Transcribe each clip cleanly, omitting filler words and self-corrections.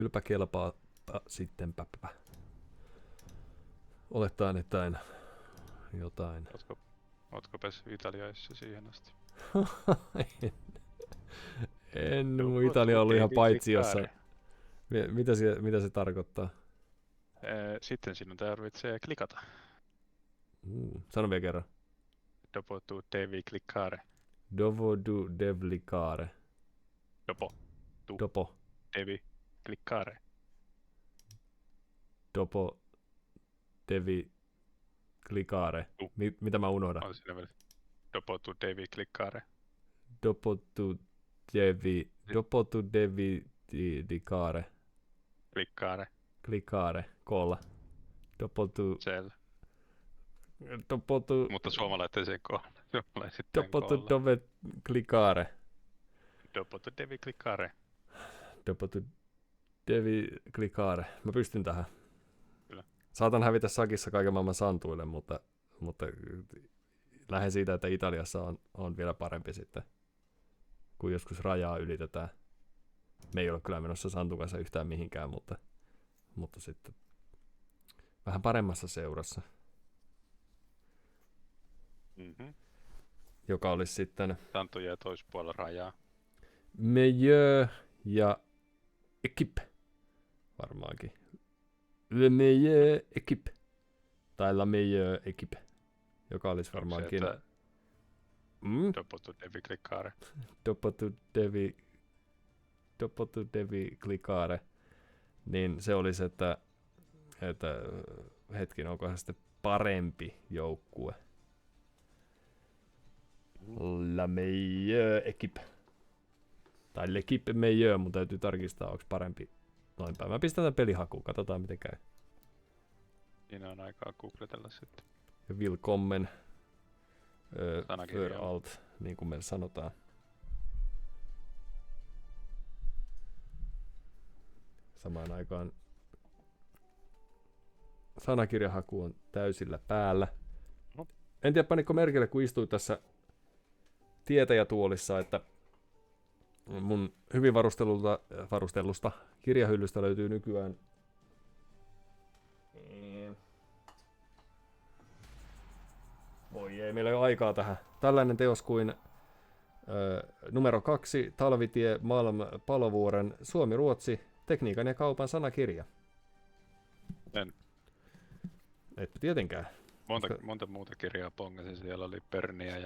Kylpä kelpaa sittenpä. Olettaen, että en jotain. Ootko päässyt Italiaissa siihen asti? en mun Italia oli ihan paitsiossa. Mitä se tarkoittaa? Sitten sinun tarvitsee klikata. Sano vielä kerran. Dopo tu devi cliccare. Dovo du devlicare. Dopo tu Dopo. devi cliccare. Dopo devi cliccare. Mitä mä unohdan? On siinä vielä. Dopo tu devi cliccare. Dopo tu devi dicare. Cliccare. Koolla. Dopo tu. Siellä. Dopo tu. Mutta suomalaiset sen kohdalla. Dopo tu dove cliccare. Dopo tu devi cliccare. Dopo tu devi cliccare. Mä pystyn tähän. Kyllä. Saatan hävitä sakissa kaiken maailman santuille, mutta lähden siitä, että Italiassa on vielä parempi sitten, kun joskus rajaa ylitetään. Me ei ole kyllä menossa santun kanssa yhtään mihinkään, mutta sitten vähän paremmassa seurassa. Mm-hmm. Joka olisi sitten Santu jää toispuolella rajaa. Meilleur ja Équipe. Varmaankin. Le meilleur équipe. Tai la meilleure équipe. Joka olisi varmaankin. Dopo tu devi cliccare. Dopo tu devi cliccare. Niin se olisi, että hetkin, onko se sitten parempi joukkue. La meilleure équipe. Tai l'équipe meilleure, mun täytyy tarkistaa, onko parempi noin päin. Mä pistän tämän pelihakuun, katsotaan miten käy. Siinä on aikaa googletella sitten. Ja willkommen för alt, niin kuin me sanotaan. Samaan aikaan sanakirjahaku on täysillä päällä. En tiedä panitko merkille, kun istuin tässä tietäjätuolissa, että mun hyvin varustellusta kirjahyllystä löytyy nykyään voi ei, meillä ei ole aikaa tähän. Tällainen teos kuin numero 2, Talvitie Malm Palovuoren Suomi-Ruotsi, tekniikan ja kaupan sanakirja. En. Et tietenkään. Monta muuta kirjaa pongasin. Siellä oli Perniä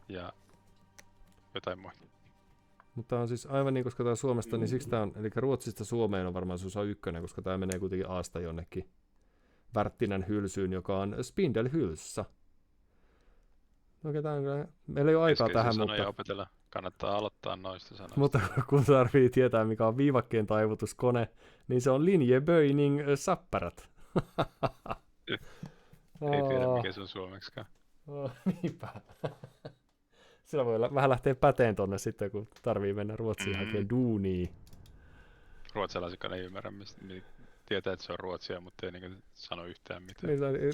ja jotain muuta. Mutta on siis aivan niin, koska tämä on Suomesta, niin siksi tämä on, eli Ruotsista Suomeen on varmaan se osa 1, koska tämä menee kuitenkin Aasta jonnekin Värttinän hylsyyn, joka on Spindelhylssä. Okei, meillä ei ole aikaa tähän, mutta opetella. Kannattaa aloittaa noista sanoista. Mutta kun tarvii tietää, mikä on viivakkeen taivutuskone, niin se on linjeböining sapparat. Ei tiedä, mikä se on suomeksikaan. Niinpä. Sillä voi vähän lähteä päteen tonne sitten, kun tarvii mennä Ruotsiin hakemaan duunia. Ruotsalaisetkaan ei ymmärrä, niin tietää, että se on ruotsia, mutta ei niin sano yhtään mitään.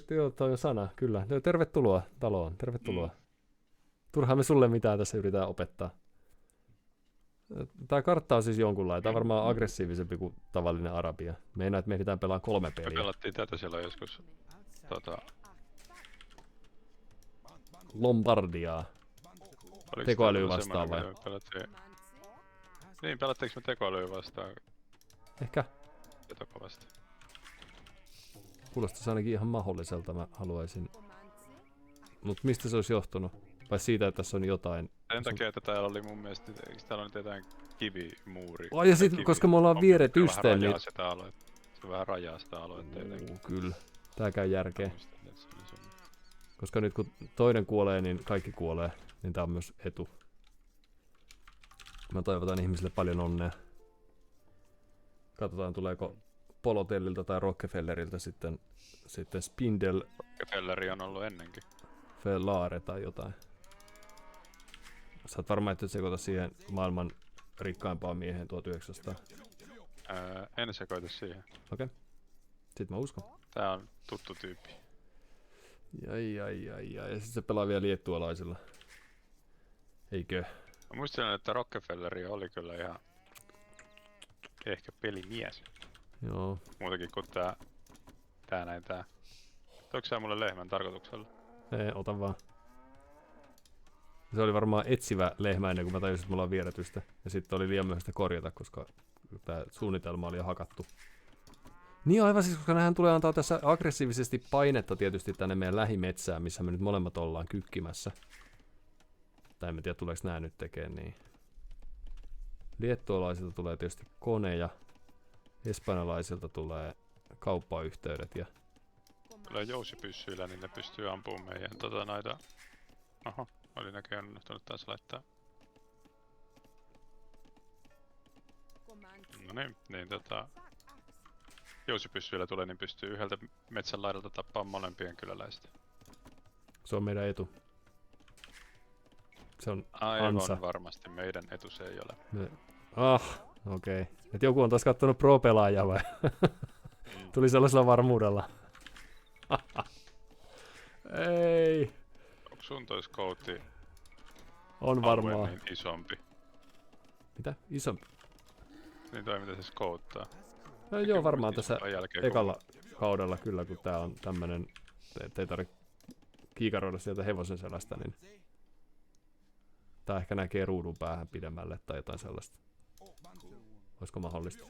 Joo, toi on sana, kyllä. Tervetuloa taloon, tervetuloa. Turhaan me sulle mitään tässä yritetään opettaa. Tämä kartta on siis jonkunlainen. Tämä on varmaan aggressiivisempi kuin tavallinen arabia. Meinaa, että me ehditään pelaa 3 peliä. Me pelattiin tätä silloin joskus. Lombardiaa. Tekoälyä vastaan vai? Niin, pelattiinko me tekoälyä vastaan? Ehkä. Jotoko vastaan? Kuulostaisi ainakin ihan mahdolliselta, mä haluaisin. Mutta mistä se olisi johtunut? Vai siitä, että tässä on jotain? Sen takia, että täällä oli mun mielestä, eikö täällä on jotain kivimuuri? Ja sit, koska me ollaan vieret yhteen, niin se vähän rajaa sitä aluetta jotenkin. Kyllä, tää käy järkeä. Koska nyt kun toinen kuolee, niin kaikki kuolee, niin tää on myös etu. Mä toivotan ihmisille paljon onnea. Katsotaan, tuleeko Polotellilta tai Rockefelleriltä sitten Spindel... Rockefelleri on ollut ennenkin. Fellare tai jotain. Sä oot varmaan, että sekoita siihen maailman rikkaimpaan mieheen 1900. En sekoita siihen. Okei. Sitten mä uskon. Tää on tuttu tyyppi. Ja sit se pelaa vielä liettualaisilla. Eikö? Mä muistelin, että Rockefelleri oli kyllä ihan ehkä pelimies. Joo. Muutakin kuin tää. Toiko sä mulle lehmän tarkoituksella? Ei, ota vaan. Se oli varmaan etsivä lehmä ennen kuin mä tajusin, että mulla on vieretystä. Ja sitten oli liian myöhäistä korjata, koska tää suunnitelma oli jo hakattu. Niin aivan siis, koska nämähän tulee antaa tässä aggressiivisesti painetta tietysti tänne meidän lähimetsään, missä me nyt molemmat ollaan kykkimässä. Tai en tiedä, tuleeko nää nyt tekemään niin. Liettualaisilta tulee tietysti koneja. Espanjalaisilta tulee kauppayhteydet ja... Tulee jousipyssyillä, niin ne pystyy ampumaan meidän näitä... Aha, oli näköjään unohtunut taas laittaa. No niin jousipyssyillä tulee, niin pystyy yhdeltä metsän laidalta tappaamaan molempien kyläläistä. Se on meidän etu. Se on aivan ansa. varmasti meidän etu se ei ole. Okei. Okay. Et joku on taas kattonut pro-pelaajaa vai? Tuli sellaisella varmuudella. Ei. Onko sun toi scoutti on varmaan niin isompi? Mitä? Isompi? Niin toi mitä se scouttaa. No, joo, varmaan tässä ekalla kaudella kyllä, kun tää on tämmönen, ettei tarvitse kiikaroida sieltä hevosen selästä, niin tää ehkä näkee ruudun päähän pidemmälle tai jotain sellaista. Olisiko mahdollista?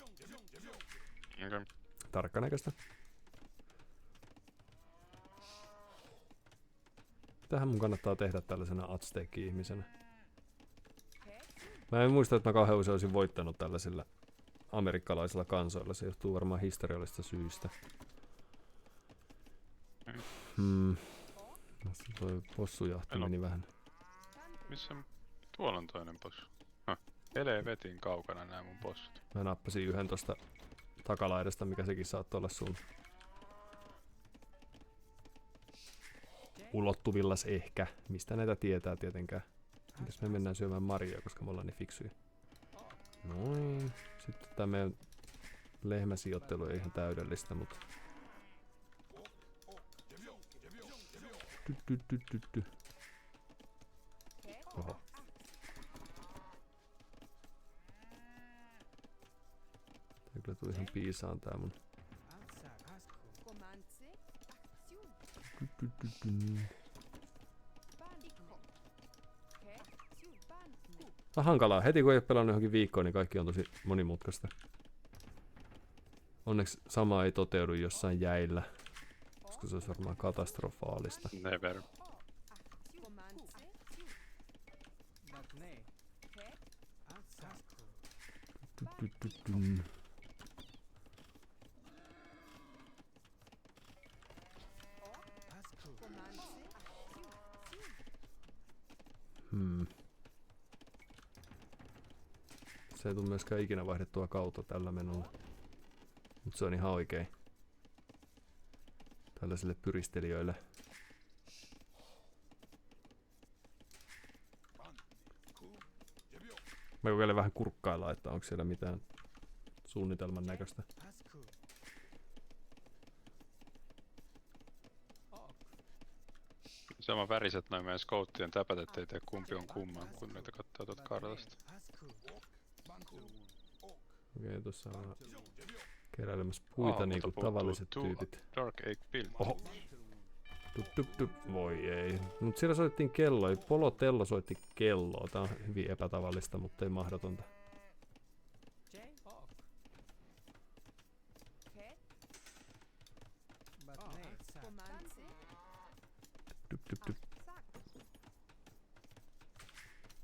Okay. Tarkkanäköistä. Tähän mun kannattaa tehdä tällaisena Aztec-ihmisenä. Mä en muista, että mä kauhean usein olisin voittanut tällaisilla amerikkalaisilla kansoilla. Se johtuu varmaan historiallisista syistä. Toi possujahti meni vähän. Missä? Tuolla on toinen possu. Helvetin kaukana nää mun possut. Mä nappasin yhden tosta takalaidasta, mikä sekin saattoi olla sun ulottuvillas ehkä. Mistä näitä tietää tietenkään. Mitäs me mennään syömään marjoja, koska me ollaan niin fiksuja. Noin. Sitten tää meidän lehmäsijoittelu ei ihan täydellistä, mutta... Oho. Tää kyllä tuli ihan piisaan tää mun. Hankalaa. Heti kun ei ole pelannut johonkin viikkoon, niin kaikki on tosi monimutkaista. Onneksi sama ei toteudu jossain jäillä, koska se olisi varmaan katastrofaalista. Never. Se ei tule myöskään ikinä vaihdettua kautta tällä menolla. Mutta se on ihan oikein. Tällaisille pyristelijöille. Mä kokeilen vähän kurkkailla, että onko siellä mitään suunnitelman näköistä. Sama väriset noin meidän scouttien täpät, ettei tee kumpi on kumman, kun niitä katsoo tuolta kartasta. Okei, tuossa on keräilemässä puita niinku tavalliset tyypit. Oho. Voi ei. Mut siellä soittiin kelloa. Polotello soitti kelloa. Tää on hyvin epätavallista, mutta ei mahdotonta.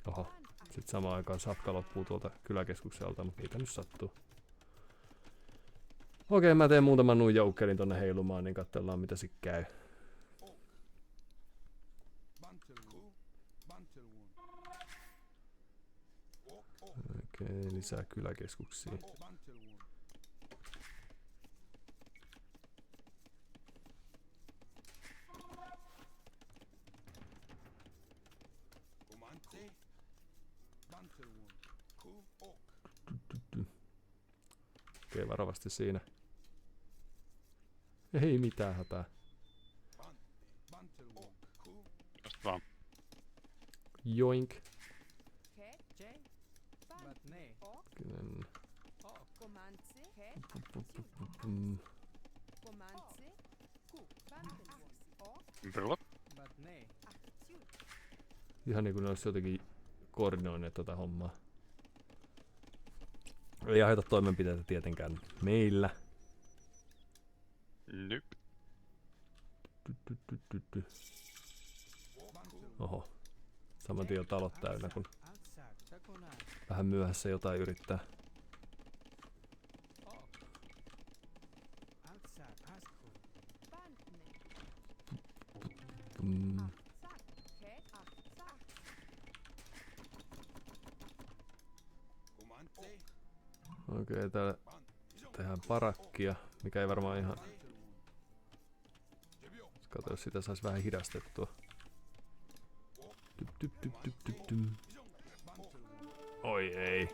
Oho. Sitten samaan aikaan safka loppuu tuolta kyläkeskukselta, mutta niitä nyt sattuu. Okei, mä teen muutaman nuun joukkelin tonne heilumaan, niin katsellaan mitä sit käy. Okei, lisää kyläkeskuksia. Okei, varovasti siinä. Ei mitään hätää. Just vaan. Joink. Kyllä. Blop. Ihan niin kuin ne olisi jotenkin koordinoineet tätä hommaa. Ei aiheuta toimenpiteitä tietenkään meillä. Nyp. Oho. Saman tien talot täynnä, kun vähän myöhässä jotain yrittää. Okei, täällä tehdään parakkia, mikä ei varmaan ihan... Kato, jos sitä saisi vähän hidastettua. Oi ei.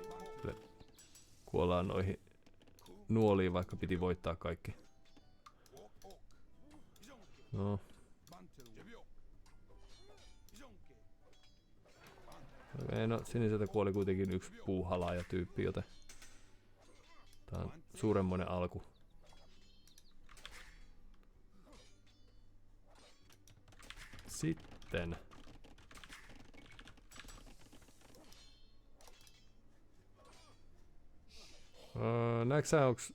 Kuollaan noihin nuoliin, vaikka piti voittaa kaikki. No. Okei, no siniseltä kuoli kuitenkin yksi puuhalaaja tyyppi, joten tää on suuremmoinen alku. Sitten. Näetkö sä, onks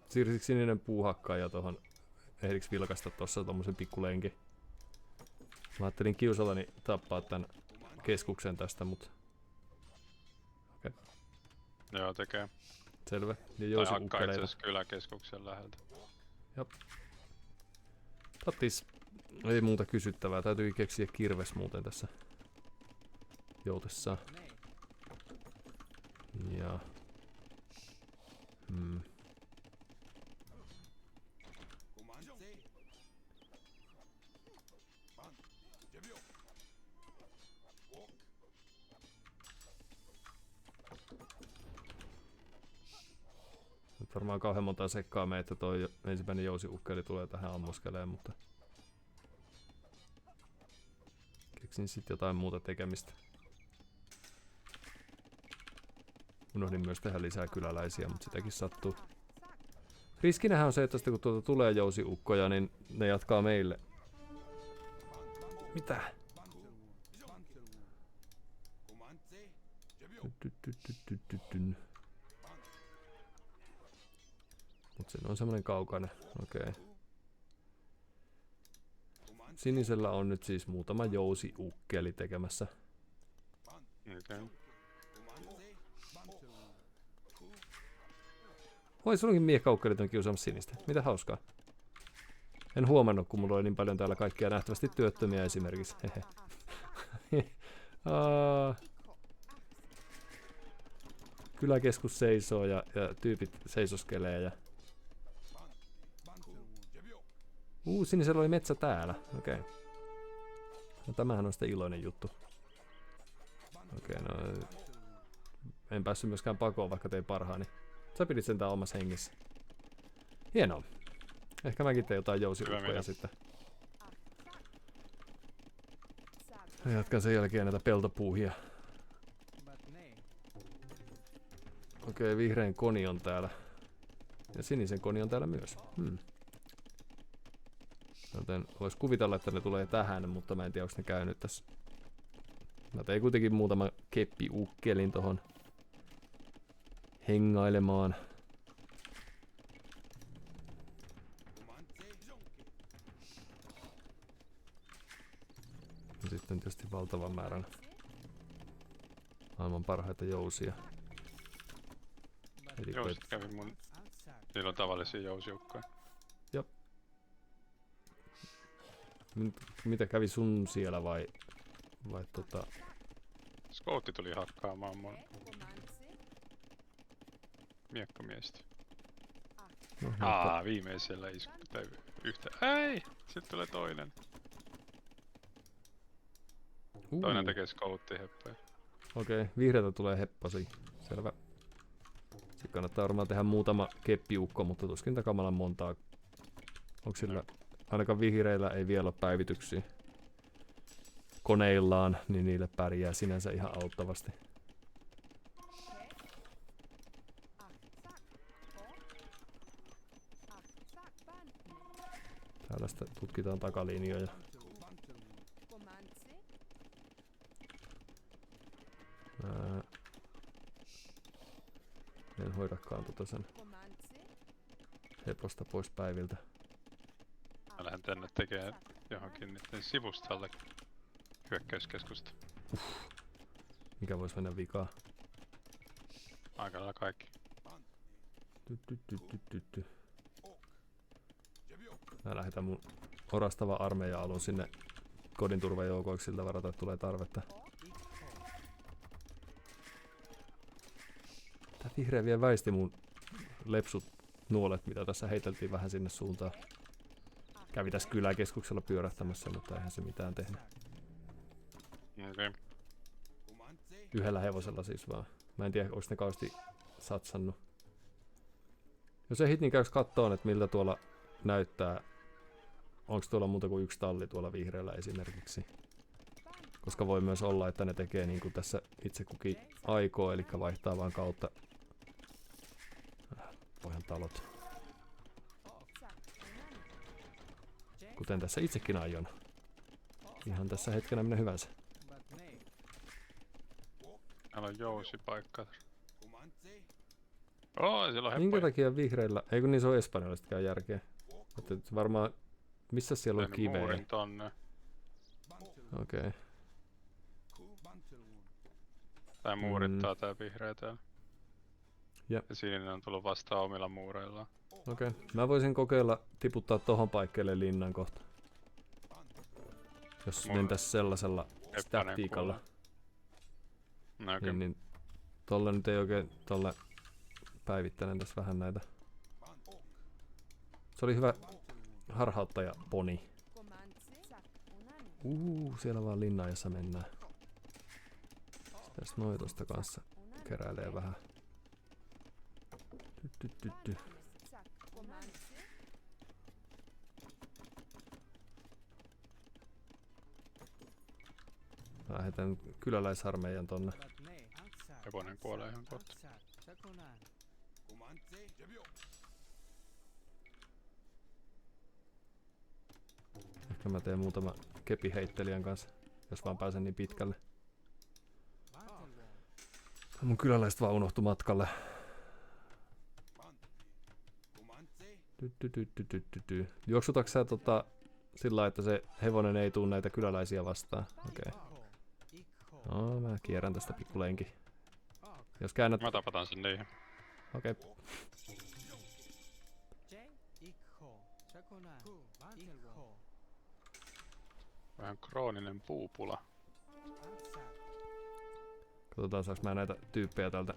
siirsikö sininen puuhakkaaja tohon? Ehdiks vilkasta tossa tommosen pikkulenkin? Mä ajattelin kiusallani tappaa tän keskuksen tästä, mut... Okei. Joo, tekee. Selvä. Ja Tai jousi hakkaa itse ukkeleita. asiassa kyläkeskuksen läheltä. Jop. Tattis. Ei muuta kysyttävää. Täytyy keksiä kirves muuten tässä joutessaan. Ja... Nyt varmaan kauhean monta sekkaa me, että toi ensimmäinen jousiukkeli tulee tähän ammuskeleen, mutta... Keksin sit jotain muuta tekemistä. Unohdin myös tehdä lisää kyläläisiä, mutta sitäkin sattuu. Riskinähän on se, että sitten kun tuolta tulee jousiukkoja, niin ne jatkaa meille. Mitä? Mut se on semmonen kaukainen. Okei. Sinisellä on nyt siis muutama jousiukkeli tekemässä. Okay. Oi, sunkin miekkaukkelit on kiusaamassa sinistä. Mitä hauskaa. En huomannut, kun mulla oli niin paljon täällä kaikkia nähtävästi työttömiä esimerkiksi. Hehe. Kyläkeskus seisoo ja tyypit seisoskelee ja... Sinisellä oli metsä täällä. Okei. No tämähän on sitten iloinen juttu. Okei, no... En päässyt myöskään pakoon, vaikka tein parhaani. Sä pidit sentään omassa hengissä. Hienoa. Ehkä mäkin teen jotain jousiukkoja sitten. Ja jatkan sen jälkeen näitä peltopuuhia. Okei, vihreän koni on täällä. Ja sinisen koni on täällä myös. Joten vois kuvitella, että ne tulee tähän, mutta mä en tiedä, onko ne käynyt tässä. Mä tein kuitenkin muutama keppiukkelin tohon hengailemaan. Ja sitten tietysti valtavan määrän maailman parhaita jousia. Jousit kävi mun... Niillä on tavallisia jousiukkoja. Jop. Mitä kävi sun siellä vai tota... Skoutti tuli hakkaamaan mun miekkamiestä. No, Viimeisellä isku tai yhtä. Ei! Sitten tulee toinen. Toinen tekee skouttiheppoja. Okei, vihreältä tulee heppasi. Selvä. Sitten kannattaa varmaan tehdä muutama keppiukko, mutta tuskin takamalan montaa. Onko sillä... Ainakaan vihreillä ei vielä ole päivityksiä koneillaan, niin niille pärjää sinänsä ihan auttavasti. Täällä sitten tutkitaan takalinjoja. En hoidakaan sen heposta pois päiviltä. Mä lähden tänne tekemään johonkin niiden sivustalle hyökkäyskeskusta. Mikä voisi mennä vikaan? Aika lailla kaikki. Mä lähetän mun orastava armeija-alun sinne kodin turvajoukoiksi siltä varata, että tulee tarvetta. Tää vihreä vielä väisti mun lepsut nuolet, mitä tässä heiteltiin vähän sinne suuntaan. Kävi tässä kyläkeskuksella pyörähtämässä, mutta eihän se mitään tehnyt. Okay. Yhdellä hevosella siis vaan. Mä en tiedä, onko ne kauheasti satsannut. Jos ei niin käys kattoon, että miltä tuolla näyttää. Onko tuolla muuta kuin yksi talli tuolla vihreällä esimerkiksi. Koska voi myös olla, että ne tekee niin kuin tässä itse kukin aikoo, eli vaihtaa vaan kautta pohjan talot. Kuten tässä itsekin aion. Ihan tässä hetkenä minä hyvänsä. Täällä on jousipaikka. Oh, siellä on heppoja. Minkä takia vihreillä? Ei kun niin se on espanjalaisetkaan järkeä. Että varmaan, missä siellä on kiveä? Muurin tonne. Okei. Okay. Tää muurittaa tää vihreä täällä. Jep. Ja siinä on tullut vastaan omilla muureillaan. Okei. Okay. Mä voisin kokeilla tiputtaa tohon paikkeelle linnan kohta. Jos mentäis sellaisella taktiikalla. No, okay. Niin tolle nyt ei oikein tolle päivittäinen tässä vähän näitä. Se oli hyvä harhauttaja poni. Siellä vaan linna, jossa mennään. Tässä noitosta kanssa keräilee vähän. Lähetän kyläläisarmeijan tonne. Hevonen kuolee ihan kohta. Ehkä mä teen muutama kepiheittelijän kanssa, jos vaan pääsen niin pitkälle. Mun kyläläiset vaan unohtu matkalle. Juoksutaks sä sillä että se hevonen ei tuu näitä kyläläisiä vastaan? Okei. No, mä kierrän tästä pikkulenkin. Jos käännät... Mä tapataan sen niihin. Okei. Vähän krooninen puupula. Katsotaan saaks mä näitä tyyppejä täältä.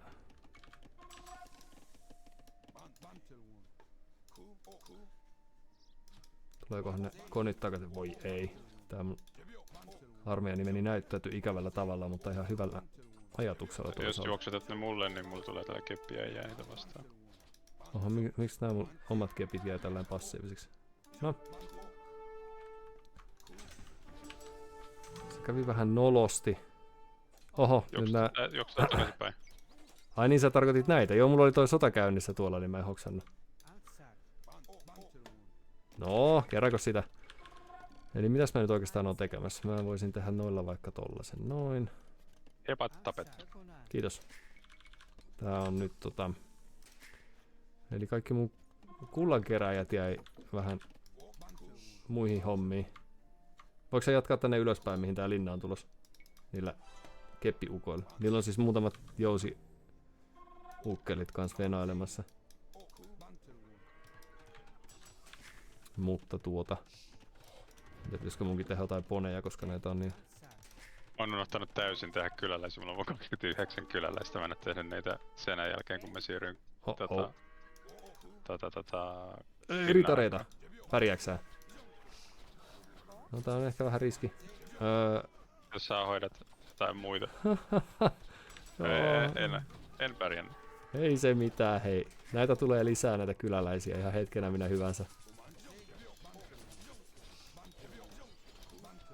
Tuleekohan ne konit takaisin? Voi ei. Tää mun armeijani meni näyttäytyi ikävällä tavalla, mutta ihan hyvällä ajatuksella Jos toisaalta. juoksetat ne mulle, niin mulla tulee täällä keppiä ja jää niitä vastaan. Oho, miksi nämä mun omat kepit jää tällään passiivisiksi? No. Se kävi vähän nolosti. Oho, nyt nää... Juoksetat takaisinpäin. Ai niin, sä tarkoitit näitä. Joo, mulla oli toi sota käynnissä tuolla, niin mä en hoksannut. No, kerranko sitä? Eli mitäs mä nyt oikeastaan oon tekemässä? Mä voisin tehdä noilla vaikka tollasen. Noin. Hepat tapettu. Kiitos. Tää on nyt Eli kaikki mun kullankeräjät jäi vähän muihin hommiin. Voiko sä jatkaa tänne ylöspäin, mihin tää linna on tulossa? Niillä keppiukoilla. Niillä on siis muutamat jousi-ukkelit kans venailemassa. Mutta pitäisikö munkin tehdä jotain poneja, koska näitä on niin... Olen unohtanut täysin tehdä kyläläisiä. Mulla on 29 kyläläistä. Mä en ole tehnyt niitä sen jälkeen, kun mä siirryin Ritareita. Pärjääksää? No tää on ehkä vähän riski. Jos sä hoidat jotain muita. En pärjännyt. Ei se mitään, hei. Näitä tulee lisää näitä kyläläisiä ihan hetkenä minä hyvänsä.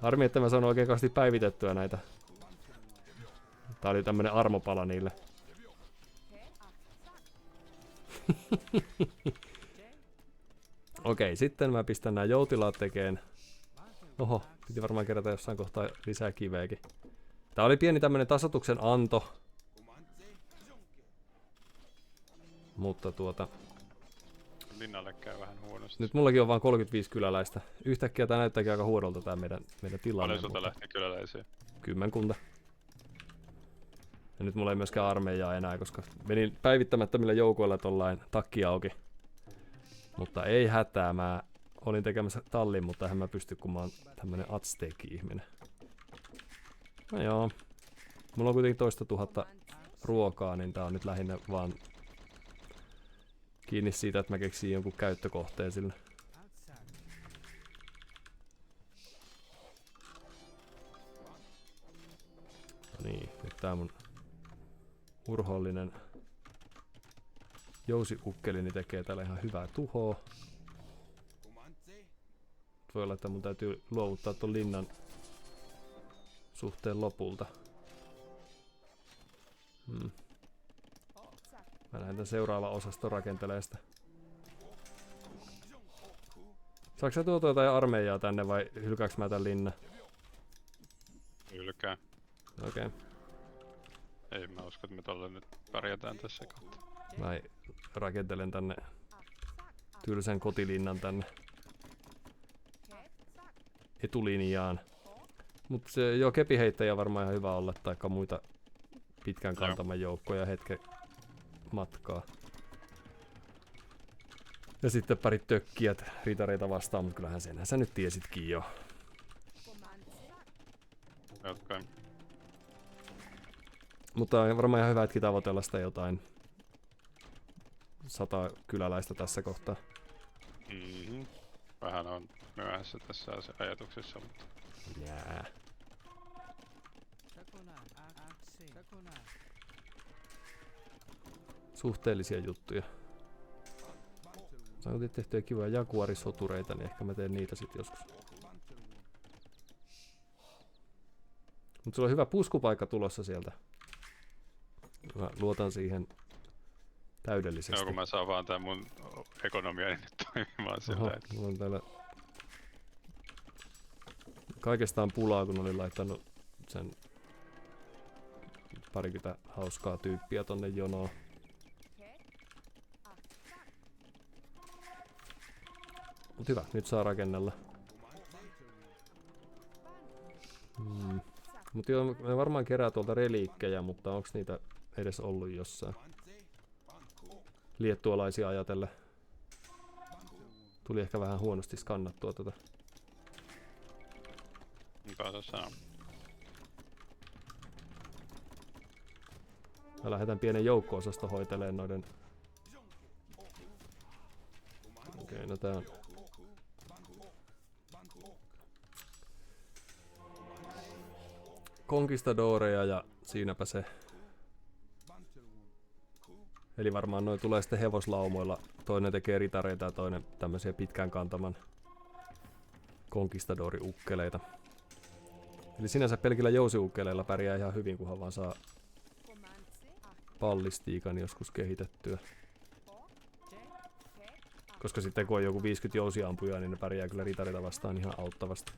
Harmi, että mä saan oikein kauheasti päivitettyä näitä. Tää oli tämmönen armopala niille. Okei, sitten mä pistän nää joutilaat tekeen. Oho, piti varmaan kerätä jossain kohtaa lisää kiveäkin. Tää oli pieni tämmönen tasoituksen anto. Mutta Linnalle käy vähän huonosti. nyt mullakin on vaan 35 kyläläistä. Yhtäkkiä tää näyttääkin aika huonolta tää meidän tilanne. Paljon sulta lähti kyläläisiä? Kymmenkunta. Ja nyt mulla ei myöskään armeijaa enää, koska menin päivittämättömillä joukoilla tollain takki auki. Mutta ei hätää, mä olin tekemässä tallin, mutta eihän mä pysty, kun mä oon tämmönen Azteki-ihminen. No joo. Mulla on kuitenkin 200 000 ruokaa, niin tää on nyt lähinnä vaan kiinni siitä, että mä keksin jonkun käyttökohteen sille. No niin, nyt tää mun urhoollinen jousiukkelini tekee täällä ihan hyvää tuhoa. Voi olla, että mun täytyy luovuttaa ton linnan suhteen lopulta. Mä lähden tän seuraava osaston rakentelemaan sitä. Saatko sä tuotua jotain armeijaa tänne vai hylkääks mä tän linnan? Hylkää. Okei. Okay. Ei mä usko, että me tolle nyt pärjätään tässä kohtaa. Mä rakentelen tänne tylsän kotilinnan tänne etulinjaan. Mut se joo, kepiheittäjä varmaan ihan hyvä olla, taikka muita pitkän kantaman joukkoja hetken matkaa. Ja sitten pari tökkijät ritareita vastaan, mutta kyllähän senhän sä nyt tiesitkin jo. Okay. Mutta on varmaan ihan hyvä hetki tavoitella sitä jotain 100 kyläläistä tässä kohtaa. Vähän on myöhässä tässä ajatuksessa, mutta... Jää. Suhteellisia juttuja. Saan tehtyä kivoja jaguarisotureita, niin ehkä mä teen niitä sit joskus. Mut sulla on hyvä puskupaikka tulossa sieltä. Mä luotan siihen täydellisesti. Joo, kun mä saan vaan tän mun ekonomiani nyt toimimaan sillä, että... Mulla on täällä kaikestaan pulaa, kun olin laittanut sen parikymmentä hauskaa tyyppiä tonne jonoon. Mut hyvä, nyt saa rakennella. Mut joo, me varmaan kerää tuolta reliikkejä, mutta onks niitä edes ollut jossain? Liettualaisia ajatellen. Tuli ehkä vähän huonosti skannattua tätä. Mikä se sanoo? Mä lähetän pienen joukko-osasto hoitelemaan noiden... Okei, no tää on... Conquistadoreja ja siinäpä se. Eli varmaan noi tulee sitten hevoslaumoilla. Toinen tekee ritareita ja toinen tämmösiä pitkän kantaman Conquistadori-ukkeleita. Eli sinänsä pelkillä jousiukkeleilla pärjää ihan hyvin, kunhan vaan saa ballistiikan joskus kehitettyä. Koska sitten kun on joku 50 jousiampujaa, niin ne pärjää kyllä ritareita vastaan ihan auttavasti.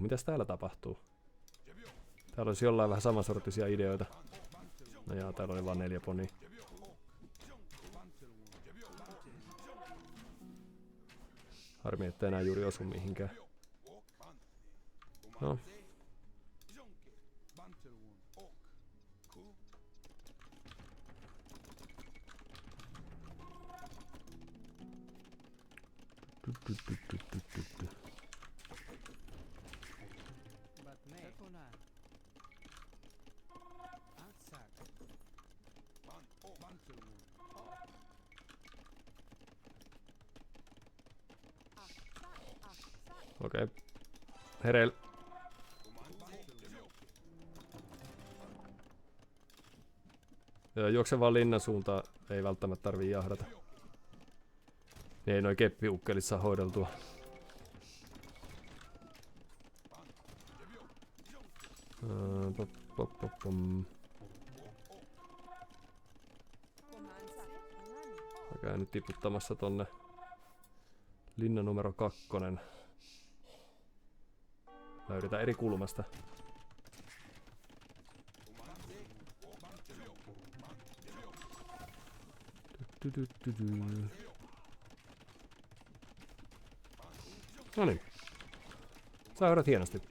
Mitäs täällä tapahtuu? Täällä olisi jollain vähän samansorttisia ideoita. No jaa, täällä oli vaan 4 ponia. Harmi, ettei enää juuri osu mihinkään. No. Okei. Hereillä. Juokse vaan linnan suuntaan. Ei välttämättä tarvii jahdata. Ne ei noi keppiukkelit saa hoideltua. Mä käyn nyt tiputtamassa tonne linna numero 2. Löydetään eri kulmasta. Noniin. Sä hoidat hienosti.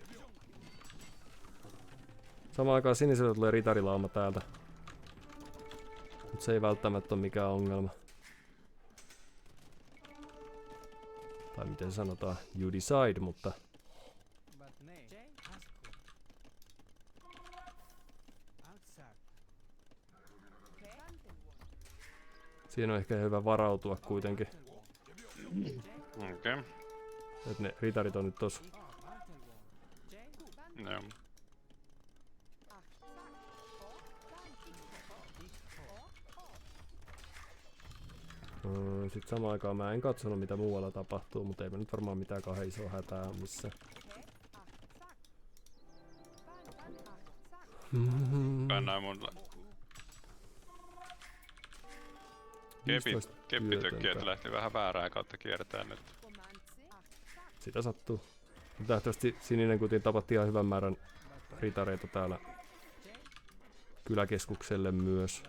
Samaan aikaan sinisellä tulee ritarilauma täältä. Mut se ei välttämättä ole mikään ongelma. Tai miten sanotaan, you decide, mutta... Siinä on ehkä hyvä varautua kuitenkin. Okei. Että ne ritarit on nyt tossa. Joo. Sitten samaan aikaan mä en katsonut mitä muualla tapahtuu, mutta ei me nyt varmaan mitään kauhean isoa hätää on missä. Näin mun keppitökkiöt lähti vähän väärää kautta kiertää nyt. Sitä sattuu. Tähtävästi sininen kuitenkin tapatti ihan hyvän määrän ritareita täällä kyläkeskukselle myös.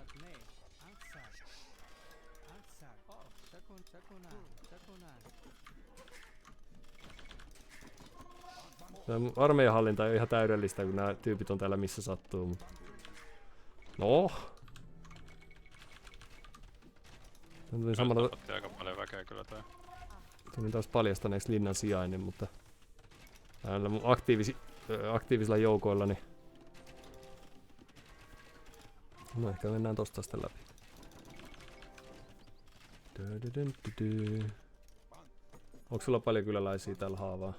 Armeijan hallinta ei ole ihan täydellistä, kun nämä tyypit on täällä missä sattuu. Mutta... No. Samalla... Otti aika paljon väkeä kyllä toi. Tulin taas paljastaneeksi linnan sijainnin, mutta näillä mun aktiivisilla joukoilla niin... No ehkä mennään tosta sitten läpi. Onko sulla paljon kyläläisiä täällä haavaa?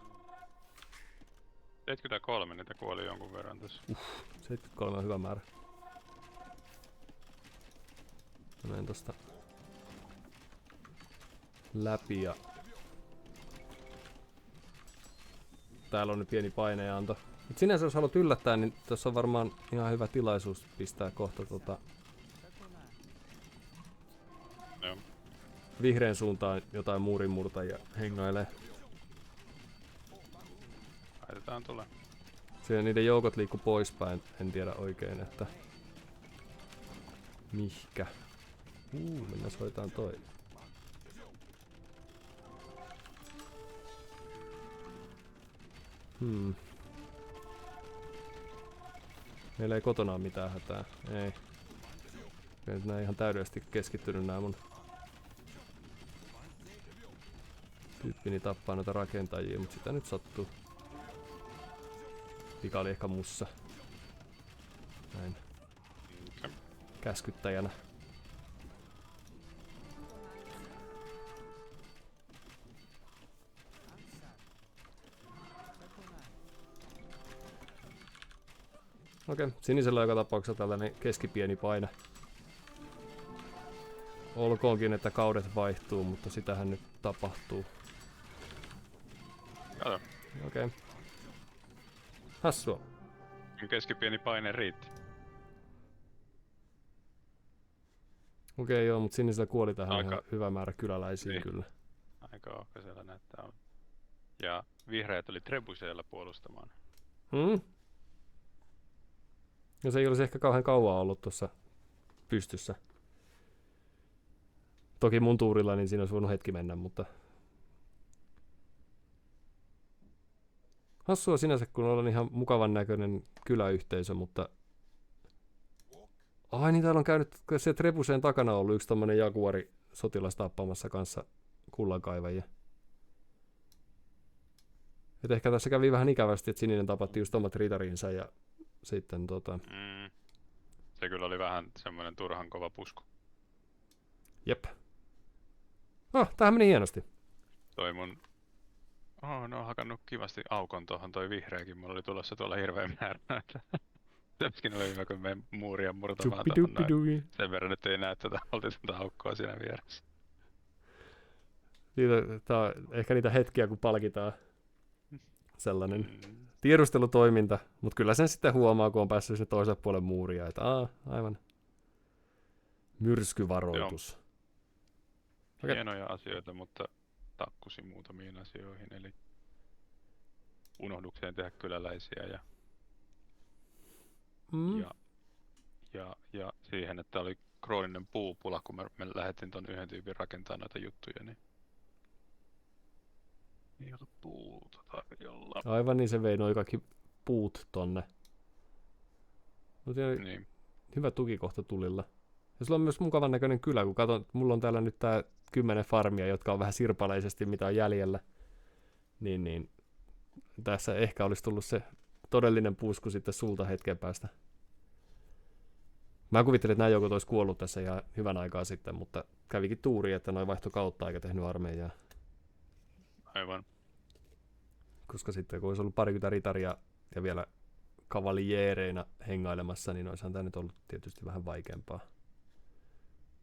73 niitä kuoli jonkun verran tässä. 73 on hyvä määrä. Mä menen tosta läpi ja... Täällä on nyt pieni paineanto. Mut sinänsä jos haluat yllättää, niin tässä on varmaan ihan hyvä tilaisuus pistää kohta vihreän suuntaan jotain muurinmurtajia hengailee. Laitetaan tulee. Siinä niiden joukot liikkuu poispäin, en tiedä oikein, että mihkä. Mennään hoitaan toi. Meillä ei kotona ole mitään hätää. Ei. Nyt nää ihan täydellisesti keskittynyt nää mun tyyppini tappaa noita rakentajia, mutta sitä nyt sattuu. Vika oli ehkä mussa. Näin. Käskyttäjänä. Okei, sinisellä on joka tapauksessa tällainen keskipieni paine. Olkoonkin, että kaudet vaihtuu, mutta sitähän nyt tapahtuu. Kato. Okei. Hassua. Keskipieni paine riitti. Okei, joo, mutta sinisellä kuoli tähän ihan hyvä määrä kyläläisiä niin. Kyllä. Aika ohkaisella näyttää. Ja vihreät oli trebuseilla puolustamaan. No se ei olisi ehkä kauhean kauan ollut tuossa pystyssä. Toki mun tuurilla niin siinä olisi voinut hetki mennä, mutta... Hassua sinänsä, kun ollaan ihan mukavan näköinen kyläyhteisö, mutta... Ai niin, täällä on käynyt se Trebuseen takana ollut yksi tommonen jaguari sotilas tappamassa kanssa kullankaivajia. Et ehkä tässä kävi vähän ikävästi, että sininen tapatti just omat ritarinsa ja sitten Se kyllä oli vähän semmoinen turhan kova pusku. Jep. Tämähän meni hienosti. Toi mun... ne on hakannut kivasti aukon tuohon toi vihreäkin. Mulla oli tulossa tuolla hirveän määrä. Tämäkin oli hyvä, kun menen muuria murtamaan tuohon noin. Sen verran, että ei näe tätä holtitonta aukkoa siinä vieressä. Tää on ehkä niitä hetkiä, kun palkitaan sellainen tiedustelutoiminta, mutta kyllä sen sitten huomaa, kun on päässyt sinne toiselle puolelle muuria, että aivan myrskyvaroitus. Okei. Hienoja asioita, mutta takkusi muutamiin asioihin, eli unohdukseen tehdä kyläläisiä ja siihen, että oli krooninen puupula, kun me lähdettiin ton yhden tyypin rakentamaan noita juttuja, niin ei ollut puuta tarjolla. Aivan niin, se vei noin kaikki puut tonne. Mutta Niin. hyvä tukikohta tulilla. Ja sulla on myös mukavan näköinen kylä, kun katson, mulla on täällä nyt tää 10 farmia, jotka on vähän sirpaleisesti mitä on jäljellä. Niin tässä ehkä olisi tullut se todellinen puusku sitten sulta hetken päästä. Mä kuvittelin, että nämä joukot olisi kuollut tässä ihan hyvän aikaa sitten, mutta kävikin tuuri, että noin vaihto kautta eikä tehnyt armeijaa. Aivan. Koska sitten kun olisi ollut parikymmentä ritaria ja vielä kavaljeereina hengailemassa, niin olisihan tämä nyt ollut tietysti vähän vaikeampaa.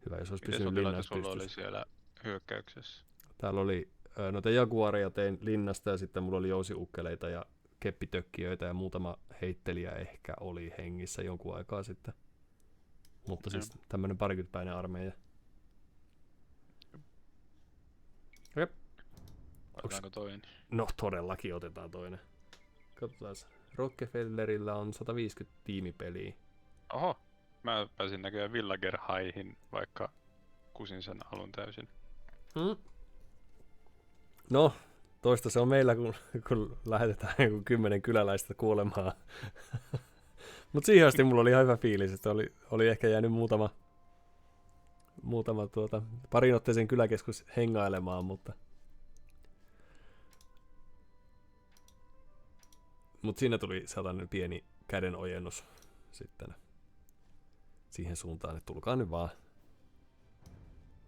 Hyvä, jos olisi pysynyt linnassa pystyssä. Oli siellä hyökkäyksessä? Täällä oli noita jaguareja tein linnasta ja sitten mulla oli jousiukkeleita ja keppitökkiöitä ja muutama heittelijä ehkä oli hengissä jonkun aikaa sitten. Mutta siis tämmönen parikymmentäpäinen armeija. Okei. Otetaanko toinen? No todellakin otetaan toinen. Katsotaan. Rockefellerillä on 150 tiimipeliä. Oho, mä pääsin näköjään Villager Highhin, vaikka kusin sen alun täysin. No, toista se on meillä, kun lähetetään 10 kyläläistä kuolemaan. Mutta siihen asti mulla oli ihan hyvä fiilis, että oli ehkä jäänyt muutama parin otteeseen kyläkeskus hengailemaan, mutta siinä tuli sellainen pieni kädenojennus sitten siihen suuntaan, että tulkaa nyt vaan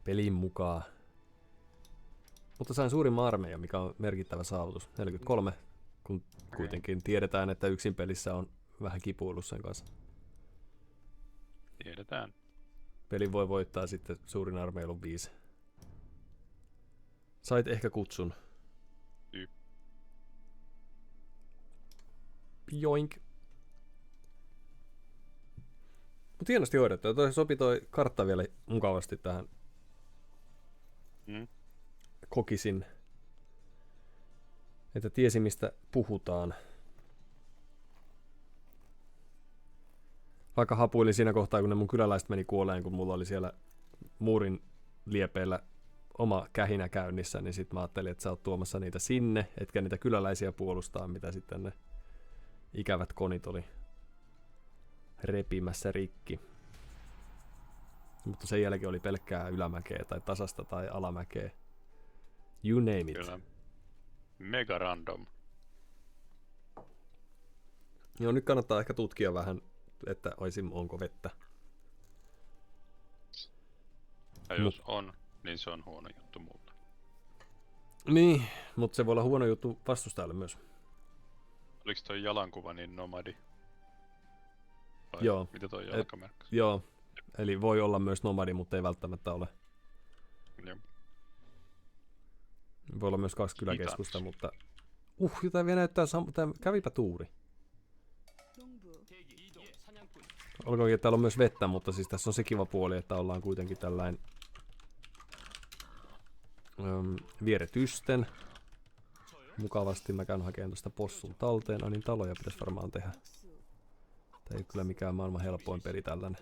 pelin mukaan. Mutta sain suurimman armeijan, mikä on merkittävä saavutus. 43, kun kuitenkin tiedetään, että yksin pelissä on vähän kipuillut sen kanssa. Tiedetään. Pelin voi voittaa sitten suurin armeija on 5. Sait ehkä kutsun. Joink. Mutta hienosti hoidettu. Ja toi sopi toi kartta vielä mukavasti tähän. Kokisin. Että tiesi mistä puhutaan. Vaikka hapuilin siinä kohtaa, kun ne mun kyläläiset meni kuoleen, kun mulla oli siellä muurin liepeillä oma kähinä käynnissä, niin sit mä ajattelin, että sä oot tuomassa niitä sinne, etkä niitä kyläläisiä puolustaa, mitä sitten ne ikävät konit oli repimässä rikki. Mutta sen jälkeen oli pelkkää ylämäkeä tai tasasta tai alamäkeä. You name it. Kyllä. Mega random. Joo, nyt kannattaa ehkä tutkia vähän, että onko vettä. Ja jos on, niin se on huono juttu mulle. Niin, mutta se voi olla huono juttu vastustajalle myös. Oliko toi jalankuva niin nomadi? Vai joo. Mitä toi jalka merkkasi? Joo, eli voi olla myös nomadi, mutta ei välttämättä ole. Joo. Voi olla myös 2 kyläkeskusta, mutta jotain vielä näyttää kävipä tuuri. Olkoonkin, että täällä on myös vettä, mutta siis tässä on se kiva puoli, että ollaan kuitenkin tällainen vieretysten. Mukavasti mä käyn hakemaan tuosta possun talteen. Niin taloja pitäisi varmaan tehdä. Tää ei kyllä mikään maailman helpoin peli tällainen.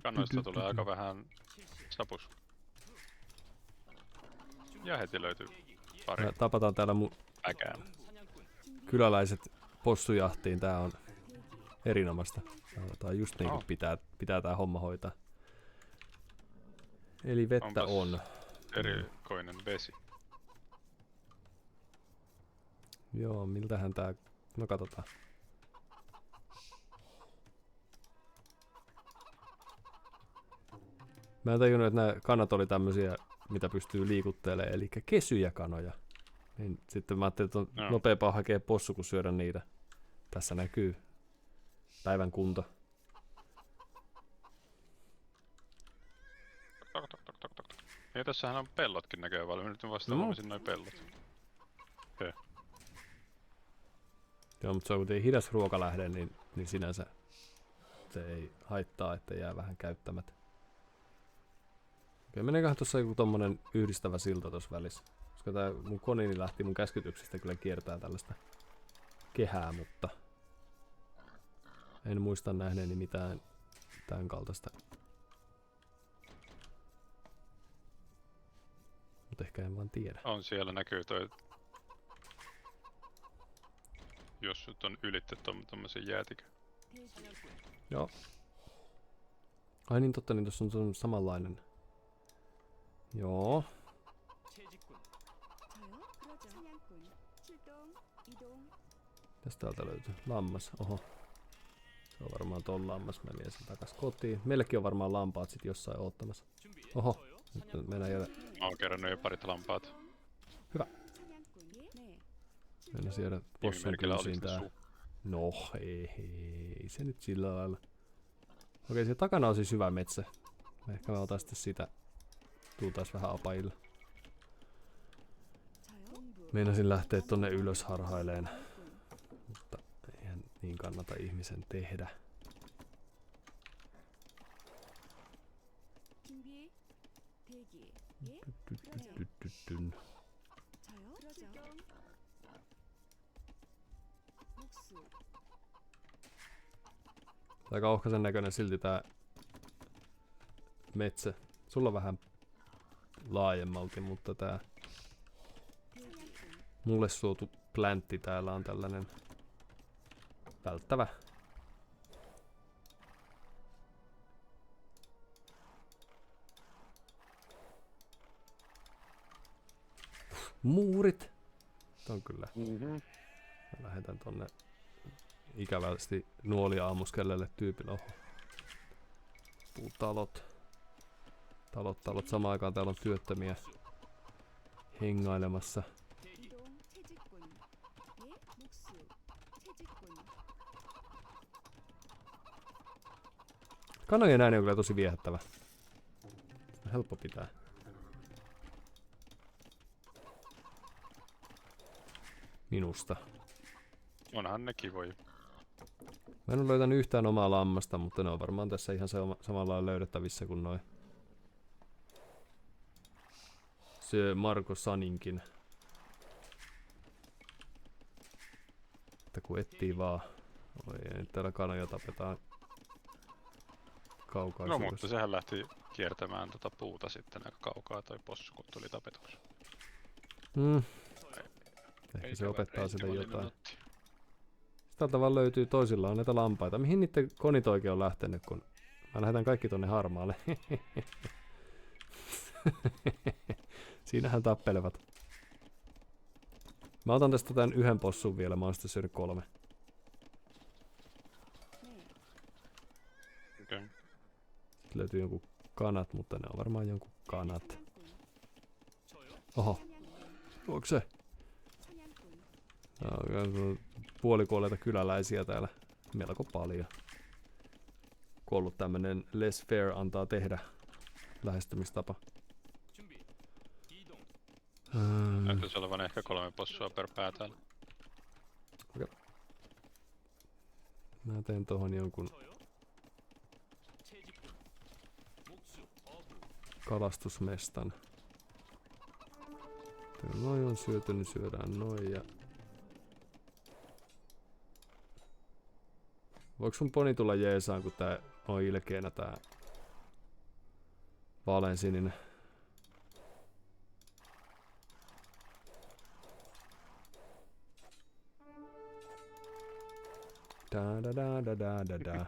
Kannoista tulee aika vähän sapus. Ja heti löytyy pari. Me tapataan täällä mun kyläläiset possujahtiin. Tää on erinomaista. Tää on just niin kuin pitää tää homma hoitaa. Eli vettä on. Erikoinen vesi. Joo, miltähän tää... No katsotaan. Mä en tajunnut, että nämä kanat oli tämmösiä, mitä pystyy liikuttelemaan, eli kesyjä kanoja. Niin sitten mä ajattelin, että on nopeampaa hakea possu, kun syödä niitä. Tässä näkyy päivän kunto. Ja tässähän on pellotkin näköjään valmiina. Nyt vasta huomasin noin pellot. Okay. Joo, mutta se on kuitenkin hidas ruokalähde, niin sinänsä se ei haittaa, että jää vähän käyttämättä. Okei, meneeköhän tuossa joku tommonen yhdistävä silta tuossa välissä? Koska tää mun konini lähti mun käskytyksestä kyllä kiertää tällaista kehää, mutta en muista nähneeni mitään tämän kaltaista. Mutta ehkä en vaan tiedä. On siellä näkyy toi. Jos nyt on ylittetty tommosen jäätikön. Joo. Ai niin totta, niin tossa on samanlainen. Joo. Tästä täältä löytyy lammas. Oho. Se on varmaan ton lammas. Mä vien sen takas kotiin. Meillekin on varmaan lampaat sit jossain oottamassa. Oho. Nyt mennään jälleen. Mä oon kerännyt jo parit lampaat. Hyvä. Mennään siellä possun kynsiin tää. No ei se nyt sillä lailla. Okei, siellä takana on siis hyvä metsä. Ehkä mä otan sitten sitä. Tultais vähän apajille. Meinasin lähteä tonne ylös harhaileen. Mutta eihän niin kannata ihmisen tehdä. Aika ohkaisen näköinen silti tää metsä. Sulla on vähän laajemmalti, mutta tää mulle suotu pläntti täällä on tällainen välttävä. Muurit! Tää on kyllä. Mä lähetän tonne ikävästi nuolia ammuskellelle tyypille. Oho. Puutalot. Talot. Samaan aikaan täällä on työttömiä hengailemassa. Kanojen ääni on kyllä tosi viehättävä. Helppo pitää. Minusta. Onhan ne kivoja. Mä en ole löytänyt yhtään omaa lammasta, mutta ne on varmaan tässä ihan samalla lailla löydettävissä kuin noin. Se Marko Saninkin. Että kun etsii vaan. Oi ei, nyt täällä kanoja tapetaan kaukaisuudessa. No mutta sehän lähti kiertämään tota puuta sitten aika kaukaa toi possu, kun tuli tapetuksi. Ehkä se opettaa sille jotain. Täältä vaan löytyy toisillaan näitä lampaita. Mihin niiden konit oikein on lähtenyt, kun mä lähetän kaikki tonne harmaalle. Siinähän tappelevat. Mä otan tästä tän yhden possun vielä, mä oon sitten syönyt 3. Okay. Sitten löytyy jonkun kanat, mutta ne on varmaan jonkun kanat. Oho. Onko se? Puolikuolleita kyläläisiä täällä melko paljon. Kun ollut tämmönen less fair antaa tehdä lähestymistapa. Näyttäisi olevan ehkä 3 possua per pää täällä. Okay. Mä teen tohon jonkun kalastusmestan. Noin on syöty, niin syödään noin ja... Voiko sun poni tulla jeesaan, kun tää on ilkeänä tää vaaleansininen? Da.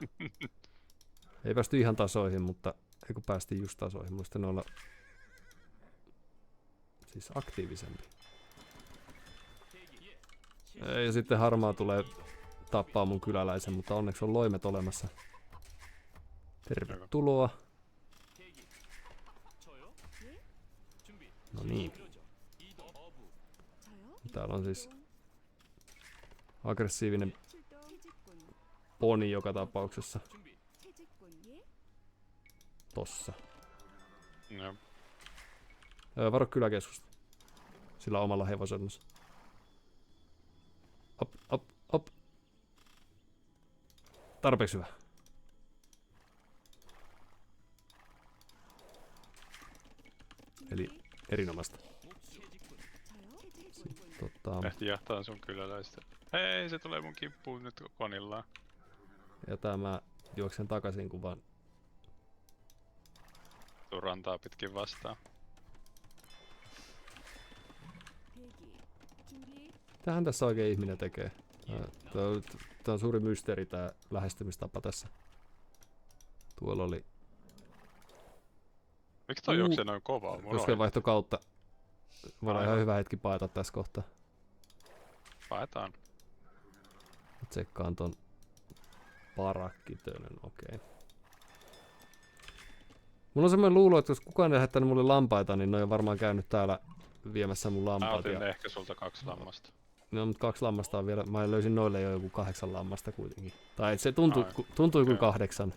Ei päästy ihan tasoihin, mutta eikö päästiin just tasoihin. Muista ne olla siis aktiivisempi. Ja sitten harmaa tulee tappaa mun kyläläisen, mutta onneksi on loimet olemassa. Tervetuloa. No niin. Täällä on siis aggressiivinen poni joka tapauksessa. Tossa. No. Varo kyläkeskusta. Sillä omalla hevosella. Op. Tarpeeksi hyvä. erinomaista. Lähti jahtaan sun kyläläistä. Hei, se tulee mun kimppuun nyt konillaan. Ja mä juoksen takaisin, kun vaan... Tuu rantaa pitkin vastaan. Tähän tässä oikein ihminen tekee. Tää on suuri mysteeri tää lähestymistapa tässä. Tuolla oli... Miksi toi juoksee noin kovaa? Koska vaihto kautta. Voidaan ihan hyvä hetki paeta tässä kohtaa. Paetaan. Tsekkaan ton parakkitönen, okei. Mulla on semmoinen luulo, että jos kukaan ei lähettänyt mulle lampaita, niin ne on varmaan käynyt täällä viemässä mun lampaat. Mä otin ehkä sulta 2 lammasta. No, mutta 2 lammasta on vielä. Mä löysin noille jo joku 8 lammasta kuitenkin. Tai se tuntui kuin 8.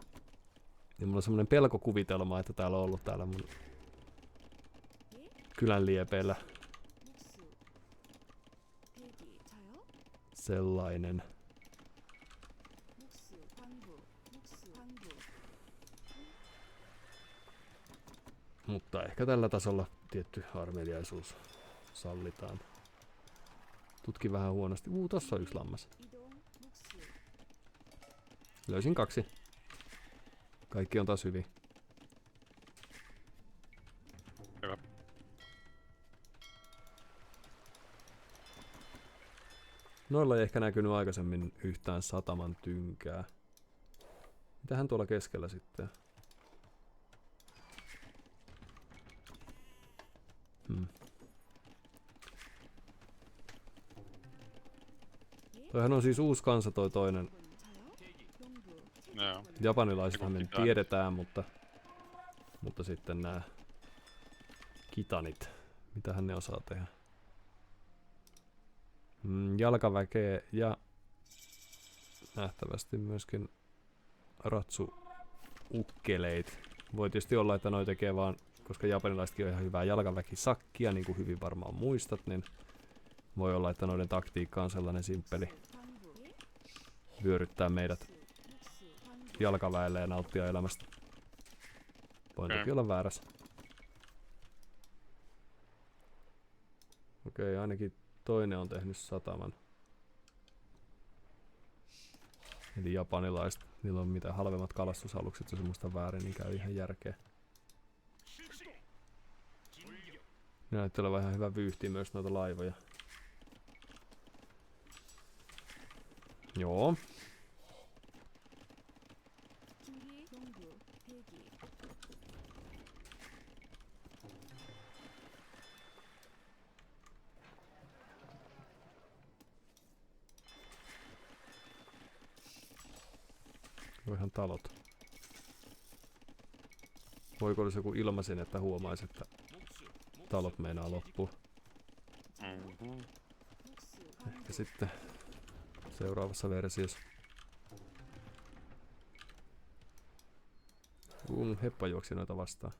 Ja mulla on semmoinen pelkokuvitelma, että täällä on ollut täällä mun kylän liepeillä sellainen. Mutta ehkä tällä tasolla tietty armeliaisuus sallitaan. Tutki vähän huonosti. Tossa on 1 lammas. Löysin 2. Kaikki on taas hyvin. Hyvä. Noilla ei ehkä näkynyt aikaisemmin yhtään sataman tynkää. Mitähän tuolla keskellä sitten? Toihan on siis uusi kansa toi toinen. Joo. Japanilaisethan me tiedetään, mutta sitten nämä kitanit, mitähän ne osaa tehdä? Jalkaväkeä ja nähtävästi myöskin ratsu-ukkeleit. Voi tietysti olla, että noi tekee vaan, koska japanilaisetkin on ihan hyvää jalkaväkisakkia, niin kuin hyvin varmaan muistat, niin voi olla, että noiden taktiikka on sellainen simppeli. Vyöryttää meidät jalkaväelle ja nauttia elämästä. Voin toki olla väärässä. Okei, ainakin toinen on tehnyt sataman. Eli japanilaiset. Niillä on mitä halvemmat kalastusalukset, jos muistan väärin, niin käy ihan järkeä. Ne näyttää olevan ihan hyvä vyyhtiä myös noita laivoja. Joo. Voihan talot. Voiko olisi joku ilmaisen, että huomaisi, että talot meinaa loppua? Ehkä sitten seuraavassa versiossa. Heppa juoksi noita vastaan.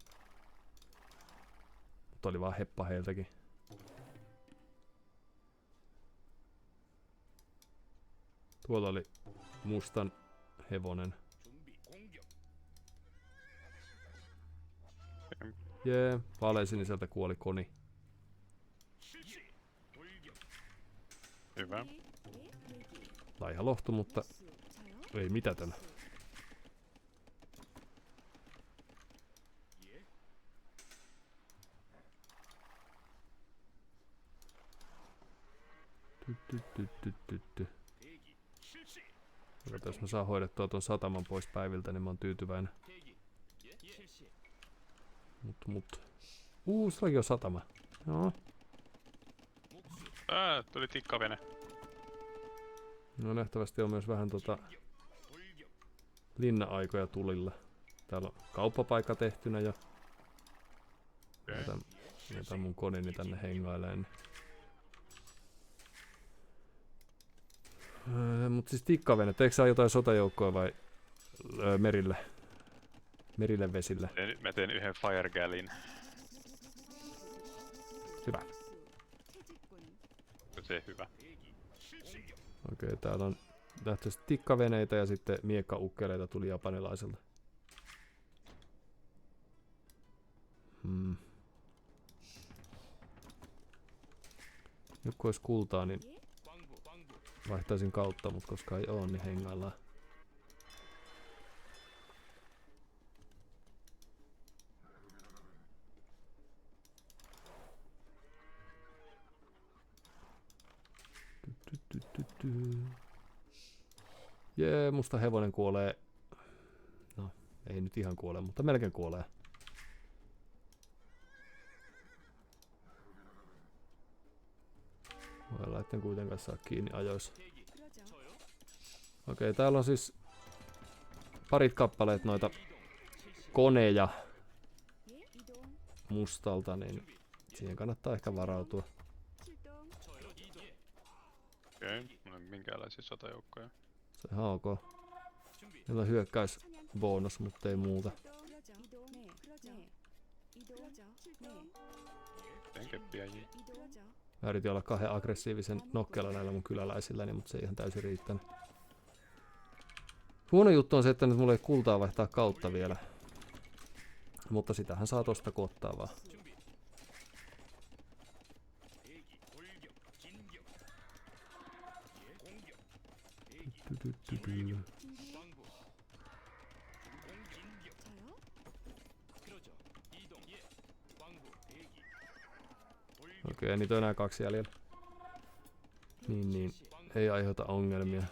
Mutta oli vaan heppa heiltäkin. Tuolla oli mustan hevonen. Jee, vaaleansiniseltä kuoli koni. Hyvä. Laiha lohtu, mutta ei mitätön. Jos mä saan hoidettua tuon sataman pois päiviltä, niin mä oon tyytyväinen. Silläkin on satama. Joo. Tuli tikkavene. No nähtävästi on myös vähän linna-aikoja tulilla. Täällä on kauppapaikka tehtynä ja jätän mun konini tänne hengaileen. Mut siis tikkavenet, eikö sä jotain sotajoukkoa vai merille vesille? Mä teen yhden Firegallin. Hyvä. Se hyvä. Okei, täällä on nähtävästi tikkaveneitä ja sitten miekkaukkeleita tuli japanilaiselta. Nyt kun olisi kultaa, niin vaihtaisin kautta, mutta koska ei oo, niin hengaillaan. Jee, musta hevonen kuolee. No, ei nyt ihan kuole, mutta melkein kuolee. Voi laitten kuitenkaan saa kiinni ajoissa. Okei, täällä on siis parit kappaleet noita koneja mustalta, niin siihen kannattaa ehkä varautua. Okei, mulla ei minkäänlaisia sotajoukkoja. Se on ihan ok. Meillä on hyökkäysbonus, mutta ei muuta. Teen keppiä jii. Mä yritin olla 2 aggressiivisen nokkeella näillä mun kyläläisilläni, mutta se ei ihan täysin riittänyt. Huono juttu on se, että nyt mulla ei kultaa vaihtaa kautta vielä. Mutta sitähän saa tosta koottaa vaan. Okei, niitä on enää 2 jäljellä. Niin. Ei aiheuta ongelmia.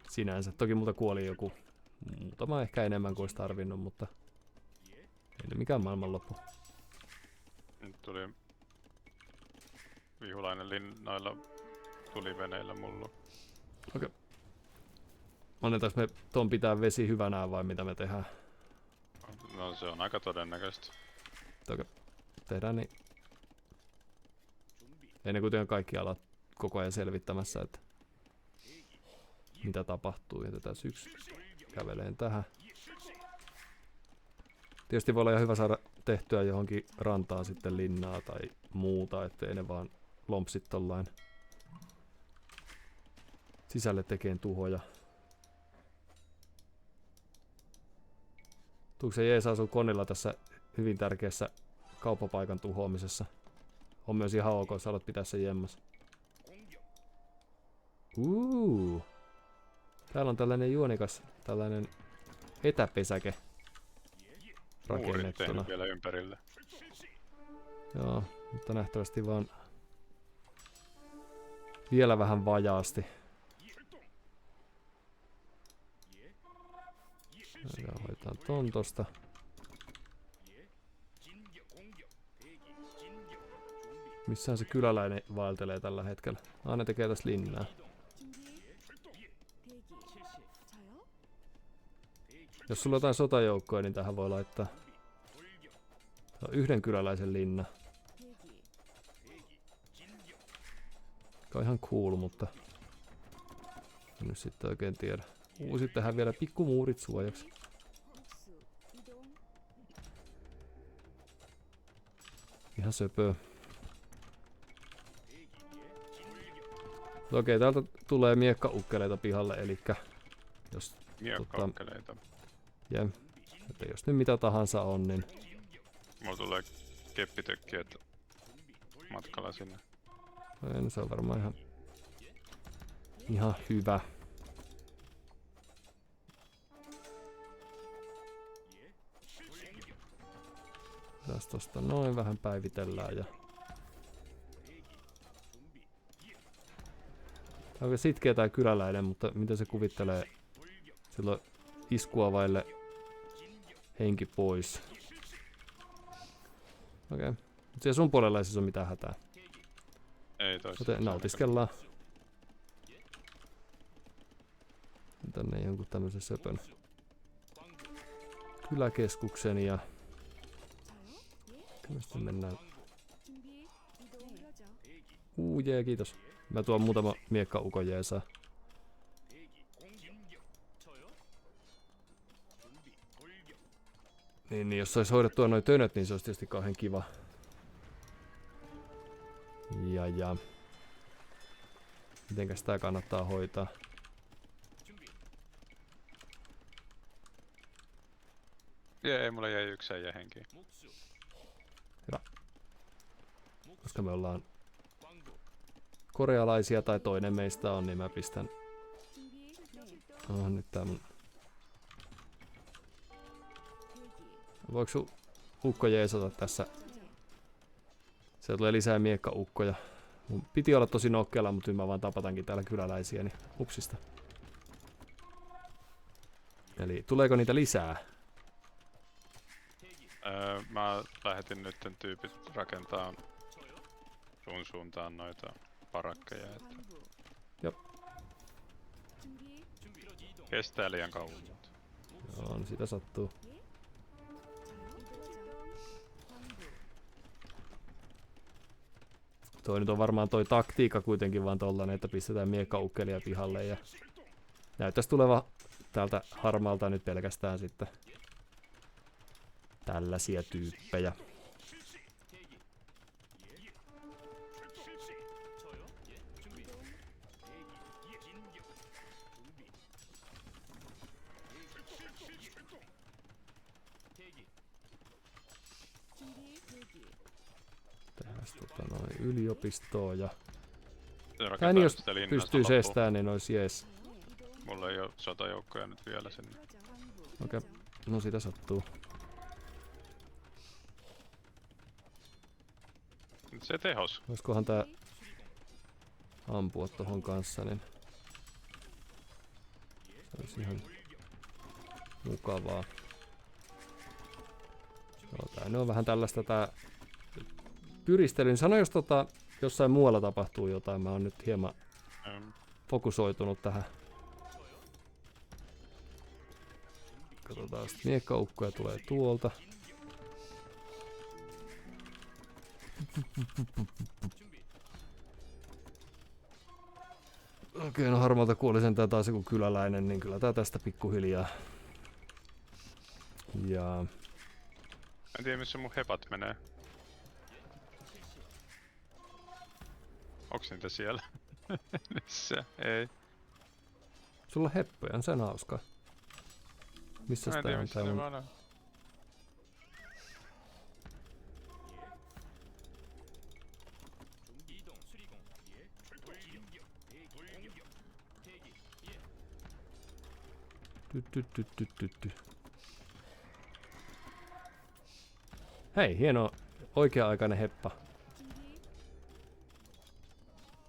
Sinänsä. Toki multa kuoli joku muutama ehkä enemmän kuin olisi tarvinnut, mutta ei ne mikään maailmanloppu. Nyt tuli vihulainen noilla tuliveneillä mullu. Okei. Annetaanko me ton pitää vesi hyvänä vai mitä me tehdään? No se on aika todennäköistä. Okei. Tehdään niin. Ei ne kuitenkaan kaikki alat koko ajan selvittämässä, että mitä tapahtuu. Jätetään yksi käveleen tähän. Tietysti voi olla ihan hyvä saada tehtyä johonkin rantaan sitten linnaa tai muuta, ettei ne vaan lompsit tollain sisälle tekeen tuhoja. Tuuko se jeesaa sun konilla tässä hyvin tärkeässä kauppapaikan tuhoamisessa? On myös ihan ok, sä alat pitää sen jemmas. Täällä on tällainen juonikas, tällainen etäpesäke rakennettuna. Vielä ympärille. Joo, mutta nähtävästi vaan vielä vähän vajaasti. Ja hoitaan ton tosta. Missähän se kyläläinen vaeltelee tällä hetkellä? Aina tekee tässä linnaa. Jos sulla on jotain sotajoukkoja, niin tähän voi laittaa. Tämä on 1 kyläläisen linna. Joka on ihan cool, mutta en nyt sitten oikein tiedä. Sittenhän vielä pikkumuurit suojaksi. Ihan söpöö. Okei, täältä tulee miekkaukkeleita pihalle, elikkä jos Miekkaukkeleita. että jos nyt mitä tahansa on, niin Mulla tulee keppitökkiöt matkalla sinne. no se on varmaan ihan hyvä. Tässä tosta noin vähän päivitellään ja aika sitkeä tää kyläläinen, mutta miten se kuvittelee silloin iskua vaille henki pois. Okei. Mutta siellä sun puolella ei siis ole mitään hätää. Ei toista. Joten nautiskellaan. Tänne jonkun tämmösen söpön kyläkeskuksen ja kyllä sitten mennään. Jee, kiitos. Mä tuon muutama miekkaukon jeesaa. Niin, jos sais hoidettua noi tönöt, niin se olisi tietysti kauhean kiva. Ja. Mitenkäs tää kannattaa hoitaa? Ei, mulla jäi 1 äijä henkiin. Hyvä. koska me ollaan korealaisia tai toinen meistä on, niin mä pistän... Nyt tää mun... Voiko sun ukko jeesata tässä? Se tulee lisää miekkaukkoja. Mun piti olla tosi nokkeella, mutta nyt mä vaan tapatankin täällä kyläläisiä, niin upsista. Eli tuleeko niitä lisää? Mä lähetin nyt tyypit rakentaa sun suuntaan noita parakkeja. Että... Jop. Kestää liian kauan. Joo, no sitä sattuu. Toi nyt on varmaan toi taktiikka kuitenkin vaan tollanen, että pistetään miekkaukkelia pihalle ja näyttäisi tuleva täältä harmaalta nyt pelkästään sitten tällaisia tyyppejä. Noin yliopistoon ja... Niin jos pystyisi estää, niin olisi jees. Mulla ei oo sotajoukkoja nyt vielä sinne. Okei, no sitä sattuu. Nyt se tehos. Voisikohan tää ampua tohon kanssa, niin... Se olisi ihan mukavaa. Joo, tää on vähän tällaista tää... Pyristelyn. Sano, jos jossain muualla tapahtuu jotain. Mä oon nyt hieman fokusoitunut tähän. Katsotaan, sitten miekkaukkoja tulee tuolta. Okei, no harmalta kuoli sentään taas joku kyläläinen, niin kyllä tää tästä pikkuhiljaa. Ja... En tiedä, missä mun hepat menee. Onks niitä siellä? Missä? Ei. Sulla on heppoja, se on hauskaa. Missä sitä on tää mun... Hei, hieno oikea-aikainen heppa.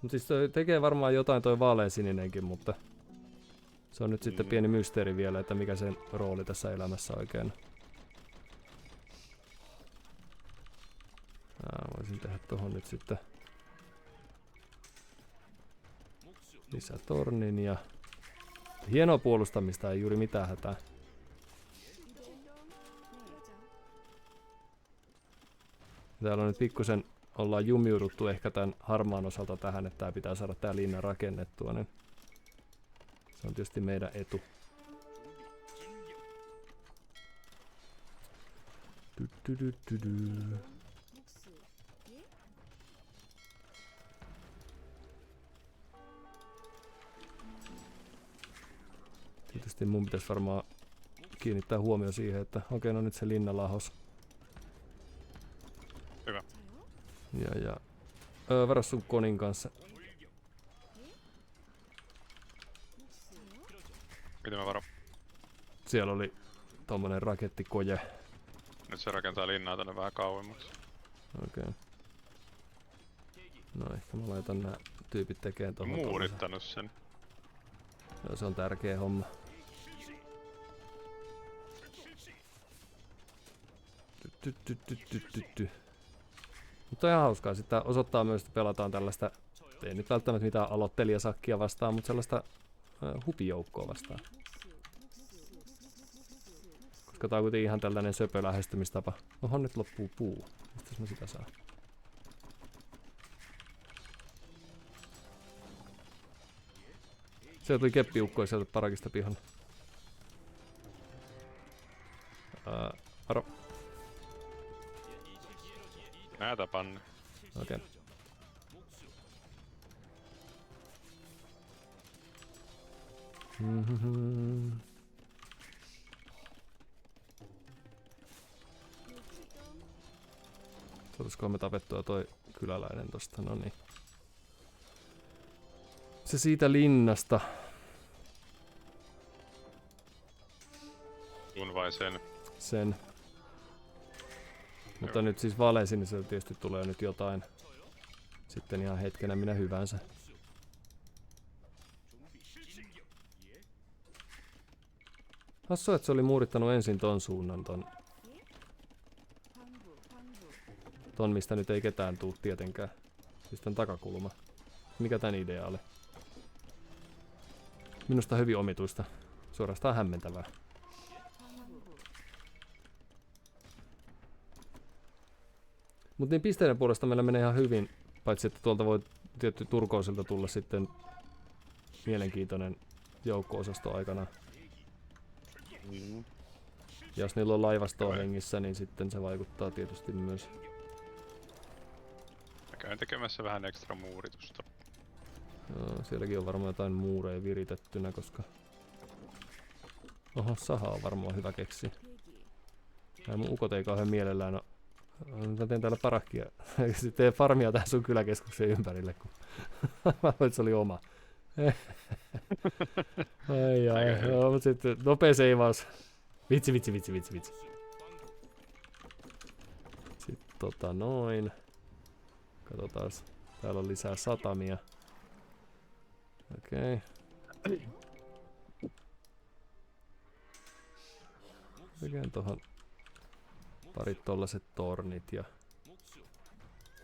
Mut siis toi tekee varmaan jotain toi vaaleansininenkin, mutta se on nyt sitten pieni mysteeri vielä, että mikä sen rooli tässä elämässä oikein on. Voisin tehdä tohon nyt sitten lisätornin ja hienoa puolustamista, ei juuri mitään hätää. Täällä on nyt pikkusen ollaan jumiuduttu ehkä tämän harmaan osalta tähän, että tää pitää saada tää linna rakennettua, niin se on tietysti meidän etu. Tietysti mun pitäisi varmaan kiinnittää huomio siihen, että okei, no nyt se linna lahos. Hyvä. Ja varo sun konin kanssa. Miten mä varo? Siellä oli tommonen rakettikoje. Nyt se rakentaa linnaa tänne vähän kauemmaksi. Okei. No ehkä mä laitan nää tyypit tekeen tohon. Muurittanut sen. Joo, se on tärkeä homma. Mutta on ihan hauskaa. Sitten osoittaa myös, että pelataan tällaista, ei nyt välttämättä mitään aloittelijasakkia vastaan, mutta sellaista hupijoukkoa vastaan. Koska tää on kuitenkin ihan tällainen söpö lähestymistapa. Oho, nyt loppuu puu. Mistäs mä sitä saan? Sieltä tuli keppiukkoja sieltä parakista pihalle. Varo. Mä tapan. Okei. Saataisikohan me tapettua toi kyläläinen tosta, no niin. Se siitä linnasta. Sun vai sen? Sen. Mutta nyt siis Valesin, niin se tietysti tulee nyt jotain. Sitten ihan hetkenä minä hyvänsä. Hassu, että se oli muurittanut ensin ton suunnan ton mistä nyt ei ketään tuu tietenkään. Siis tän takakulma. Mikä tän idea oli? Minusta hyvin omituista. Suorastaan hämmentävää. Mut niin pisteiden puolesta meillä menee ihan hyvin. Paitsi että tuolta voi tietty Turkousilta tulla sitten mielenkiintoinen joukko-osasto aikana. Ja jos niillä on laivastoa hengissä, niin sitten se vaikuttaa tietysti myös. Mä käyn tekemässä vähän ekstra muuritusta. Joo, sielläkin on varmaan jotain muureja viritettynä, koska... Oho, saha on varmaan hyvä keksi. Nämä mun ukot ei kauhean mielellään no... Mä teen täällä parakkia. Teen farmia tähän sun kyläkeskuksen ympärille, kun... Mä luulen, että se oli oma. Ai. No, mut sitten nopea seivaus. Vitsi. Sitten noin. Katsotaas. Täällä on lisää satamia. Okei. Tekeen tohon parit tollaset tornit ja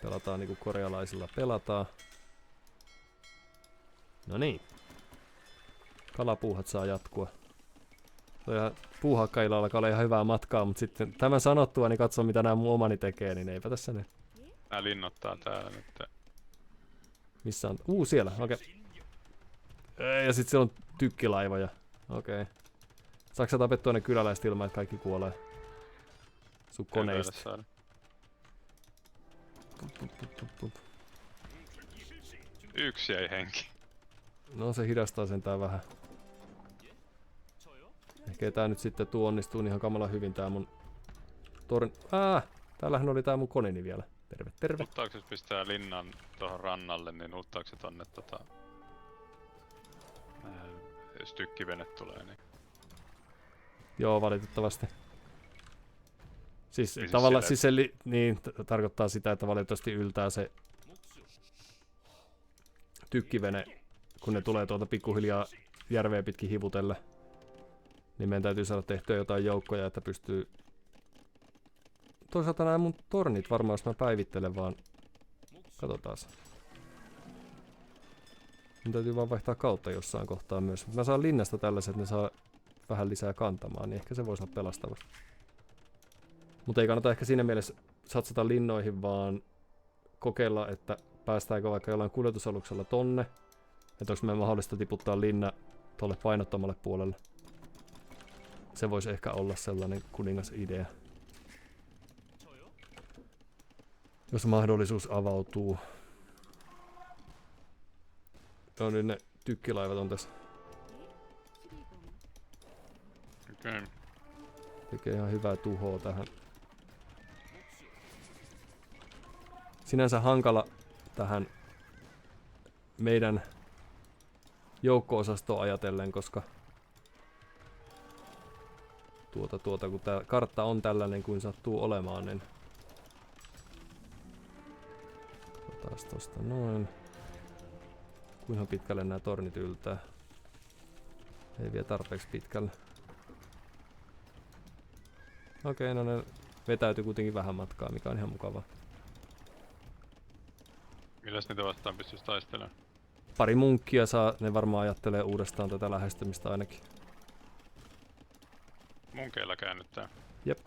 pelataan niinku korealaisilla pelataan. No niin. Kalapuuhat saa jatkua. Puuhakkailla alkaa olla ihan hyvää matkaa, mutta sitten tämän sanottua, niin katso mitä nämä mun omani tekee, niin eipä tässä ne. Nää linnottaa täällä nyt. Missä on? Siellä, okei. Ja sit siellä on tykkilaivoja. Okei. Saatko sä tapettua ne kyläläiset ilman, että kaikki kuolee? Sun koneista. Yksi jäi henki. No se hidastaa sentään vähän. Ehkä tää nyt sitten onnistuu ihan kamalan hyvin tää mun täällähän oli tää mun koneni vielä. Terve. Uttaako jos pistää linnan tohon rannalle, niin uttaako se tonne jos tykkivene tulee, niin... Joo, valitettavasti. Siis tavallaan siis niin tarkoittaa sitä, että valitettavasti yltää se tykkivene, kun ne tulee tuolta pikkuhiljaa järveä pitkin hivutelle. Niin meidän täytyy saada tehtyä jotain joukkoja, että pystyy... Toisaalta nämä mun tornit varmaan, jos mä päivittelen vaan... Katsotaas. Mun täytyy vaan vaihtaa kautta jossain kohtaa myös. Mä saan linnasta tällaiset, että ne saa vähän lisää kantamaan, niin ehkä se voisi olla pelastava. Mutta ei kannata ehkä siinä mielessä satsata linnoihin, vaan kokeilla, että päästäänkö vaikka jollain kuljetusaluksella tonne. Että onko meidän mahdollista tiputtaa linna tuolle painottomalle puolelle. Se voisi ehkä olla sellainen kuningas idea. Jos mahdollisuus avautuu. No nyt ne tykkilaivat on tässä. Okei. Tekee ihan hyvää tuhoa tähän. Sinänsä hankala tähän meidän joukko-osastoa ajatellen, koska kun tää kartta on tällainen kuin sattuu olemaan, niin taas tosta noin. Kuinka pitkälle nämä tornit yltää? Ei vie tarpeeksi pitkälle. Okei, no ne vetäytyy kuitenkin vähän matkaa, mikä on ihan mukavaa. Milläs niitä vastaan pystyisi taistelemaan? Pari munkkia saa, ne varmaan ajattelee uudestaan tätä lähestymistä ainakin. Munkeilla käännyttää? Jep.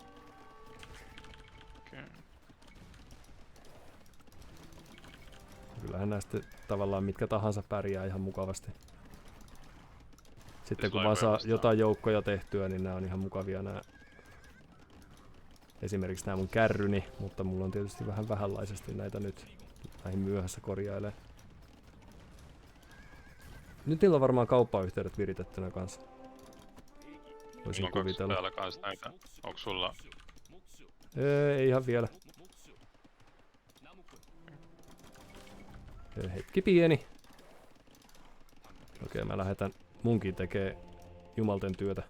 Okei. Kyllähän näistä tavallaan mitkä tahansa pärjää ihan mukavasti. Sitten kun vaan saa jotain joukkoja tehtyä, niin nämä on ihan mukavia nämä. Esimerkiksi nämä mun kärryni, mutta mulla on tietysti vähän vähänlaisesti näitä nyt näihin myöhässä korjailee. Nyt niillä on varmaan kauppayhteydet viritettynä kanssa. Voisin kuvitella. Täällä kans näitä. Onko sulla? Ei ihan vielä. Hetki pieni. Okei, mä lähetän munkin tekee jumalten työtä.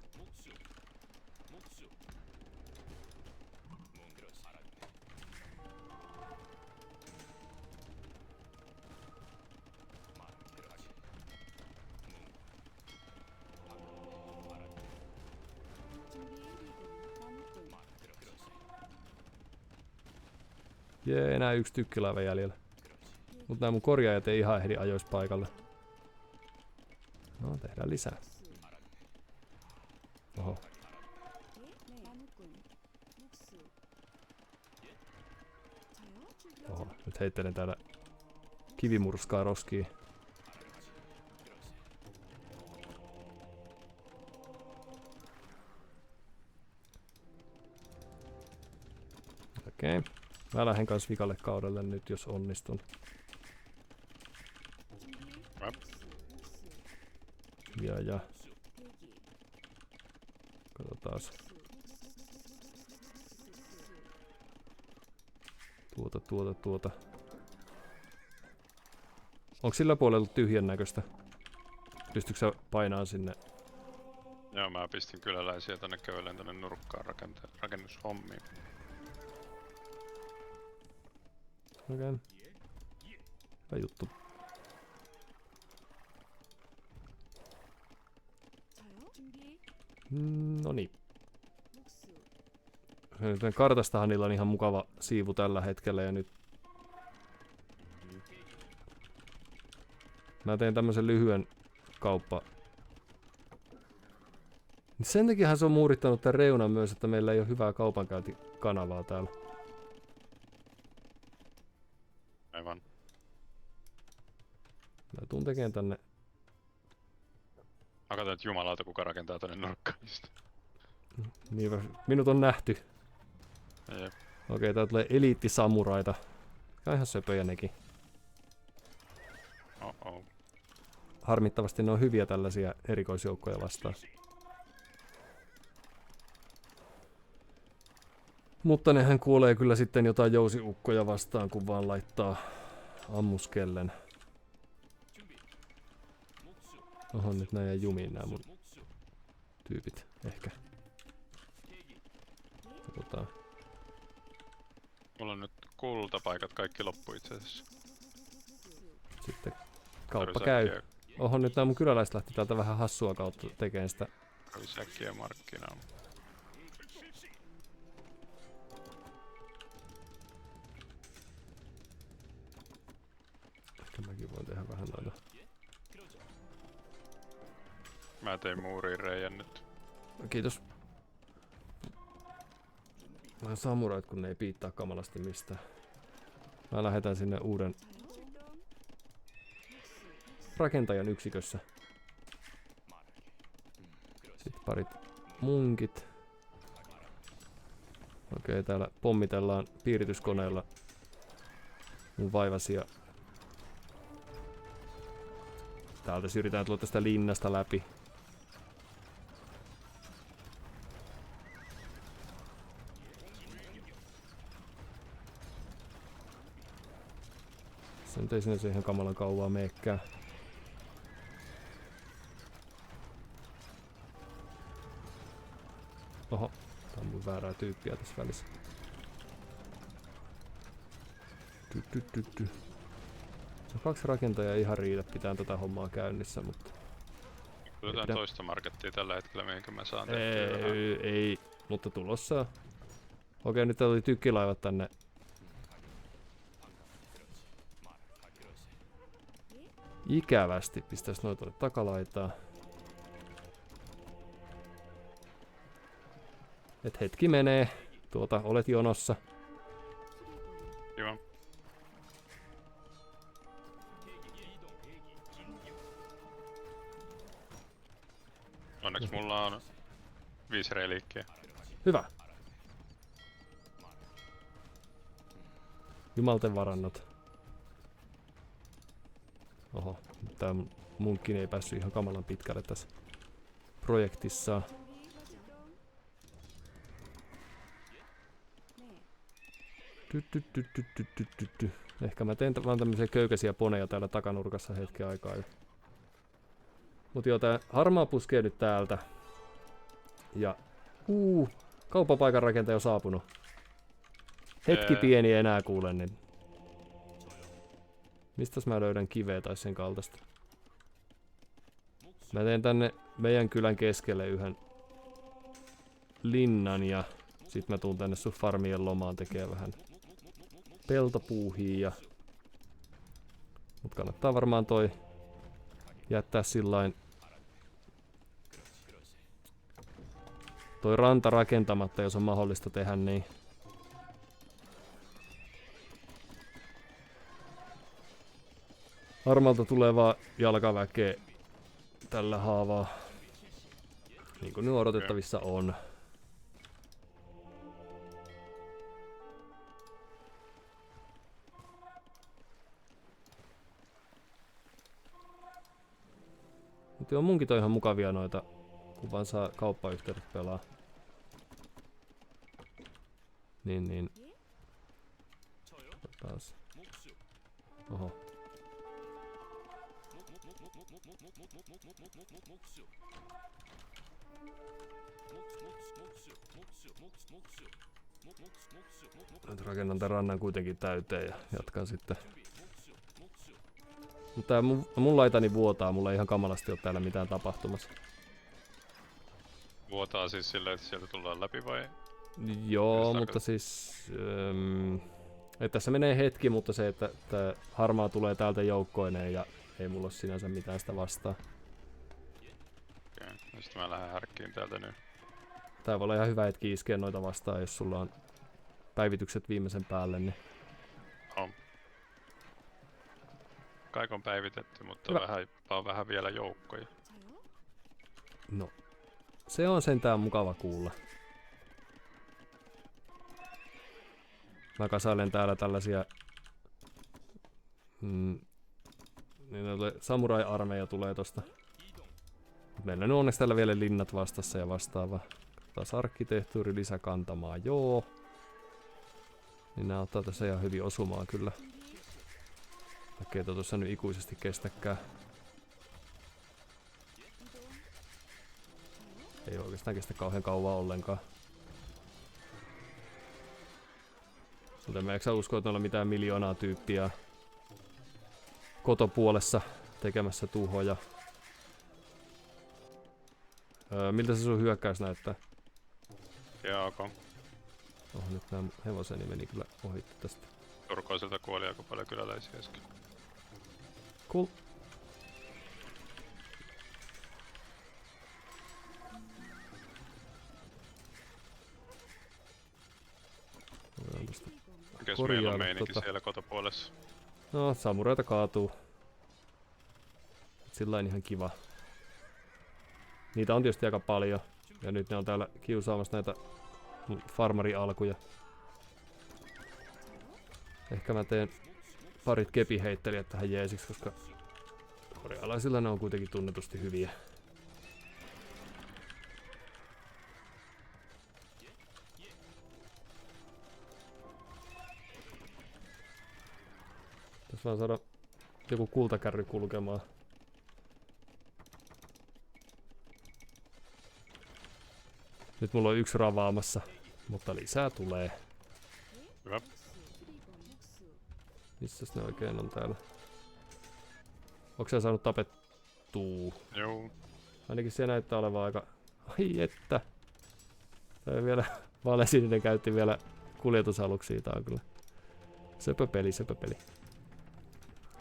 Jee, enää yksi tykkilaiva jäljellä. Mut nää mun korjaajat ei ihan ehdi ajois paikalle. No, tehdään lisää. Oho. Oho, nyt heittelen täällä kivimurskaa roskiin. Okei. Mä lähden kans vikalle kaudelle nyt, jos onnistun. Ja. Katsotaas. Tuota. Onko sillä puolella tyhjän näköistä? Pystytkö sä painaan sinne? Joo, mä pistin kyläläisiä tonne kävelen tonne nurkkaan rakennushommiin. Okei. Hyvä juttu. Noniin. Kartastahan niillä on ihan mukava siivu tällä hetkellä ja nyt mä teen tämmösen lyhyen kauppa. Sen takiahan se on muurittanut tän reunan myös, että meillä ei ole hyvää kaupankäyntikanavaa täällä. Aivan. Mä tuun tekemään tänne. Mä katson, että jumalauta kuka rakentaa tonne nurkkaan. Niin, minut on nähty. Jep. Okei, tää tulee eliittisamuraita. Ja ihan söpöjä nekin. Oh. Harmittavasti ne on hyviä tällaisia erikoisjoukkoja vastaan. Mutta nehän kuolee kyllä sitten jotain jousiukkoja vastaan, kun vaan laittaa ammuskellen. Oho, nyt nää jää jumiin nää mun tyypit, ehkä. Katsotaan. Mulla on nyt kultapaikat kaikki loppu itse asiassa. Sitten kauppa käy. Oho, nyt nää mun kyläläiset lähti täältä vähän hassua kautta tekemään sitä. Kävi säkkiä markkinaan. Ehkä mäkin voin tehdä vähän noita. Mä tein muuriin reijän nyt. Kiitos. Vähän samurait, kun ne ei piittaa kamalasti mistään. Mä lähetän sinne uuden rakentajan yksikössä. Sitten parit munkit. Okei, täällä pommitellaan piirityskoneella mun vaivasia. Täältä yritetään tulla tästä linnasta läpi. Se nyt ei sinne ihan kamalan kauaa meekään. Oho, tää on mun väärää tyyppiä tässä välissä. No, 2 rakentajaa ei ihan riitä, pitää tätä hommaa käynnissä, mutta... Kyllä toista markettia tällä hetkellä, mihinkä mä saan tehtyä. Ei, mutta tulossa. Okei, nyt tuli tykkilaivat tänne. Ikävästi pistäis noita tuonne takalaitaan. Et hetki menee. Olet jonossa. Joo. Onneksi mulla on 5 reliikkiä. Hyvä. Jumalten varannot. Oho, tää munkkin ei päässyt ihan kamalan pitkälle tässä projektissa. Ehkä mä teen vaan tämmöisiä köykäisiä poneja täällä takanurkassa hetken aikaa jo. Mut joo, tää harmaa puskee nyt täältä. Ja kauppapaikan rakentaja on saapunut. Hetki pieni enää kuulen, niin... Mistäs mä löydän kiveä tai sen kaltaista? Mä teen tänne meidän kylän keskelle yhden linnan ja sit mä tuun tänne sun farmien lomaan tekee vähän peltopuuhia. Mut kannattaa varmaan toi jättää sillain toi ranta rakentamatta, jos on mahdollista tehdä niin. Harmalta tulee vaan jalkaväkeä tällä haavaa. Niin kuin nyt odotettavissa on. Mutta joo, munkin on ihan mukavia noita, kun vaan saa kauppayhteydet pelaa. Niin. Taas. Oho. Nyt rakennan tämän rannan kuitenkin täyteen ja jatkan sitten. Mutta mun laitani vuotaa, mulla ei ihan kamalasti ole täällä mitään tapahtumassa. Vuotaa siis silleen, että sieltä tullaan läpi vai? Joo, mutta siis... että tässä menee hetki, mutta se, että harmaa tulee täältä joukkoineen ja ei mulla ole sinänsä mitään sitä vastaan. Okei, no sit mä lähden härkkiin täältä nyt. Tää voi olla ihan hyvä hetki iskeä noita vastaan, jos sulla on päivitykset viimeisen päälle, niin... On. Kaikon päivitetty, mutta on vähän vielä joukkoja. No, se on sentään mukava kuulla. Mä kasailen täällä tällaisia... samurai-armeija tulee tosta. Meillä nyt onneksi täällä vielä linnat vastassa ja vastaava. Taas arkkitehtuuri lisäkantamaa, joo. Niin nää ottaa tässä ihan hyvin osumaan kyllä. Vaikkei tuossa nyt ikuisesti kestäkään. Ei oikeastaan kestä kauhean kauan ollenkaan. Mutta mä eksä usko, että noilla mitään miljoonaa tyyppiä kotopuolessa tekemässä tuhoja. Miltä se sun hyökkäys näyttää? Jaako. Nyt nää hevoseni meni kyllä ohitti tästä. Turkoiselta kuoli aika paljon kyläläisiä äsken. Cool. Mikäs meillä on meininki siellä kotopuolessa? No, samuraita kaatuu. Sillain ihan kiva. Niitä on tietysti aika paljon. Ja nyt ne on täällä kiusaamassa näitä farmari-alkuja. Ehkä mä teen parit kepiheittelijät tähän jeesiksi, koska korealaisilla ne on kuitenkin tunnetusti hyviä. Tässä vaan saada joku kultakärry kulkemaan. Nyt mulla on 1 ravaamassa, mutta lisää tulee. Hyvä. Missäs ne oikein on täällä? Onko sä saanut tapettua? Joo. Ainakin se näyttää olevan aika... Ai että! Tää vielä... Vaalesininen käytti vielä kuljetusaluksia. Tää on kyllä... Söpöpeli.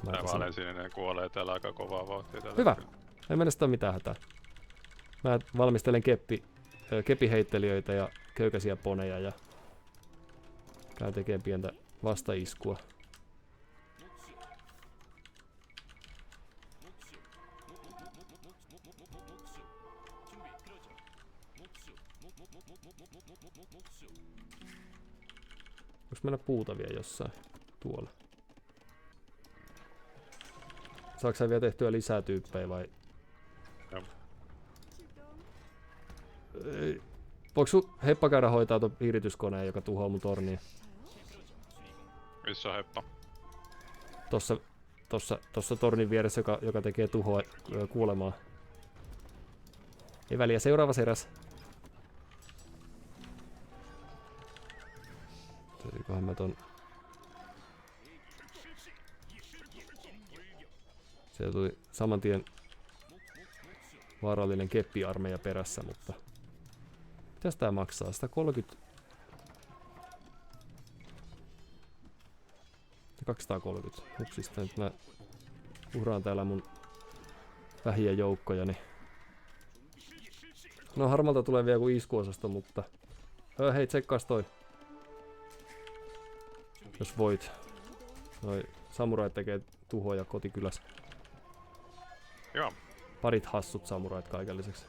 Tää vaalesininen kuolee täällä aika kovaa vauhtia tällä Hyvä! hetkellä. Ei mennä sitä mitään hätää. Mä valmistelen kepiheittelijöitä ja köykäisiä poneja ja... käyn tekemään pientä vastaiskua. Voisi mennä puuta vielä jossain tuolla. Saatko sä vielä tehtyä lisää tyyppejä vai? Joo. Voiko sun Heppa käydä hoitaa ton piirityskoneen, joka tuhoaa mun tornia? Missä on Heppa? Tossa tornin vieressä, joka tekee tuhoa kuolemaa. Ei väliä, seuraava seräs. Söiköhän mä ton... Siellä tuli saman tien vaarallinen keppiarmeija perässä, mutta... Mitäs tää maksaa? 130... 230. Hupsista nyt mä uhraan täällä mun vähiä joukkojani. No harmalta tulee vielä joku iskuosasto, mutta... hei, tsekkaas toi. Jos voit. Noi samurait tekee tuhoja kotikylässä. Joo. Parit hassut samurait kaiken lisäksi.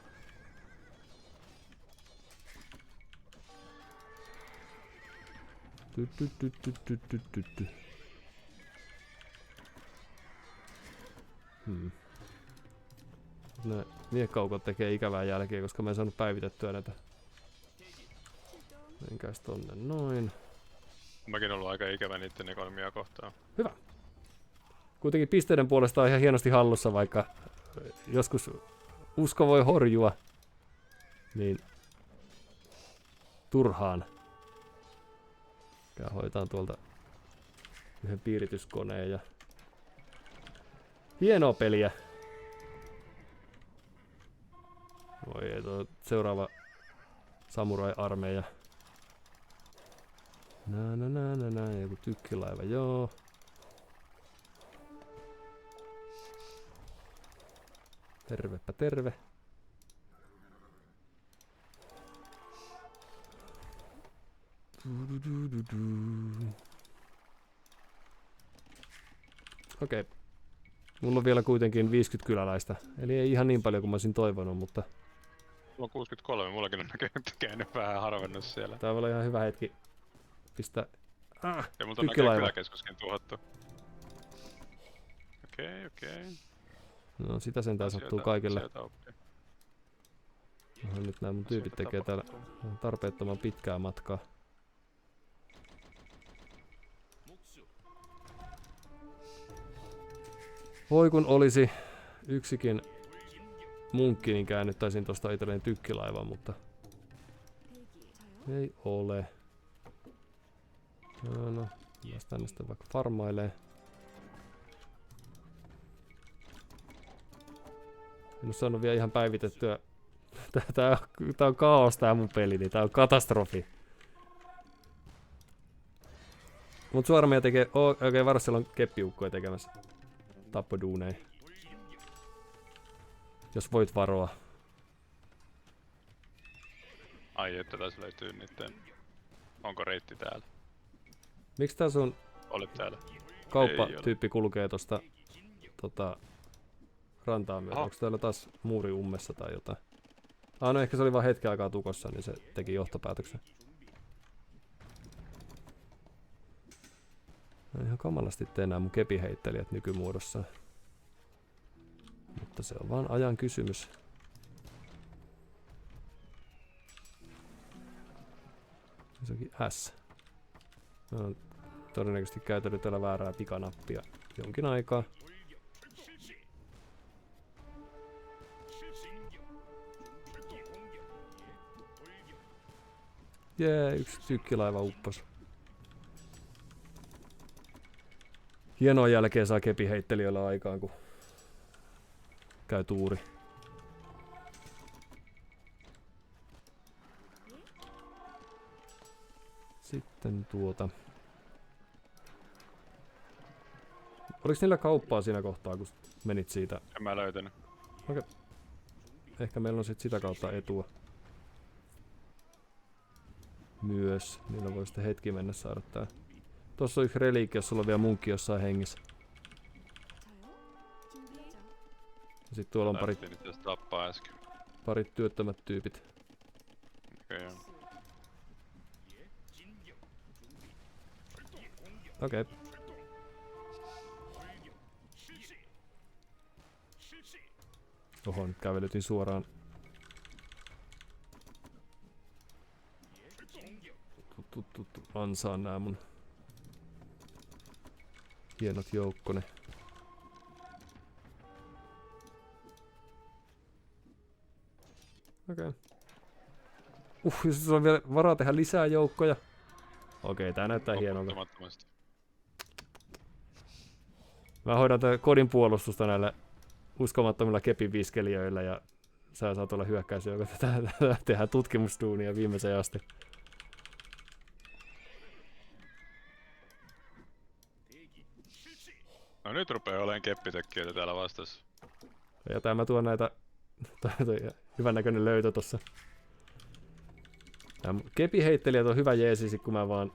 Nää miekkaukot tekee ikävää jälkeä, koska mä en saanut päivitettyä näitä. Menkääs tonne noin. Mäkin ollut aika ikävä niitten ekonomia kohtaan. Hyvä. Kuitenkin pisteiden puolesta on ihan hienosti hallussa, vaikka joskus usko voi horjua. Niin turhaan. Käy hoitaan tuolta yhden piirityskoneen ja... Hienoa peliä! Voi ei, tuo seuraava samurai-armeija. Nää, joku tykkilaiva, joo. Tervepä terve. Okei. Mulla on vielä kuitenkin 50 kyläläistä. Eli ei ihan niin paljon kuin mä olisin toivonut, mutta... Mulla on 63, mullakin on käynyt vähän harvennus siellä. Tää voi olla ihan hyvä hetki pistää... Ja multa on näköjään kyläkeskuskin tuhottu. Okei. No sitä sentään sattuu kaikille. Nyt nää mun tyypit tekee täällä tarpeettoman pitkää matkaa. Voi kun olisi yksikin munkki, niin käännyttäisin tosta itselleen tykkilaivan, mutta ei ole. No, jos tänne sitten vaikka farmailee. En oo saanut vielä ihan päivitettyä. Tää on kaos tää mun peli, niin tää on katastrofi. Mut suoramia tekee... Okei, varassa on keppiukkoja tekemässä tappoduunei. Jos voit varoa. Ai että taisi löytyy niitten... Onko reitti täällä? Miksi tää sun Olet täällä. kauppatyyppi kulkee tosta rantaa myöten? Onko täällä taas muuri ummessa tai jotain? No ehkä se oli vaan hetken aikaa tukossa, niin se teki johtopäätöksen. Mä ihan kamalasti tee nää mun kepiheittelijät nykymuodossa. Mutta se on vaan ajan kysymys. Se onkin S. Mä oon todennäköisesti käytänyt täällä väärää pikanappia jonkin aikaa. Jee, yksi tykkilaiva uppos. Hienoa jälkeä saa kepiheittelijöillä aikaan, kun käy tuuri. Sitten Oliko niillä kauppaa siinä kohtaa, kun menit siitä? En mä löytänyt. Okei. Ehkä meillä on sit sitä kautta etua. Myös. Niillä voi sitten hetki mennä saada tää. Tossa on yksi reliikki, jos sulla on vielä munkki jossain hengissä. Ja sit tuolla on parit työttömät tyypit. Okei. Oho, nyt kävelytin suoraan. Ansaan nää mun Hienot joukkone. Okei. Jos sulla on vielä varaa tehdä lisää joukkoja. Okei, tää näyttää hienolta. Mä hoidan tää kodin puolustusta näillä uskomattomilla kepiviskelijöillä ja sä saat olla hyökkäysjoukot. Tehdään tutkimustuunia viimeiseen asti. No nyt rupee olemaan keppitökkiöitä täällä vastassa. Ja tää mä tuon näitä... toi hyvän näköinen löytö tossa. Kepiheittelijät on hyvä jeesisi, kun mä vaan...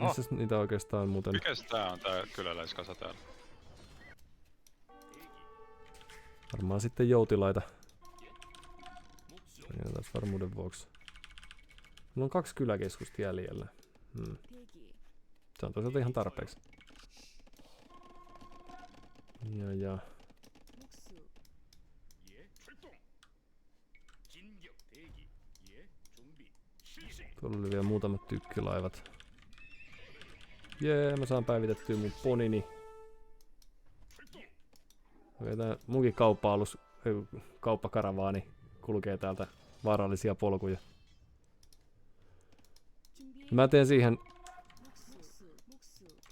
Missäs niitä oikeastaan muuten... Mikäs tää on tää kyläläiskasa täällä? Varmaan sitten joutilaita. Taas varmuuden vuoksi. Mulla on 2 kyläkeskusta jäljellä. Se on toisaalta ihan tarpeeksi. Ja. Tuolla oli vielä muutamat tykkilaivat. Jee, mä saan päivitettyä mun ponini. Okei, tää munkin kauppakaravaani kulkee täältä vaarallisia polkuja. Mä teen siihen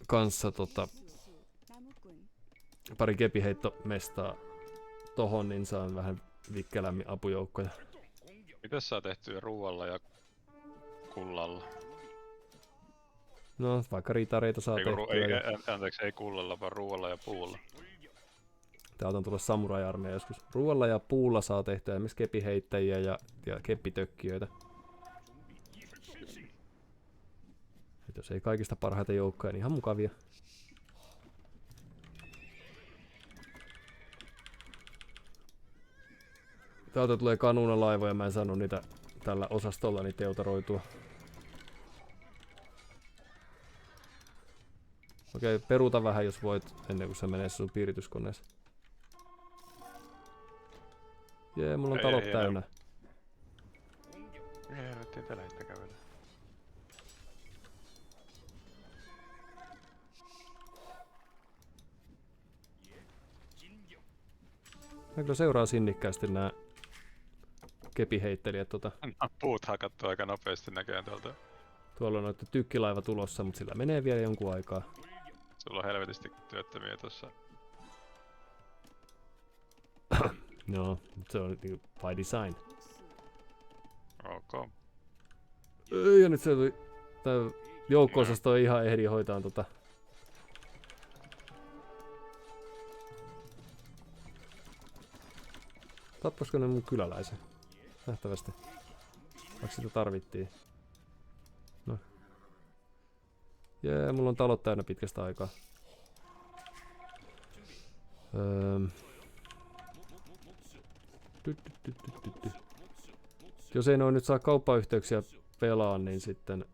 kanssa pari kepiheittomestaa tohon, niin saan vähän vikkelämmin apujoukkoja. Mitäs saa tehtyä ruualla ja kullalla? No, vaikka ritareita saa tehtyä. Anteeksi, ei kullalla, vaan ruualla ja puulla. Täältä on tullut samurai-armeija joskus. Ruualla ja puulla saa tehtyä esimerkiksi kepiheittäjiä ja keppitökkiöitä. Et jos ei kaikista parhaita joukkoja, niin ihan mukavia. Täältä tulee kanuunalaivoja, mä en saanut niitä tällä osastollani teutaroitua. Okei, peruuta vähän jos voit, ennen kuin se menee sun piirityskoneessa. Jee, mulla on talot täynnä. Ei, nyt ei tällä hetkellä kävellä. Mä kyllä seuraa sinnikkäästi nää kepiheittelijät Puut hakattu aika nopeasti näköjään tuolta. Tuolla on noita tykkilaiva tulossa, mutta sillä menee vielä jonkun aikaa. Sulla on helvetisti työttömiä tossa. No, se on by design. Ok. Ja nyt se tuli... Tää joukko-osasto ei ihan ehdi hoitaa Tappasko ne mun kyläläisen? Nähtävästi. Vaikka sitä tarvittiin. No. Jee, mulla on talot täynnä pitkästä aikaa. Jos ei noin nyt saa kauppayhteyksiä pelaa, niin sitten...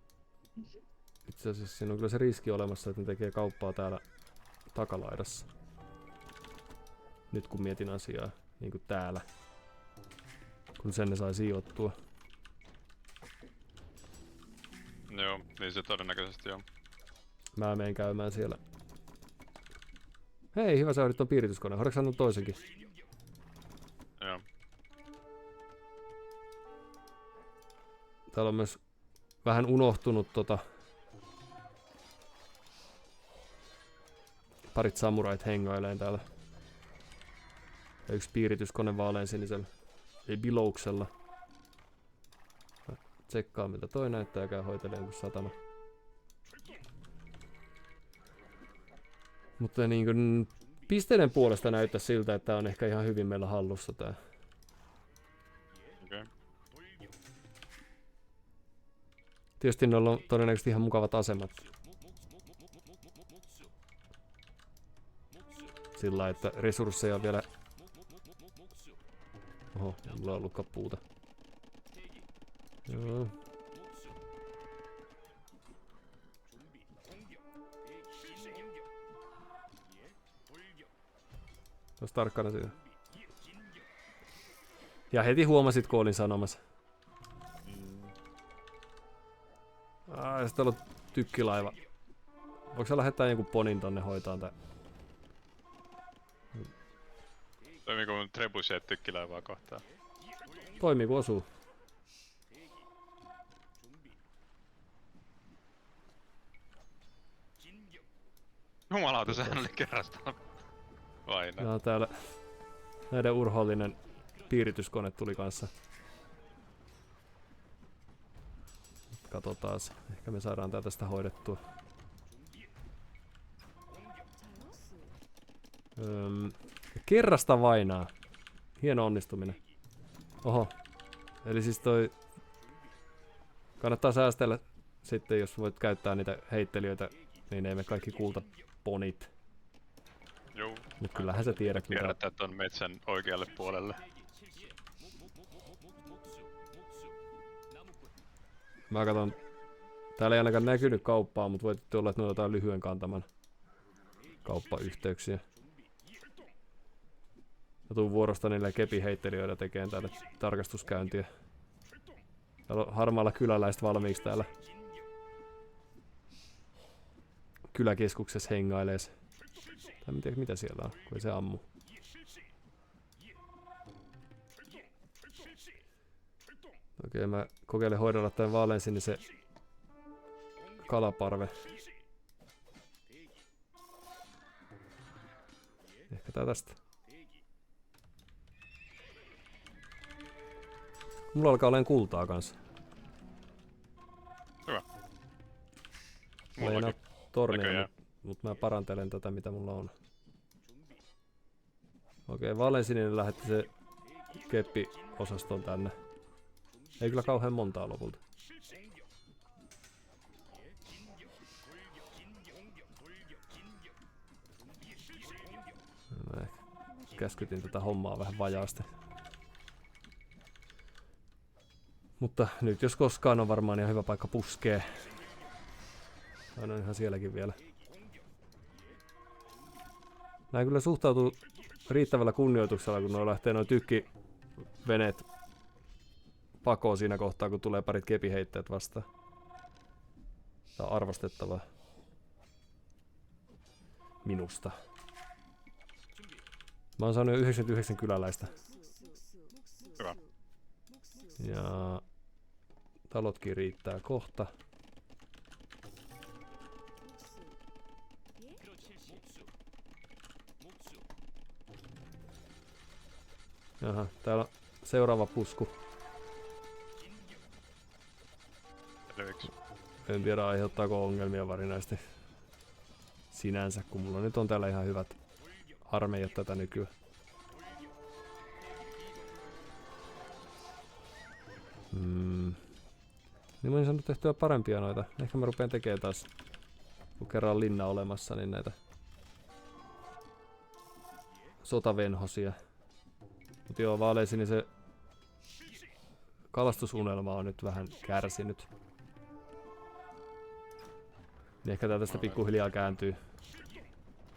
Itse asiassa siinä on kyllä se riski olemassa, että ne tekee kauppaa täällä takalaidassa. Nyt kun mietin asiaa, niin kuin täällä. Kun sen ne sai sijoittua. Joo, niin se todennäköisesti on. Mä menen käymään siellä. Hei, hyvä sä hoidit ton piirityskone. Hoidatko sä toisenkin? Joo. Täällä on myös vähän unohtunut parit samurait hengaileen täällä. Ja yksi piirityskone vaaleansinisellä. Ei bilouksella. Tsekkaa miltä toi näyttää ja käy hoitelee joku satana. Mutta niin kuin pisteiden puolesta näyttää siltä, että tää on ehkä ihan hyvin meillä hallussa tää. Okay. Tietysti noilla on todennäköisesti ihan mukavat asemat. Sillä että resursseja on vielä... Oho, mulla on ollutkaan puuta. Joo. Ois tarkkana siinä. Ja heti huomasit, kun olin sanomassa. Ja sitten on tykkilaiva. Voiko sä lähettää jonkun ponin tonne hoitaan tää? Toimiiko mun trebuchet tykkilaivaa kohtaan? Toimii kun osuu. Jumalauta, sehän oli kerrastaan vaina. Ja täällä näiden urhoollinen piirityskone tuli kanssa. Katsotaan, ehkä me saadaan tää tästä hoidettua. Kerrasta vainaa. Hieno onnistuminen. Oho. Eli siis toi... Kannattaa säästellä sitten, jos voit käyttää niitä heittelijöitä, niin ei me kaikki kultaponit. Joo. Mut kyllähän sä tiedät mitä... Kierrättää ton metsän oikealle puolelle. Mä katon... Täällä ei ainakaan näkynyt kauppaa, mutta voitte olla, että ne on jotain lyhyen kantaman kauppayhteyksiä. Mä tuun vuorosta niillä kepiheittelijöillä tekemään täällä tarkastuskäyntiä. Täällä on harmaalla kyläläiset valmiiksi täällä kyläkeskuksessa hengailees. Tai en tiedä mitä siellä on, kun ei se ammu. Okei, mä kokeilen hoidella tämän vaaleansinisen kalaparve. Ehkä tää tästä. Mulla alkaa olemaan kultaa kanssa. Hyvä. Mulla ei enää tornia, mut mä parantelen tätä mitä mulla on. Okei, vaaleansininen lähetti se keppi-osaston tänne. Ei kyllä kauhean montaa lopulta. Mä ehkä käskytin tätä hommaa vähän vajaasti. Mutta nyt jos koskaan on varmaan ihan hyvä paikka puskee. Aina on ihan sielläkin vielä. Nää kyllä suhtautuu riittävällä kunnioituksella, kun ne lähtee noin tykkiveneet pakoon siinä kohtaa, kun tulee parit kepiheittäjät vastaan. Tää on arvostettavaa. Minusta. Mä oon saanut jo 99 kyläläistä. Hyvä. Ja talotkin riittää kohta. Jaha, täällä on seuraava pusku. En tiedä aiheuttaako ongelmia varsinaisesti sinänsä, kun mulla nyt on täällä ihan hyvät armeijat tätä nykyään. Niin mä en saanut tehtyä parempia noita. Ehkä mä rupean tekemään taas, kun kerran linna olemassa, niin näitä sotavenhosia. Mut joo, vaaleansinisen kalastusunelma on nyt vähän kärsinyt. Niin ehkä tää tästä pikkuhiljaa kääntyy.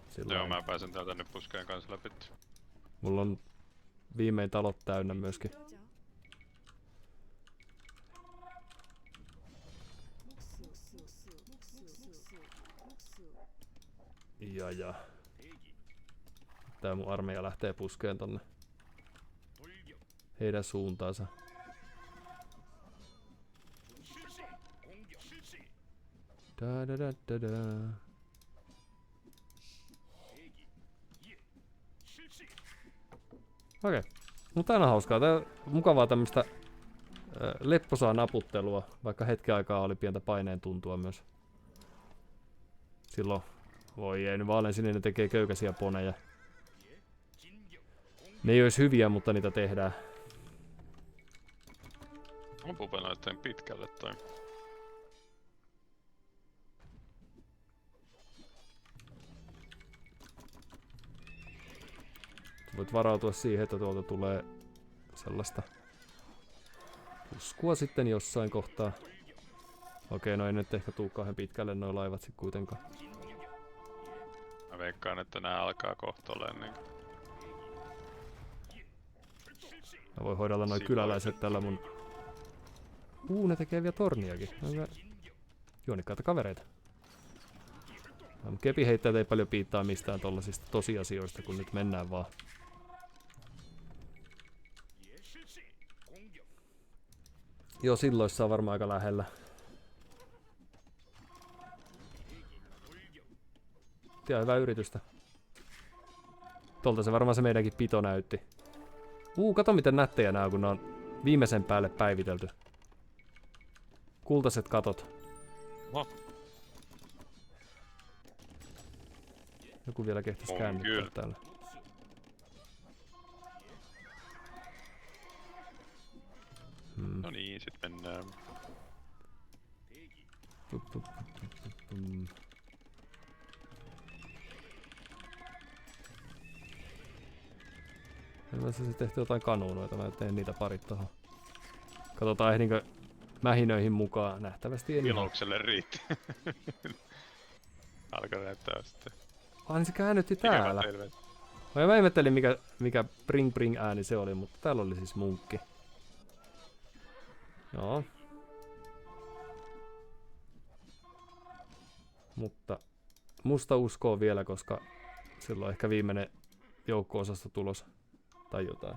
Silloin. Joo, mä pääsen täältä nyt puskeen kanssa läpi. Mulla on viimein talot täynnä myöskin. Ja. Tää mun armeija lähtee puskeen tonne heidän suuntaansa. Okei. Mutta tää on hauskaa. Tää on mukavaa tämmöstä lepposaa naputtelua, vaikka hetken aikaa oli pientä paineen tuntua myös. Silloin voi ei, nyt vaaleansininen tekee köykäisiä poneja. Ne ei ois hyviä, mutta niitä tehdään. Ampuupa noittain pitkälle toi. Voit varautua siihen, että tuolta tulee sellaista puskua sitten jossain kohtaa. Okei, no ei nyt ehkä tuu kauhean pitkälle noi laivat sit kuitenkaan. Mä veikkaan, että nää alkaa kohta olemaan niin. Mä voin hoidella noi kyläläiset tällä mun... ne tekee vielä torniakin. Juonikkaita kavereita. Kepiheittäjät ei paljon piittaa mistään tollasista tosiasioista, kun nyt mennään vaan. Joo, silloissa on varmaan aika lähellä. Tiedä, hyvää yritystä. Tuolta se varmaan se meidänkin pito näytti. Kato miten nättejä nää, kun ne on viimeisen päälle päivitelty. Kultaiset katot. Joku vielä kehtis käännyttää täällä. No niin, sit mennään. Ilmeisesti se tehty jotain kanuunoita, mä teen niitä parit tohon. Katsotaan ehdinkö mähinöihin mukaan, nähtävästi en. Ilokselle riitti. Alkoi näyttää sitten. Niin se käännytti täällä. Mä ihmettelin mikä bring bring ääni se oli, mutta täällä oli siis munkki. Joo. Mutta musta uskoo vielä, koska silloin ehkä viimeinen joukko-osasto tulos. Tai jotain.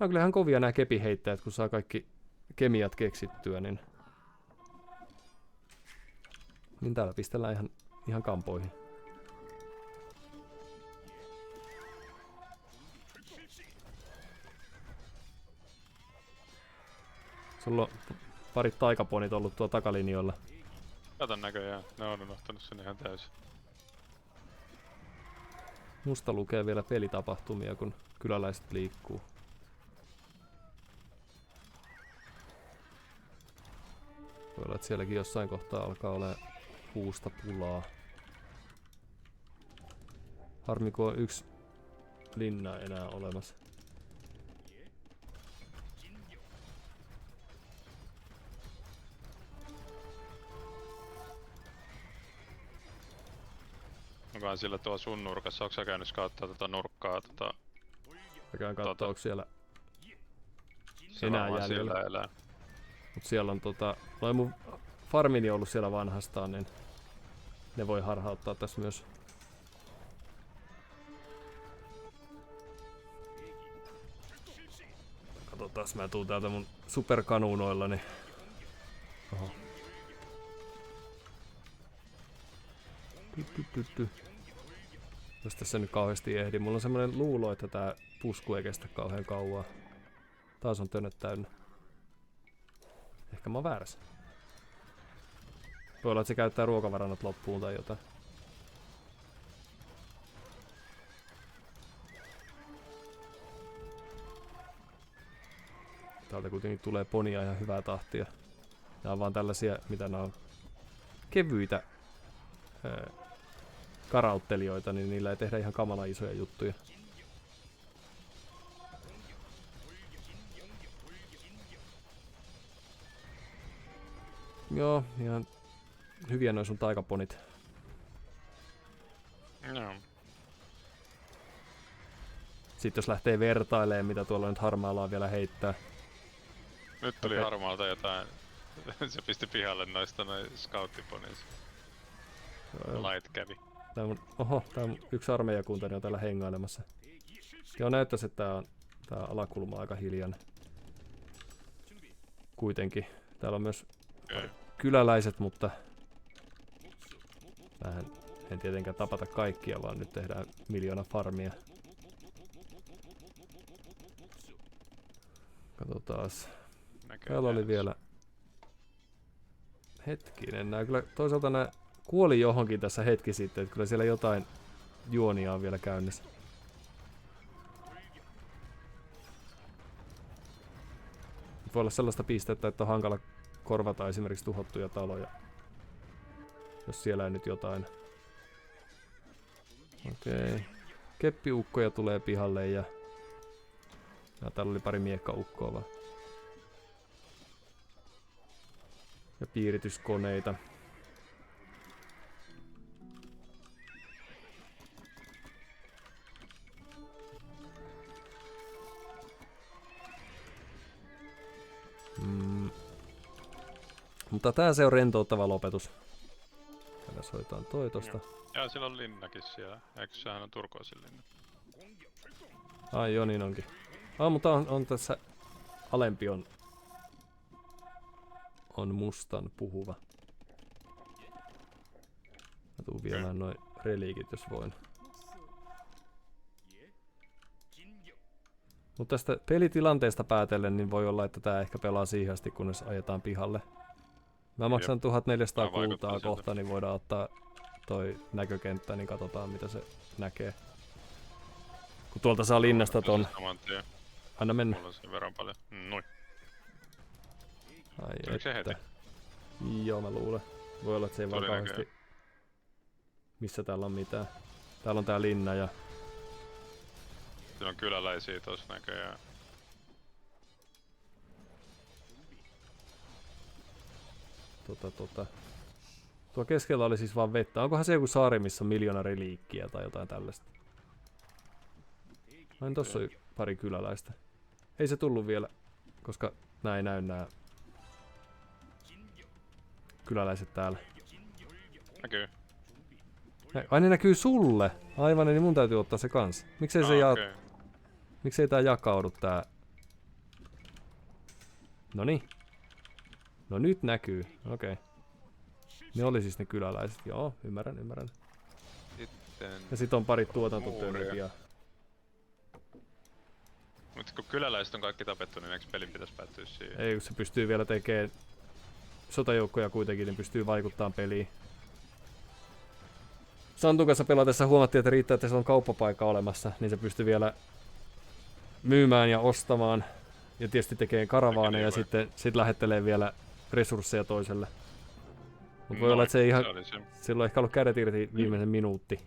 No kyllähän kovia nämä kepiheittäjät, kun saa kaikki kemiat keksittyä, niin täällä pistellään ihan kampoihin. Sulla on parit taikaponit ollut tuolla takalinjoilla. Katon näköjään, ne on unohtanut sen ihan täysin. Musta lukee vielä pelitapahtumia, kun kyläläiset liikkuu. Voi olla, että sielläkin jossain kohtaa alkaa olemaan puusta pulaa. Harmi, kun on yksi linna enää olemassa. Onkohan sillä tuo sun nurkassa? Onko sä käynyt skauttaa tota nurkkaa? Mä käyn kattoo, onko siellä enää jäljellä. Mut siellä on noi mun farmini ollut siellä vanhastaan, niin ne voi harhauttaa tässä myös. Katsotaan, mä tuun täältä mun superkanuunoillani. Oho. Jos tässä nyt kauheasti ehdi. Mulla on semmonen luulo, että tää pusku ei kestä kauhean kauaa. Taas on tönöt täynnä. Ehkä mä oon väärässä. Voi olla, että se käyttää ruokavarannot loppuun tai jotain. Täältä kuitenkin tulee ponia ihan hyvää tahtia. Nää on vaan tällaisia, mitä nää on kevyitä karauttelijoita, niin niillä ei tehdä ihan kamala isoja juttuja. Joo, ihan hyviä noin sun taikaponit. No. Sitten jos lähtee vertailemaan, mitä tuolla nyt harmaalla vielä heittää. Nyt tuli harmaalta jotain. Se pisti pihalle noista scouttiponis. Light kävi. Tää on yksi armeijakuntani on täällä hengailemassa. Joo, näyttäisi, että tää alakulma aika hiljainen. Kuitenkin. Täällä on myös kyläläiset, mutta vähän en tietenkään tapata kaikkia, vaan nyt tehdään 1 000 000 farmia. Katsotaas. Täällä oli vielä hetkinen. Toisaalta nää kuoli johonkin tässä hetki sitten, että kyllä siellä jotain juonia on vielä käynnissä. Voi olla sellaista pistettä, että on hankala korvata esimerkiksi tuhottuja taloja, jos siellä ei nyt jotain. Okei. Keppiukkoja tulee pihalle ja täällä oli pari miekkaukkoa vaan. Ja piirityskoneita. Mutta tää se on rentouttava lopetus. soitaan toi tosta. Ja sillä on linnakin siellä. Eikö sehän on turkoosin linna? Ai joo, niin onkin. Mutta on tässä alempi on mustan puhuva. Mä tuun viemään noin reliikit, jos voin. Mutta tästä pelitilanteesta päätellen, niin voi olla, että tää ehkä pelaa siihen asti, kunnes ajetaan pihalle. Mä maksan 1400 kultaa kohta, niin voidaan ottaa toi näkökenttä, niin katsotaan mitä se näkee. Kun tuolta saa linnasta ton. Anna mennä. Mulla on sen verran paljon. Noin. Ai se heti? Joo, mä luulen. Voi olla, että se ei vaan kauheasti... Missä täällä on mitään. Täällä on tää linna ja... Siellä on kyläläisiä tossa näköjään. Tuo keskellä oli siis vaan vettä. Onkohan se joku saari, missä on 1 000 000 reliikkiä tai jotain tällaista? Aina tossa on pari kyläläistä. Ei se tullut vielä, koska nää ei näy nää kyläläiset täällä. Näkyy. Ai ne näkyy sulle! Aivan, niin mun täytyy ottaa se kans. Miksei se Miksei tää jakaudu tää? Noniin. No nyt näkyy, okei. Ne oli siis ne kyläläiset, joo, ymmärrän. Ja sit on pari tuotantotölöt ja... Mut kun kyläläiset on kaikki tapettu, niin eikö pelin pitäis päättyä siihen? Ei, kun se pystyy vielä tekemään sotajoukkoja kuitenkin, niin pystyy vaikuttamaan peliin. Santun kanssa pelatessa huomattiin, että riittää, että se on kauppapaikka olemassa, niin se pystyy vielä myymään ja ostamaan. Ja tietysti tekee karavaaneja ja sitten lähettelee vielä resursseja toiselle. Mut voi olla, että se ei ihan... Silloin on ehkä ollut kädet irti viimeisen minuutti.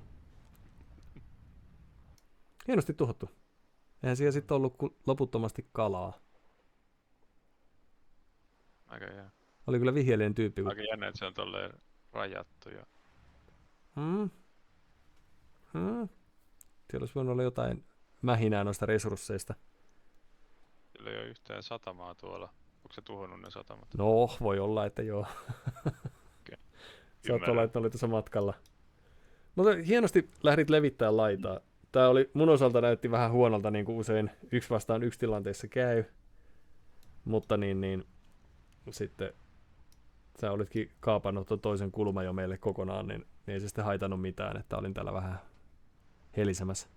Hienosti tuhottu. Eihän siellä sitten ollut loputtomasti kalaa. Aika jää. Oli kyllä vihjeellinen tyyppi. Aika jännä, että se on tolleen rajattu ja... Siellä olisi voinut olla jotain mähinää noista resursseista. Siellä ei ole yhtään satamaa tuolla. Onko se tuhonnut ne satamat? No, voi olla, että joo. Okay. Saattaa olla, että oli tuossa matkalla. Mutta hienosti lähdit levittämään laitaa. Tää oli mun osalta näytti vähän huonolta, niin kuin usein 1 vastaan 1 tilanteessa käy. Mutta sitten sä olitkin kaapannut tuon toisen kulman jo meille kokonaan, niin ei se sitten haitannut mitään, että olin täällä vähän helisemässä.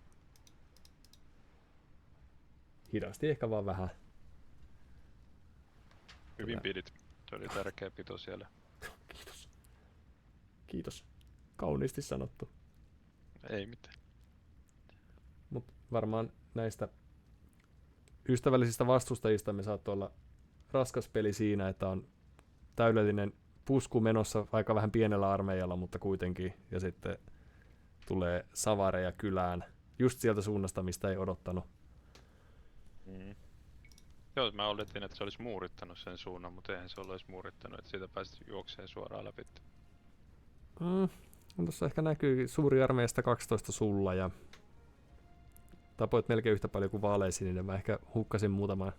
Hidasti ehkä vaan vähän. Hyvin pidit. Se oli tärkeä pito siellä. Kiitos. Kauniisti sanottu. Ei mitään. Mut varmaan näistä ystävällisistä vastustajista me saattoi olla raskas peli siinä, että on täydellinen pusku menossa aika vähän pienellä armeijalla, mutta kuitenkin. Ja sitten tulee savareja kylään just sieltä suunnasta, mistä ei odottanut. Joo, mä oletin, että se olisi muurittanut sen suunnan, mutta eihän se ole edes muurittanut, että siitä pääsit juokseen suoraan läpi. Tuossa ehkä näkyy suuri armeijasta 12 sulla ja tapoit melkein yhtä paljon kuin vaaleasininen. Mä ehkä hukkasin muutaman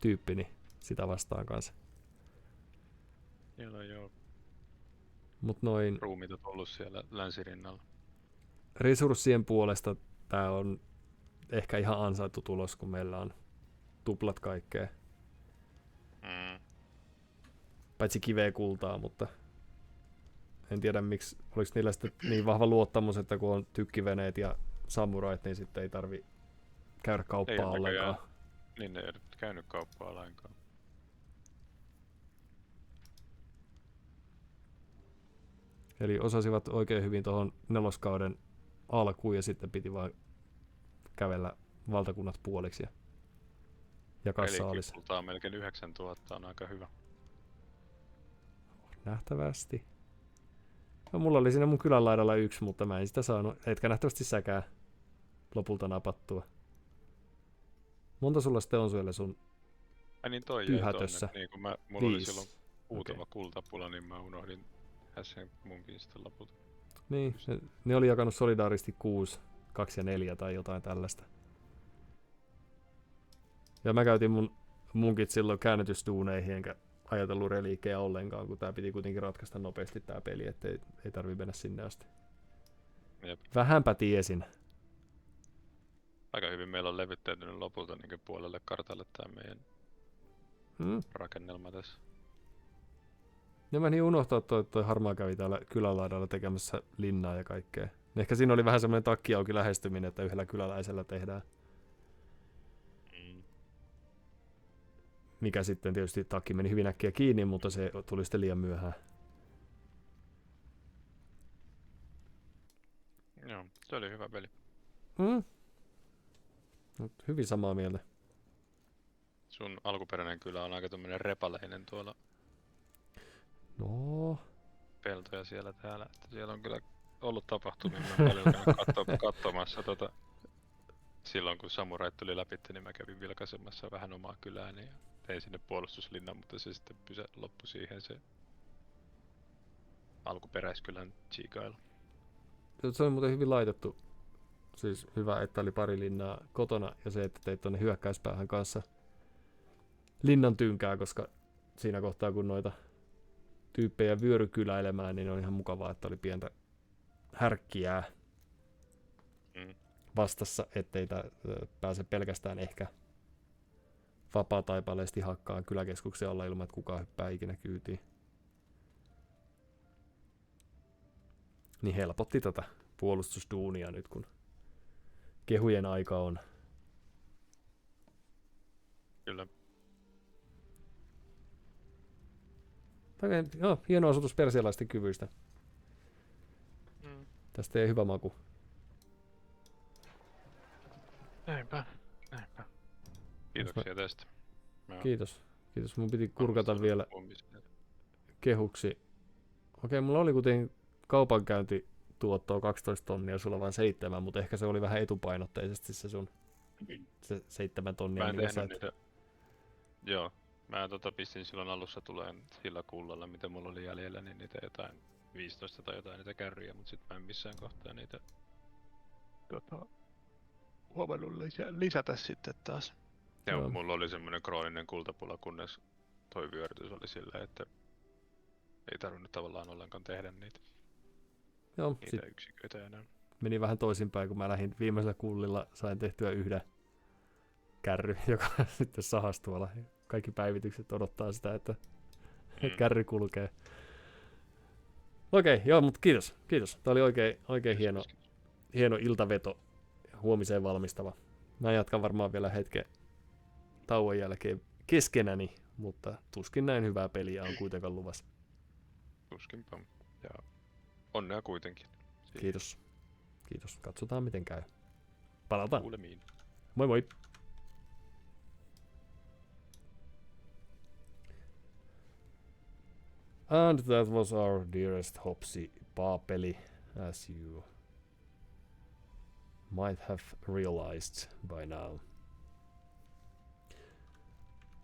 tyyppini sitä vastaan kanssa. Joo. Mut noin ruumit on ollut siellä länsirinnalla. Resurssien puolesta tää on ehkä ihan ansaittu tulos, kun meillä on tuplat kaikkea. Paitsi kiveä kultaa, mutta en tiedä miksi, oliko niillä sitten niin vahva luottamus, että kun on tykkiveneet ja samurait, niin sitten ei tarvi käydä kauppaa ollenkaan. Niin ne ei käynyt kauppaa lainkaan. Eli osasivat oikein hyvin tuohon 4. kauden alkuun ja sitten piti vaan kävellä valtakunnat puoliksi ja jakaa saalis. Kultaa melkein 9000 on aika hyvä. Nähtävästi. No, mulla oli siinä mun kylän laidalla 1, mutta mä en sitä saanut, etkä nähtävästi säkään lopulta napattua. Monta sulla sitten on siellä sun niin toi pyhätössä? Niin kun mulla oli silloin huutava kultapula, niin mä unohdin sen munkin sitten lopulta. Niin, ne oli jakanut solidaaristi 6, 2 ja 4 tai jotain tällaista. Ja mä käytin mun munkit silloin käännytysduuneihin, enkä ajatellut reliikkejä ollenkaan, kun tää piti kuitenkin ratkaista nopeasti tää peli, ettei ei tarvi mennä sinne asti. Jep. Vähänpä tiesin. Aika hyvin meillä on levyttäytynyt lopulta niin puolelle kartalle tää meidän rakennelma tässä. Ja mä niin unohtaa, että toi harmaa kävi täällä kylälaidalla tekemässä linnaa ja kaikkea. Ehkä siinä oli vähän semmoinen takki auki lähestyminen, että yhdellä kyläläisellä tehdään. Mikä sitten tietysti takki meni hyvin äkkiä kiinni, mutta se tuli sitten liian myöhään. Joo, se oli hyvä peli. Hyvin samaa mieltä. Sun alkuperäinen kylä on aika tämmönen repaleinen tuolla. No. Peltoja siellä täällä. Että siellä on kyllä ollut tapahtumia. Mä paljon käynyt katsomassa silloin kun samurait tuli läpi, niin mä kävin vilkaisemassa vähän omaa kylääni ja tein sinne puolustuslinnan, mutta se sitten loppui siihen se alkuperäiskylän chiikailu. Se oli muuten hyvin laitettu. Siis hyvä, että oli pari linnaa kotona ja se, että teit tuonne hyökkäyspäähän kanssa linnan tynkää, koska siinä kohtaa kun noita tyyppejä vyörykyläilemään, niin on ihan mukavaa, että oli pientä härkkiää vastassa, ettei pääse pelkästään ehkä vapaa-taipaleesti hakkaan kyläkeskuksen alla ilman, että kukaan hyppää ikinä kyytiin. Niin helpotti tätä puolustusduunia nyt, kun kehujen aika on. Kyllä. Joo, hieno osoitus persialaisten kyvyistä. Tästä ei hyvä maku. Näinpä. Kiitoksia tästä. Kiitos. Mun piti kurkata vielä kehuksi. Okei, mulla oli kuitenkin kaupankäyntituottoa 12 tonnia, sulla vain 7, mutta ehkä se oli vähän etupainotteisesti se sun se 7 tonnia. Mä en tehnyt niitä. Joo. Mä pistin silloin alussa tuleen sillä kullalla, mitä mulla oli jäljellä, niin niitä jotain 15 tai jotain niitä kärryjä, mutta sit mä en missään kohtaa niitä huomannut lisätä sitten taas. Ja mulla oli semmonen krooninen kultapula, kunnes toi vyörytys oli silleen, että ei tarvinnut tavallaan ollenkaan tehdä niitä yksiköitä enää. Meni vähän toisinpäin, kun mä lähdin viimeisellä kullilla, sain tehtyä yhden kärry, joka sitten sahasi tuolla. Kaikki päivitykset odottaa sitä, että kärry kulkee. Okei, joo, mutta kiitos. Tämä oli oikein hieno iltaveto, huomiseen valmistava. Mä jatkan varmaan vielä hetken tauon jälkeen keskenäni, mutta tuskin näin hyvää peliä on kuitenkaan luvassa. Tuskinpa. Ja onnea kuitenkin. Kiitos. Katsotaan miten käy. Palataan. Kuulemiin. Moi moi. And that was our dearest Hopsi Paapeli, as you might have realized by now.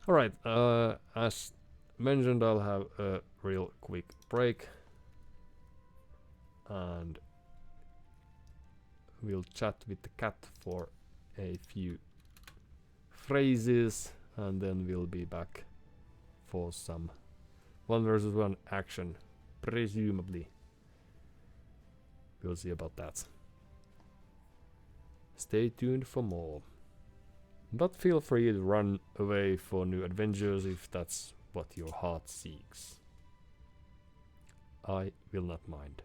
Alright, as mentioned, I'll have a real quick break. And we'll chat with the cat for a few phrases, and then we'll be back for some 1 versus 1 action, presumably. We'll see about that. Stay tuned for more. But feel free to run away for new adventures if that's what your heart seeks. I will not mind.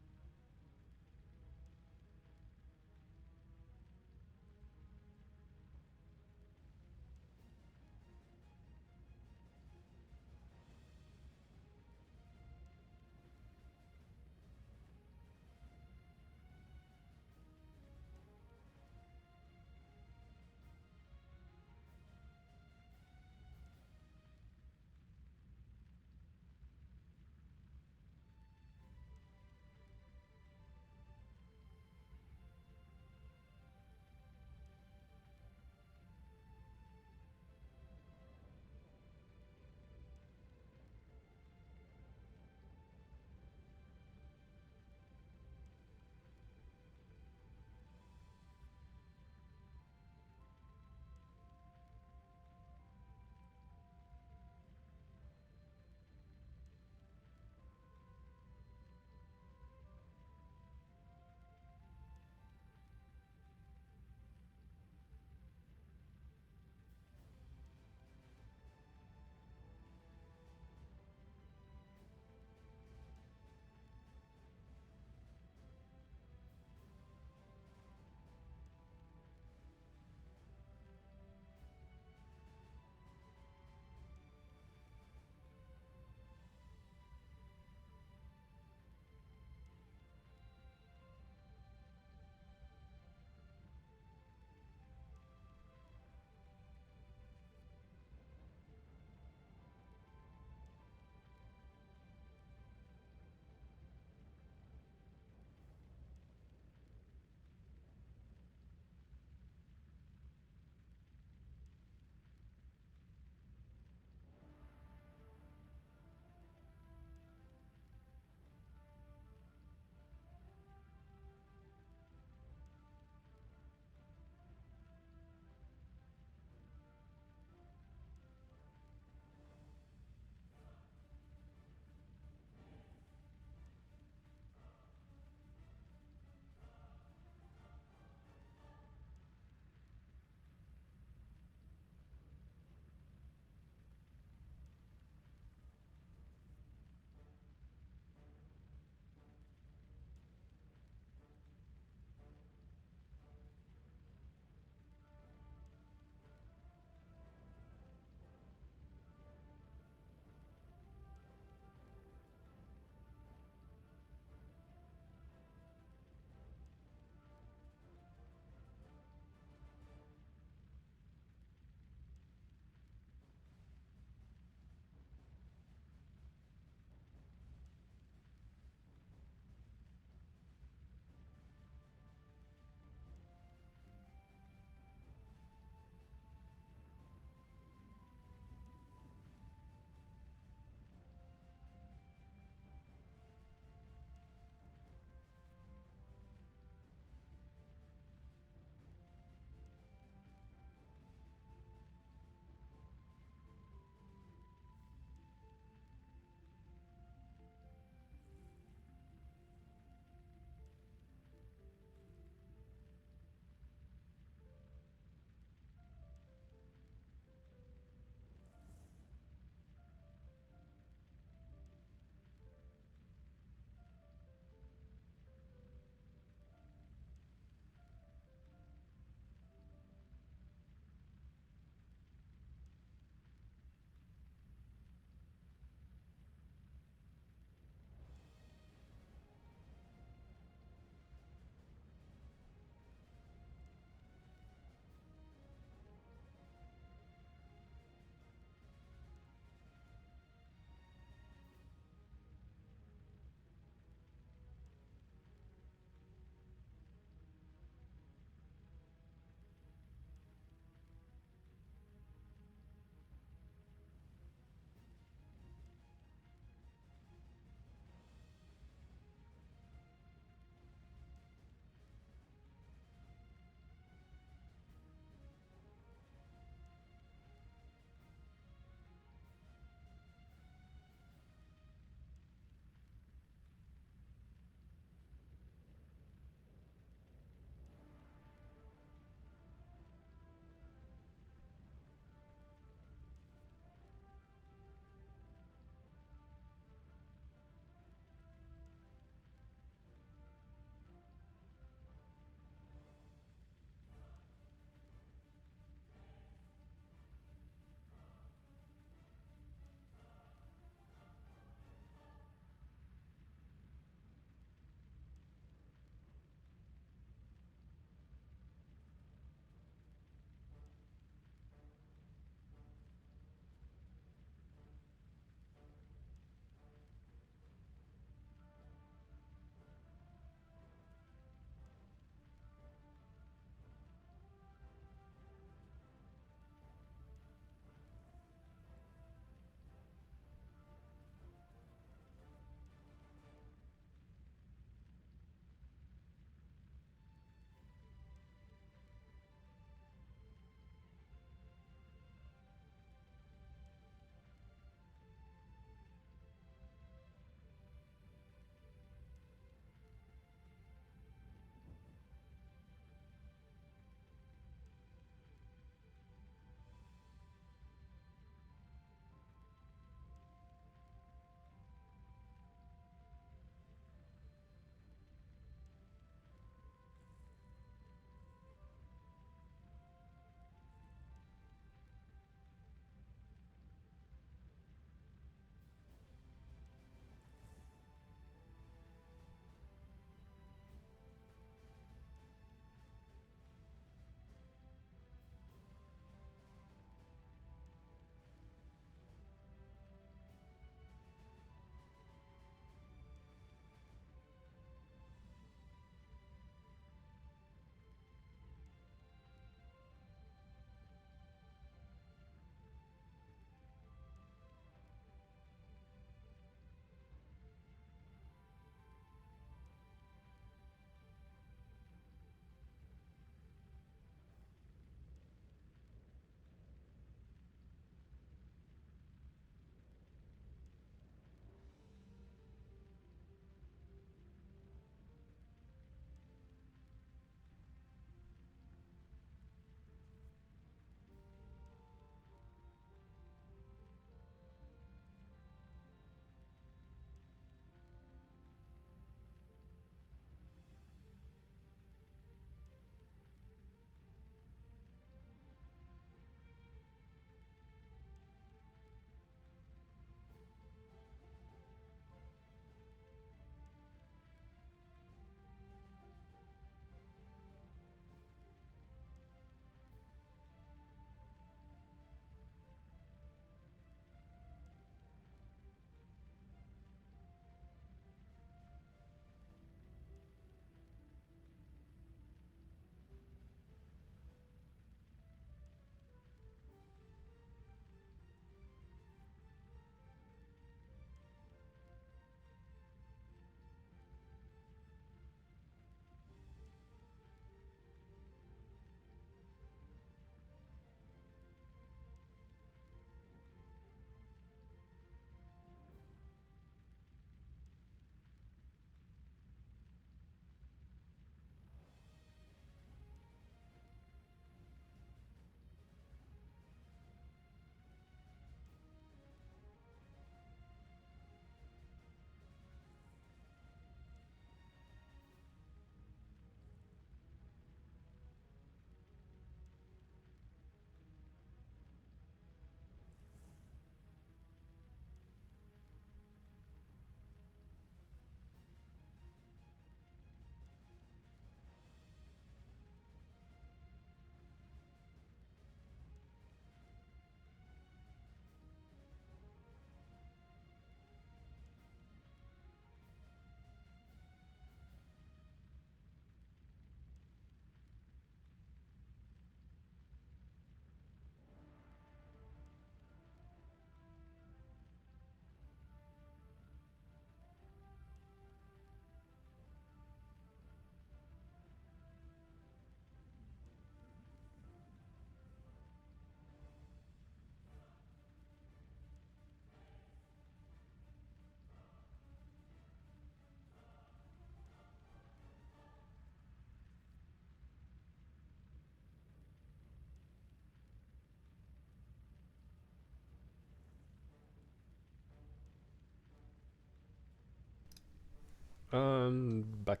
Back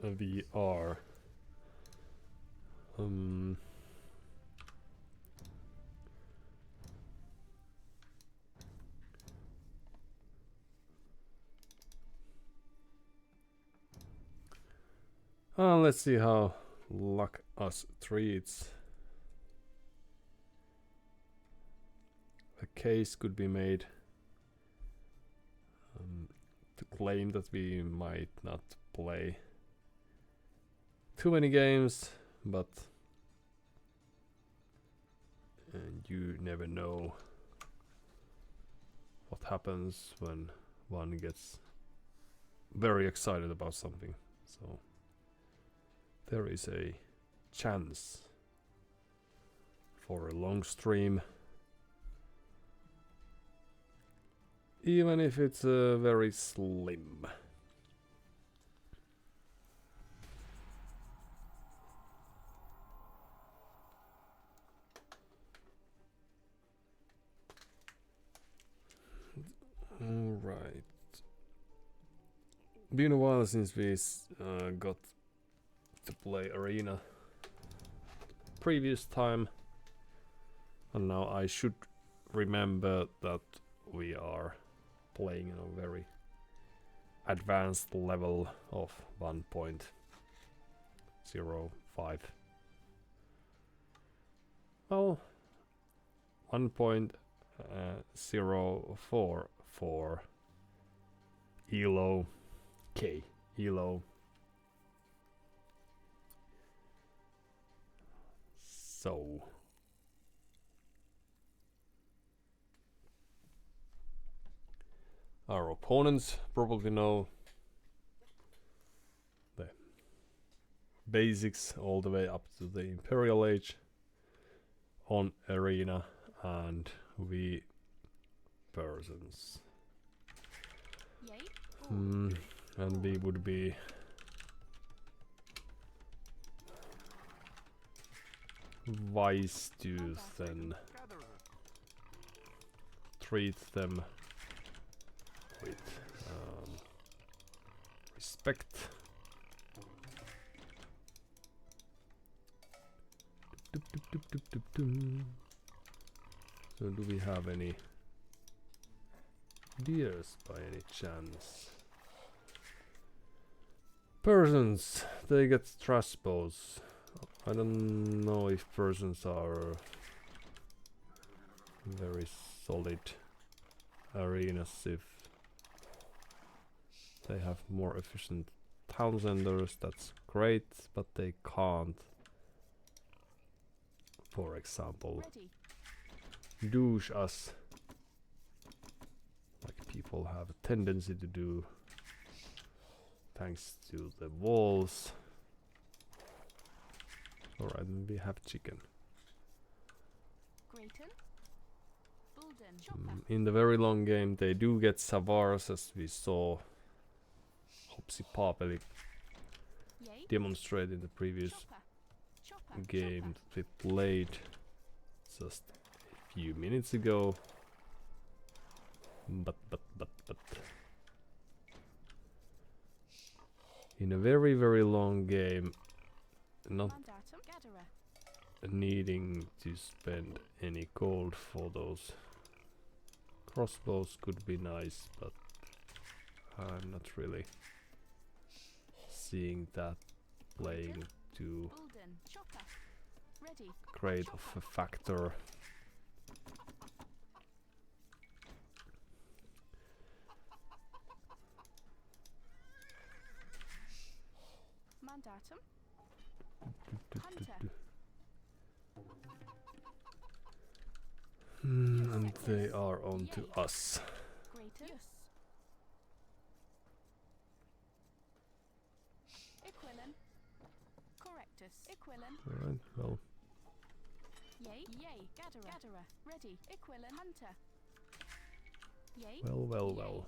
VR. Let's see how luck us treats. A case could be made to claim that we might not play too many games, but you never know what happens when one gets very excited about something. So there is a chance for a long stream, even if it's very slim. Alright. Been a while since we got to play Arena previous time, and now I should remember that we are playing in a very advanced level of 1.05. Well, 1.044 ELO K. ELO. So our opponents probably know the basics all the way up to the Imperial Age on Arena, and we persons. And we would be wise to then treat them with respect. So do we have any deers by any chance? Persons, they get trash bows. I don't know if persons are very solid arenas if they have more efficient town centers. That's great, but they can't, for example, douche us like people have a tendency to do, thanks to the walls. Alright, then we have chicken. In the very long game they do get Savars, as we saw Hopsy Papeli demonstrate in the previous game that we played just a few minutes ago. But in a very, very long game, not needing to spend any gold for those crossbows could be nice, but I'm not really seeing that playing too great of a factor. And they are on to us. Alright, well. Well.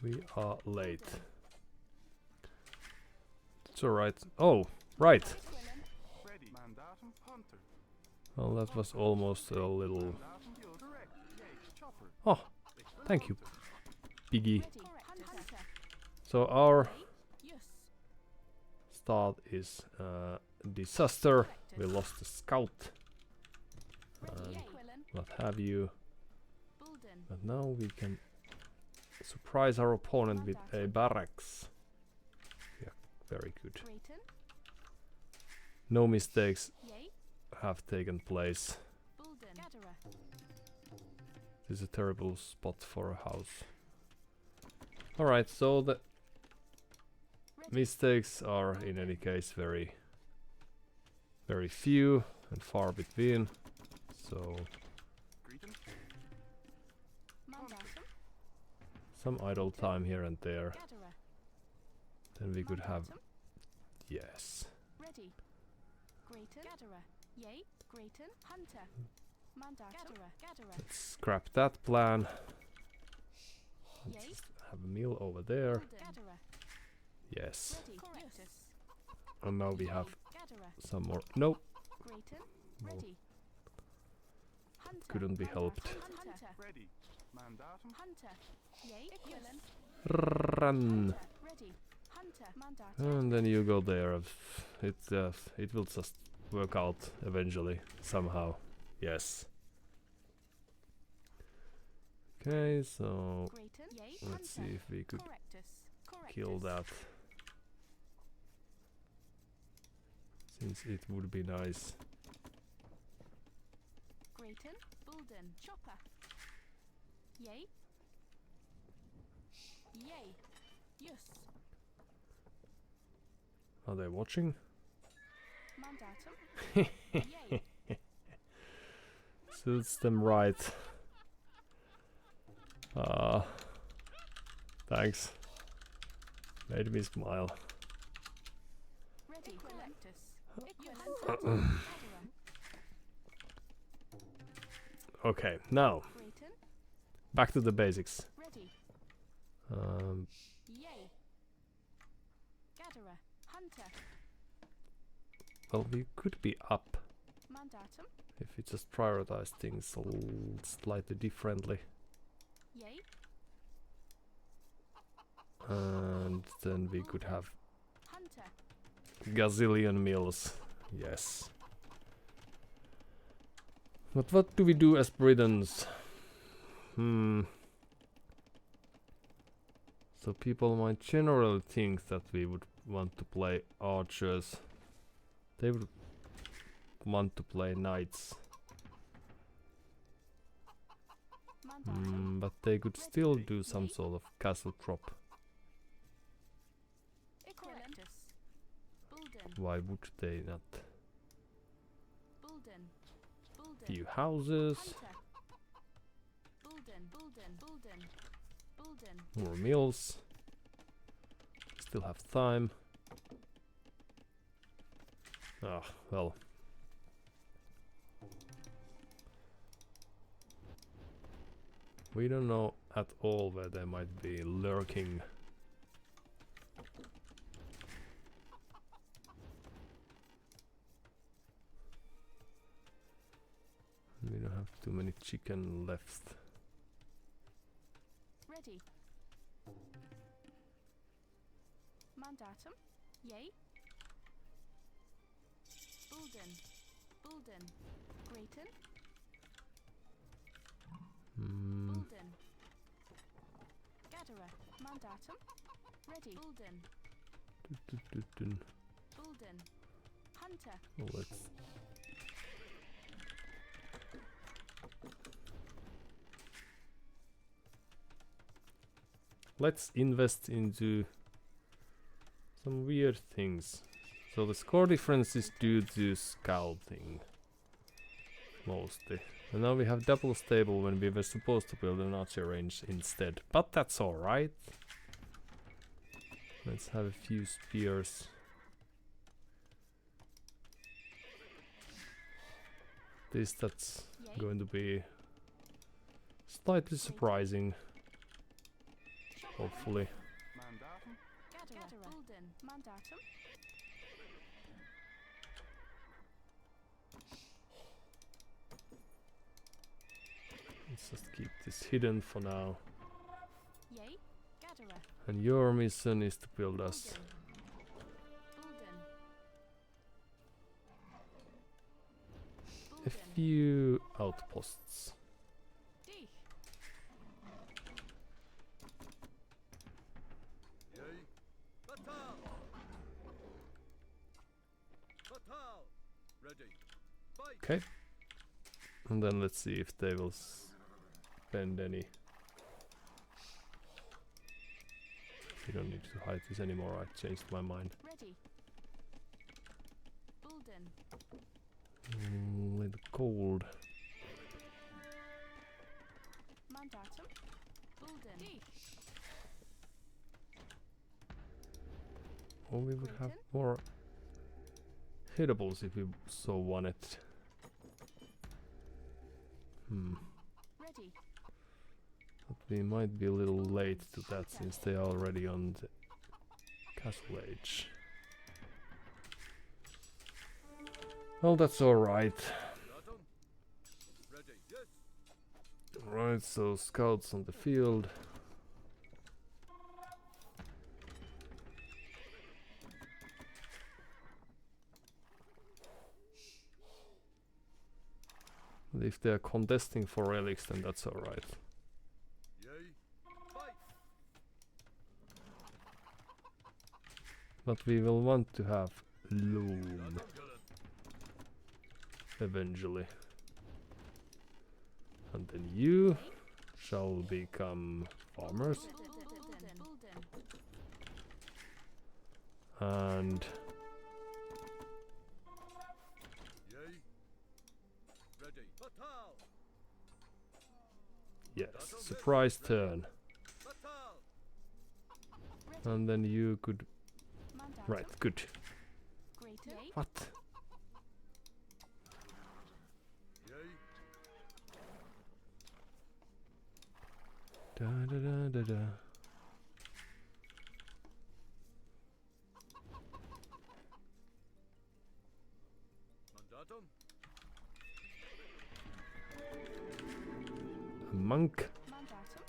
We are late. It's alright. Oh, right. Well, that was almost a little... Oh, thank you, Piggy. So our start is disaster. We lost a scout. What have you. But now we can surprise our opponent with a barracks. Yeah, very good. No mistakes have taken place. This is a terrible spot for a house. Alright, so the mistakes are in any case very few and far between. So some idle time here and there. Then we could have... Yes. Let's scrap that plan. Let's just have a mill over there. Yes. And now we have some more... Nope. No. Couldn't be helped. Run. And then you go there. It will just work out eventually, somehow. Yes. Okay, so let's see if we could kill that. Since it would be nice. Are they watching? Suits them right. Thanks. Made me smile. Okay, now back to the basics. Well, we could be up if we just prioritize things slightly differently. And then we could have gazillion mills. Yes. But what do we do as Britons? So people might generally think that we would want to play archers. They would want to play knights. But they could still do some sort of castle drop. Why would they not? Few houses. More mills. Still have time. Ah, well. We don't know at all where they might be lurking. We don't have too many chicken left. Ready. Mandatum. Yay. Bulden. Grayton. Bulden. Gatherer. Mandatum. Ready. Bulden. Hunter. Well, let's invest into some weird things. So the score difference is due to scouting, mostly. And now we have double stable when we were supposed to build an archer range instead. But that's alright. Let's have a few spears. That's going to be slightly surprising. Hopefully. Let's just keep this hidden for now. Yay. Gatherer. And your mission is to build us Bulden. a few outposts. Dich. Yay. Fatal. Fatal. Ready. Fight. Okay. And then let's see if they will spend any. We don't need to hide this anymore, I changed my mind. Ready. Bulden. Little cold. Mandatum. Bulden. Dich. Or we would have more hittables if we so wanted. Ready. But we might be a little late to that since they are already on the castle age. Well, that's alright. Datum. Ready. Yes. Right, so scouts on the field. But if they are contesting for relics, then that's alright. Yay. Fight. But we will want to have loom Datum. eventually. And then you shall become farmers. Bulden. Bulden. And Yay. Ready. Fatal. yes, surprise turn. Fatal. And then you could. Mandatum. Right, good. Greater. Yay. What? Yay. Da da da da da. Mandatum. A monk. Mandatum.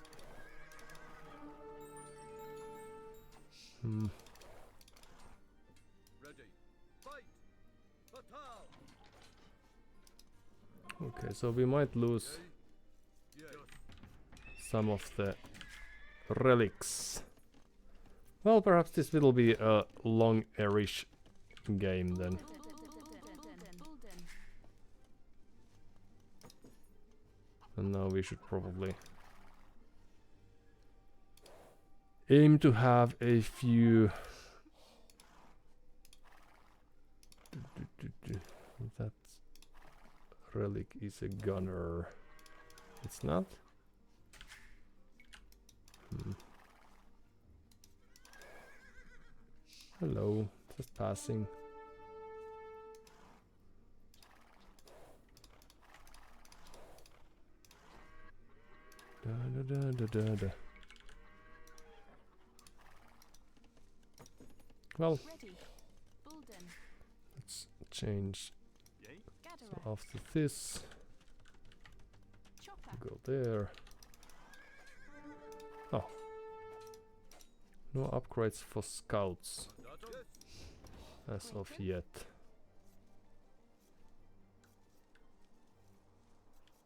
Hmm. Ready. Fight. Fatal. Okay, so we might lose Yay. Yay. some of the relics. Well, perhaps this will be a long-ish game then. Bulden. And now we should probably aim to have a few. That relic is a gunner. It's not? Hello, just passing. Da da da da da da. Well, Ready. Bulden. let's change. Gatherer. So after this, Chopper. go there. Oh. No upgrades for scouts Datum. as of yet.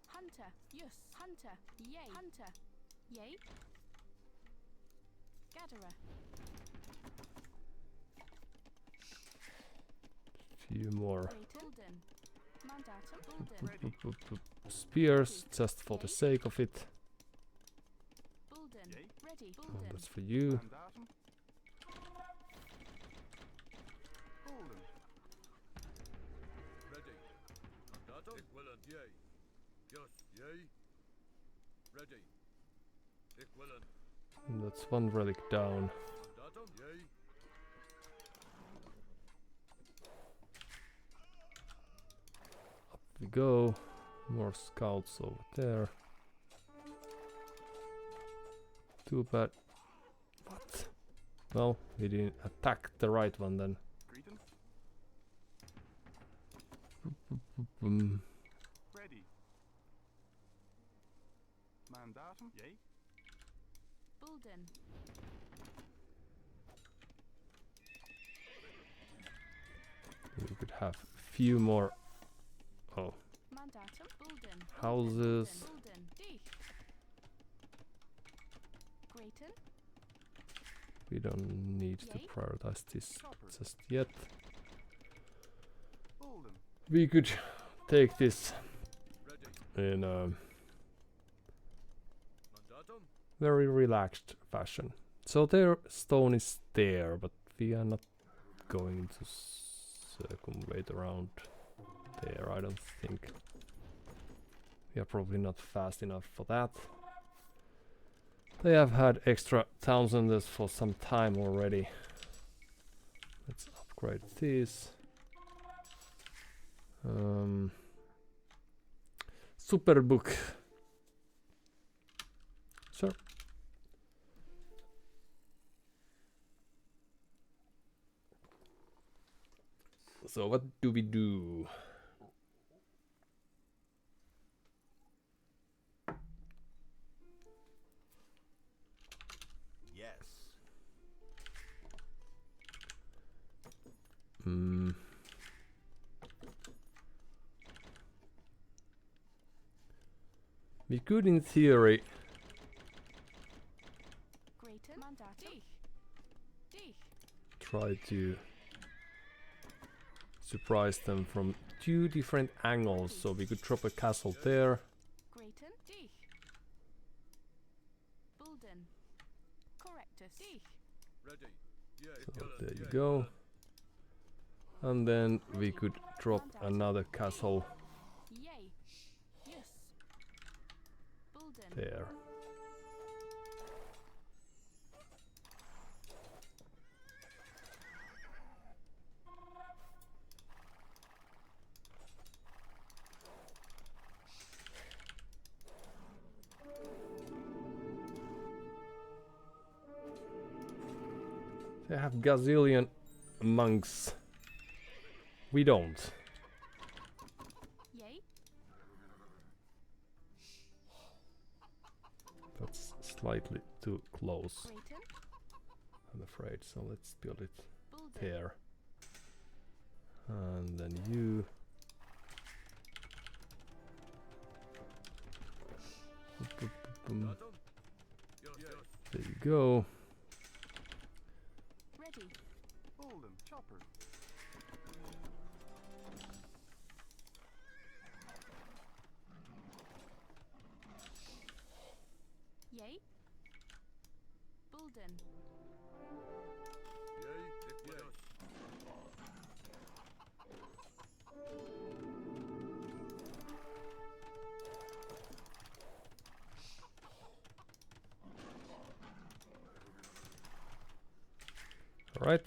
Hunter. Yes. Hunter. Yay. Hunter. Yay. Gatherer. Few more Greater. Bulden. Mandatum. Bulden. spears just for the sake of it. Bulden. Ready. Oh, Bulden. that's for you. Ready. Mandatum. Equivalent. Yay. Yes. Yay. Ready. Equivalent. And that's one relic down. Mandatum. Yay. Up we go. More scouts over there. Too bad. What? Well, we didn't attack the right one then. Ready. Mandatum? Yay. Bulden. We could have few more Mandatum. Bulden. houses. Bulden. Dich. Grayton. We don't need to Yay. prioritize this Chopper. just yet. Bulden. We could take this Ready. in a Mandatum. very relaxed fashion. So their stone is there, but we are not going to circumvent around there, I don't think. We are probably not fast enough for that. They have had extra towns on this for some time already. Let's upgrade this. Superbook. Sure. So what do we do? Yes. We could, in theory, Grayton. Mandatum. Dich. try to surprise them from two different angles. So we could drop a castle there. Grayton. Dich. Bulden. Correctus. Dich. Ready. Yay. So Equivalent. there you Yay. go. And then we could drop another castle Yay. Yes. Bulden. there. They have gazillion monks. We don't. Yay. That's slightly too close, Grayton. I'm afraid. So let's build it Bulden. there. And then you. Mandatum. Yes. Yes. There you go. Ready. Bulden. Chopper. Yay. Bulden. Yay. Equivalent. All right.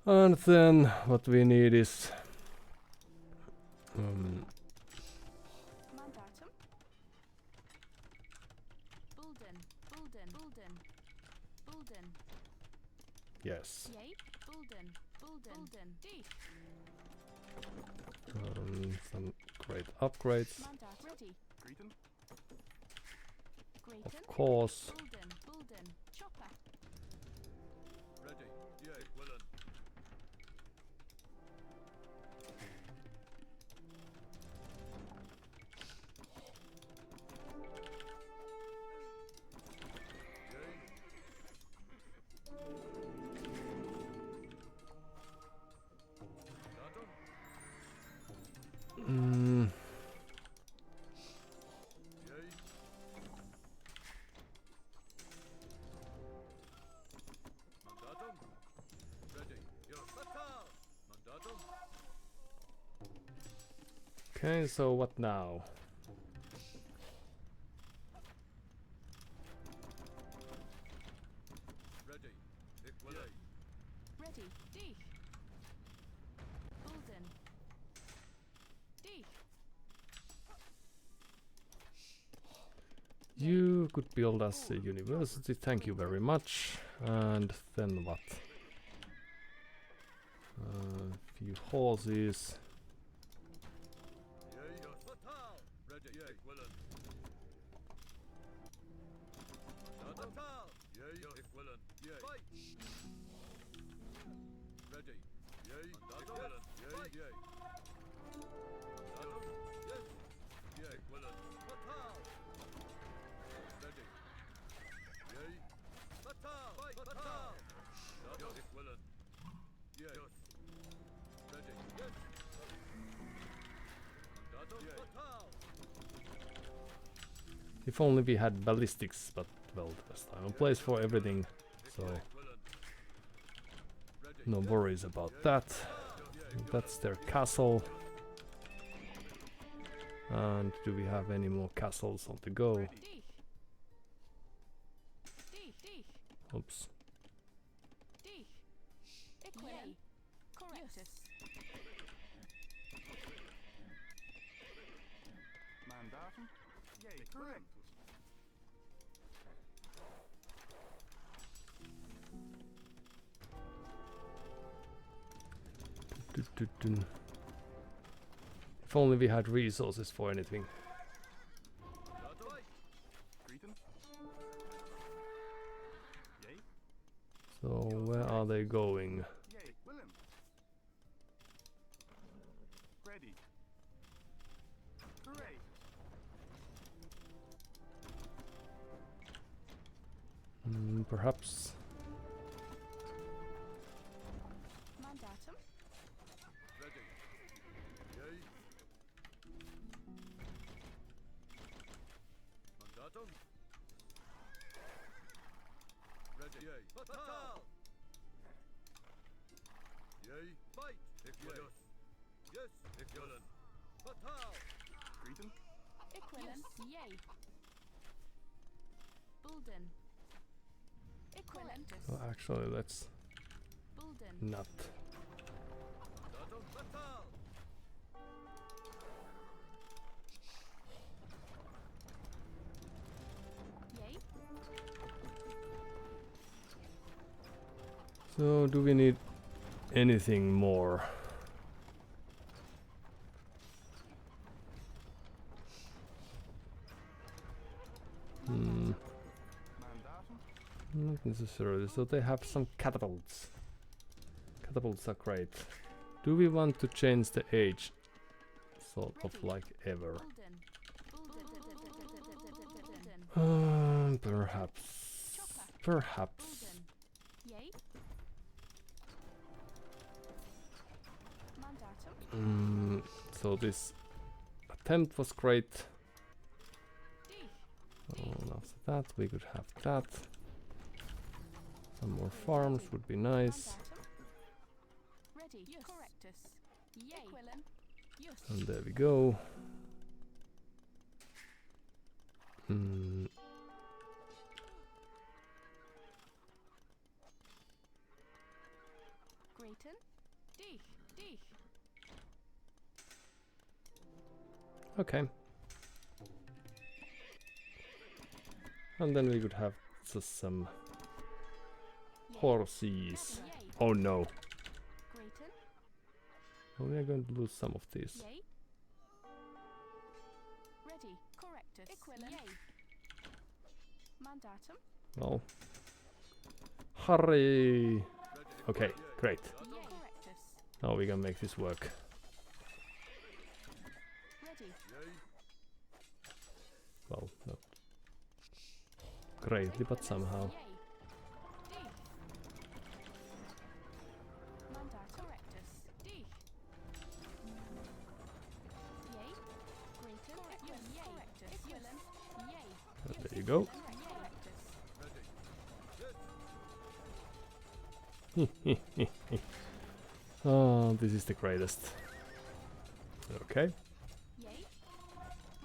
And then what we need is Mandatum. Bulden. Bulden. Bulden. Bulden. yes, Yay. Bulden. Bulden. Bulden. Dich. some great upgrades, Mandat. Ready. Grayton. Grayton. of course. Bulden. Bulden. Chopper. Ready. Yay. Equivalent. Yay. Mandatum. Yay. Mandatum. Ready. Yes. Fatal. Mandatum. Okay, so what now? Ready. Equivalent. Ready. Dich. Bulden. Dich. You could build us a university, thank you very much. And then what? Few horses. Yay. Yes. Ready. Equivalent. Mandatum. Yay. Equivalent. Yay. Fight. Ready. Yay. Equivalent. Yay. Yay. Mandatum. Yes. Yay. Equivalent. Fatal. Ready. Yay. Fatal. Fight. Fatal. Mandatum. Equivalent. Yes. Ready. Yes. Mandatum. Fatal. If only we had ballistics, but well, there's time and place for everything, so no worries about that. That's their castle. And do we have any more castles on the go? Dich. Dich. Dich. Oops. Dich. Equivalent. Correctus. Mandatum. Yay. Correctus. If only we had resources for anything. Cretan. Yay. So where are they going? Yay. Willem. Ready. Hooray. Perhaps. Mandatum. Ready. Yay. Mandatum. Ready. Yay. Fatal. Yay. Fight. Equivalent. Yes. Equivalent. Fatal. Cretan. Equivalent. Yay. Bulden. Equivalentus. Well, actually, let's Bulden. not. Mandatum. Fatal. Yay. So do we need anything more? Mandatum. Not necessarily. So they have some catapults. Catapults are great. Do we want to change the age? Sort of like ever. Bulden. Perhaps. Perhaps. Bulden. Yay. Mandatum. So this attempt was great. Dich. And after that we could have that. Some more farms would be nice. Mandatum. Ready. Yes. Correctus. Yay. Equivalent. Yes. And there we go. Grayton. Dich. Dich. Okay. And then we could have just some Yay. horses. Yay. Oh no. Grayton. Well, we are going to lose some of these. Yay. Ready. Correctus. Equivalent. Yay. Mandatum. Well. Hurry! Okay, great. Yay. Correctus. Now we can make this work. Ready. Yay. Well, not greatly, but somehow. Yay. Dich. Mandat. Correctus. Dich. Yay. Grayton. Yes. Yay. Correctus. Equivalent. Yay. There you go. Correctus. Oh, this is the greatest. Okay. Yay.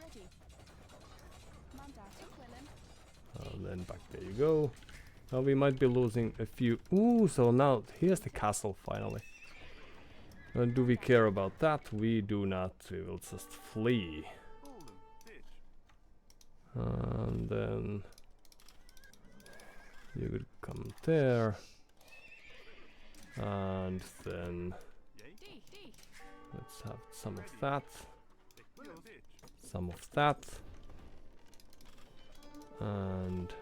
Ready. Mandat. Equivalent. And then back there you go. Now we might be losing a few. Ooh, so now here's the castle finally. And do we care about that? We do not. We will just flee. Bulden. Ditch. And then you could come there. And then Yay. Dich. Dich. let's have some of that. Equivalent. Ditch. some of that. And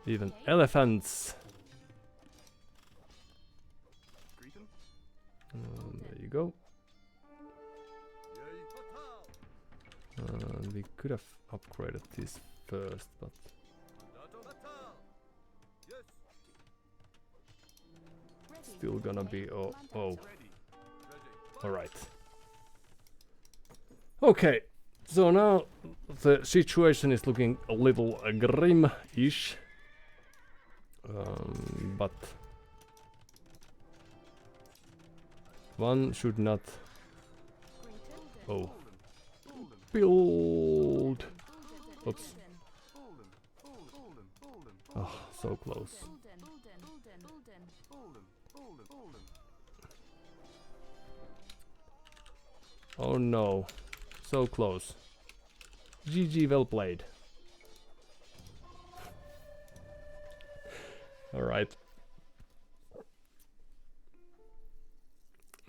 even elephants. Greet 'em. There you go. Yay, fatal. We could have upgraded this first, but Datum fatal. Yes, Ready. still gonna be oh. Ready. ready. Alright. Okay, so now the situation is looking a little grim-ish. But one should not Greeted. build. Oops. Hold 'em. Hold 'em. Hold 'em. Oh, so close. Golden. Golden. Golden. Golden. Hold 'em. Hold 'em. Hold 'em. Oh no, so close. GG, well played. Alright.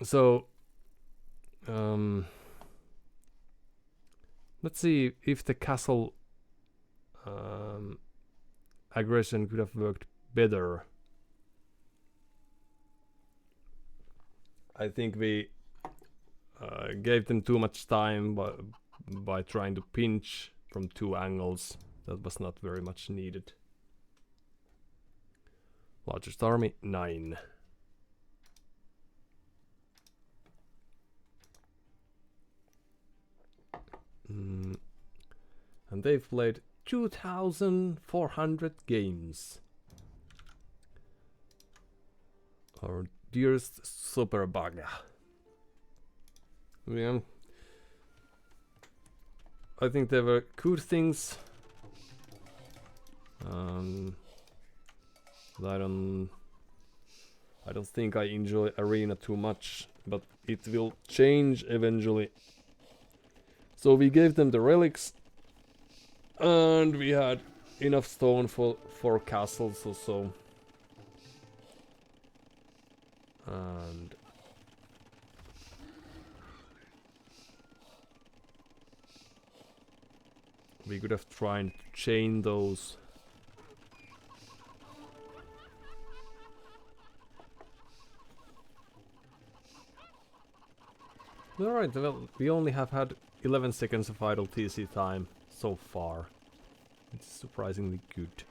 So, let's see if the castle aggression could have worked better. I think we gave them too much time by trying to pinch from 2 angles. That was not very much needed. Largest army, 9. And they've played 2,400 games. Our dearest super bug. Yeah. I think there were good things. I don't think I enjoy arena too much, but it will change eventually. So we gave them the relics, and we had enough stone for castles also. And we could have tried to chain those. Alright, well, we only have had 11 seconds of idle TC time so far. It's surprisingly good.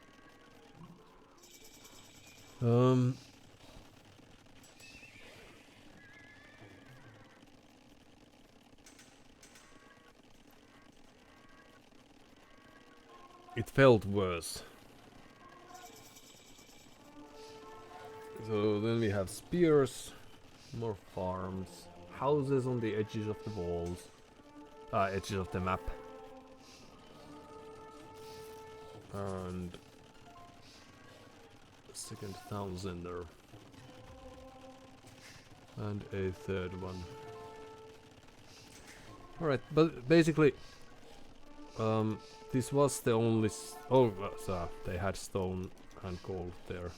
It felt worse. So then we have spears, more farms, houses on the edges of the walls, edges of the map, and a second thousander, and a third one. Alright, but basically, this was the only. They had stone and gold there.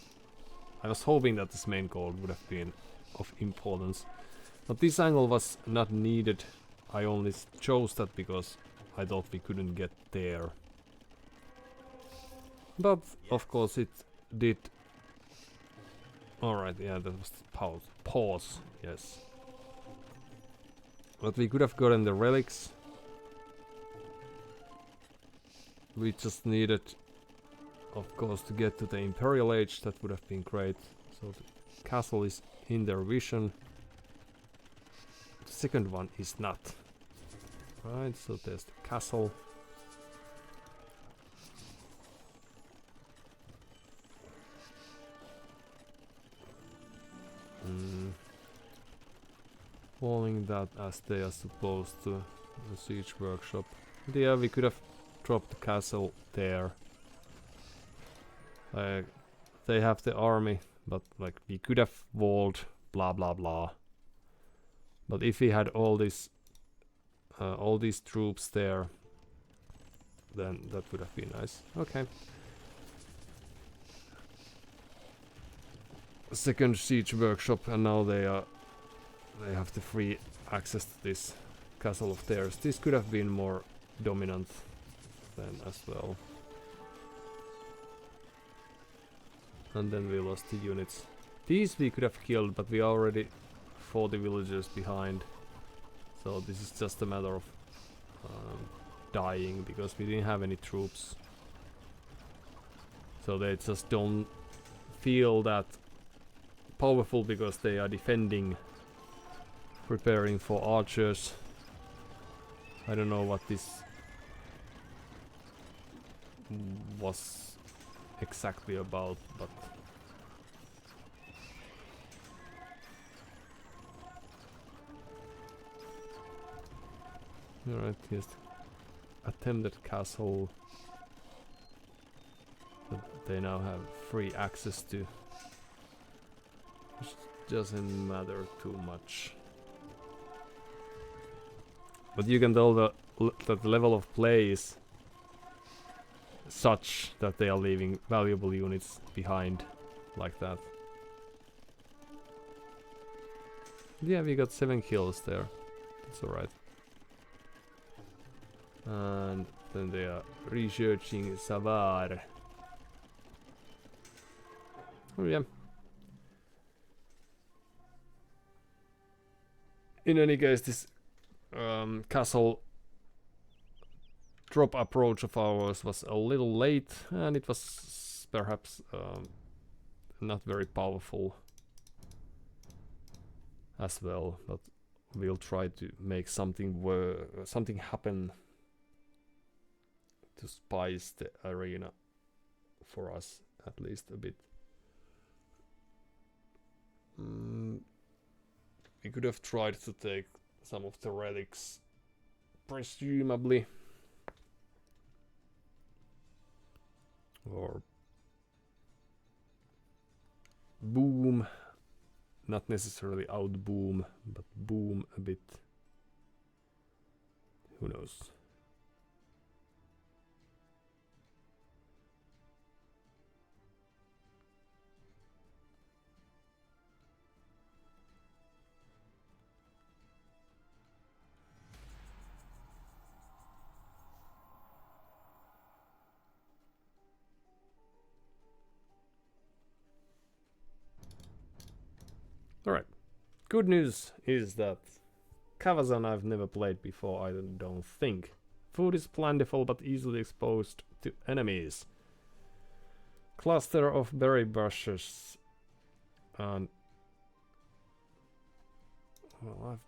I was hoping that this main gold would have been of importance. But this angle was not needed. I only chose that because I thought we couldn't get there. But of course it did. Alright, yeah, that was the pause, yes. But we could have gotten the relics. We just needed, of course, to get to the Imperial Age. That would have been great. So the castle is in their vision. The second one is not. Right, so there's the castle. Following that as they are supposed to. The siege workshop. Yeah, we could have dropped the castle there. They have the army, but like we could have walled, blah blah blah. But if we had all these troops there, then that would have been nice. Okay. Second siege workshop, and now they are they have the free access to this castle of theirs. This could have been more dominant then as well. And then we lost the units. These we could have killed, but we already 40 villagers behind. So this is just a matter of dying, because we didn't have any troops. So they just don't feel that powerful because they are defending, preparing for archers. I don't know what this was exactly about, but alright, yes. Attempted castle that they now have free access to, which doesn't matter too much. But you can tell that the level of play is such that they are leaving valuable units behind like that. Yeah, we got 7 kills there. That's alright. And then they are researching Savar. Oh yeah. In any case, this castle drop approach of ours was a little late, and it was perhaps not very powerful as well, but we'll try to make something happen to spice the arena for us at least a bit. We could have tried to take some of the relics, presumably, or boom, not necessarily out boom, but boom a bit. Who knows? Alright. Good news is that Kavazan I've never played before, I don't think. Food is plentiful but easily exposed to enemies. Cluster of berry bushes. And well,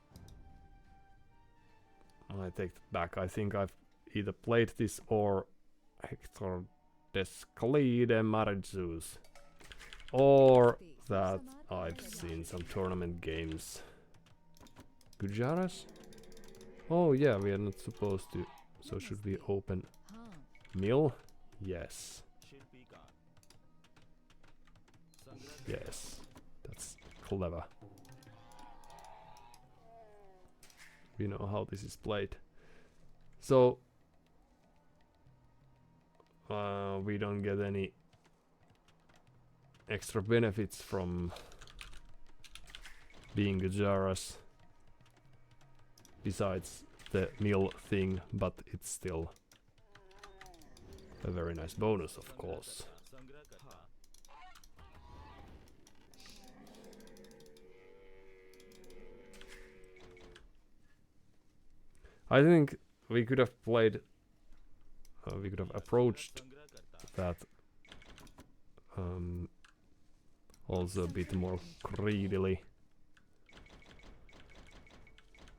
I take it back. I think I've either played this or Hector Descalide Marzus. Or that I've seen some tournament games. Gujaras? Oh yeah, we are not supposed to. So should we open mill? Yes. Yes. That's clever. We know how this is played. So we don't get any extra benefits from being Gujaras besides the mill thing, but it's still a very nice bonus, of course. I think we could have played, we could have approached that also a bit more greedily.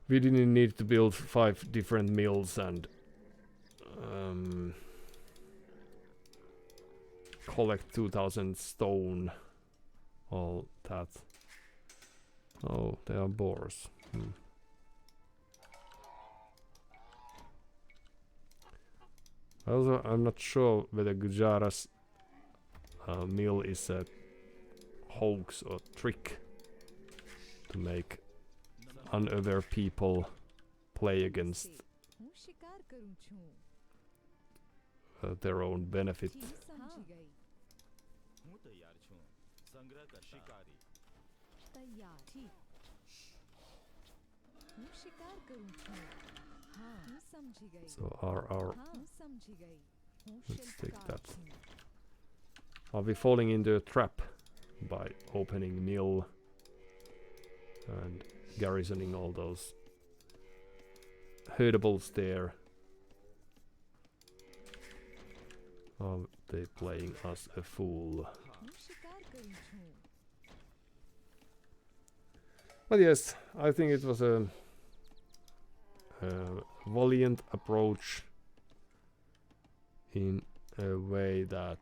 We didn't need to build 5 different mills and collect 2000 stone. All that. Oh, they are boars. Also, I'm not sure whether Gujara's mill is a hoax or trick to make unaware people play against their own benefit. So our let's take that. Are we falling into a trap by opening mill and garrisoning all those herdables there? Are they playing us a fool? But yes, I think it was a valiant approach in a way that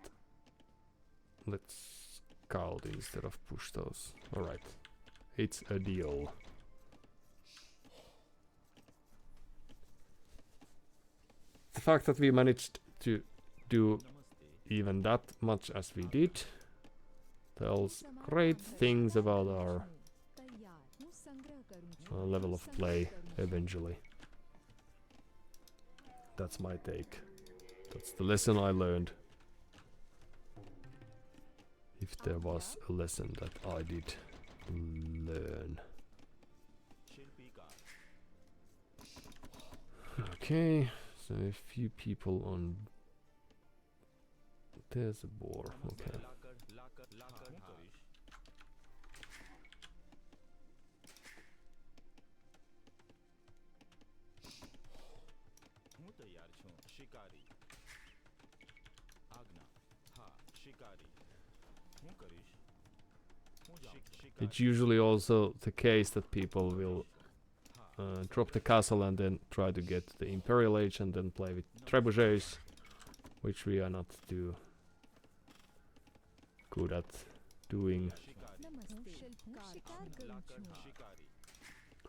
let's scout instead of push those. Alright, it's a deal. The fact that we managed to do even that much as we did tells great things about our level of play eventually. That's my take. That's the lesson I learned. If there was a lesson that I did learn. Okay, so a few people on... There's a boar, okay. It's usually also the case that people will drop the castle and then try to get the Imperial Age and then play with trebuchets, which we are not too good at doing.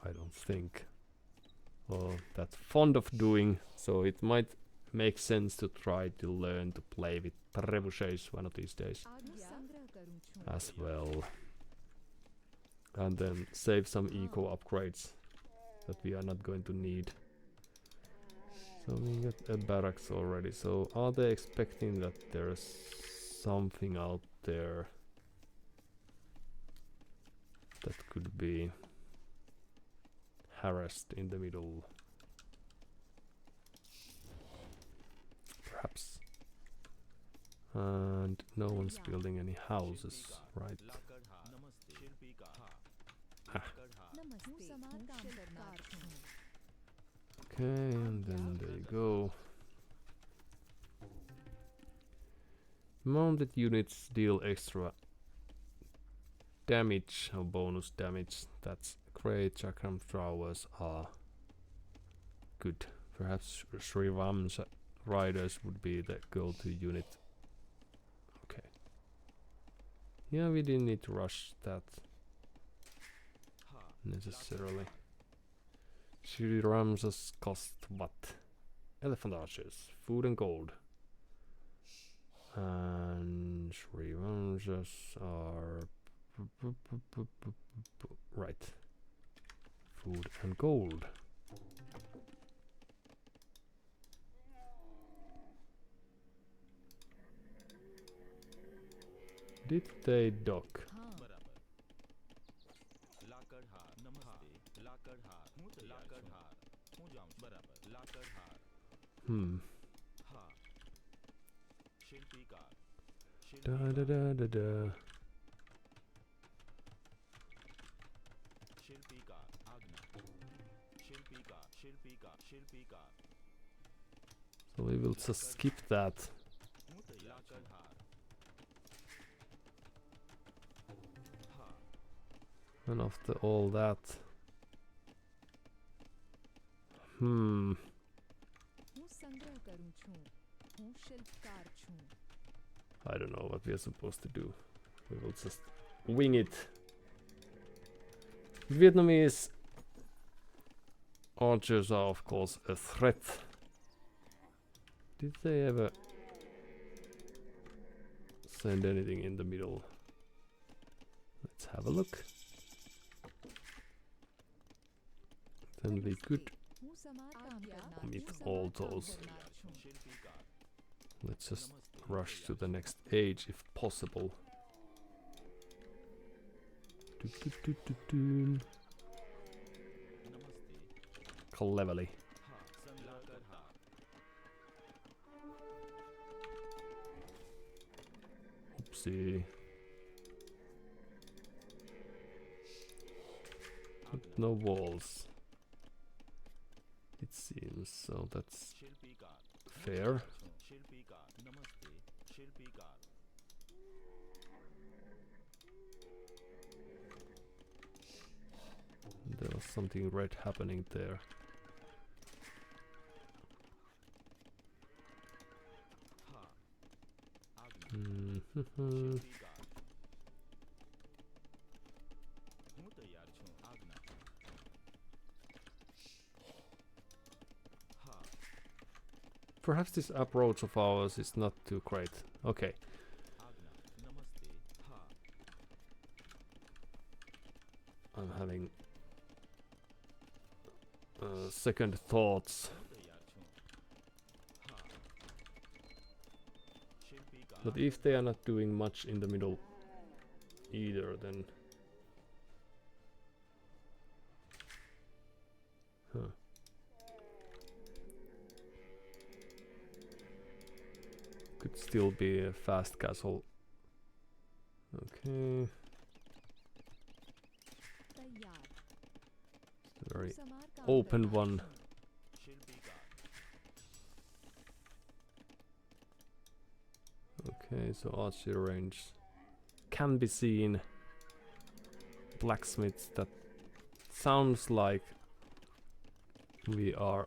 I don't think. Or that fond of doing, so it might make sense to try to learn to play with trebuchets one of these days as well. And then save some eco upgrades that we are not going to need. So we got a barracks already. So are they expecting that there's something out there that could be harassed in the middle? Perhaps. And no one's building any houses, right? Ah. Okay, and then there you go. Mounted units deal extra damage or bonus damage. That's great. Chakram throwers are good. Perhaps Srivamsa riders would be the go-to unit. Okay. Yeah, we didn't need to rush that necessarily. Srivamsas cost what? Elephant archers, food and gold. And Srivamsas are right. Food and gold. Did they dock? Da da da da da. So we will just skip that. And after all that, I don't know what we are supposed to do. We will just wing it. Vietnamese archers are of course a threat. Did they ever send anything in the middle? Let's have a look. Then we could omit all those. Let's just rush to the next age if possible. cleverly. Oopsie. But no walls. It seems, so that's fair. There was something red happening there. Perhaps this approach of ours is not too great. Okay. I'm having second thoughts. But if they are not doing much in the middle either, then... Huh. Could still be a fast castle. Okay. It's a very open one. Okay, so archery range can be seen. Blacksmiths, that sounds like we are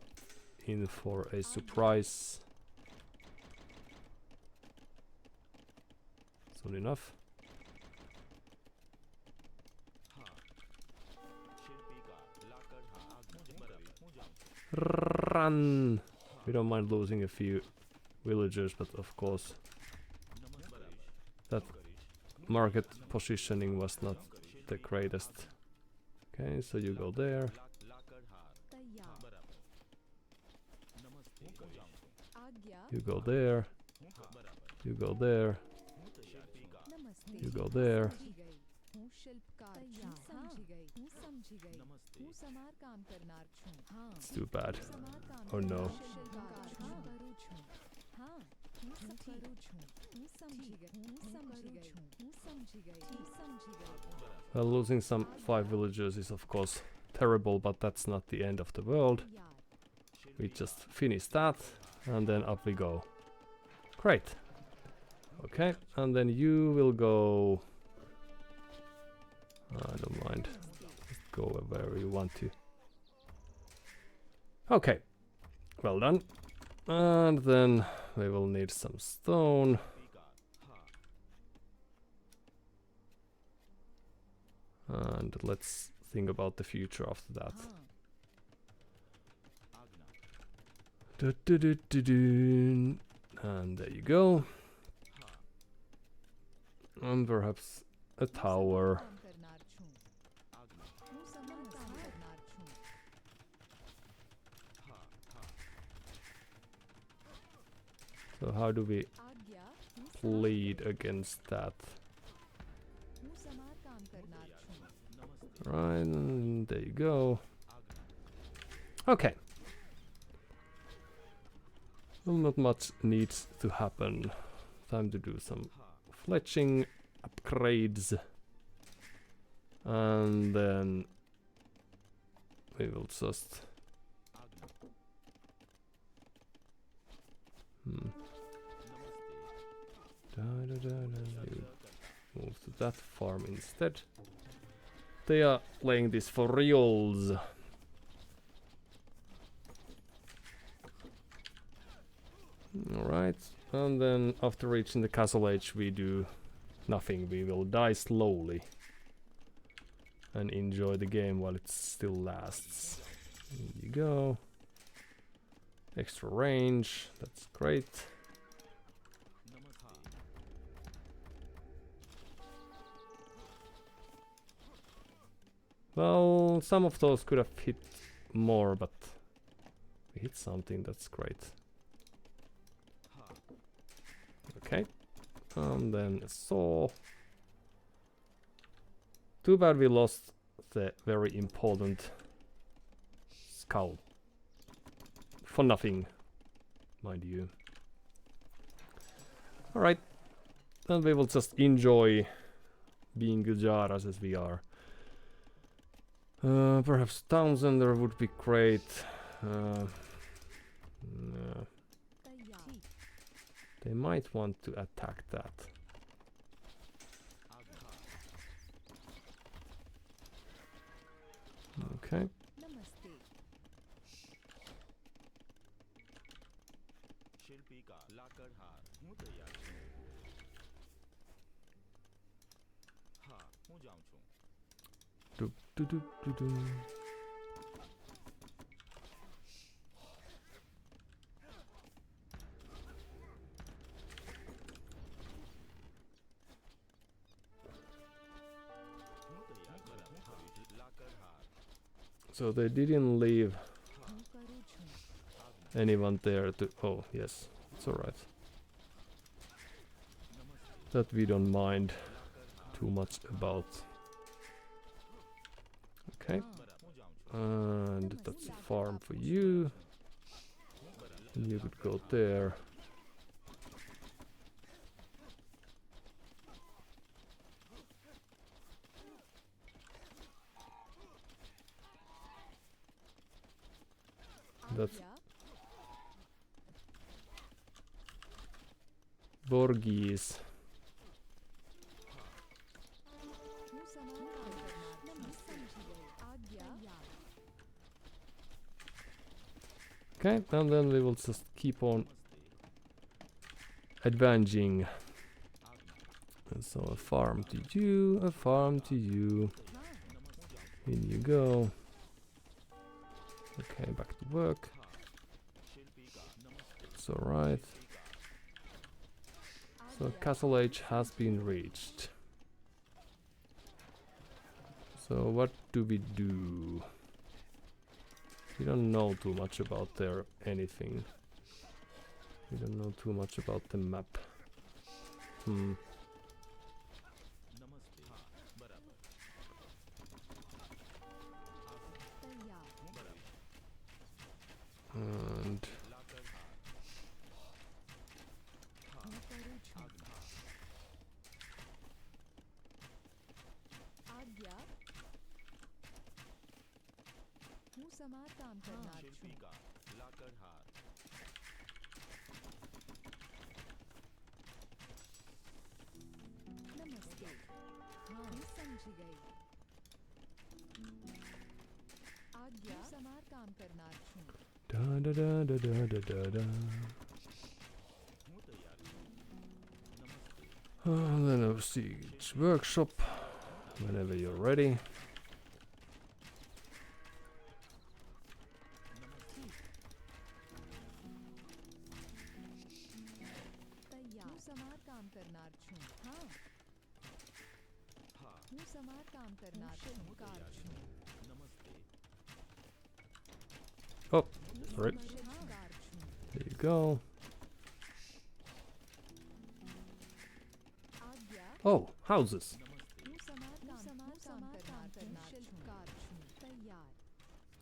in for a surprise. Soon enough. Run! We don't mind losing a few villagers, but of course that market positioning was not the greatest. Okay, so you go there. You go there. You go there. You go there. It's too bad. Oh no. Well, losing some 5 villagers is of course terrible, but that's not the end of the world. We just finish that, and then up we go. Great. Okay, and then you will go... I don't mind. Just go wherever you want to. Okay, well done. And then we will need some stone. And let's think about the future after that. And there you go. And perhaps a tower. So how do we plead against that? Right, and there you go. Okay. Well, not much needs to happen. Time to do some fletching upgrades. And then we will just... You move to that farm instead. They are playing this for reals. Alright, and then after reaching the castle age we do nothing. We will die slowly and enjoy the game while it still lasts. There you go. Extra range, that's great. Well, some of those could have hit more, but we hit something, that's great. Okay, and then a saw. Too bad we lost the very important skull for nothing, mind you. Alright, then we will just enjoy being Gujaras as we are. Perhaps town center would be great. No. They might want to attack that. Okay. Do, do, do, do. So they didn't leave anyone there to... Oh, yes, it's alright. That we don't mind too much about. Okay. And that's a farm for you. And you could go there. That's Borgese. Okay, and then we will just keep on advancing. And so a farm to you, a farm to you. In you go. Okay, back to work. It's alright. So Castle Age has been reached. So what do we do? We don't know too much about their anything. We don't know too much about the map. And da da da da da da da da. Then I'll see each workshop whenever you're ready. Oh, right. There you go. Oh, houses.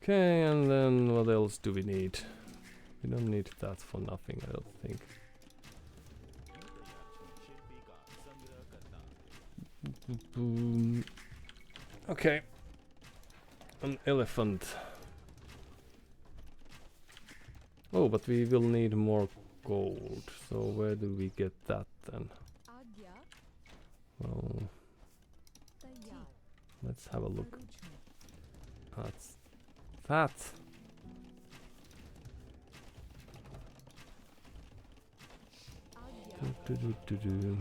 Okay, and then what else do we need? We don't need that for nothing, I don't think. Okay. An elephant. Oh, but we will need more gold. So where do we get that then? Well, let's have a look. That's that. Do.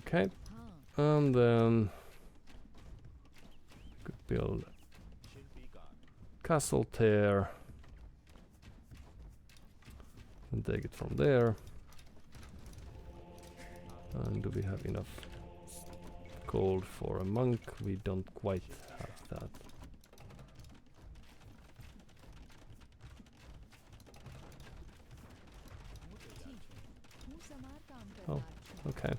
Okay, and then could build castle there and take it from there. And do we have enough gold for a monk. We don't quite have that. Oh, okay.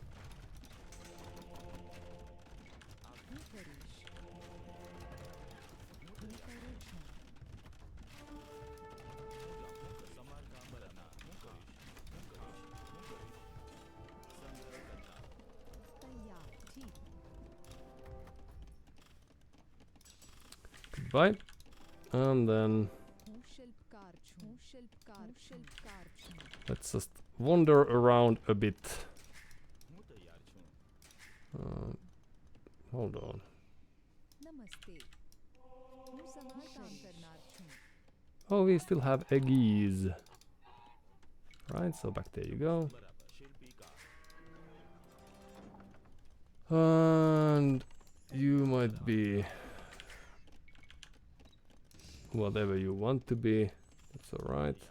Goodbye. And then let's just wander around a bit. Hold on. Oh, we still have eggies. Right, so back there you go. And you might be whatever you want to be. That's alright.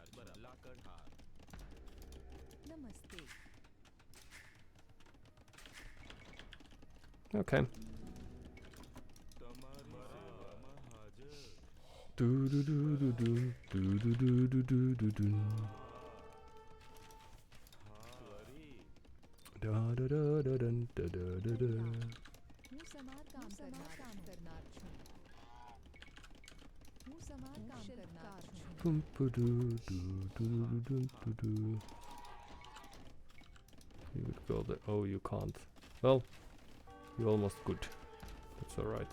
Okay. Do do do do do do do do do do do do. Da da da da dun, da da da da. Pum pu do do do do do do do. You would go there. Oh, you can't. Well, you almost could. That's alright.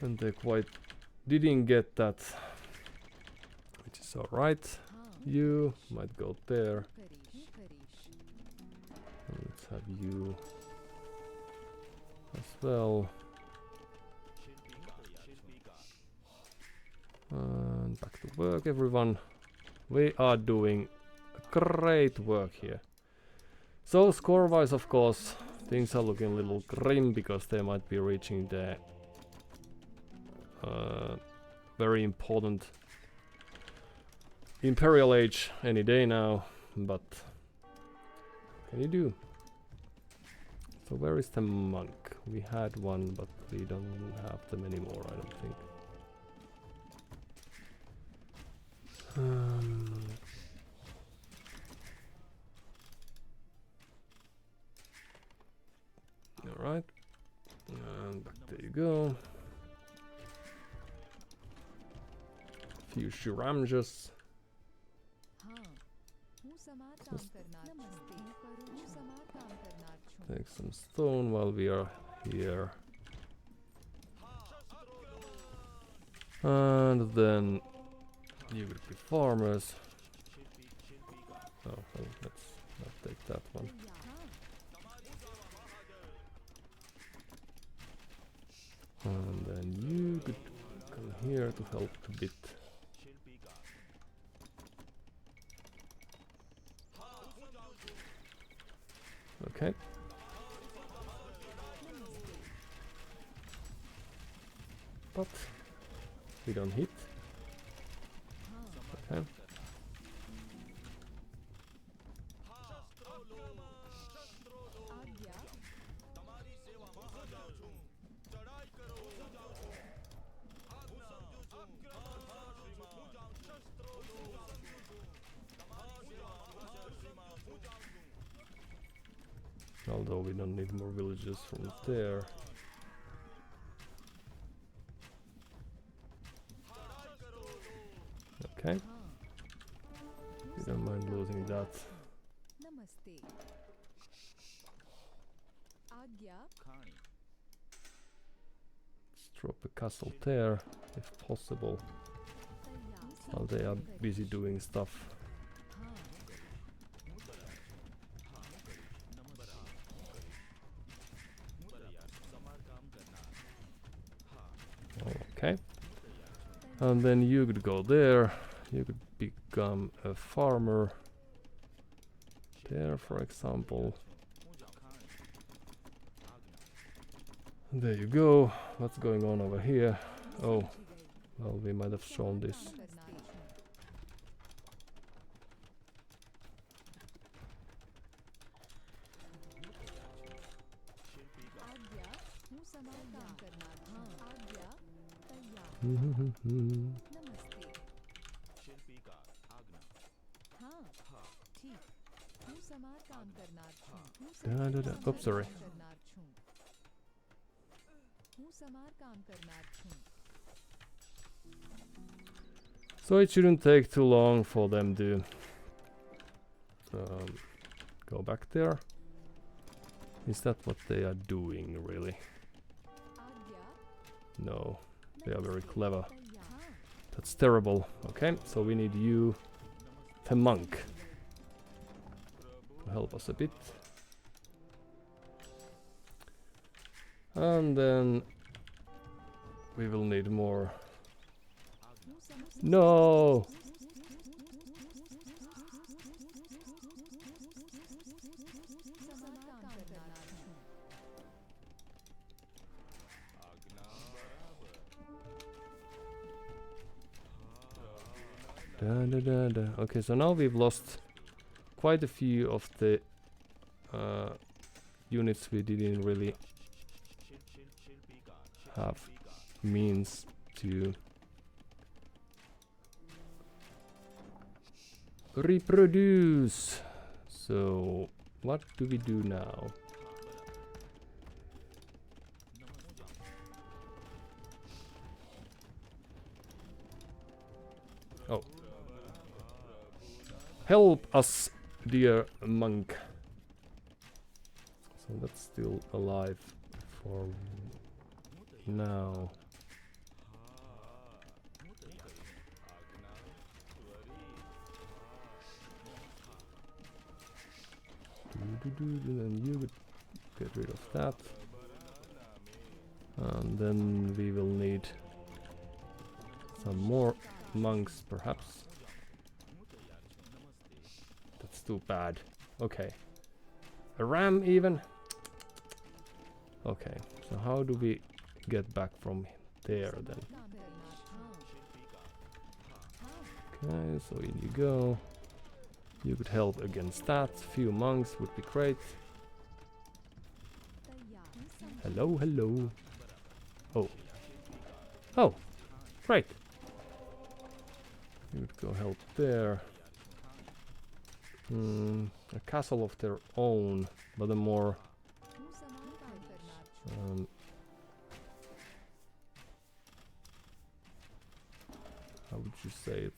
And they quite didn't get that, which is alright. You might go there. And let's have you as well. And back to work, everyone. We are doing great work here. So score-wise, of course, things are looking a little grim because they might be reaching the very important Imperial Age any day now, but what can you do? So where is the monk? We had one, but we don't have them anymore, I don't think. Alright, and back there you go. Few Shiramjas. Take some stone while we are here. And then you will be farmers. Oh, well, let's not take that one. And then you could come here to help a bit. Okay. But we don't hit. Okay. Although we don't need more villages from there. Okay. We don't mind losing that. Let's drop a castle there, if possible, while they are busy doing stuff. Okay. And then you could go there. You could become a farmer there, for example. There you go. What's going on over here? Oh, well, we might have shown this. Oops, sorry. So it shouldn't take too long for them to go back there. Is that what they are doing, really? No, they are very clever. That's terrible. Okay, so we need you, the monk, to help us a bit. And then we will need more. No! Okay, so now we've lost quite a few of the units we didn't really have means to reproduce. So what do we do now? Oh. Help us, dear monk. So that's still alive for now. Then you would get rid of that. And then we will need some more monks, perhaps. That's too bad. Okay. A ram even? Okay, so how do we get back from there then? Okay, so in you go. You could help against that. Few monks would be great. Hello, hello. Oh. Oh, great. You would go help there. A castle of their own, but a more how would you say it?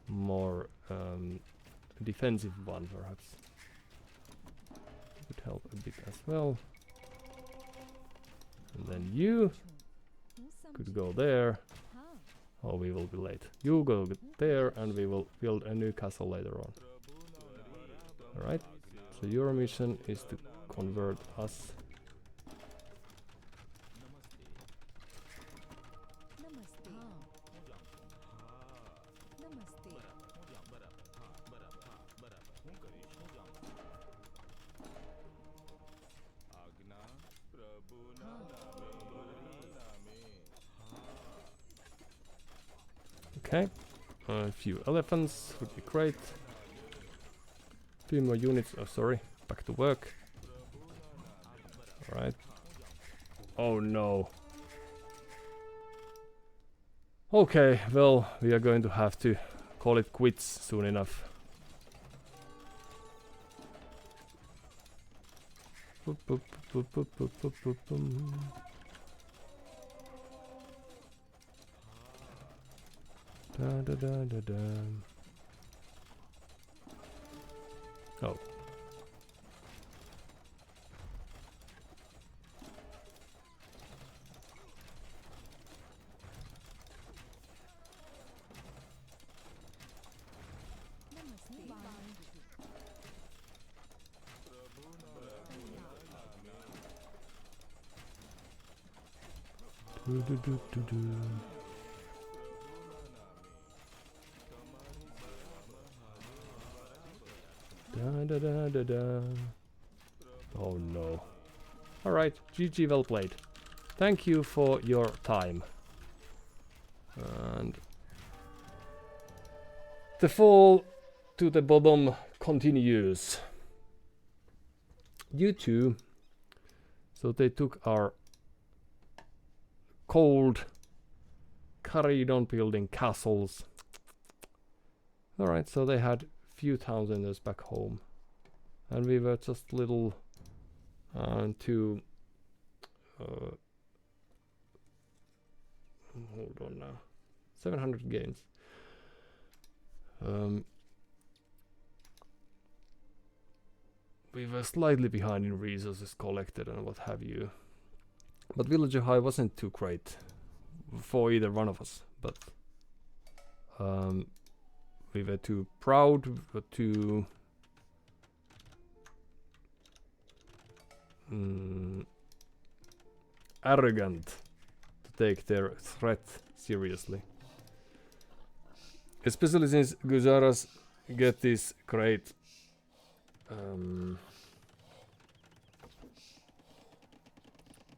More defensive one, perhaps. Would help a bit as well. And then you could go there. Oh, we will be late. You go there, and we will build a new castle later on. Alright, so your mission is to convert us. Okay, a few elephants would be great. 2 more units, oh sorry, back to work. Alright. Oh no. Okay, well, we are going to have to call it quits soon enough. Oh. Oh no. Alright, GG, well played. Thank you for your time. And the fall to the bottom continues. U2. So they took our cold Caridon building castles. Alright, so they had few thousanders back home. And we were just little to hold on now. 700 gains. We were slightly behind in resources collected and what have you. But Villager High wasn't too great for either one of us. But we were too proud, too arrogant to take their threat seriously. Especially since Gujaras get these great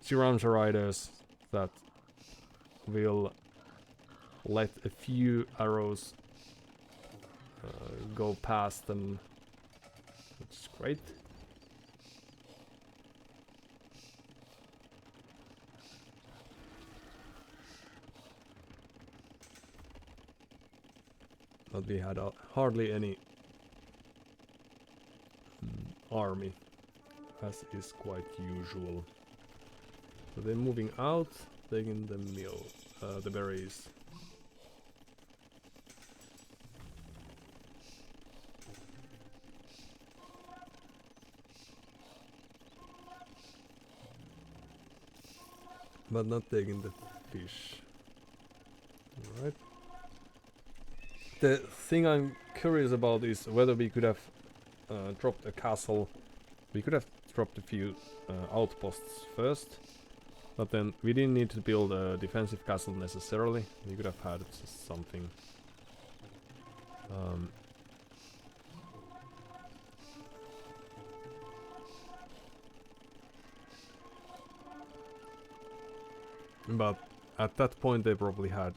Siramsa riders that will let a few arrows go past them, which is great. But we had hardly any army, as is quite usual. So they're moving out, taking the meal, the berries. But not taking the fish. Alright. The thing I'm curious about is whether we could have dropped a castle. We could have dropped a few outposts first, but then we didn't need to build a defensive castle necessarily. We could have had just something. But at that point they probably had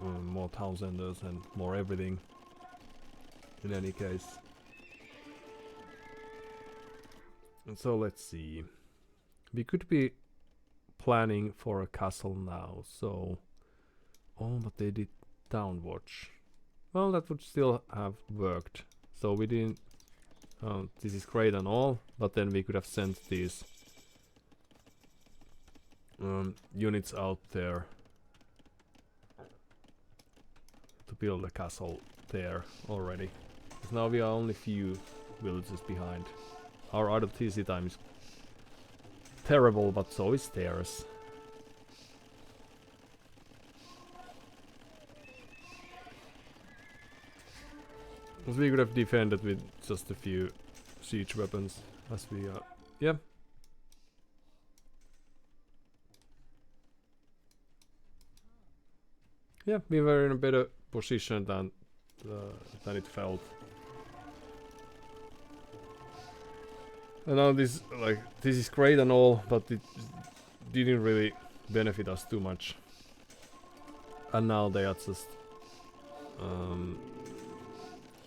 more Townsenders and more everything. In any case. And so let's see. We could be planning for a castle now, so... Oh, but they did Downwatch. Well, that would still have worked. So we didn't... this is great and all, but then we could have sent these units out there to build a castle there already. Because now we are only few villages behind. Our RTC time is terrible, but so is theirs. Because we could have defended with just a few siege weapons, as we are. Yeah. Yeah, we were in a better position than it felt. And now this is great and all, but it didn't really benefit us too much. And now they are just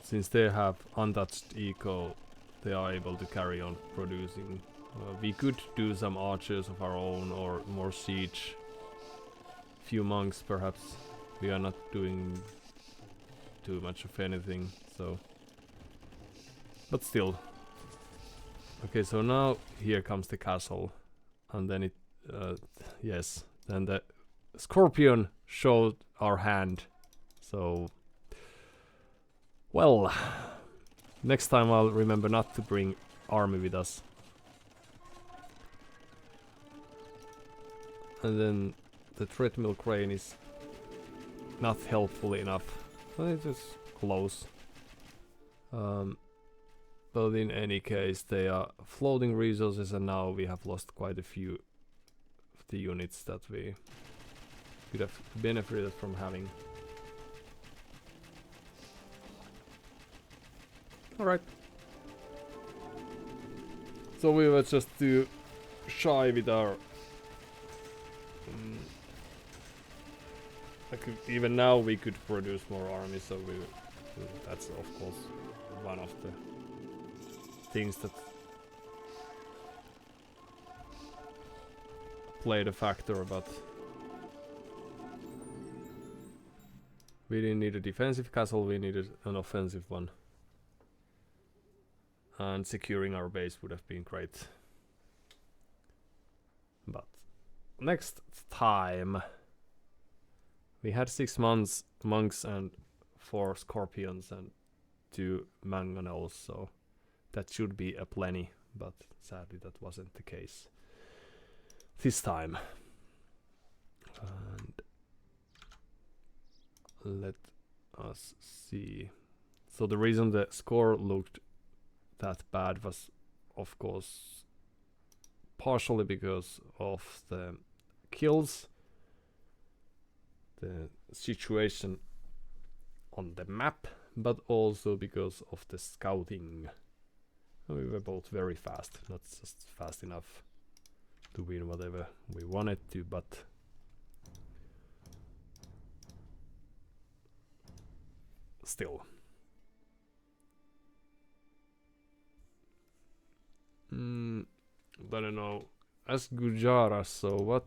since they have untouched eco, they are able to carry on producing. We could do some archers of our own or more siege. Few monks perhaps. We are not doing too much of anything, so. But still. Okay, so now here comes the castle, and then it, yes, then the scorpion showed our hand. So, well, next time I'll remember not to bring army with us. And then the treadmill crane is not helpful enough. Well, it is close. But in any case, they are floating resources, and now we have lost quite a few of the units that we could have benefited from having. Alright. So we were just too shy with our... even now we could produce more armies, so we That's of course one of the things that played a factor, but we didn't need a defensive castle, we needed an offensive one. And securing our base would have been great. But next time we had 6 months monks and 4 scorpions and 2 mangonels, so that should be a plenty, but sadly that wasn't the case this time. And let us see. So the reason the score looked that bad was of course partially because of the kills, the situation on the map, but also because of the scouting. We were both very fast, not just fast enough to win whatever we wanted to, but still. I don't know. As Gujara, so what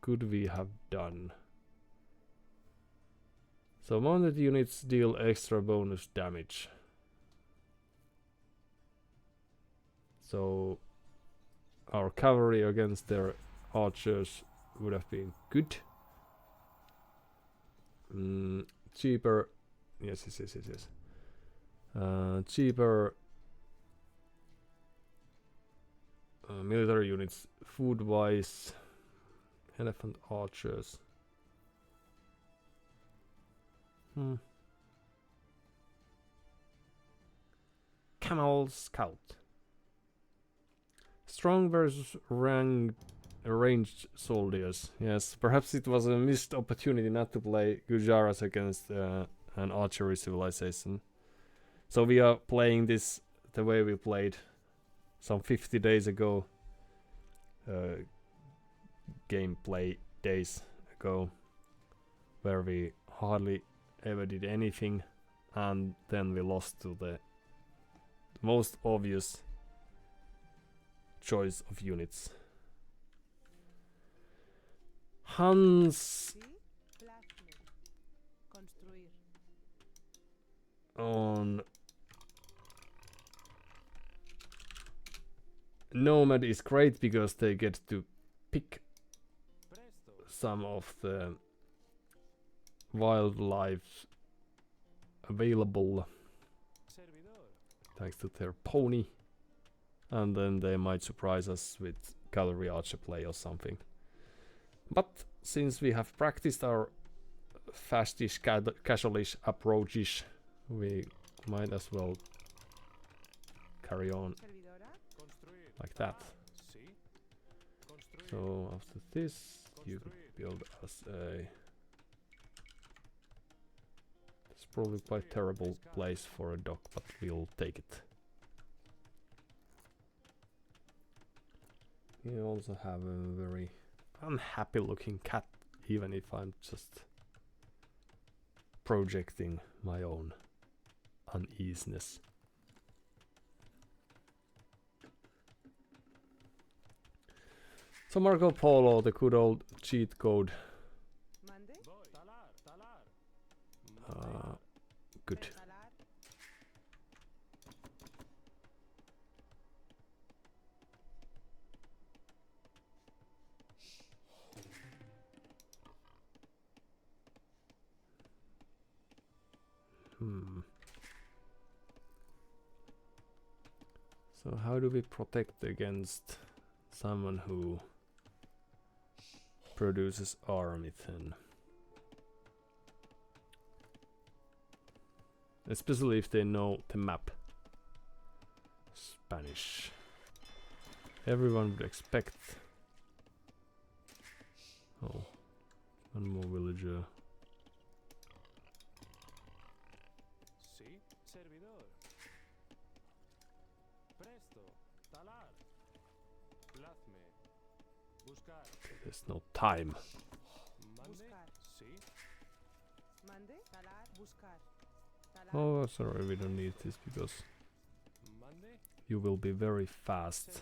could we have done? So mounted units deal extra bonus damage. So our cavalry against their archers would have been good. Cheaper. Yes. Cheaper military units food wise. Elephant archers. Camel scout. Strong versus ranged soldiers. Yes, perhaps it was a missed opportunity not to play Gujaras against an archery civilization. So we are playing this the way we played some 50 days ago. Gameplay days ago, where we hardly ever did anything, and then we lost to the most obvious choice of units. Hans on Nomad is great because they get to pick some of the wildlife available thanks to their pony, and then they might surprise us with cavalry archer play or something. But since we have practiced our fastish casualish approaches, we might as well carry on like that. So after this you could build us a... It's probably quite terrible place for a dock, but we'll take it. You also have a very unhappy looking cat, even if I'm just projecting my own uneasiness. So Marco Polo, the good old cheat code. Good. So how do we protect against someone who produces army then? Especially if they know the map. Spanish. Everyone would expect. Oh, one more villager. There's no time. Oh, sorry, we don't need this because you will be very fast.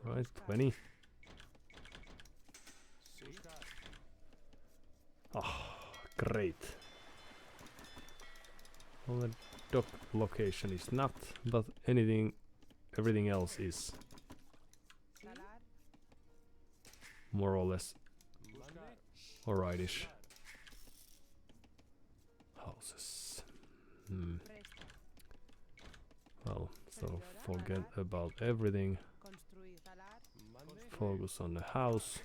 Right, 20. Oh, great. Well, the dock location is not, but everything else is more or less alrightish. Houses. Well, so forget about everything. Focus on the house.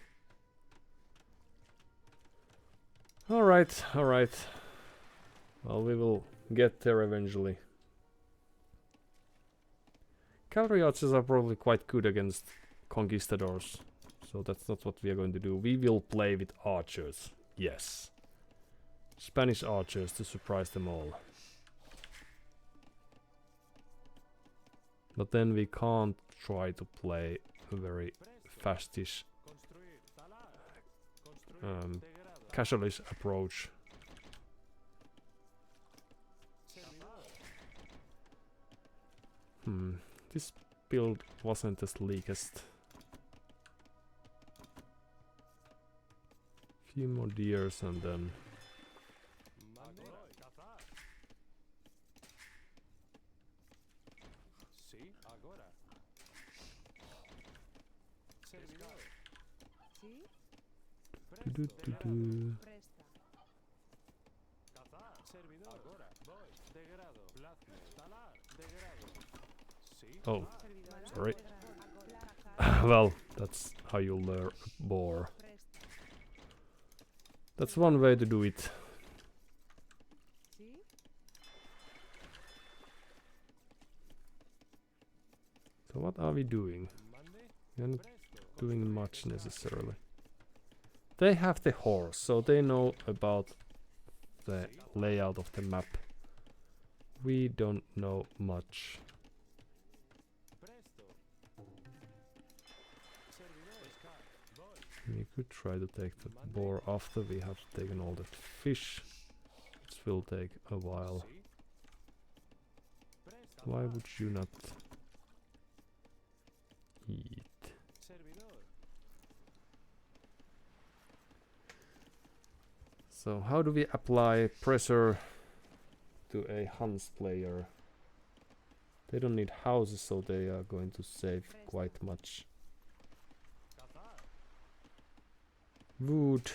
Alright. Well, we will get there eventually. Cavalry archers are probably quite good against conquistadors. So that's not what we are going to do. We will play with archers. Yes. Spanish archers to surprise them all. But then we can't try to play a very fastish casualish approach. This build wasn't the sleekest. Few more deers and then Oh, sorry. Well, that's how you lure a boar. That's one way to do it. So what are we doing? We're not doing much necessarily. They have the horse, so they know about the layout of the map. We don't know much. We could try to take the boar after we have taken all that fish. This will take a while. Why would you not eat? So how do we apply pressure to a Hans player? They don't need houses, so they are going to save quite much wood.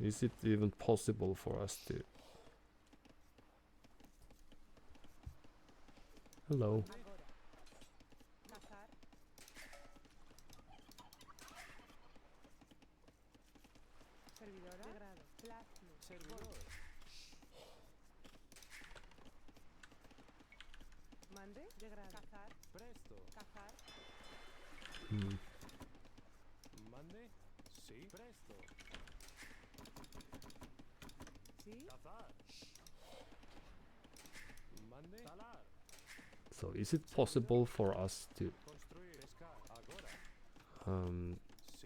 Is it even possible for us to... Hello. So is it possible for us to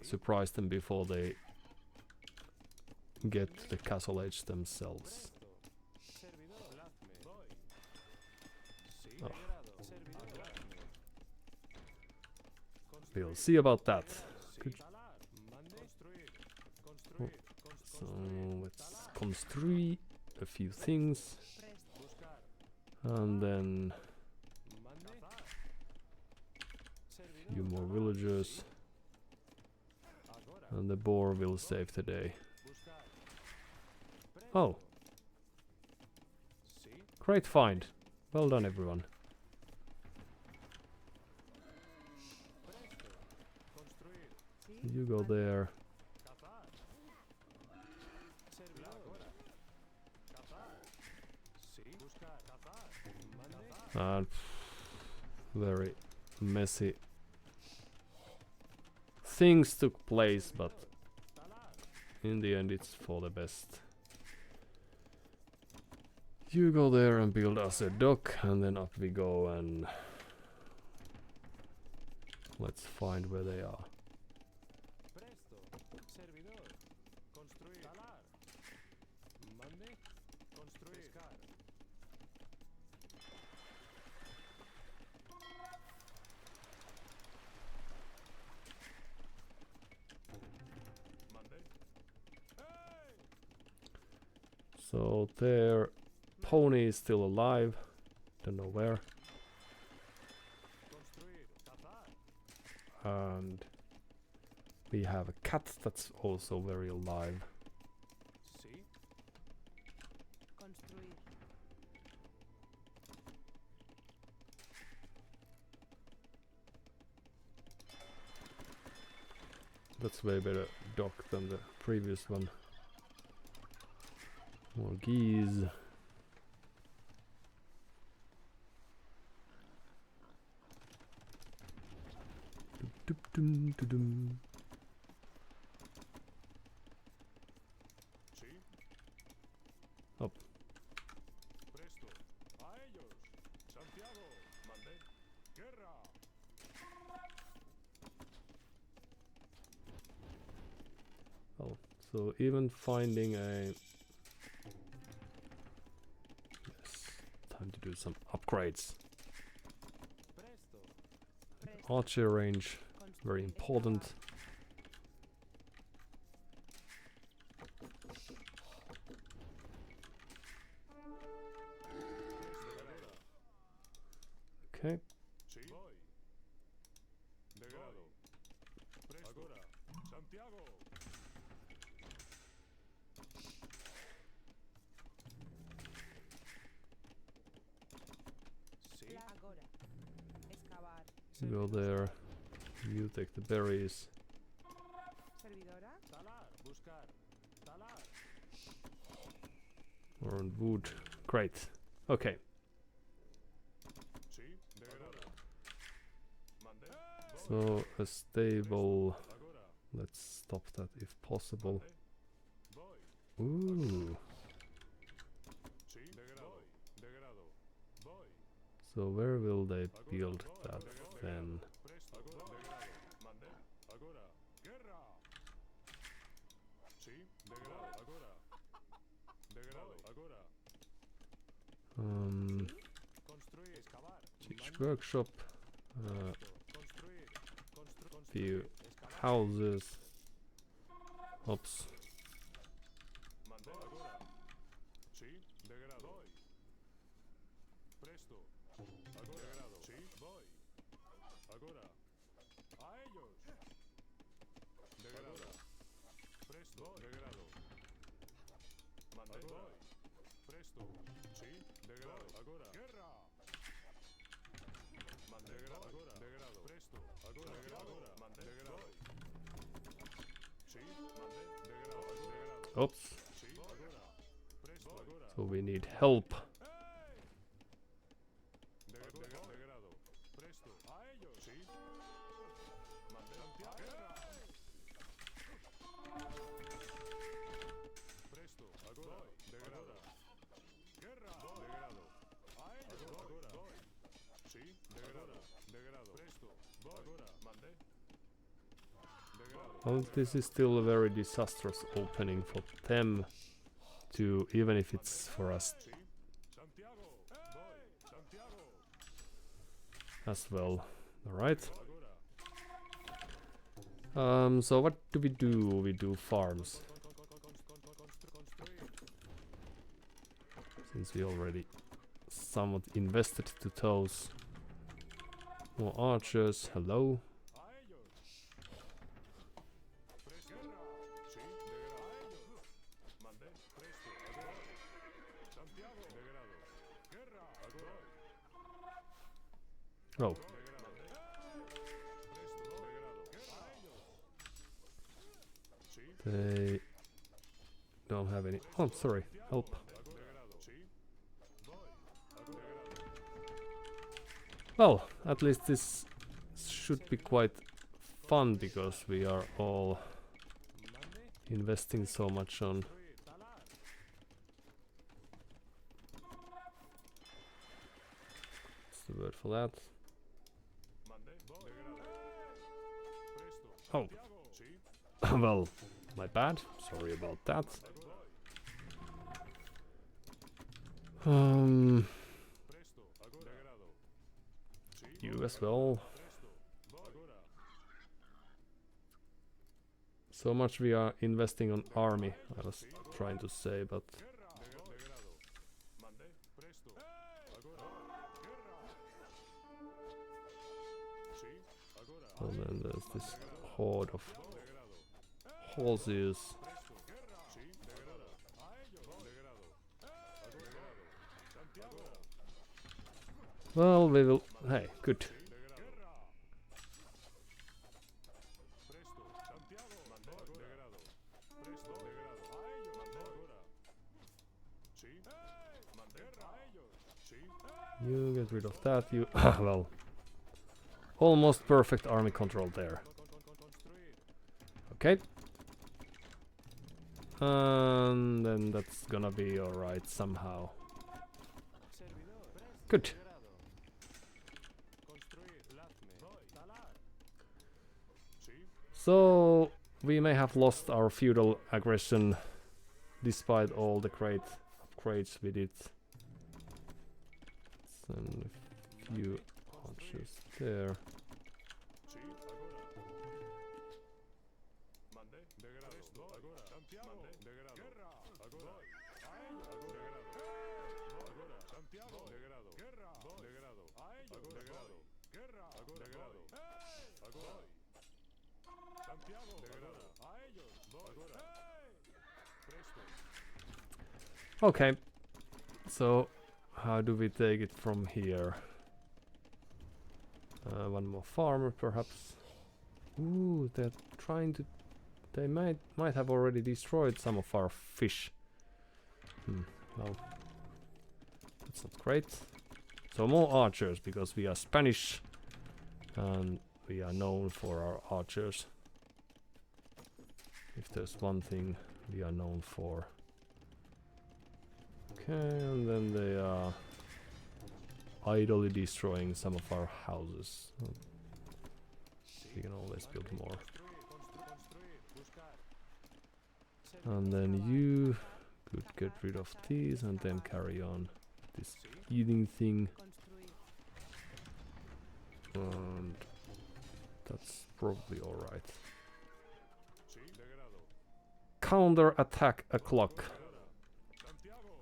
surprise them before they get the castle edge themselves? Oh. We'll see about that. Good. Oh. So let's construct a few things and then a few more villagers, and the boar will save the day. Oh, great find. Well done, everyone. You go there. And very messy things took place, but in the end it's for the best. You go there and build us a dock, and then up we go, and let's find where they are. Mande. Construir. Pescar. Mande. Hey! So their pony is still alive. Don't know where. Construir. Cazar. And we have a cat that's also very alive. Sí. Construir. That's way better dock than the previous one. More geese. Dum. Sí. Up. Presto. A ellos. Santiago. Mande. Guerra. Oh, so even finding a... Yes, time to do some upgrades. Presto. Archer range, very important. Okay, Sí. Voy. De grado. Presto. Agora. Santiago. Sí. Agora. Excavar. go there. You take the berries. Servidora. Talar. Buscar. Talar. Or on wood. Great. Okay. Sí. De grado. Mande. So a stable. Agora. Let's stop that if possible. Voy. Ooh. Sí. De grado. De grado. Voy. So where will they Agora. build Voy. that De grado. then? Presto. Agora. De grado. Mande. Agora. Guerra. Sí. De grado. Agora. De grado. Agora. Construir. Excavar. Teach workshop. Construir. Few Excavar. houses. Oops. Mande. Agora. Sí. De grado. Voy. Presto. Agora. De grado. Sí. Voy. Agora. A ellos. De grado. Presto. De grado. Mande. Voy. Presto. Sí. De grado. Agora. Guerra. Mande. De grado. Agora. De grado. Presto. Agora. De grado. Agora. Mande. De grado. Sí. Mande. De grado. De grado. Oops. Sí. Agora. Presto. Agora. So we need help. ¡Hey! De grado. Presto. A ellos. Sí. Mande. Santiago. Guerra. Presto. Agora. De grado. Guerra. De grado. A ellos. Agora. Voy. Sí. De grado. De grado. Presto. Voy. Agora. Mande. De grado. Well, this is still a very disastrous opening for them to, even if it's for us Sí. Santiago. Voy. Santiago. as well. Alright. Agora. So what do? We do farms. Construir. Since we already somewhat invested to those. More archers, hello. A ellos. Presto. Guerra. Sí. De grado. A ellos. Mande. Presto. Agora. Santiago. De grado. Guerra. Agora. Oh, De grado. Presto. De grado. Guerra. A ellos. Sí. they don't have any. Oh, sorry, help. De grado. Sí. Voy. De grado. Well, at least this should be quite fun because we are all Mande. investing so much on. Construir. Talar. What's the word for that? Mande. Voy. De grado. Presto. Oh. Santiago. Sí. Well, my bad. Sorry about that. Voy. Presto. Agora. Degrado. Sì. You as well. Presto. Agora. So much we are investing on army, I was trying to say, but Guerra. Degrado. Mande. Presto. Agora. Guerra. Sì. Agora. and then there's this horde of Degrado. horses. Presto. Guerra. Sì. Degrado. A ellos. Degrado. Degrado. Santiago. Well, we will. Hey, good. Degrado. Presto. Santiago. Mande. Degrado. Presto. Degrado. A ellos. Mande. Agora. Sí. Mande. A ellos. Sí. You get rid of that. You well, almost perfect army control there. Construir. Okay. And then that's gonna be alright somehow. Good. Construir. Lazme. Talar. Sí. So we may have lost our feudal aggression despite all the great upgrades we did. Send a few archers there. Sí. Agora. Mande. Degrado. Agora. Santiago. Degrado. Guerra. Agora. A ellos. Degrado. Agora. Santiago. Degrado. Guerra. Degrado. A ellos. Degrado. Guerra. Degrado. Agora. Santiago. Degrado. A ellos. Agora. Presto. Okay. So how do we take it from here? One more farmer, perhaps. Ooh, they're trying to. They might have already destroyed some of our fish. Well, that's not great. So more archers, because we are Spanish, and we are known for our archers. If there's one thing we are known for. Okay, and then they are idly destroying some of our houses. Oh. We can always build more. Construir. Buscar. And then you could get rid of these and then carry on this eating thing. And that's probably alright. Sí. Degrado. Counter attack a clock. Santiago.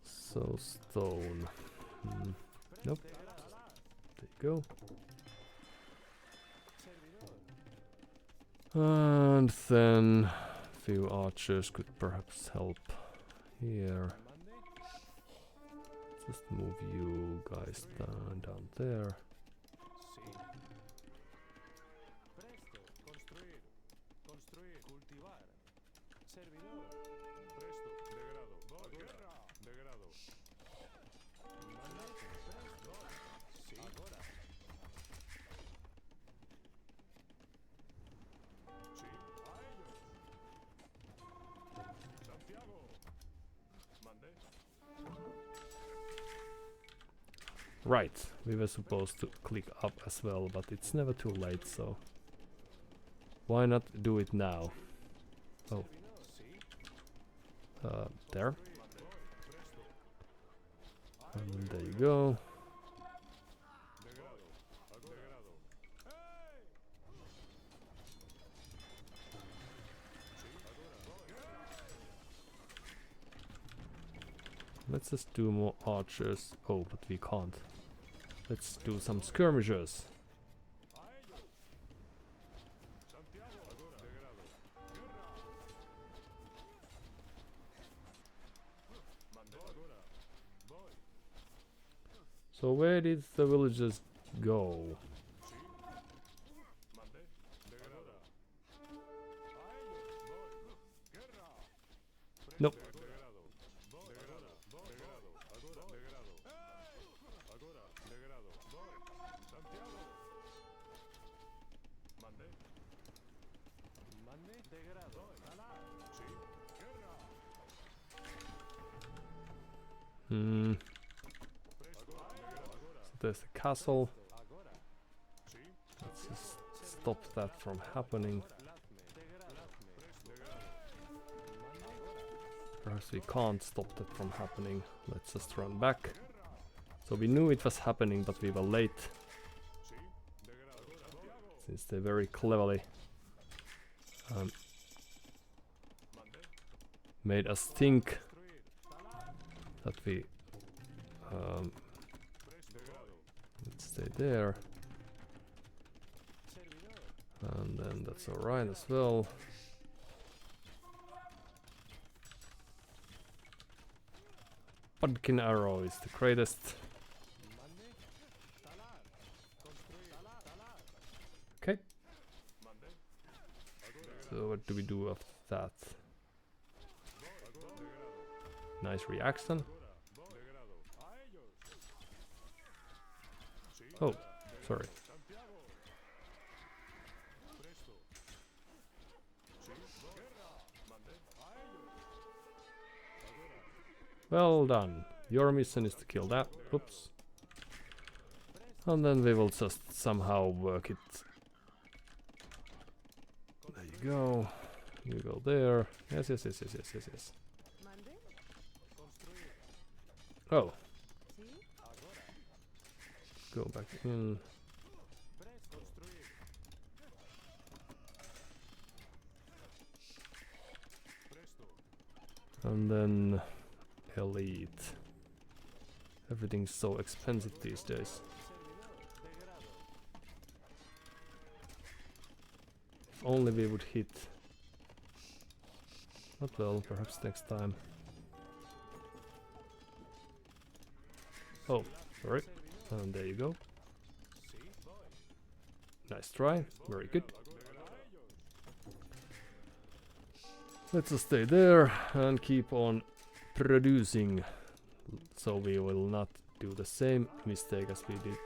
So stone. Nope. There you go. And then a few archers could perhaps help here. Just move you guys down there. Presto. Construir. Construir. Cultivar. Servidor. Presto. Degrado. Guerra. Degrado. Mandante. Presto. Sí. Agora. Sí. A ellos. Santiago. Mande. Right, we were supposed to click up as well, but it's never too late, so why not do it now? Oh, there. And there you go. Degrado. Degrado. Let's just do more archers. Oh, but we can't. Let's do some skirmishers. Santiago. Agora. Degrado. Guerra. Mande. Agora. Voy. So where did the villagers go? Sí. Mande. Degrado. A ellos. Voy. Guerra. Nope. Degrado. Degrado. Degrado. Agora. Degrado. Agora. Degrado. Voy. Santiago. Mande. Mande. Degrado. Talar. Sí. Guerra. Presto. Agora. So there's the castle. Agora. Sí. Let's just stop that from happening. Lazme. Degrado. Presto. Degrado. Mande. Perhaps we can't stop that from happening. Let's just run back. So we knew it was happening, but we were late. Since they very cleverly made us think that we let's stay there. And then that's alright as well. Pumpkin arrow is the greatest. Okay. So what do we do after that? Nice reaction. Oh, sorry. Well done. Your mission is to kill that. Oops. And then we will just somehow work it. There you go. You go there. Yes, yes, yes, yes, yes, yes, yes. Oh. Go back in. And then elite. Everything's so expensive these days. If only we would hit. Not well, perhaps next time. Oh, sorry. And there you go. Nice try, very good. Let's just stay there and keep on producing, so we will not do the same mistake as we did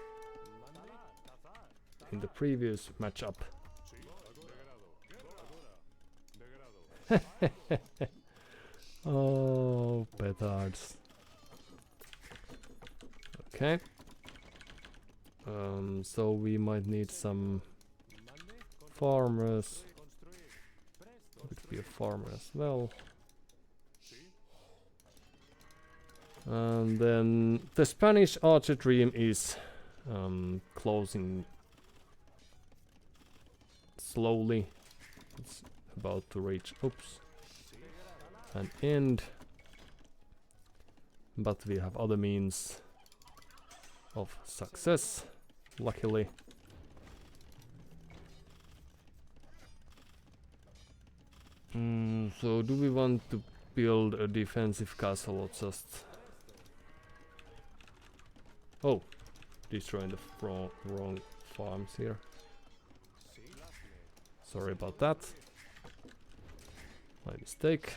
in the previous matchup. Oh, petards. Okay. So we might need some farmers. Could be a farmer as well. And then the Spanish archer dream is closing slowly. It's about to reach, oops, an end. But we have other means of success, luckily. So do we want to build a defensive castle or just... Oh, destroying the wrong farms here. Sorry about that. My mistake.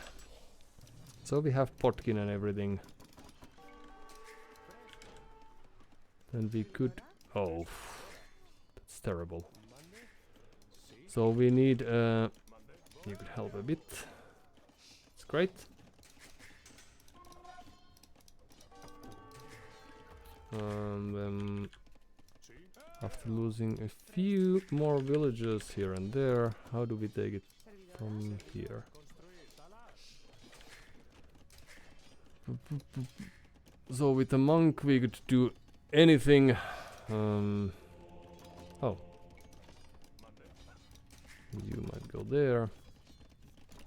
So we have Potkin and everything. And we could... Oh, that's terrible. So we need... you could help a bit. It's great. After losing a few more villagers here and there, how do we take it from here? So with the monk we could do anything. Oh. You might go there.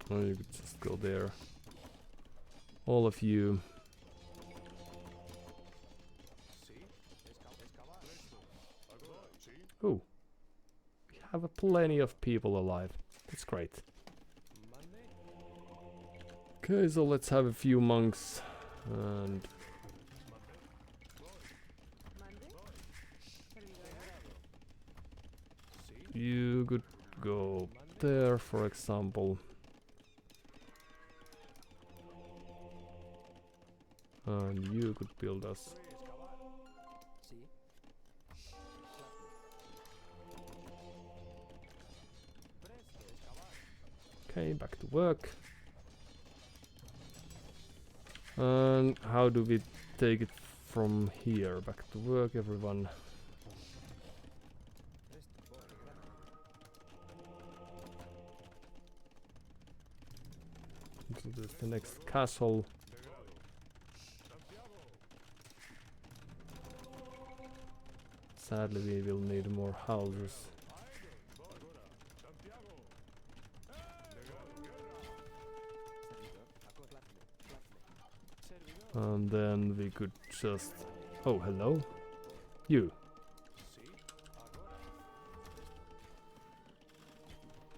Or you could just go there. All of you. Oh. We have plenty of people alive. That's great. Okay, so let's have a few monks. And you could go there, for example. And you could build us. Okay, back to work. And how do we take it from here? Back to work, everyone. So there's the next castle. Sadly, we will need more houses. And then we could just... Oh, hello. You.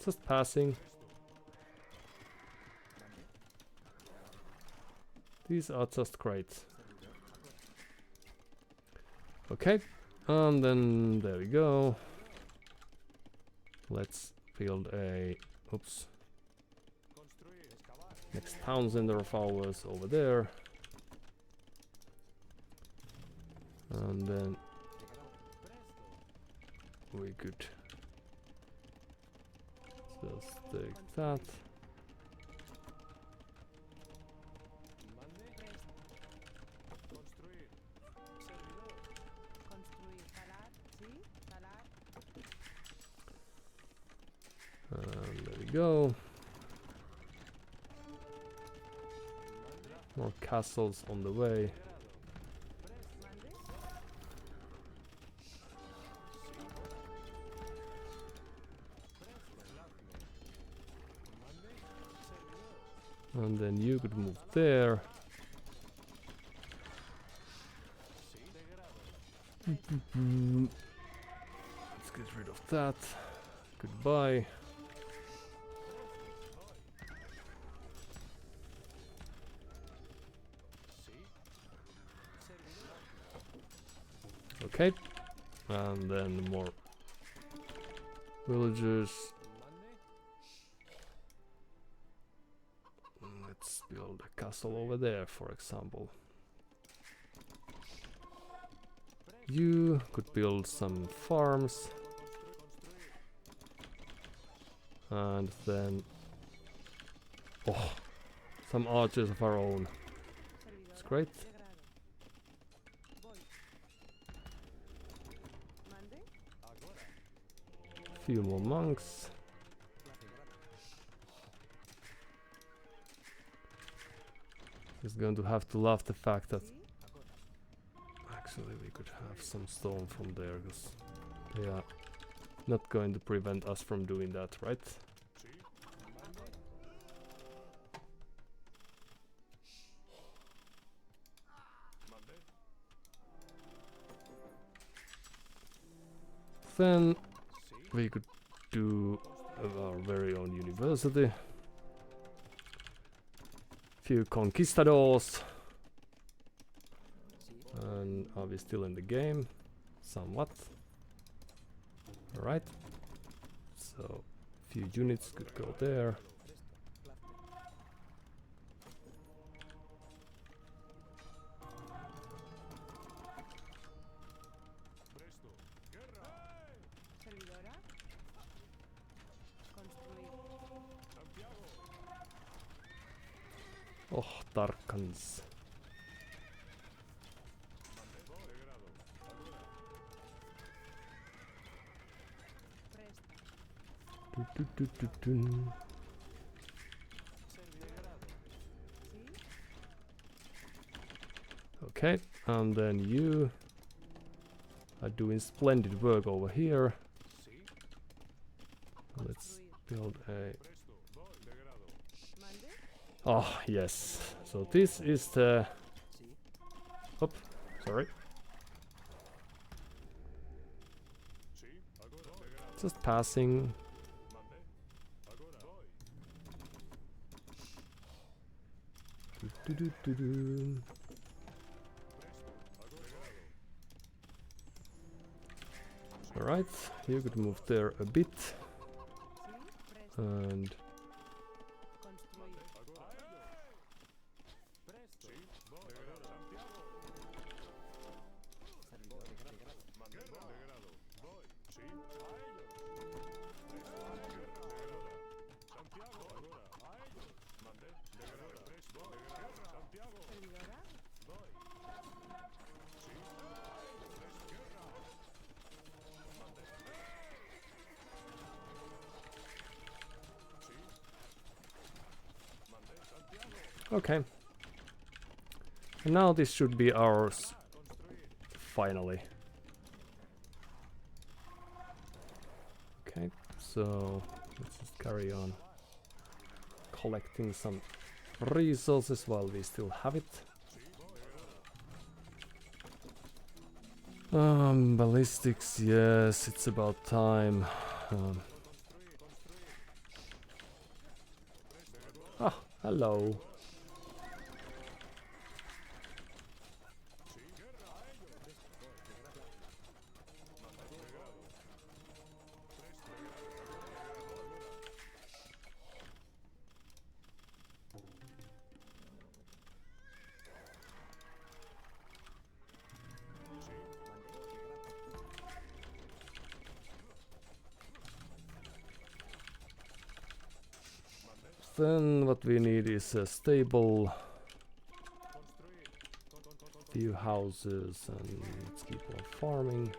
Just passing. These are just great. Okay. And then there we go. Let's build a... Oops. Next town center of ours over there. And then we could just take that. And there we go. More castles on the way. And then you could move there. Let's get rid of that. Goodbye. Okay. And then more villagers. Let's build a castle over there, for example. You could build some farms. And then... Oh! Some archers of our own. It's great. Few more monks. Just going to have to love the fact that actually we could have some stone from there, because they are not going to prevent us from doing that, right? Then we could do our very own university. Few conquistadors. And are we still in the game? Somewhat. Alright. So, few units could go there. Oh, Tarkans. Okay, and then you are doing splendid work over here. Let's build a... Oh, yes. So this is the... Oh, sorry. Just passing. Alright, you could move there a bit. And... Okay. And now this should be ours. Finally. Okay, so let's just carry on collecting some resources while we still have it. Ballistics, yes, it's about time. Hello. Then what we need is a stable, few houses, and let's keep on farming.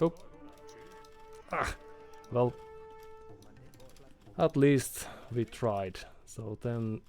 Oh. Well, at least we tried. So then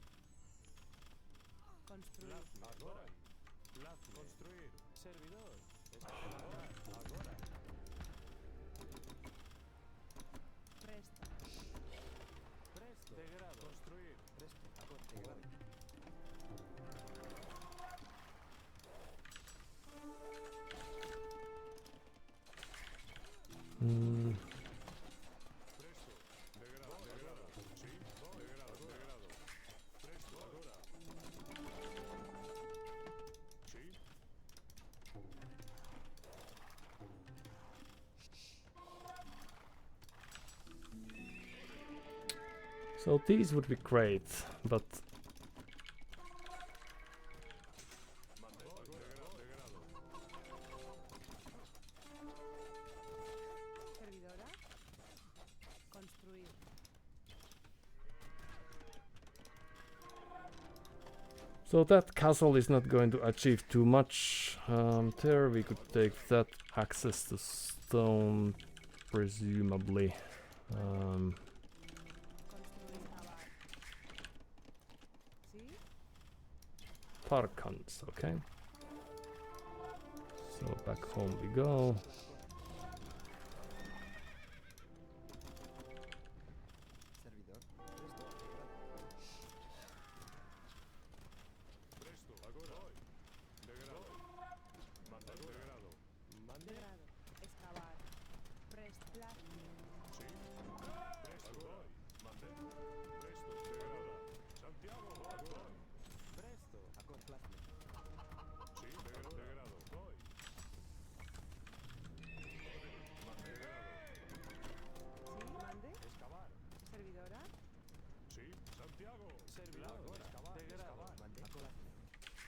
so these would be great, but so that castle is not going to achieve too much. There we could take that access to stone, presumably. Tarkans, okay. So back home we go.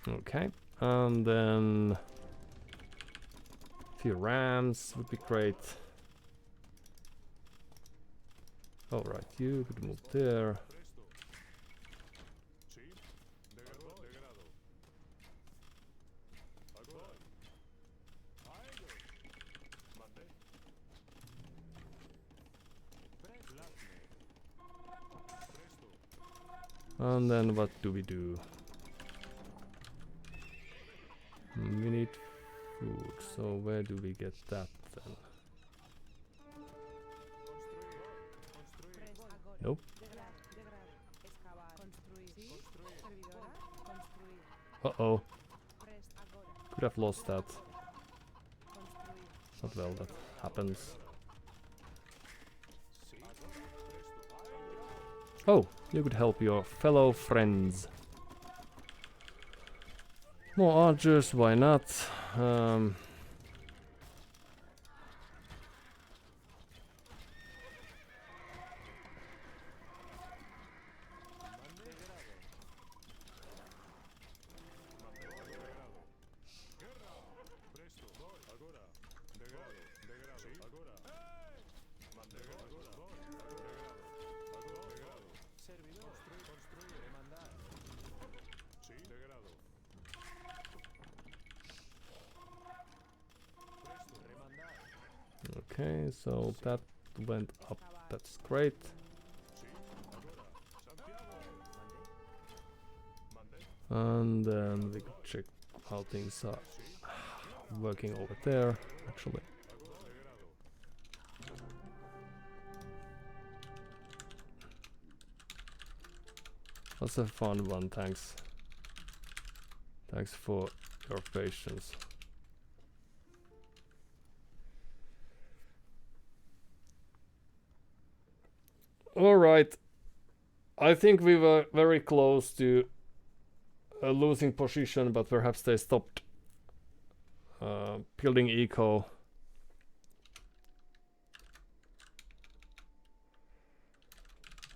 Okay, and then a few rams would be great. Alright, you could move there. And then what do we do? We need food, so where do we get that then? Nope. Uh-oh. Could have lost that. But well, that happens. Oh, you could help your fellow friends. More archers, why not? Okay, so that went up. That's great. And then we could check how things are working over there, actually. That's a fun one, thanks. Thanks for your patience. Alright. I think we were very close to a losing position, but perhaps they stopped building eco.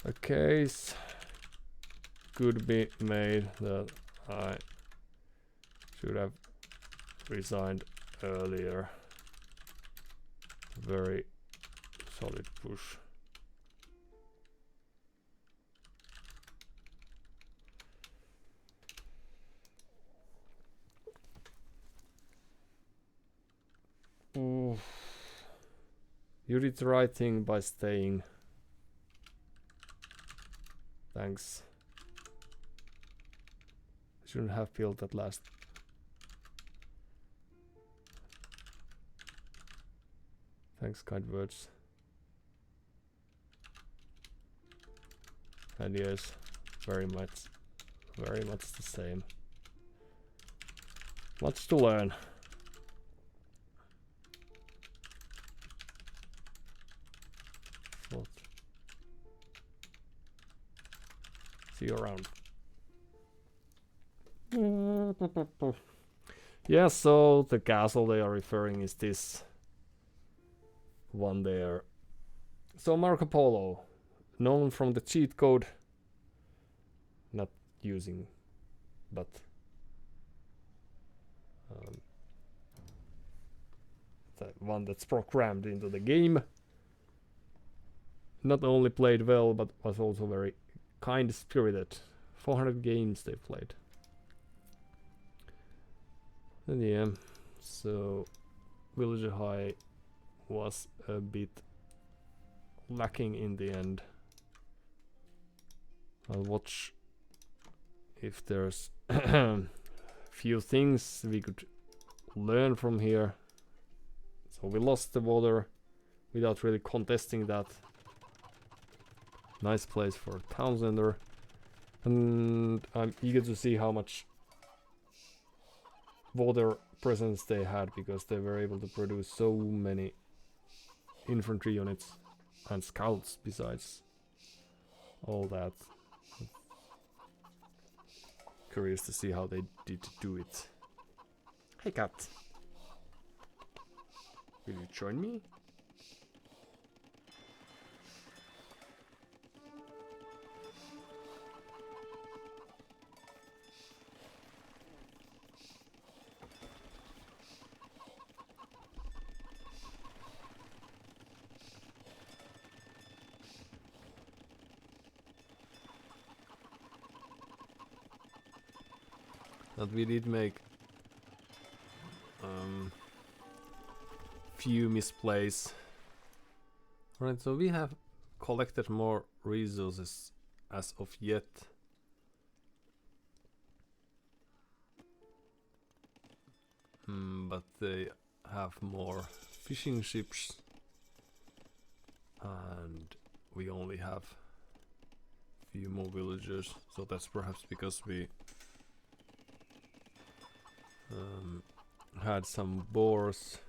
A case could be made that I should have resigned earlier. Very solid push. Ooh. You did the right thing by staying. Thanks. Shouldn't have built that last. Thanks, kind words. And yes, very much the same. Much to learn. What? See you around. Yeah, so the castle they are referring is this one there. So Marco Polo, known from the cheat code, not using, but the one that's programmed into the game. Not only played well, but was also very kind-spirited. 400 games they played. And yeah, so Villager High was a bit lacking in the end. I'll watch if there's few things we could learn from here. So we lost the water without really contesting that. Nice place for a town center. And I'm eager to see how much water presence they had, because they were able to produce so many infantry units and scouts besides all that. Curious to see how they did do it. Hey cat, will you join me? That we did make few misplays. Right, so we have collected more resources as of yet. But they have more fishing ships, and we only have few more villagers, so that's perhaps because we had some boars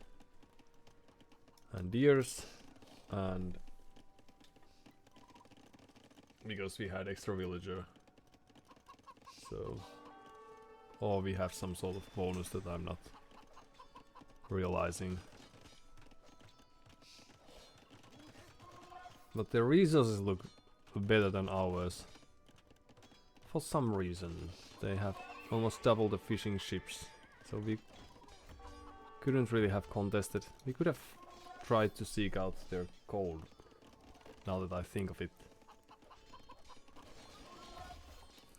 and deers, and because we had extra villager, so or we have some sort of bonus that I'm not realizing. But their resources look better than ours. For some reason they have almost double the fishing ships. So we couldn't really have contested. We could have tried to seek out their gold, now that I think of it.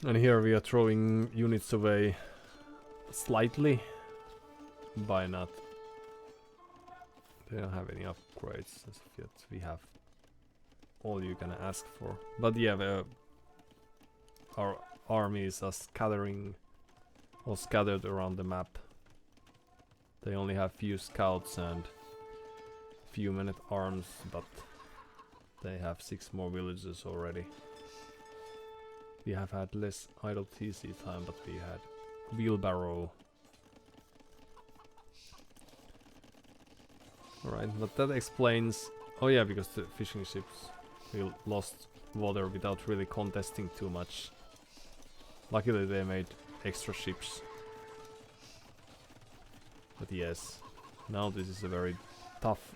And here we are throwing units away slightly by not They don't have any upgrades as of yet. We have all you can ask for. But yeah, our armies are scattering or scattered around the map. They only have few scouts and few men at arms, but they have 6 more villages already. We have had less idle TC time, but we had wheelbarrow. Alright, but that explains... Oh yeah, because the fishing ships, we lost water without really contesting too much. Luckily they made extra ships. But yes, now this is a very tough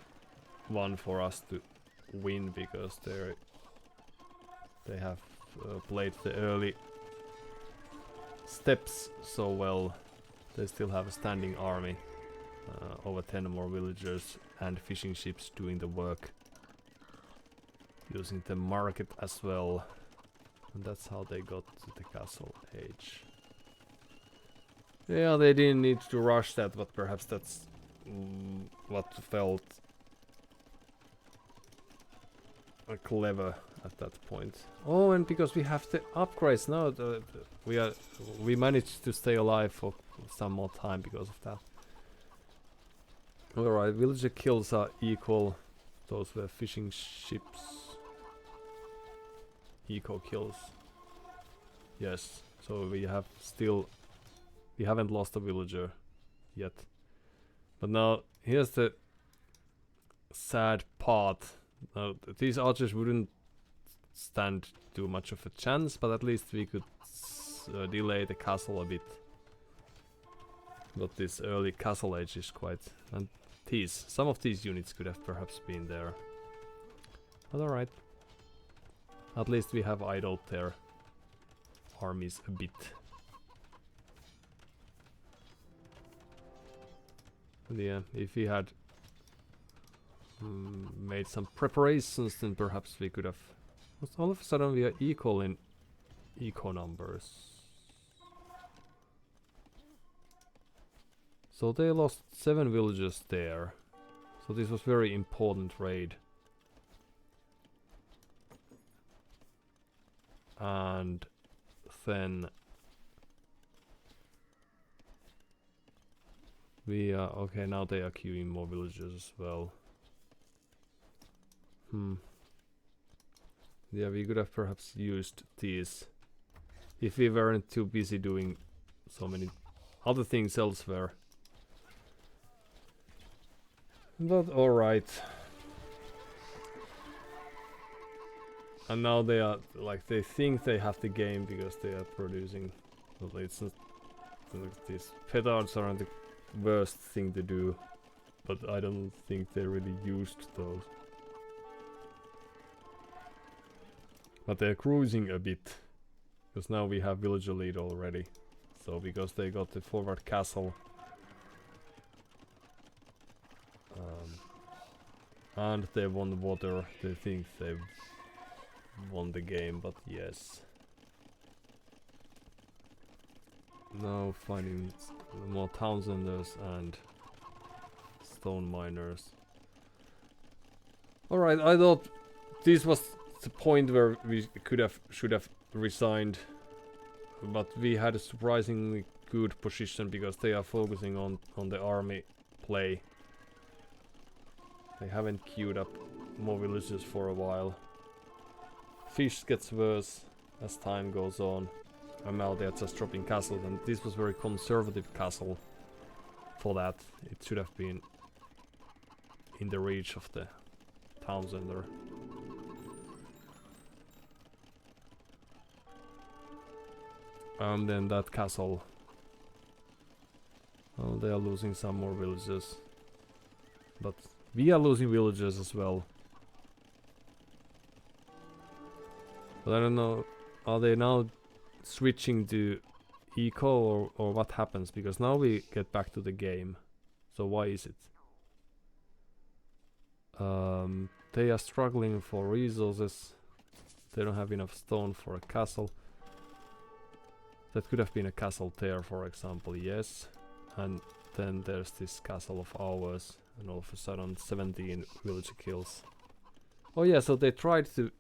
one for us to win, because they have played the early steps so well. They still have a standing army, over 10 more villagers and fishing ships doing the work, using the market as well, and that's how they got to the castle age. Yeah, they didn't need to rush that, but perhaps that's what felt clever at that point. Oh, and because we have the upgrades now, we managed to stay alive for some more time because of that. Alright, villager kills are equal. Those were fishing ships. Eco kills. Yes, so we have still... We haven't lost a villager yet. But now, here's the sad part. Now, these archers wouldn't stand too much of a chance, but at least we could delay the castle a bit. But this early castle age is quite... And some of these units could have perhaps been there. But alright. At least we have idled their armies a bit. But yeah, if we had made some preparations, then perhaps we could have... But all of a sudden we are equal in eco numbers. So they lost 7 villages there. So this was very important raid. And then we are okay, now they are queuing more villages as well. Yeah, we could have perhaps used these if we weren't too busy doing so many other things elsewhere. But alright. And now they are, like, they think they have the game because they are producing... Well, it's not... Like, these petards aren't the worst thing to do. But I don't think they really used those. But they're cruising a bit. Because now we have villager lead already. So because they got the forward castle. And they won water, they think they've won the game, but yes. Now finding more Townsenders and stone miners. Alright, I thought this was the point where we should have resigned. But we had a surprisingly good position because they are focusing on the army play. They haven't queued up more villages for a while. Fish gets worse as time goes on. And now they're just dropping castles, and this was very conservative castle for that. It should have been in the reach of the Townsender. And then that castle. Well, they are losing some more villages. But we are losing villages as well. But I don't know, are they now switching to eco or what happens? Because now we get back to the game. So why is it? They are struggling for resources. They don't have enough stone for a castle. That could have been a castle there, for example, yes. And then there's this castle of ours, and all of a sudden 17 villager kills. Oh yeah, so they tried to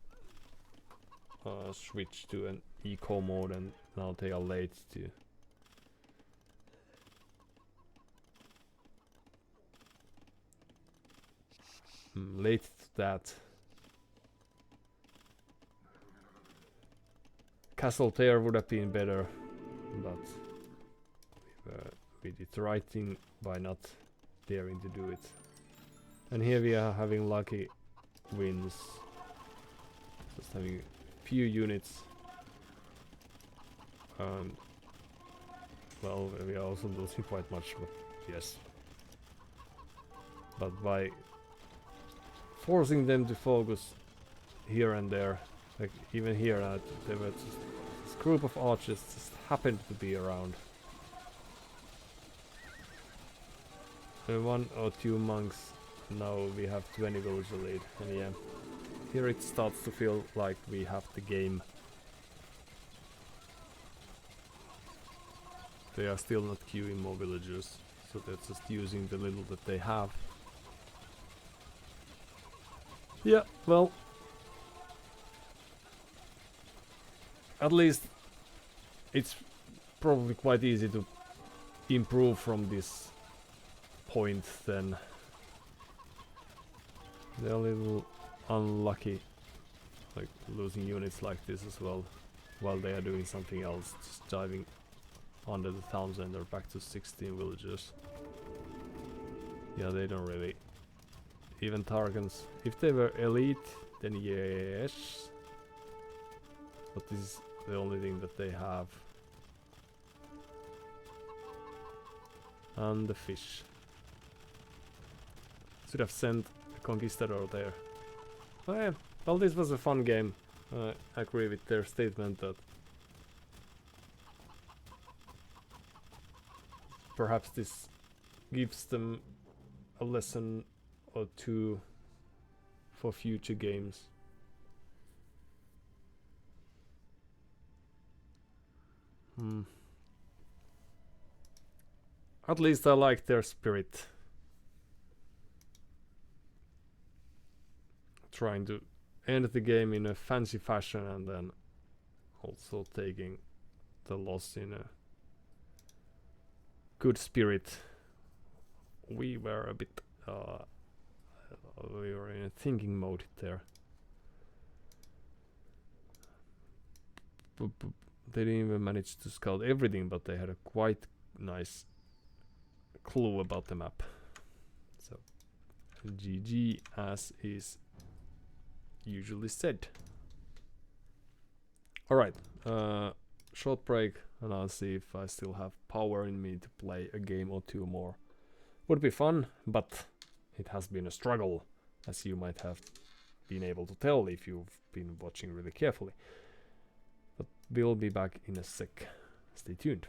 switch to an eco mode, and now they are late to. Late to that. Castle there would have been better, but we did the right thing by not daring to do it. And here we are having lucky wins. Just having few units. Well, we are also losing quite much, but yes. But by forcing them to focus here and there, like even here, there were just this group of archers just happened to be around. And 1 or 2 monks. Now we have 20 villager lead, and yeah, here it starts to feel like we have the game. They are still not queuing more villagers, so they're just using the little that they have. Yeah, well, at least it's probably quite easy to improve from this point then. They're a little unlucky, like losing units like this as well, while they are doing something else, just diving under the town center back to 16 villagers. Yeah, they don't really. Even Targans, if they were elite, then yes. But this is the only thing that they have. And the fish. Should have sent a conquistador there. Oh yeah, well, this was a fun game. I agree with their statement that perhaps this gives them a lesson or two for future games. At least I like their spirit. Trying to end the game in a fancy fashion and then also taking the loss in a good spirit. We were a bit we were in a thinking mode there. They didn't even manage to scout everything, but they had a quite nice clue about the map. So GG, as is usually said. Alright, short break, and I'll see if I still have power in me to play a game or two more. Would be fun, but it has been a struggle, as you might have been able to tell if you've been watching really carefully. But we'll be back in a sec. Stay tuned.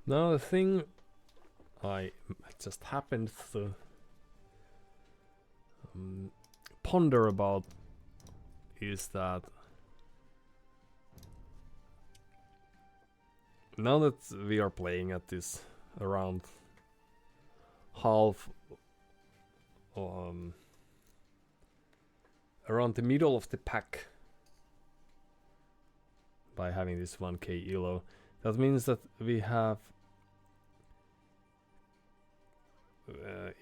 Now the thing I just happened to ponder about is that now that we are playing at this around half around the middle of the pack by having this 1k elo, that means that we have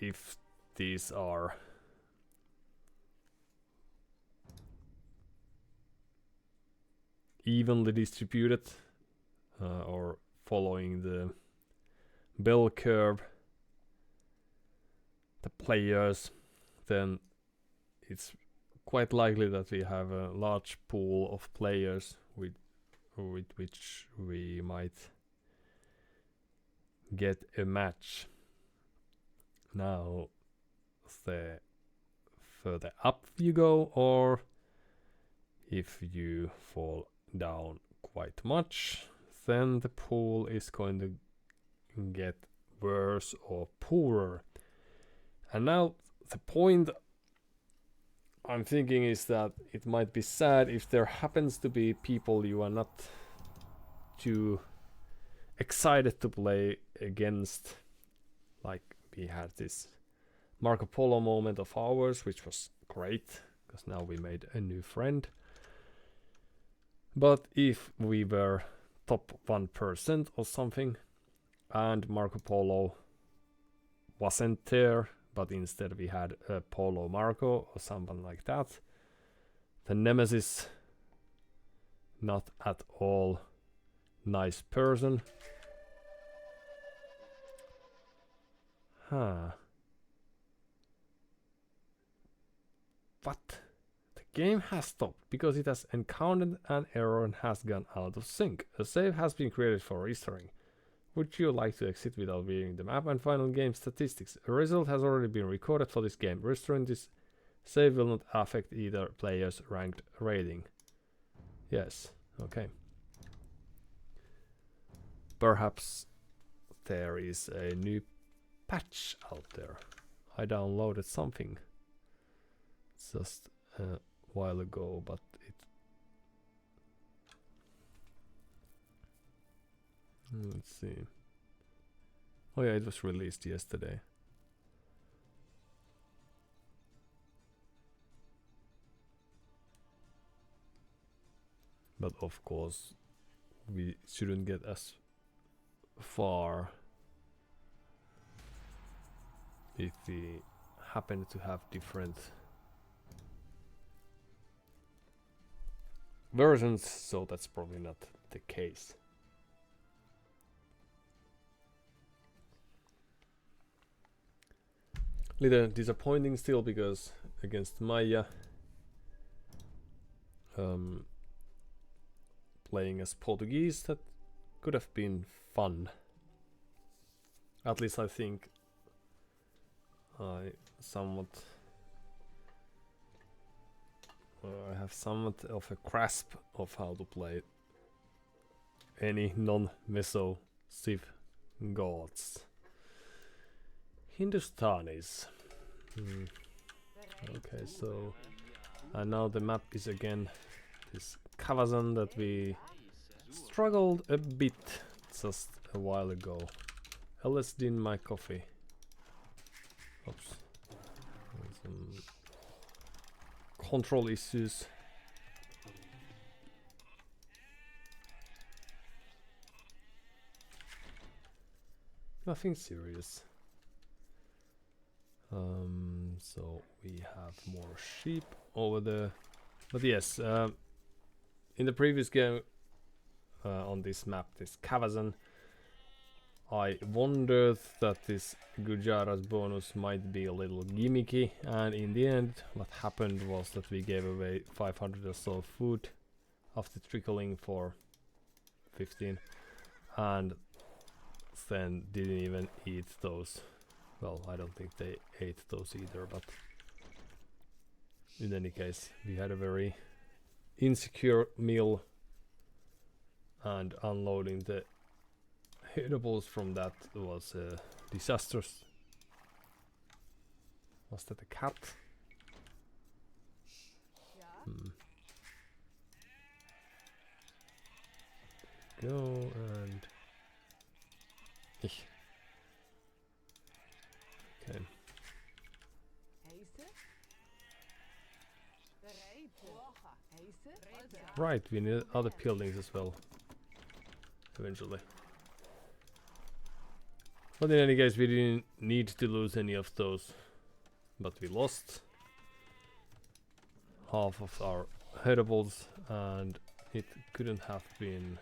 if these are evenly distributed or following the bell curve, the players, then it's quite likely that we have a large pool of players with which we might get a match. Now, the further up you go, or if you fall down quite much, then the pool is going to get worse or poorer. And now the point I'm thinking is that it might be sad if there happens to be people you are not too excited to play against. Like we had this Marco Polo moment of ours, which was great because now we made a new friend. But if we were top 1% or something and Marco Polo wasn't there, but instead we had a Polo Marco or something like that, the Nemesis, not at all nice person. But the game has stopped because it has encountered an error and has gone out of sync. A save has been created for restoring. Would you like to exit without viewing the map and final game statistics? A result has already been recorded for this game. Restoring this save will not affect either player's ranked rating. Yes, okay. Perhaps there is a new patch out there. I downloaded something just a while ago, but let's see. Oh yeah, it was released yesterday. But of course, we shouldn't get as far if we happen to have different versions, so that's probably not the case. Little disappointing still because against Maya playing as Portuguese, that could have been fun. At least I think I have somewhat of a grasp of how to play any non-Meso Civ gods. Hindustanis. Okay, so and now the map is again this Kavazan that we struggled a bit just a while ago. LSD in my coffee. Oops. Some control issues. Nothing serious. So we have more sheep over there. But yes, in the previous game on this map, this Kavazan, I wondered that this Gujarat bonus might be a little gimmicky, and in the end what happened was that we gave away 500 or so food after trickling for 15 and then didn't even eat those. Well, I don't think they ate those either, but in any case we had a very insecure meal, and unloading the Hitables from that was disastrous. Was that a cat? Ja. Hmm. Go and... Ich. Okay. Heise. Bereite. Heise. Right, we need other buildings as well. Eventually. But in any case, we didn't need to lose any of those. But we lost half of our headables, and it couldn't have been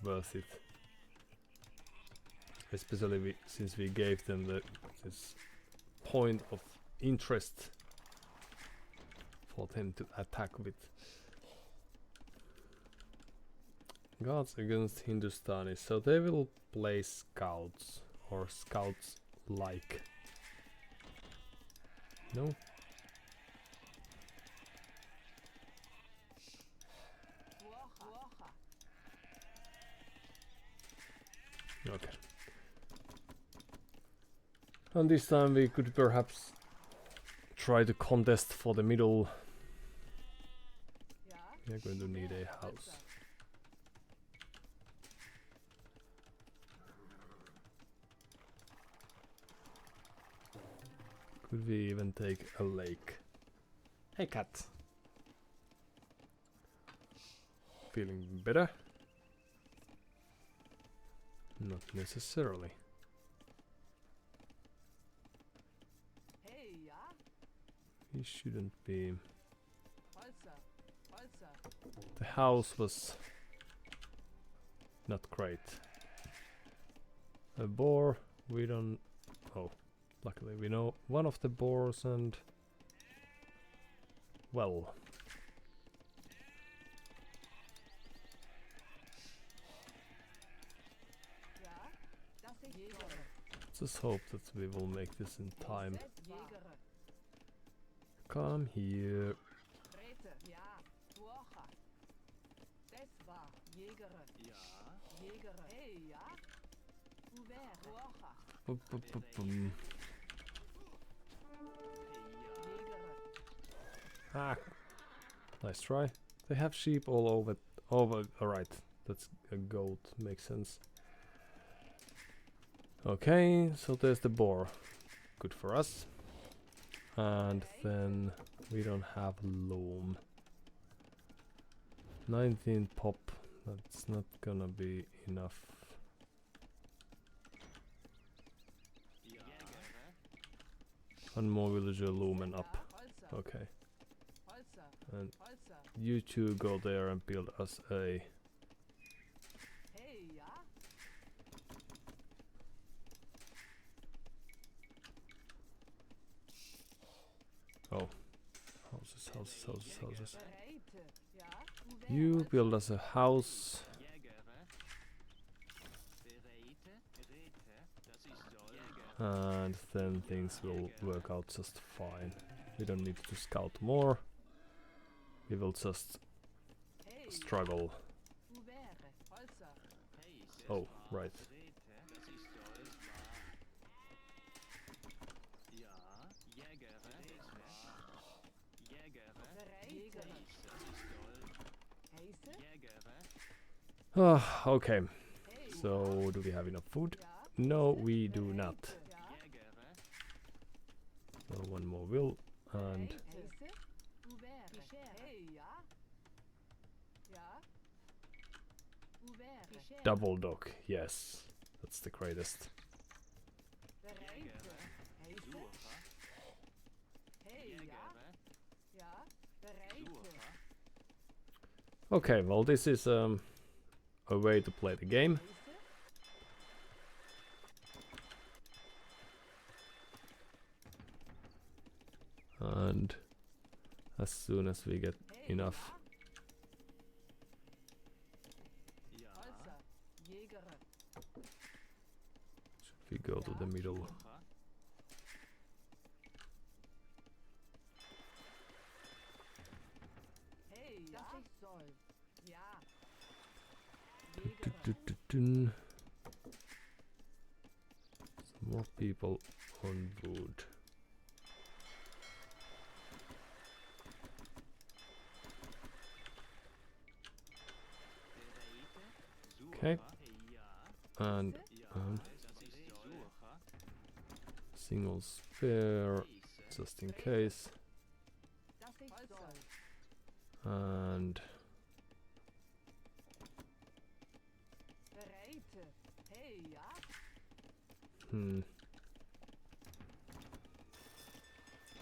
worth it. Especially since we gave them this point of interest for them to attack with. Gods against Hindustani, so they will play scouts or scouts like. No? Okay. And this time we could perhaps try to contest for the middle. Ja. We're going to need a house. Could we even take a lake? Hey cat. Feeling better? Not necessarily. Hey, ja. He shouldn't be. Holzer. Holzer. The house was not great. A boar, we don't. Oh, luckily we know one of the boars, and well. Ja. Das ist Jäger. Just hope that we will make this in time. Jäger. Come here. Räte. Ja. Dworcha. Das war Jäger. Ja. Jäger. Hey, ja. Uwer. Dworcha. Bum. Jäger. Ah, nice try. They have sheep all over. Alright, that's a goat. Makes sense. Okay, so there's the boar. Good for us. And then we don't have loam. 19 pop. That's not gonna be enough. One more villager loom and up. Holzer. Okay. Holzer. And Holzer. you two go there and build us a. Hey, ja. Oh. Houses. Bereite. Ja. Uwer. You build us a house. And then things will work out just fine. We don't need to scout more. We will just Hey, struggle. Uwer. Holzer. Oh, right. Bereite. Heise. Ah, okay. Hey, So, do we have enough food? ja. No, we do not. Ja. So, one more will. And Heise. Uwer. Hey, ja. Ja. Uwer. double dog. Yes, that's the greatest. Bereite. Heise. Hey, ja. Ja. Bereite. Okay, well, this is a way to play the game. Heise. And as soon as we get Hey, enough. ja. Holzer. Jäger. Should we go to the middle? Hey, ja. Das ich soll. Ja. Dun, Jäger. dun, dun. More people on wood. Okay. And single spare, just in case. And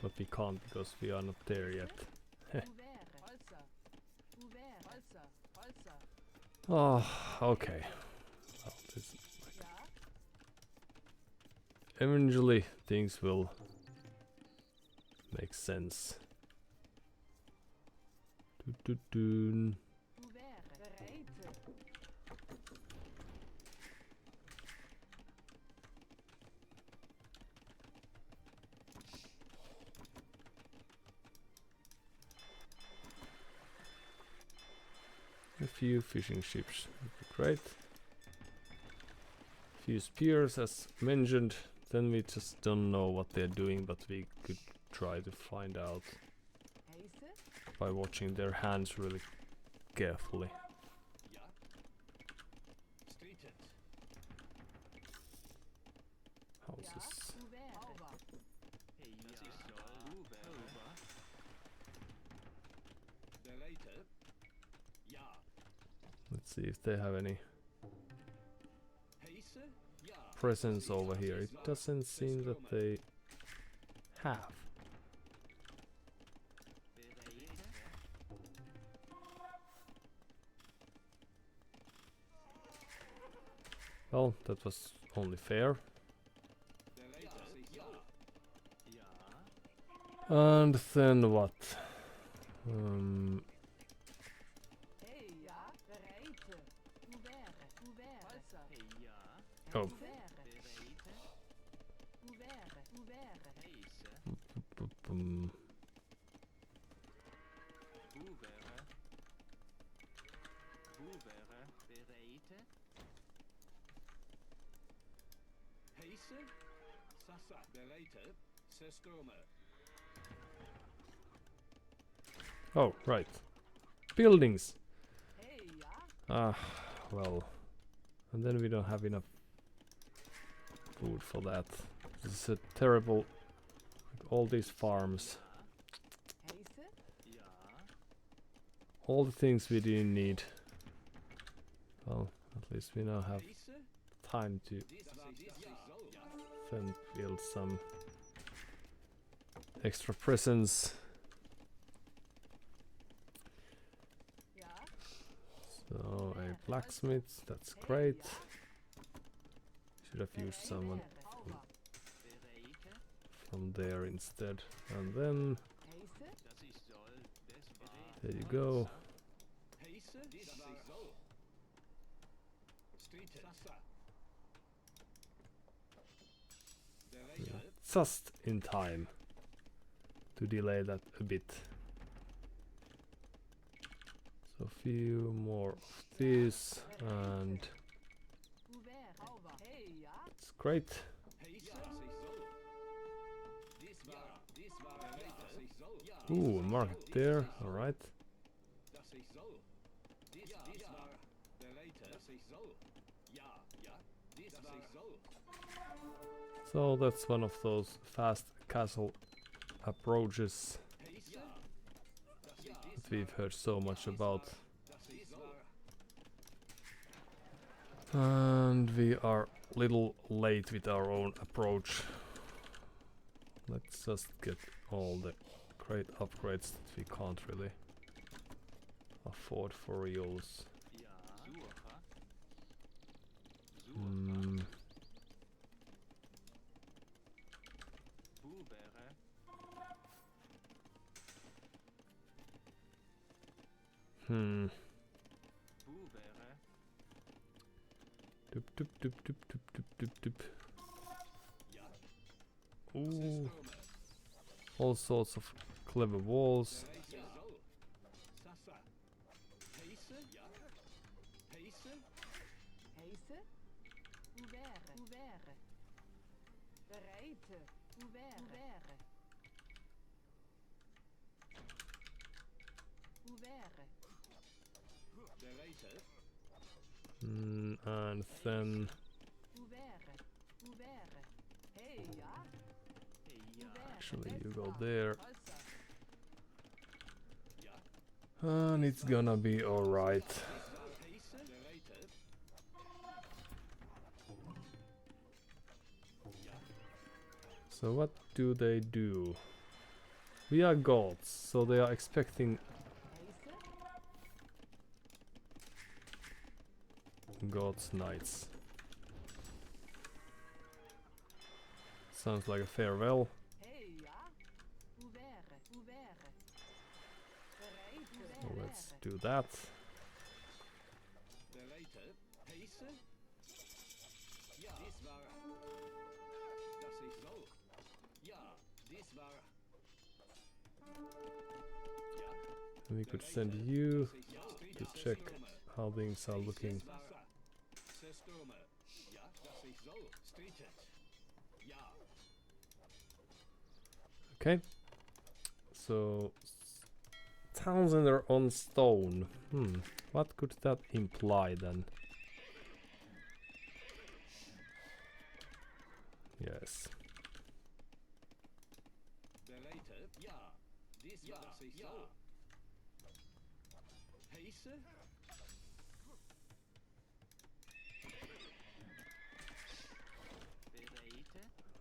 but we can't because we are not there yet. Oh, okay. Well, this, eventually things will make sense. Doo-doo-doo. A few fishing ships would be great. Few spears as mentioned. Then we just don't know what they're doing, but we could try to find out by watching their hands really carefully. Houses. Let's see if they have any presence over here. It doesn't seem that they have. Well, that was only fair. And then what? Oh. Oh, right. Buildings. Ah, well. And then we don't have enough food for that. This is a terrible... Like all these farms. All the things we didn't need. Well, at least we now have time to then build some extra prisons. So a blacksmith, that's great. Should have used someone from there instead. And then there you go. Yeah, just in time to delay that a bit. So a few more of these, and it's great. Ooh, a market there, alright. So that's one of those fast castle approaches that we've heard so much about. And we are a little late with our own approach. Let's just get all the great upgrades that we can't really afford for reals. Doop, doop, doop, doop, doop, doop, doop, doop. Ooh. All sorts of clever walls. And then actually you go there. And it's gonna be alright. So what do they do? We are gods, so they are expecting gods knights. Sounds like a farewell. So let's do that. We could send you to check how things are looking. Okay. So Townsender on stone. What could that imply then? Yes.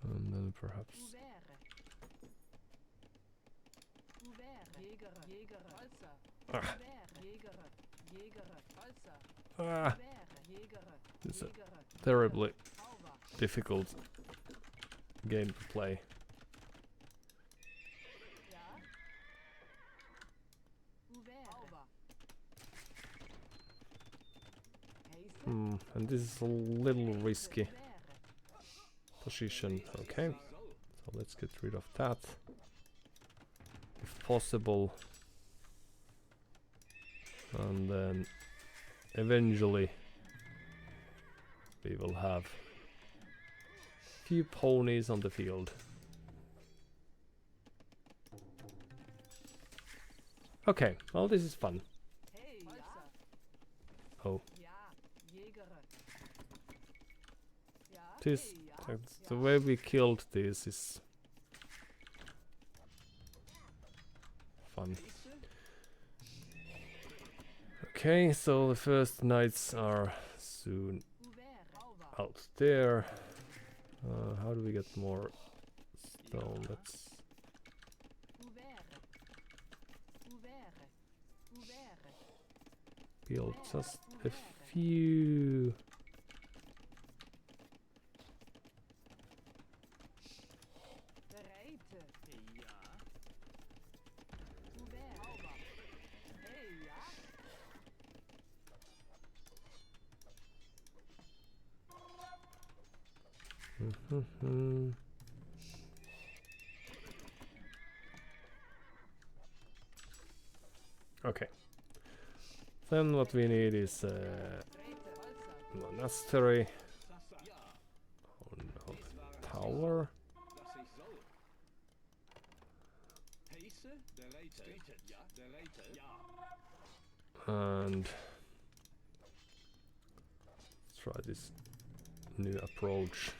And then perhaps it's a terribly difficult game to play. And this is a little risky position. Okay, so let's get rid of that if possible, and then eventually we will have few ponies on the field. Okay, well, this is fun. Oh, this, the way we killed this is fun. Okay, so the first knights are soon out there. How do we get more stone? Let's build just a few. Okay. Then what we need is a monastery. Oh no, tower. And let's try this new approach.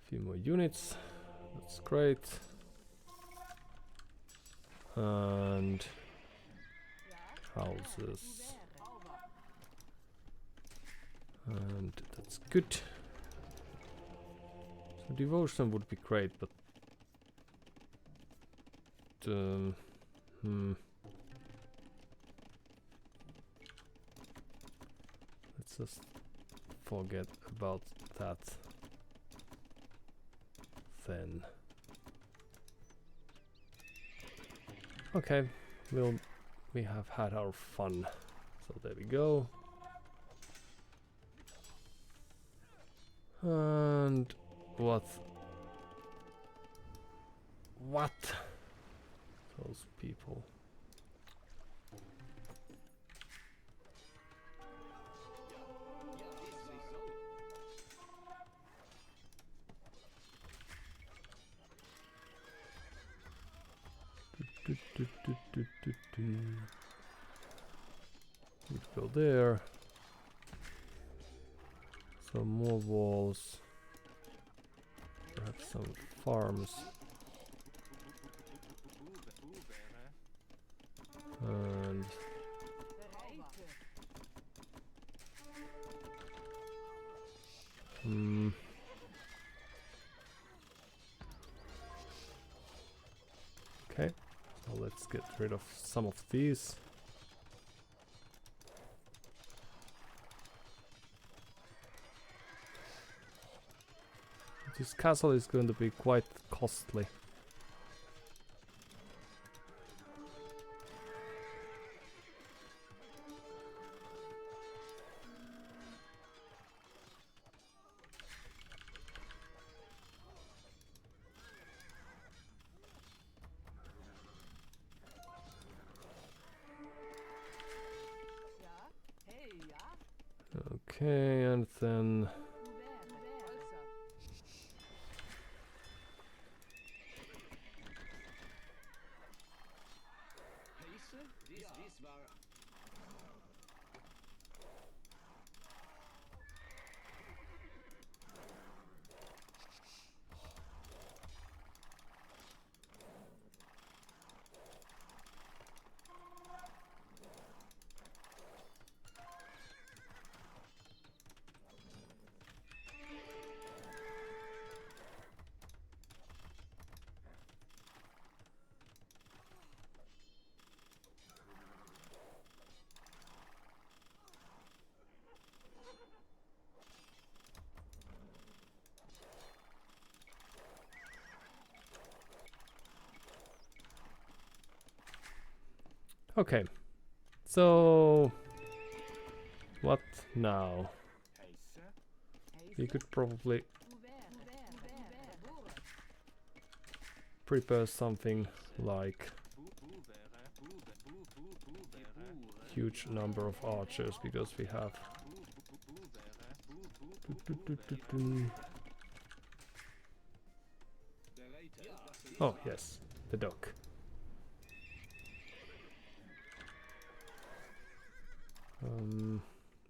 Few more units. That's great. And houses. And that's good. So devotion would be great, but let's just forget about that then. Okay, we have had our fun. So there we go. And what? Those people. Do, do, do, do, do, do. Would go there. Some more walls. Perhaps some farms. And okay, so let's get rid of some of these. This castle is going to be quite costly. Okay, and then okay. So what now? We could probably prepare something like huge number of archers because we have oh yes, the dock.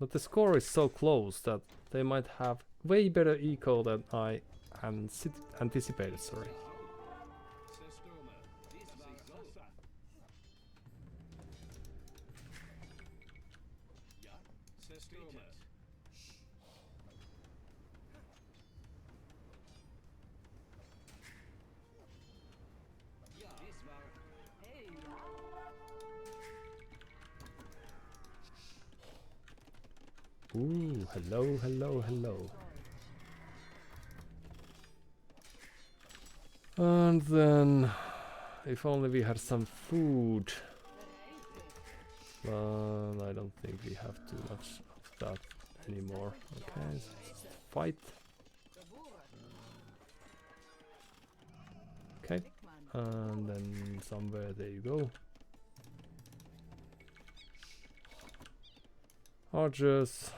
But the score is so close that they might have way better eco than I anticipated, sorry. Ooh, hello, hello, hello. And then, if only we had some food. But I don't think we have too much of that anymore. Okay, so let's fight. Okay, and then somewhere, there you go. Archers.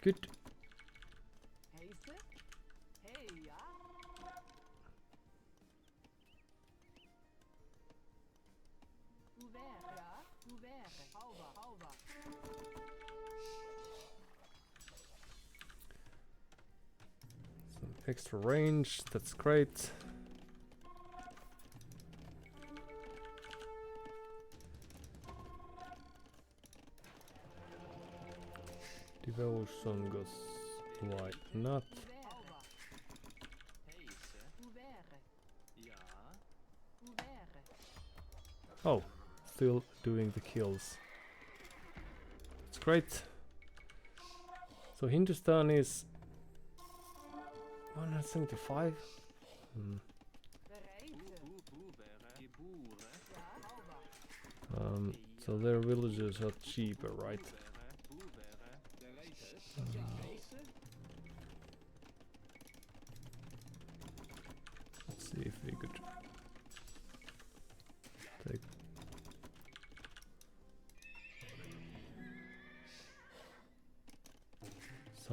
Good. Some extra range, that's great. Devotion goes, why not? Oh, still doing the kills. It's great. So Hindustan is 175. So their villages are cheaper, right? Let's see if we could take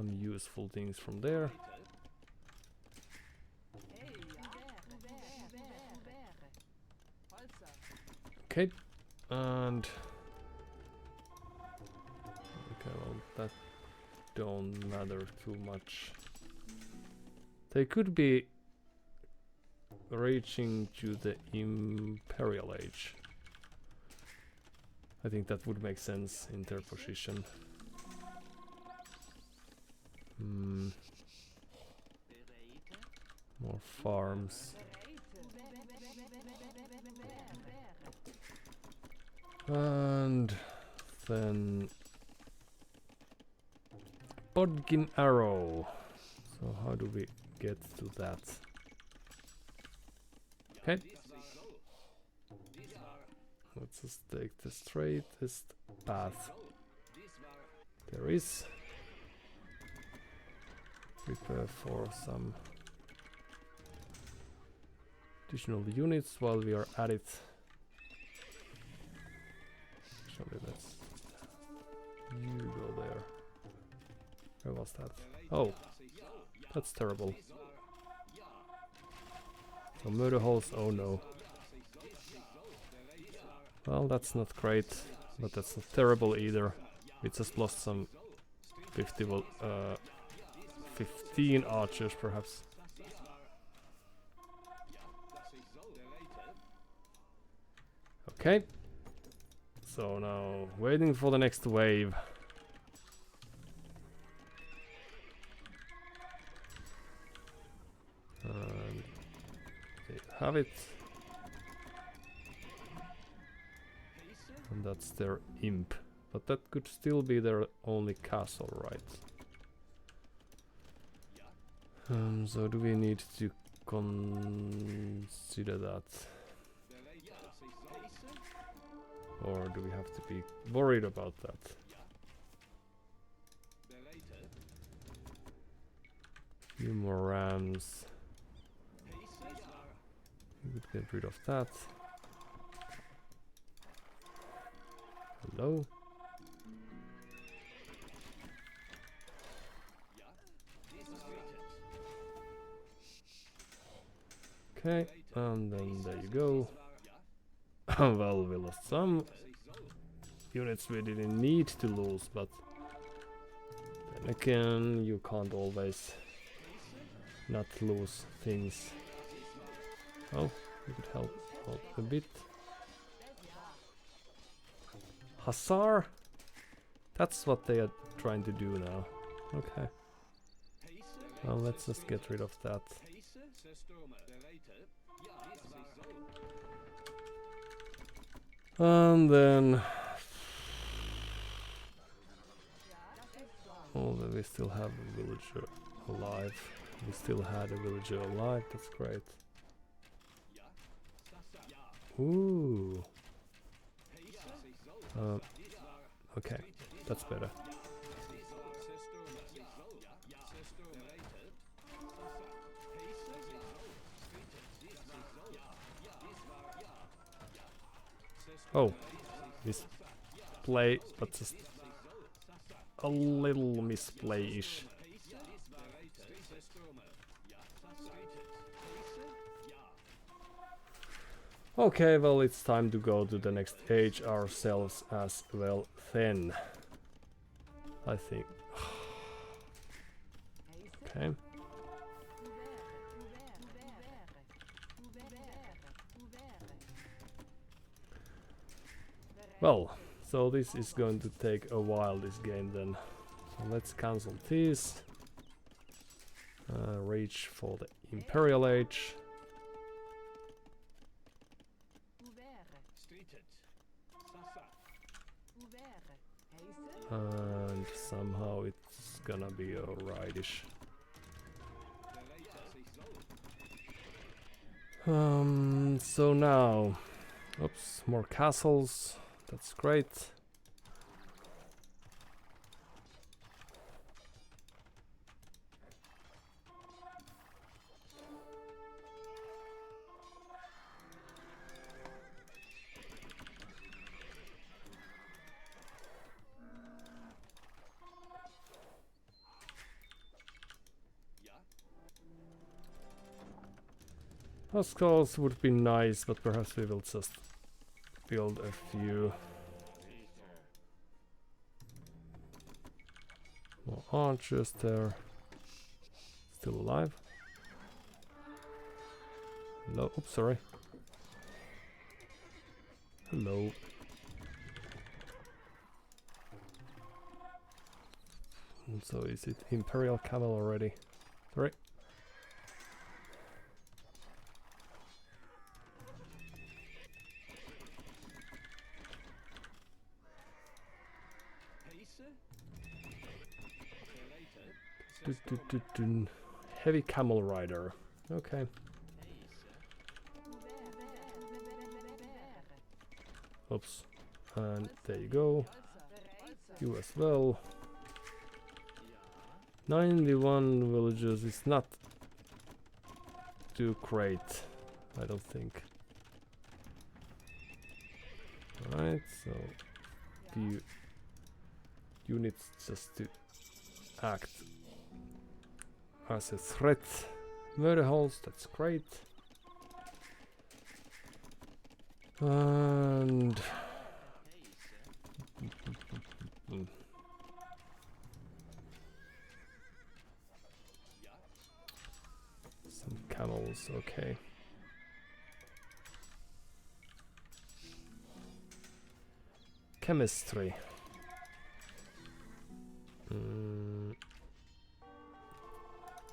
some useful things from there. Okay, and okay, well that don't matter too much. They could be reaching to the Imperial Age. I think that would make sense in their position. More farms. And then Bodkin Arrow. So how do we get to that? Okay. Let's just take the straightest path there is. Prepare for some additional units while we are at it. Actually, let's you go there. Where was that? Oh, that's terrible. So murder holes, oh no. Well, that's not great, but that's not terrible either. We just lost some 15 archers perhaps. Okay. So now waiting for the next wave. And there you have it. And that's their imp. But that could still be their only castle, right? So do we need to consider that? Or do we have to be worried about that? Few more rams. We could get rid of that. Hello? Okay, and then there you go. Well, we lost some units we didn't need to lose, but then again, you can't always not lose things. Oh, we could help a bit. Hussar? That's what they are trying to do now. Okay. Well, let's just get rid of that. And then... Oh, then we still have a villager alive. We still had a villager alive, that's great. Ooh. Okay, that's better. Oh, misplay, but just a little misplay-ish. Okay, well, it's time to go to the next age ourselves as well then. I think. Okay. Well, so this is going to take a while, this game then. So let's cancel this. Reach for the Imperial Age. And somehow it's gonna be alrightish. So now, oops, more castles. That's great. Huskarls would be nice, but perhaps we will just build a few. More archers there. Still alive. Hello. Oops, sorry. Hello. And so is it Imperial Camel already? Sorry. Heavy Camel Rider. Okay. Oops. And there you go. You as well. 91 villagers is not too great, I don't think. Alright, so few units just to act as a threat. Murder holes, that's great. And some camels, okay. Chemistry.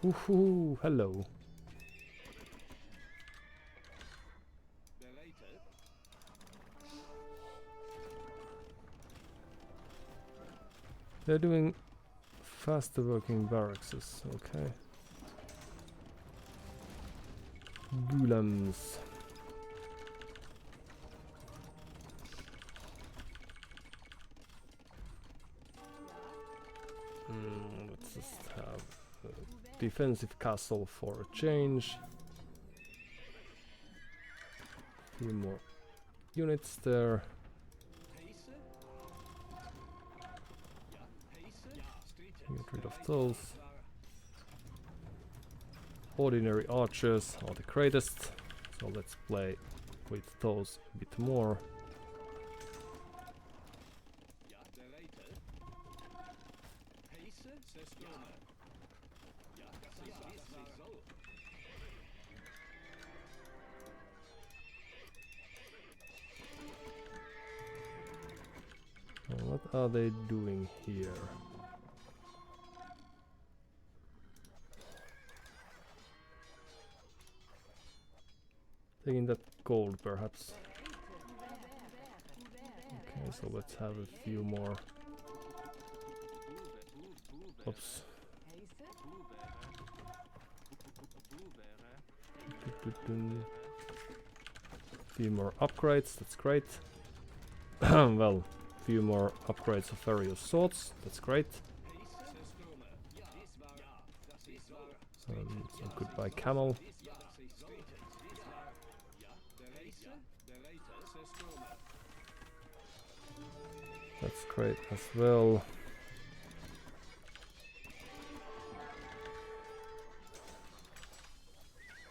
Woohoo, hello. They're doing faster working barracks, okay. Gulams. Let's just have a defensive castle for a change. Few more units there. Get rid of those. Ordinary archers are the greatest, so let's play with those a bit more. What are they doing here? Taking that gold, perhaps. Okay, so let's have a few more. Oops. Few more upgrades, that's great. Well, few more upgrades of various sorts, that's great. So goodbye camel. That's great as well.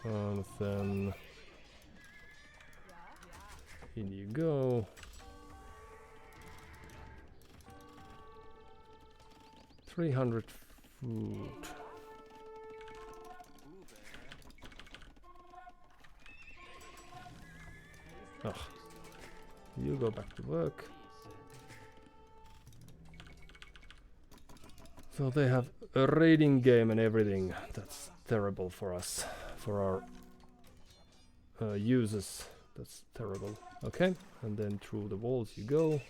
And then in you go. 300 food. Ugh. You go back to work. So they have a raiding game and everything. That's terrible for us, for our users. That's terrible. Okay, and then through the walls you go.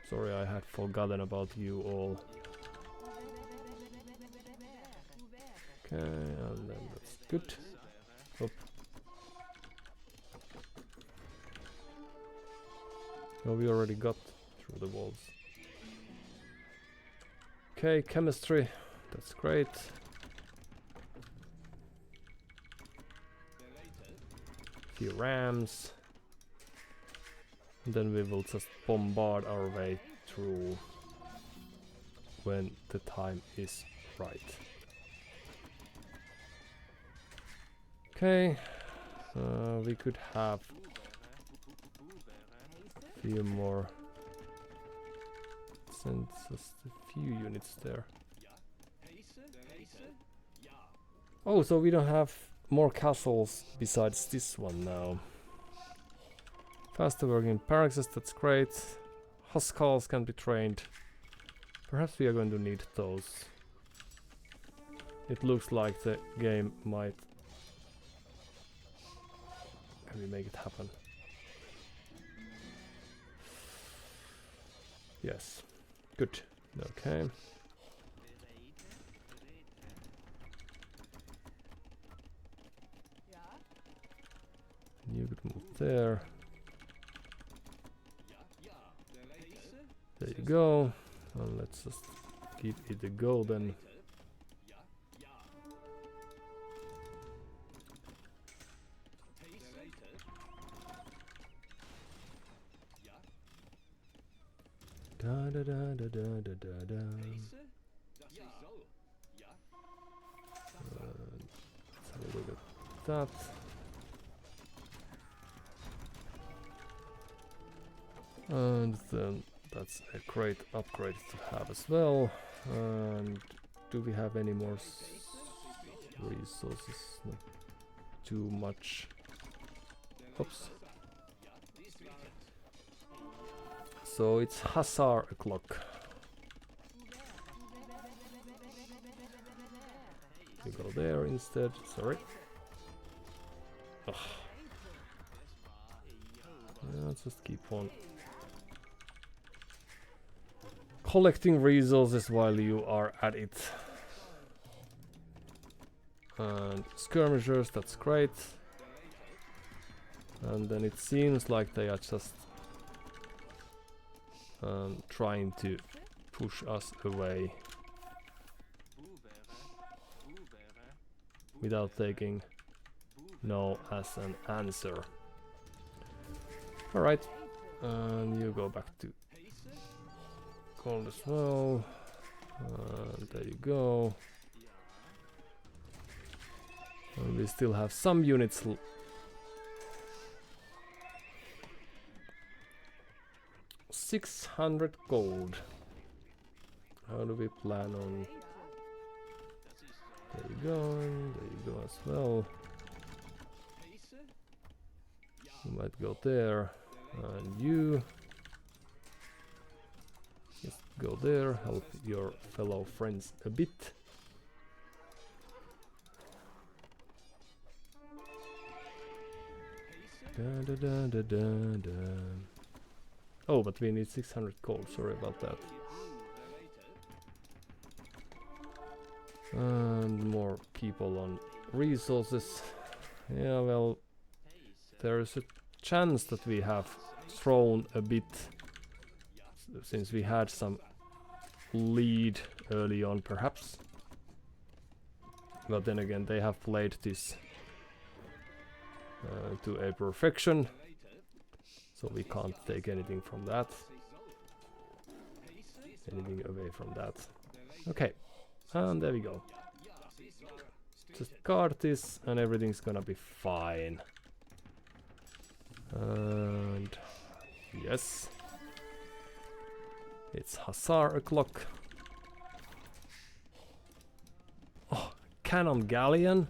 Sorry, I had forgotten about you all. Okay, and then that's good. Up. Oh, we already got through the walls. Okay, chemistry. That's great. Few rams. And then we will just bombard our way through when the time is right. Okay, We could have a few more. Send just a few units there. Oh, so we don't have more castles besides this one now. Faster working barracks, that's great. Huskals can be trained. Perhaps we are going to need those. It looks like the game might... Can we make it happen? Yes. Good. Okay. You could move there. There you go. And let's just give it a go then. Da da da da da da da da. Let's have a look at that. And then that's a great upgrade to have as well. And do we have any more resources? Not too much. Oops. So it's Hussar o'clock. We go there instead. Sorry. Ugh. Yeah, let's just keep on collecting resources while you are at it. And skirmishers, that's great. And then it seems like they are just trying to push us away without taking no as an answer. Alright, and you go back to gold as well. There you go. And we still have some units 600 gold. How do we plan on... There you go, and there you go as well. You might go there, and you just go there, help your fellow friends a bit. Da da da da da da. Oh, but we need 600 gold, sorry about that. And more people on resources. Yeah, well, there is a chance that we have thrown a bit, since we had some lead early on, perhaps. But then again, they have played this to a perfection. So we can't take anything from that. Anything away from that. Okay. And there we go. Just guard this and everything's gonna be fine. And yes. It's Hussar o'clock. Oh, cannon galleon.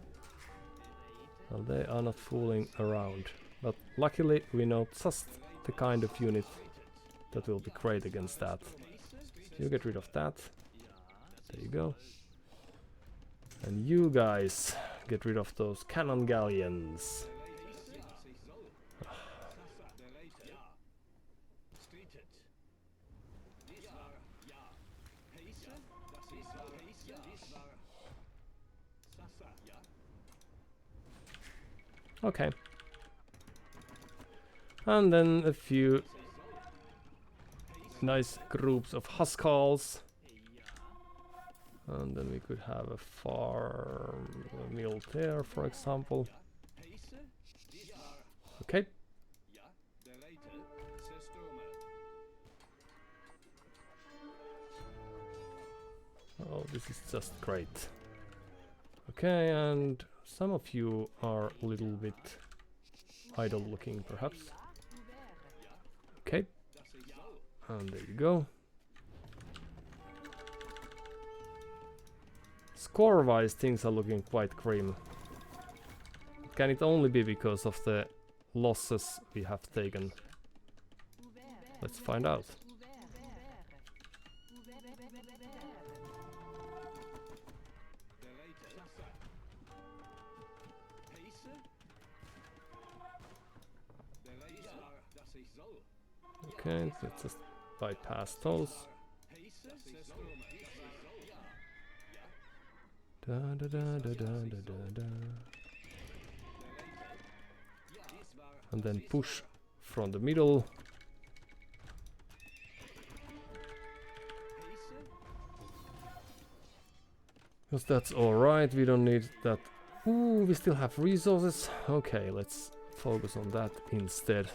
Well, they are not fooling around. But luckily we know just the kind of unit that will be great against that. You get rid of that. There you go. And you guys get rid of those cannon galleons. Okay. And then a few nice groups of Huskals. And then we could have a farm, a mill there, for example. Okay. Oh, this is just great. Okay, and some of you are a little bit idle looking, perhaps. Okay. And there you go. Score-wise, things are looking quite grim. Can it only be because of the losses we have taken? Let's find out. Okay, let's just bypass those. Da da da da da da da da. And then push from the middle. Because that's alright, we don't need that. Ooh, we still have resources. Okay, let's focus on that instead.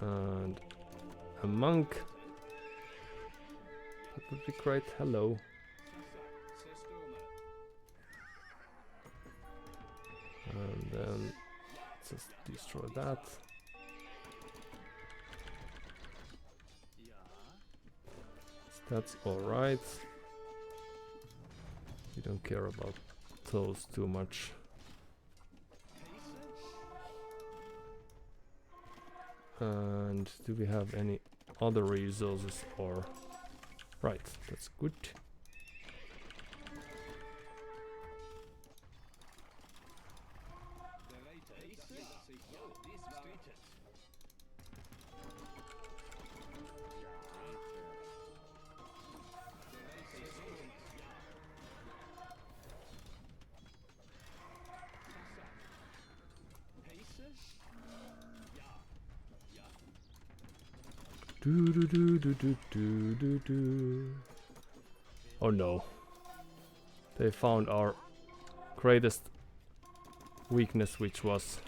And a monk. That would be great. Hello. And then just destroy that. That's alright. We don't care about those too much. And do we have any other resources or... Right, that's good. Do do do do do do do do. Oh no. They found our greatest weakness, which was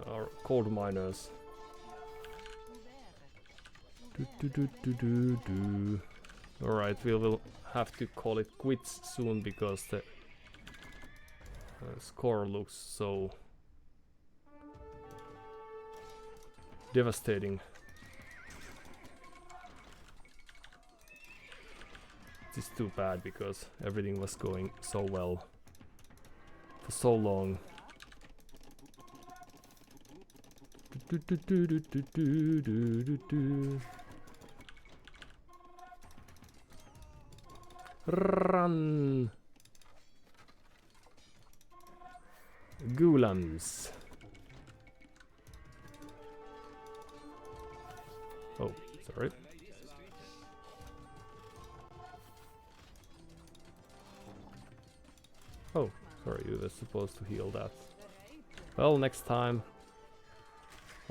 our coal miners. Do do do do do do. Alright, we will have to call it quits soon because the score looks so devastating. This is too bad because everything was going so well for so long. Do, do, do, do, do, do, do, do, do. Run! Golems. Oh, sorry. Oh, sorry, you were supposed to heal that. Well, next time.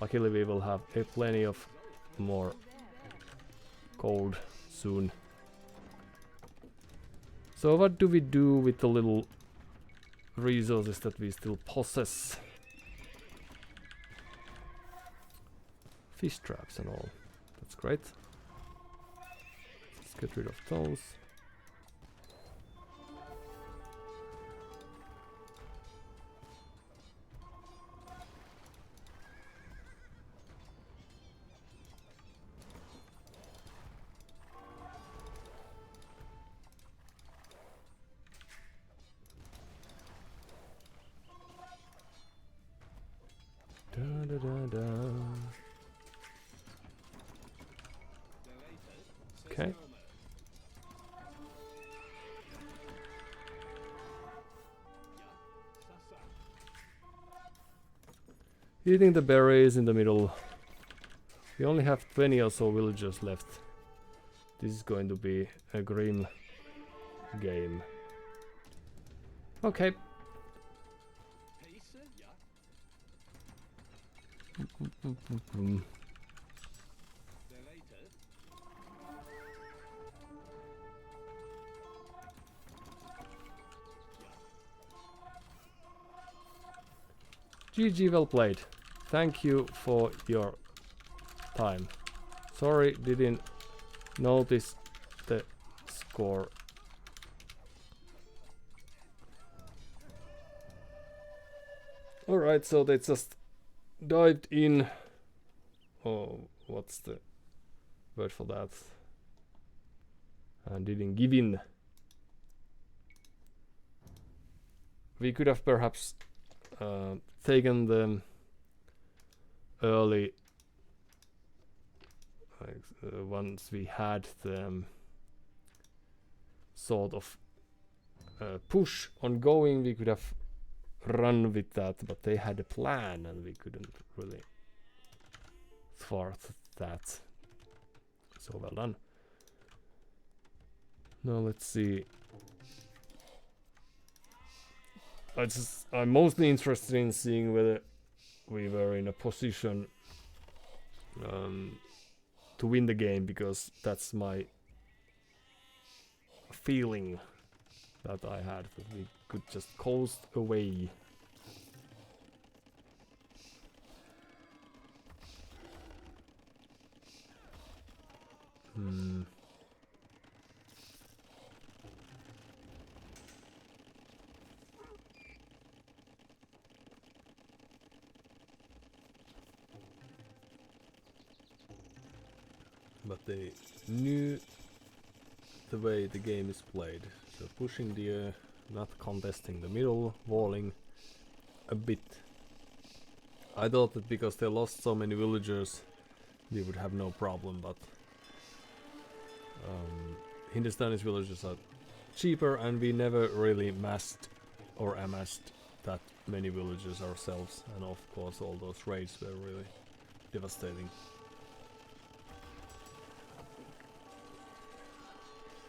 Luckily we will have plenty of more gold soon. So what do we do with the little resources that we still possess? Fish traps and all. That's great. Let's get rid of those. Da da da da. Okay. Eating the berries in the middle. We only have 20 or so villagers left. This is going to be a grim game. Okay. GG, well played. Thank you for your time. Sorry, didn't notice the score Alright, so they just dived in. Oh, what's the word for that? And didn't give in. We could have perhaps taken them early, like, once we had the sort of push ongoing. We could have run with that, but they had a plan and we couldn't really thwart that. So well done. Now let's see. I'm mostly interested in seeing whether we were in a position to win the game, because that's my feeling that I had, that we could just coast away. But they knew the way the game is played. So pushing the not contesting the middle, walling a bit. I thought that because they lost so many villagers, we would have no problem, but Hindustani's villagers are cheaper, and we never really massed or amassed that many villagers ourselves, and of course all those raids were really devastating.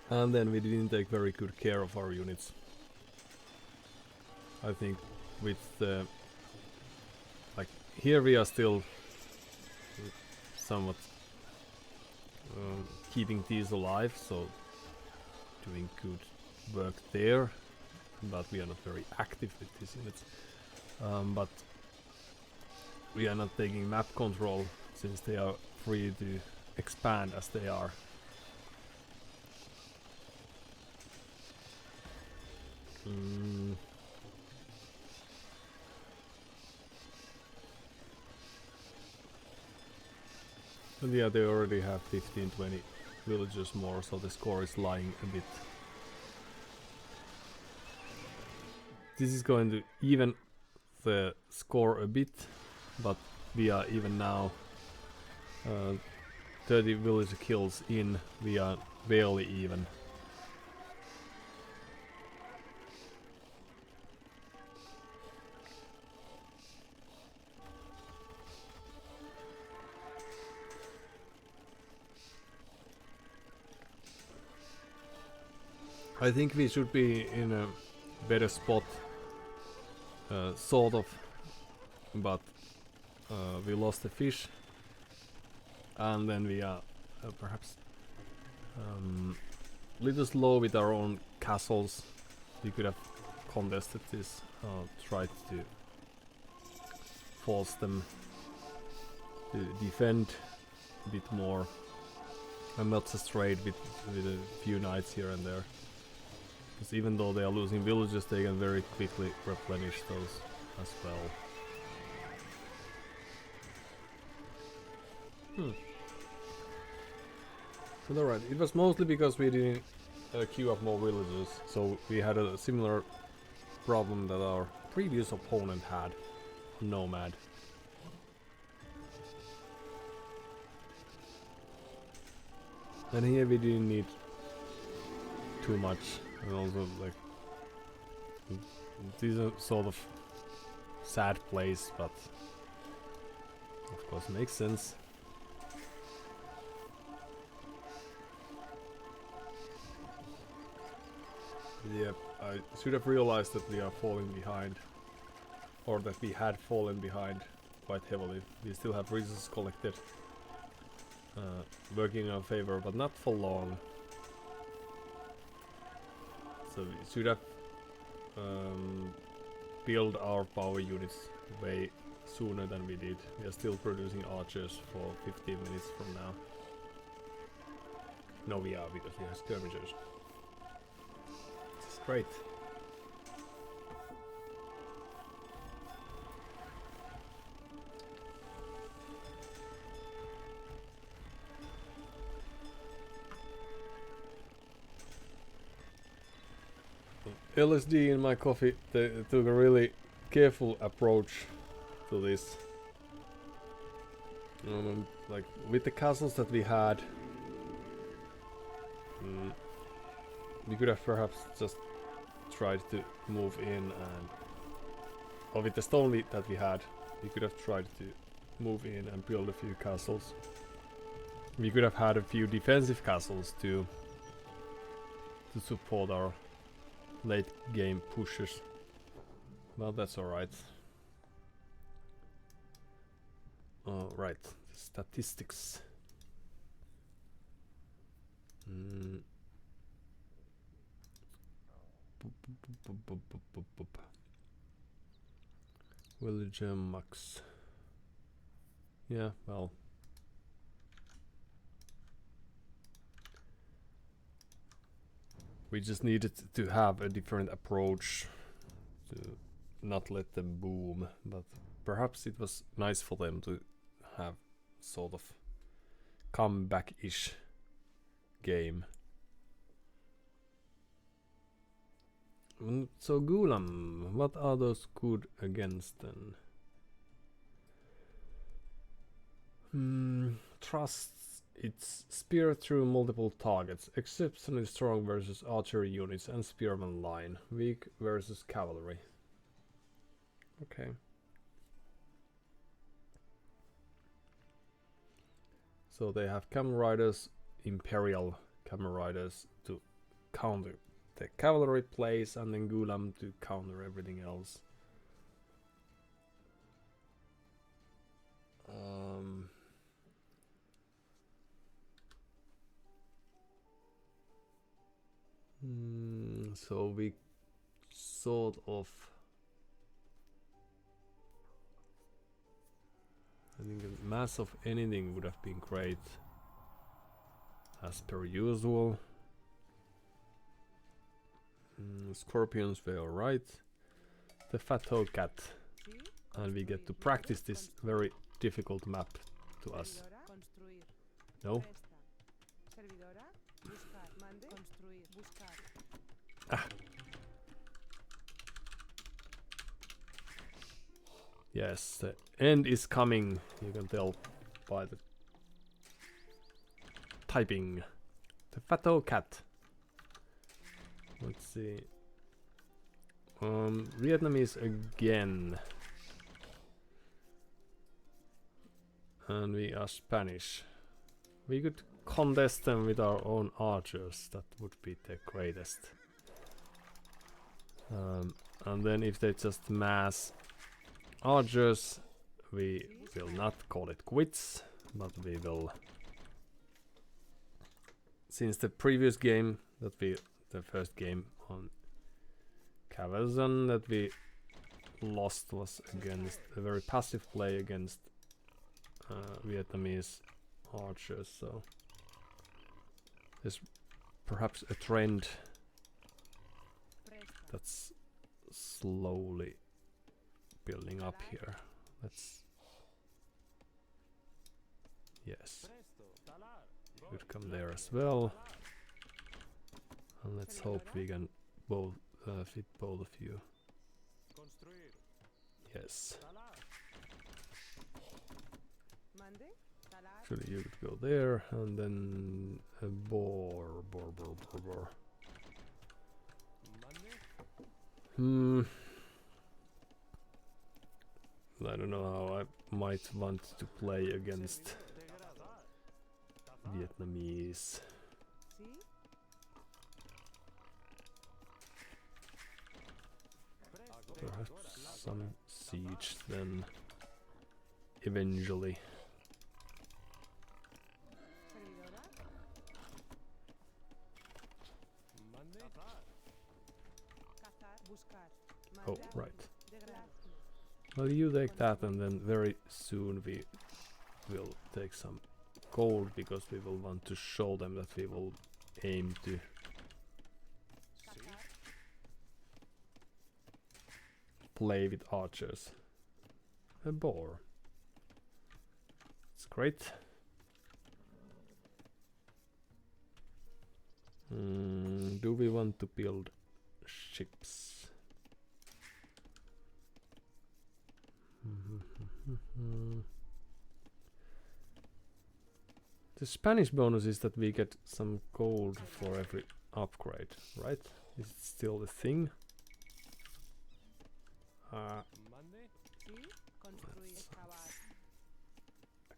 And then we didn't take very good care of our units. I think with like here we are still somewhat keeping these alive, so doing good work there, but we are not very active with these units. But we are not taking map control, since they are free to expand as they are. And yeah, they already have 15-20 villagers more, so the score is lying a bit. This is going to even the score a bit, but we are even now 30 villager kills in, we are barely even. I think we should be in a better spot, sort of, but we lost the fish, and then we are perhaps little slow with our own castles. We could have contested this, tried to force them to defend a bit more, and not just trade with a few knights here and there. Because even though they are losing villages, they can very quickly replenish those as well. So alright, it was mostly because we didn't queue up more villages, so we had a similar problem that our previous opponent had, Nomad. And here we didn't need too much. And also, like, these are sort of sad place, but of course makes sense. Yep, I should have realized that we are falling behind, or that we had fallen behind quite heavily. We still have resources collected, working in our favor, but not for long. So we should have built our power units way sooner than we did. We are still producing archers for 15 minutes from now. No, we are, because we have skirmishers. This is great. LSD in my coffee. They took a really careful approach to this. Like with the castles that we had, we could have perhaps just tried to move in, and or with the stone that we had, we could have tried to move in and build a few castles. We could have had a few defensive castles to support our late game pushes. Well, that's alright. Alright, statistics. Villager max. Yeah, well. We just needed to have a different approach to not let them boom, but perhaps it was nice for them to have sort of comeback-ish game. So Gulam, what are those good against then? Trusts its spear through multiple targets, exceptionally strong versus archery units and spearman line, weak versus cavalry. Okay. So they have camel riders, imperial camel riders to counter the cavalry plays, and then Gulam to counter everything else. So we sort of, I think a mass of anything would have been great, as per usual. Scorpions were alright. The fat toad cat, and we get to practice this very difficult map to us. No? Ah. Yes, the end is coming. You can tell by the typing. The Fato cat. Let's see. Vietnamese again. And we are Spanish. We could contest them with our own archers. That would be the greatest. And then if they just mass archers, we will not call it quits, but we will, since the previous game the first game on Cavazon that we lost was against a very passive play against Vietnamese archers, so there's perhaps a trend that's slowly building up here. Let's, yes, you could come there as well, and let's hope we can both fit both of you. Yes, actually you could go there, and then a boar. I don't know how I might want to play against Vietnamese. Perhaps some siege then, eventually. Oh, right. Well, you take that, and then very soon we will take some gold, because we will want to show them that we will aim to play with archers. A boar. It's great. Do we want to build ships. The Spanish bonus is that we get some gold for every upgrade, right? Is it still the thing? Mande. Sí, construir, excavar.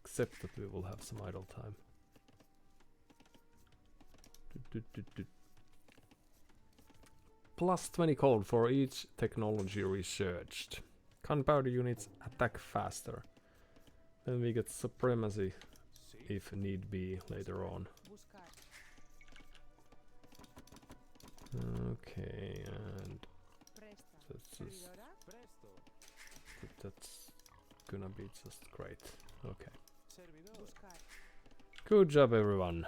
Except that we will have some idle time. Plus 20 gold for each technology researched. Gunpowder units attack faster. Then we get supremacy Sí. if need be later on. Buscar. Okay, and Presta. that's just, Servidora. Presto. that's gonna be just great. Okay. Servidor. Buscar. Good job, everyone.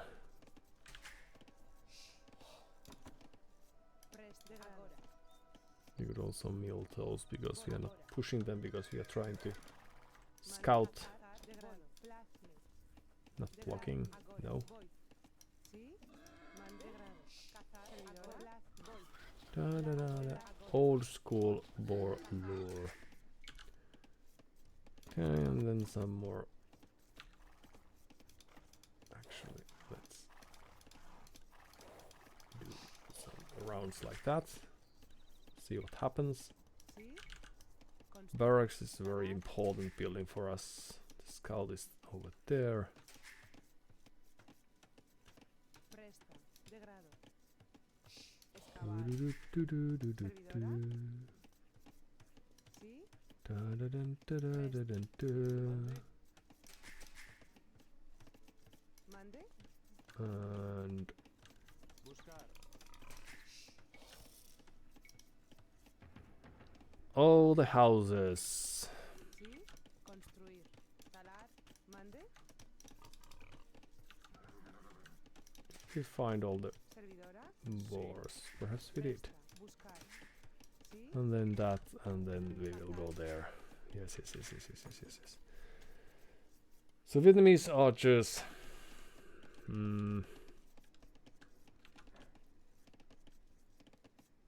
Presta. Agora. You could also mill those because we are not Agora. pushing them because we are trying to scout, Manejar de grado. Plasme. not De blocking. grado. Agora. No. Voy. Sí. Man de grado. Cazar. Servidora. Voy. Da, da, da, da. Agora. Old school boar lure. Okay, and then some more. Actually, let's do some rounds like that. See what happens. Sí. Construir. Barracks is a very important building for us. The scout is over there. Presta. De grado. Excavar. Do-do-do-do-do-do-do. Sí. Da-da-dun-da-da-da-dun-da. Mande. And Buscar. all the houses. Sí. Construir. Talar. Mande. We find all the Servidora. boars. Perhaps we did. Presta. Buscar. Sí. And then that, and then we will go there. Yes, yes, yes, yes, yes, yes, yes, yes. So Vietnamese archers.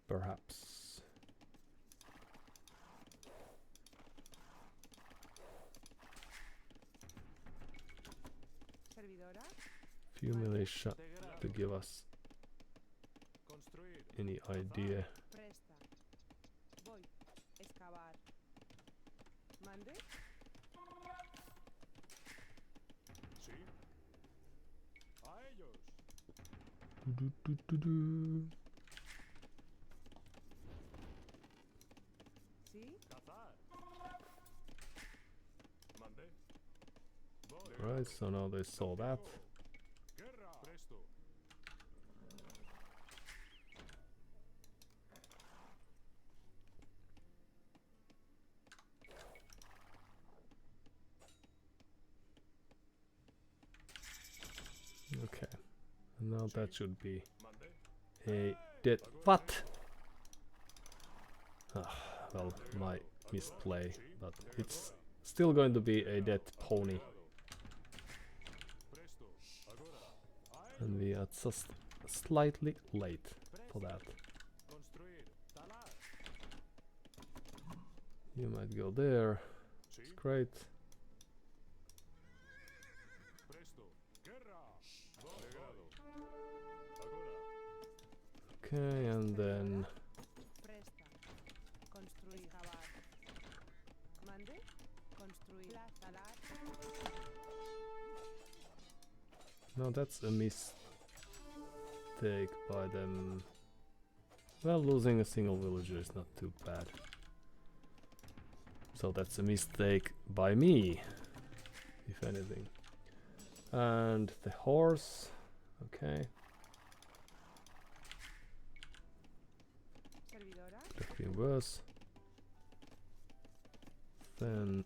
Perhaps. Servidora. Few militia De grado. to give us Construir. any idea. Presta. Voy. Excavar. Mande. Sí. A ellos. Do-do-do-do-do. Sí. Cazar. Mande. Voy. Right, so now they saw that. Guerra. Presto. Okay. And now that should be Mande. a dead. What? Well, my misplay, but it's still going to be a dead pony, Presto. Agora. A and we are just slightly late for that. Construir. Talar. You might go there. Sí. It's great. Presto. Guerra. Voy. De grado. Agora. Okay, and then Presta. Construir. Excavar. Mande. Construir. Talar. no, that's a mistake by them. Well, losing a single villager is not too bad. So that's a mistake by me, if anything. And the horse, okay, Servidora. could have been worse. Then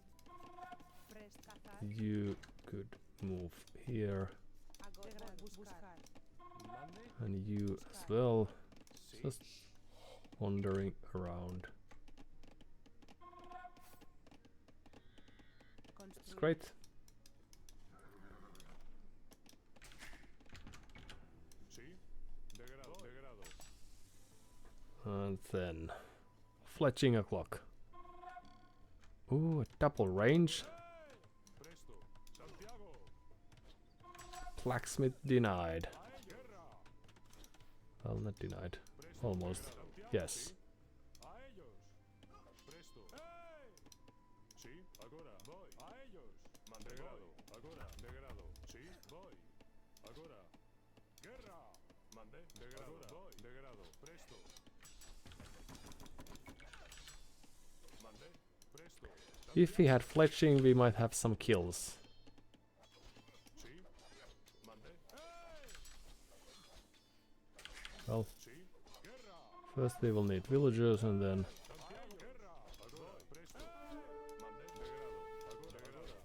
Presta. Cazar. you could move here, Agora. Buscar. Mande. and you as well, Sí. just wandering around. Construir. It's great. Sí. De grado. De grado. And then fletching a clock. Ooh, a double range. Presto. Santiago. Blacksmith denied. A ellos. Guerra. Well, not denied. Presto. Almost. Santiago. Yes. A ellos. Presto. ¡Hey! Sí, agora. Voy. A ellos. Degrado. Agora. Degrado. Sí, voy. Agora. Guerra. Mande. Degrado. Voy. Degrado. Presto. Mande. Presto. If we had fletching, we might have some kills. Sí. Mande. ¡Hey! Well, Sí. Guerra. first we will need villagers and then... Santiago. Guerra. Agora. Presto. Mande. Degrado. Agora. Degrado.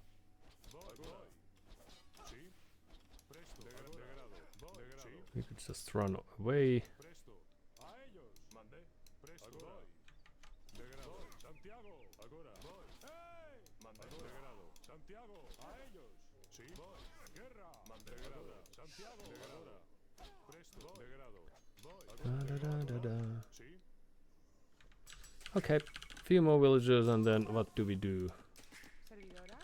Voy. Voy. Sí. Presto. Degrado. Voy. Degrado. We could just run away. Presto. A ellos. Mande. Presto. Voy. Degrado. Santiago. Agora. Voy. ¡Hey! Mande. Degrado. Santiago. A ellos. Sí. Voy. Guerra. Mande. Degrado. Santiago. Degrado. Presto. Degrado. Voy. Da, da, da, da. Sí. Okay, few more villagers and then what do we do? Servidora.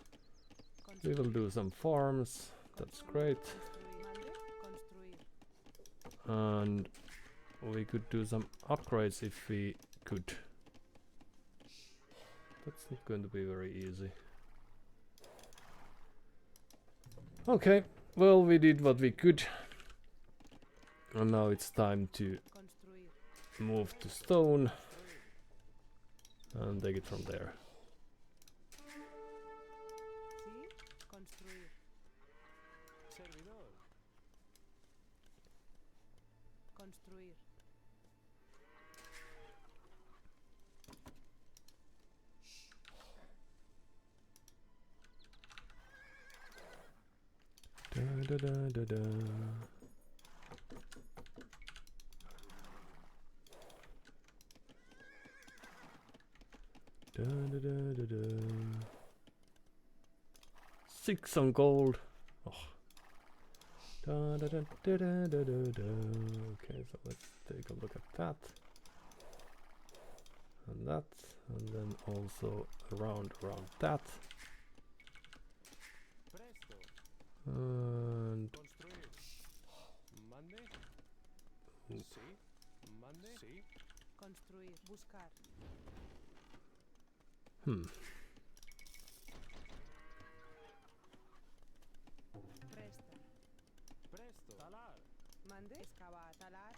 We will do some farms. That's great. Construir. Mande. Construir. And we could do some upgrades if we could. That's not going to be very easy. Okay, well, we did what we could. And now it's time to Construir. move to stone and take it from there. Sí. Construir. Servidor. Construir. Da, da, da, da, da. Da, da, da, da, da. 6 on gold. Oh. Da, da, da, da, da, da, da, da. Okay, so let's take a look at that. And that. And then also around that. Presto. And Construir. Mande. Sí. Mande. Sí. Construir. Buscar. Presta. Presto. Talar. Mande. Excavar. Talar.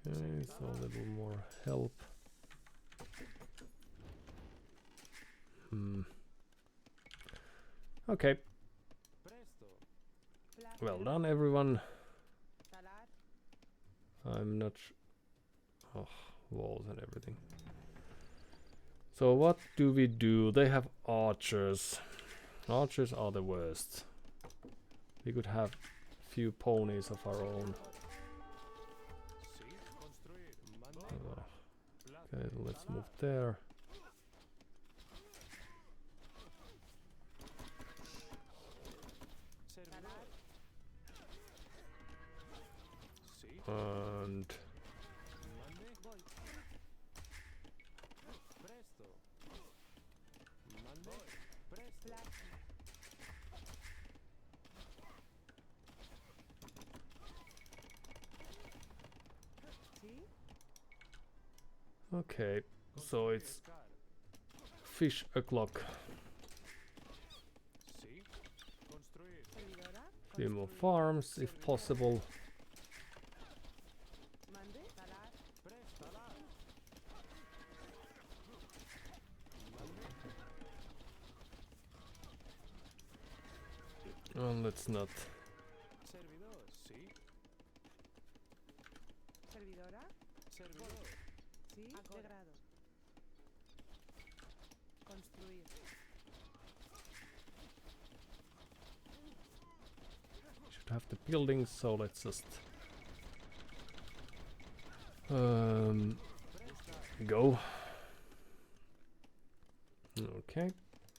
okay, so a little more help. Okay, Presto. Placer. well done everyone. Talar. I'm not oh, walls and everything. So what do we do? They have archers. Archers are the worst. We could have few ponies of our own. Sí. Construir. Mande. Okay, so let's move there. Servidor. Sí. And Mande. Voy. Presto. Mande. Presto. Sí. okay, so it's Pescar. fish o'clock. Sí. Construir. Servidora. Few more Construir. farms if possible. Mande. Talar. Presto. Talar. And let's not. Servidor. Sí. Servidora. Servidor. Sí. Degrado. Construir. Should have the buildings, so let's just go. Okay,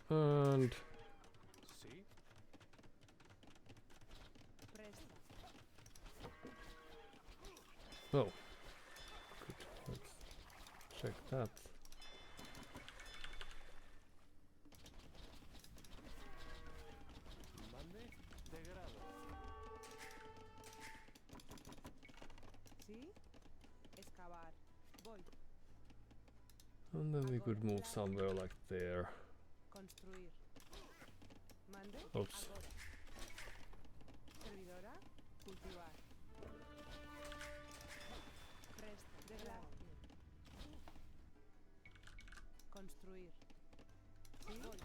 and Sí. Presta. oh, good. Let's check that. Mande de grado. Sí. Excavar. Voy. And then we could move somewhere like there. Construir. Mande. Oops. Agora. Servidora. Cultivar. Presta. De grado. Construir. Sí. Voy.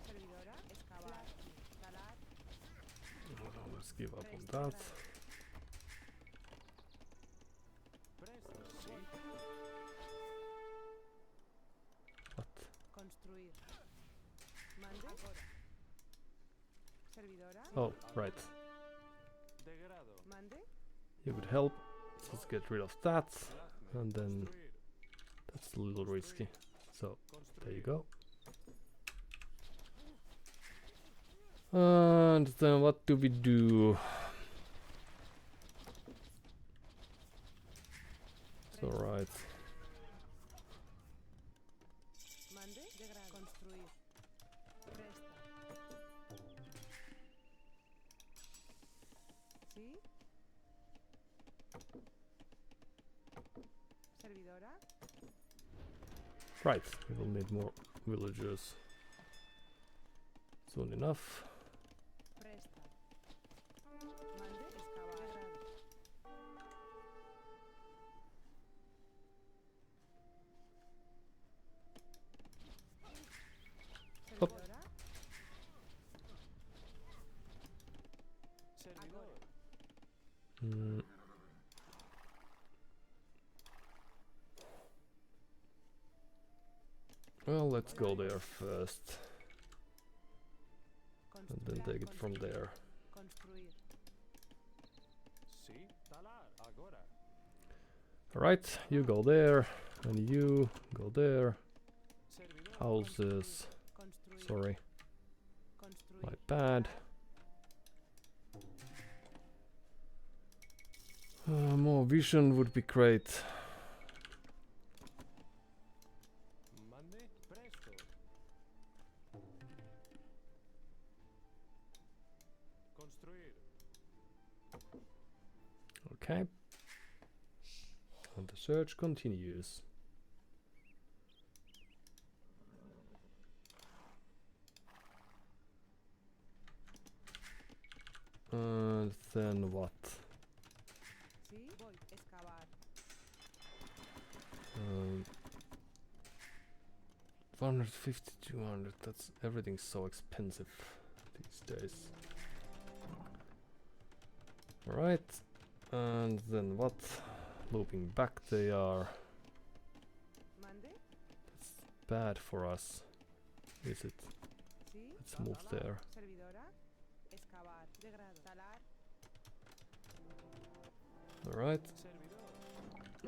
Servidora. Excavar. Talar. Well, let's give up on Presta. that. Presto. Sí. What? Construir. Mande. Agora. Servidora. Oh, right. De grado. Mande. You could help. Let's get rid of that. Plasme. And then Construir. that's a little risky. So there you go. And then what do we do? It's alright. Mande. De grado. Construir. Presta. Sí. Servidora. Right, we will need more villagers soon enough. Presta. Mande. Excavar. De grado. Hop. Servidora. Servidor. Mm. Well, let's go there first, and then take it from there. Construir. Sí. Talar. Agora. Alright, you go there, and you go there. Servidor. Houses. Construir. Sorry, Construir. my bad. More vision would be great. Mande. Presto. Construir. Okay. And the search continues. And then what? Sí. Voy. Excavar. 150, 200, that's everything's so expensive these days. Alright, and then what? Looping back they are. Mande. That's bad for us, is it? Sí. Let's move there. Servidora. Excavar. De grado. Talar. Alright, Servidor.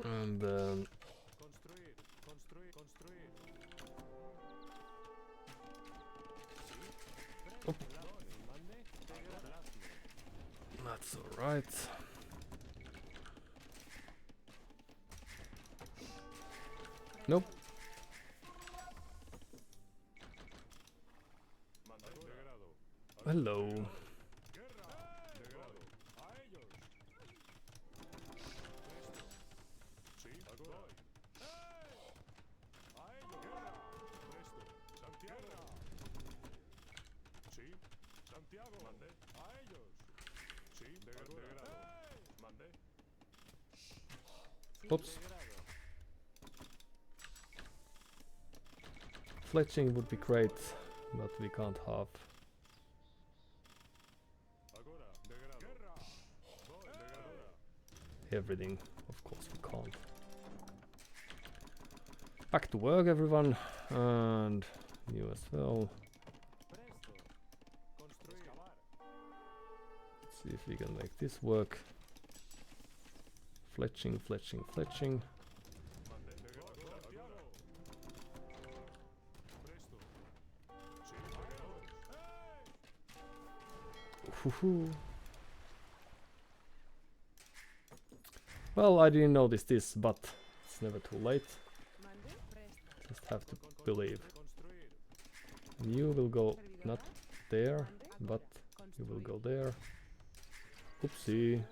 and then Construir. Construir. Construir. Sí. Op. Presto. Mande. De grado. Plasme. that's alright. Nope. Mande. De grado. Hello. Guerra. De grado. A ellos. Presto. Sí. Agora. A ellos. Guerra. Presto. Santiago. Sí. Santiago. Mande. A ellos. Sí. De grado. Mande. Oops. De grado. Fletching would be great, but we can't have. Agora. De grado. Guerra. Voy. De grado. Everything, of course we can't. Back to work everyone, and you as well. Presto. Construir. Excavar. Let's see if we can make this work. Fletching, fletching, fletching. Mande. De grado. Santiago. Presto. Sí. De grado. Hoo-hoo. Well, I didn't notice this, but it's never too late. Mande, presta. Just have to believe. And you will go not there, but you will go there. Oopsie.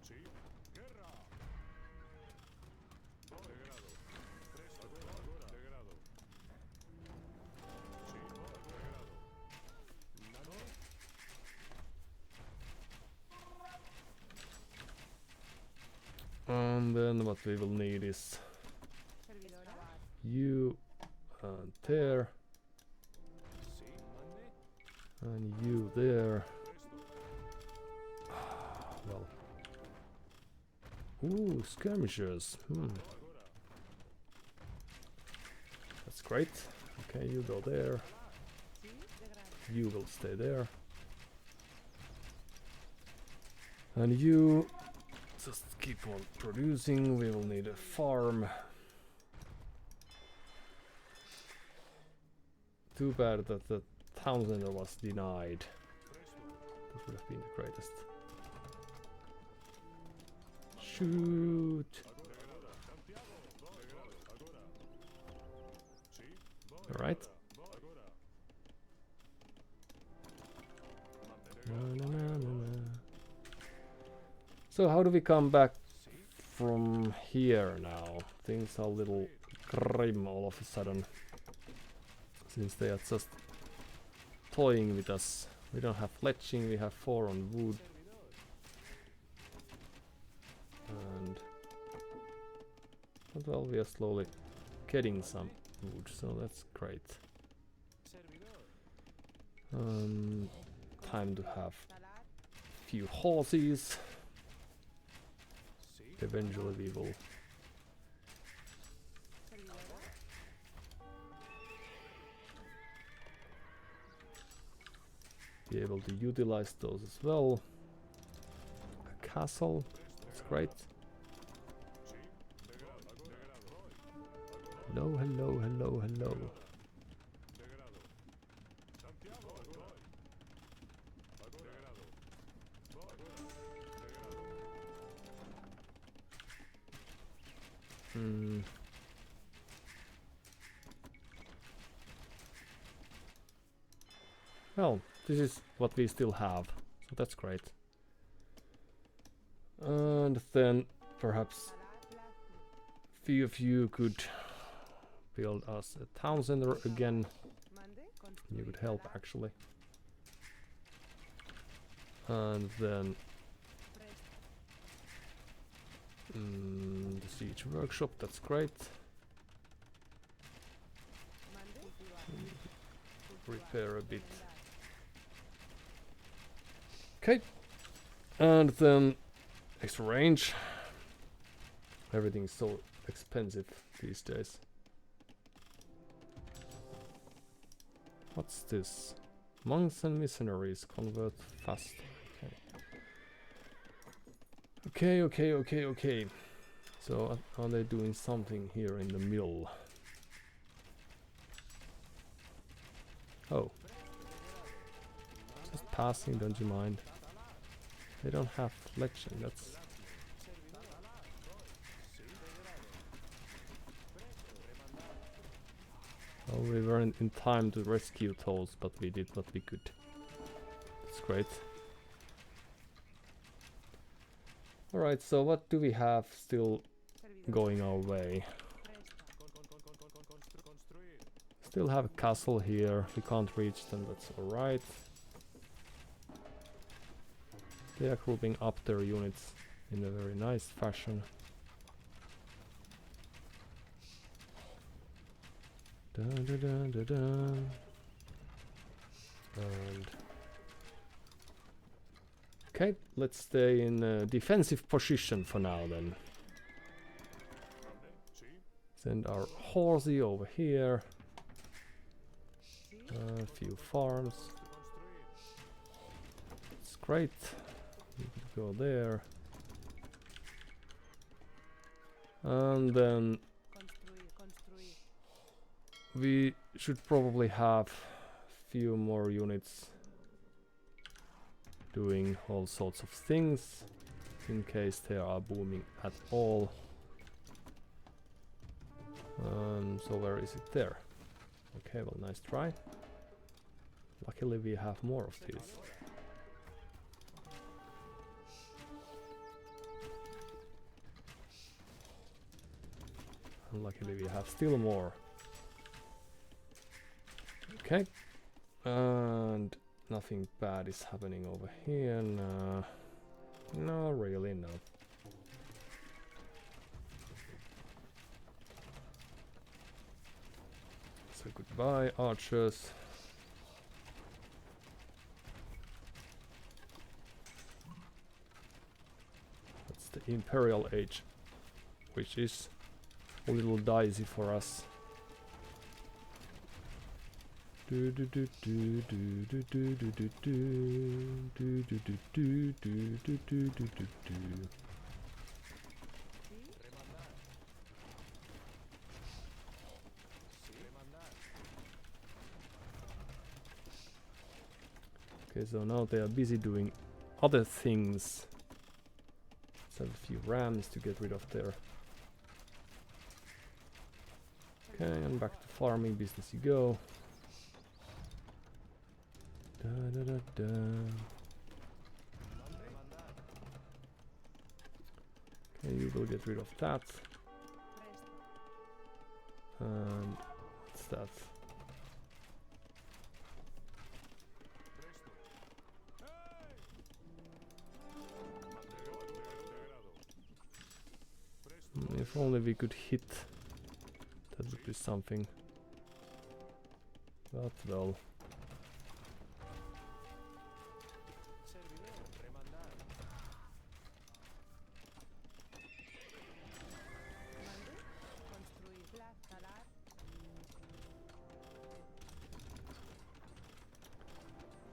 Sí. Guerra. Degrado. Presto. Agora. Degrado. Sí. Degrado. Nano. And then what we will need is Servidora. you and there, Sí. Mande. and you there. Well. Ooh, skirmishers. That's great. Okay, you go there. Sí, degrado. You will stay there. And you just keep on producing. We will need a farm. Too bad that the town center was denied. That would have been the greatest. Shoot! Alright. So how do we come back from here now? Things are a little grim all of a sudden. Since they are just toying with us. We don't have fletching, we have 4 on wood. And but well, we are slowly getting some wood, so that's great. Time to have Talar. few horses. Eventually we will Servidora. be able to utilize those as well. A castle, that's great. Hello, hello, hello, hello. Hmm. Well, this is what we still have, so that's great. And then perhaps few of you could build us a town center again. Mande, You could construir. help Talar. actually. And then the siege workshop, that's great. Mande, cultivar. Repair a bit. Sembrar. Okay. And then extra range. Everything's so expensive these days. What's this? Monks and missionaries convert fast. Okay. Okay. So are they doing something here in the mill? Oh. Just passing, don't you mind? They don't have fletching, that's... Well, we weren't in time to rescue those, but we did what we could. That's great. Alright, so what do we have still Servidora. going our way? Presta. Still have a castle here. We can't reach them, that's alright. They are grouping up their units in a very nice fashion. Dun, dun, dun, dun, dun. And okay, let's stay in a defensive position for now then. Send our horsey over here. Sí. A few farms. It's great. You could go there. And then Construir. we should probably have few more units doing all sorts of things in case they are booming at all. So where is it there? Okay, well, nice try. Luckily we have more of these. And luckily we have still more. Okay. And nothing bad is happening over here. No. No, really, no. So goodbye, archers. That's the Imperial Age, which is a little dicey for us. Do do do do do do do do do do do do do do do do do do do. Okay, so now they are busy doing other things. Let's have a few rams to get rid of there. Okay, and back to farming business you go. Da, da, da, da. Okay, you will get rid of that. And what's that? If only we could hit, that would be something. But well.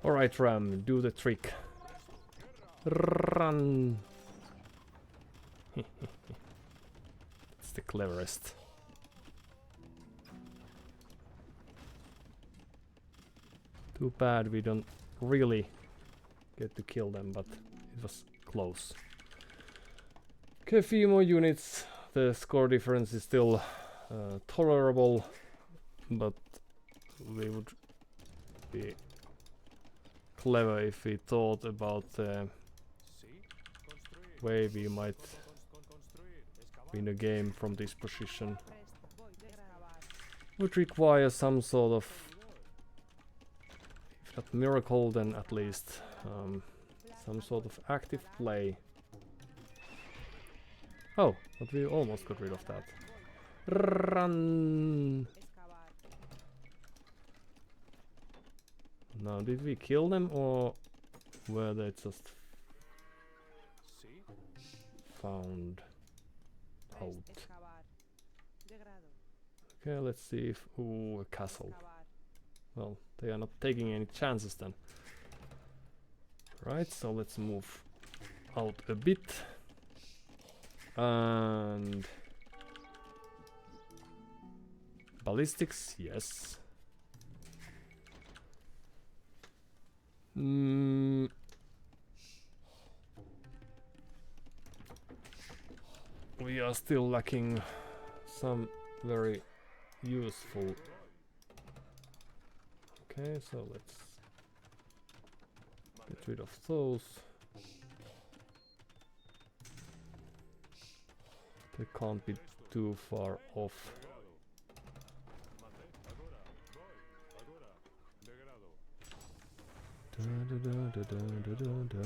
Alright, Ram, do the trick. Run! It's the cleverest. Too bad we don't really get to kill them, but it was close. Okay, a few more units. The score difference is still tolerable, but we would be clever if we thought about the way we might win a game from this position. Would require some sort of, if not miracle, then at least some sort of active play. Oh, but we almost got rid of that. Run! Now, did we kill them or were they just found out? Okay, let's see if... Ooh, a castle. Well, they are not taking any chances then. Right, so let's move out a bit. And... ballistics, yes. We are still lacking some very useful. Okay, so let's get rid of those. They can't be too far off. Da, da, da, da, da, da, da.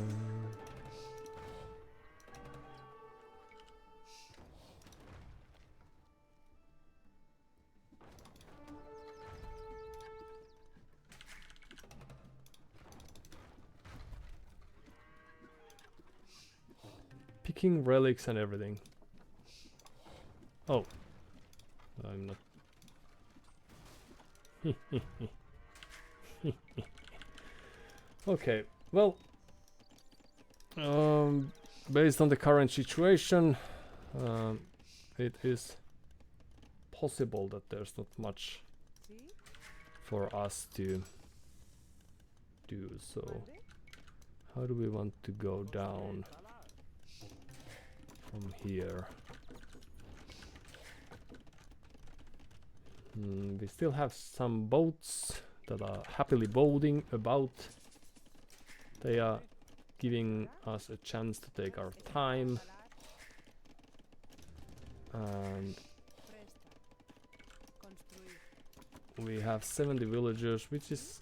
Picking relics and everything. Oh, I'm not. Okay, well, based on the current situation, it is possible that there's not much Sí, for us to do. So mande. how do we want to go down from here? We still have some boats that are happily boating about. They are giving us a chance to take our time. And Presta. Construir. we have 70 villagers, which is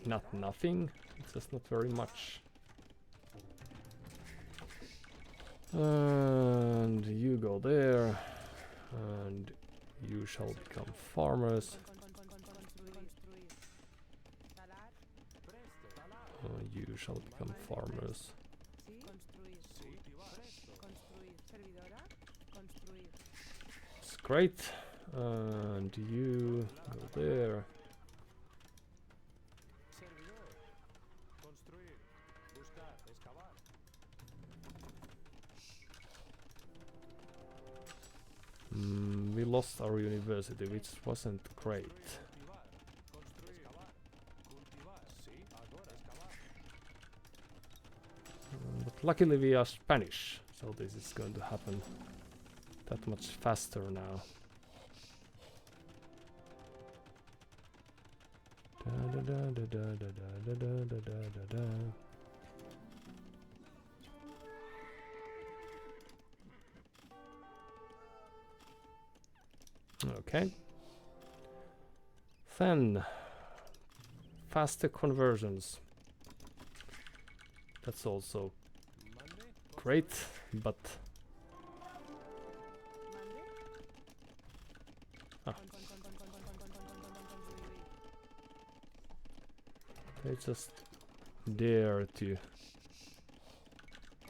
not Servidora. nothing. It's just not very much. And you go there. And you shall become farmers. Construir. Talar. You shall become farmers. Sí. Construir. Construir. Servidora. Construir. It's great. And you go there. Servidor. Construir. Buscar. Excavar. We lost our university, which wasn't great. Cultivar. Construir. Excavar. Cultivar. Sí. Agora. Excavar. But luckily we are Spanish, so this is going to happen that much faster now. Da, da, da, da, da, da, da, da, da, da, da. Okay. Then faster conversions. That's also Mande. great, but Mande. Ah. Construir. they just dare to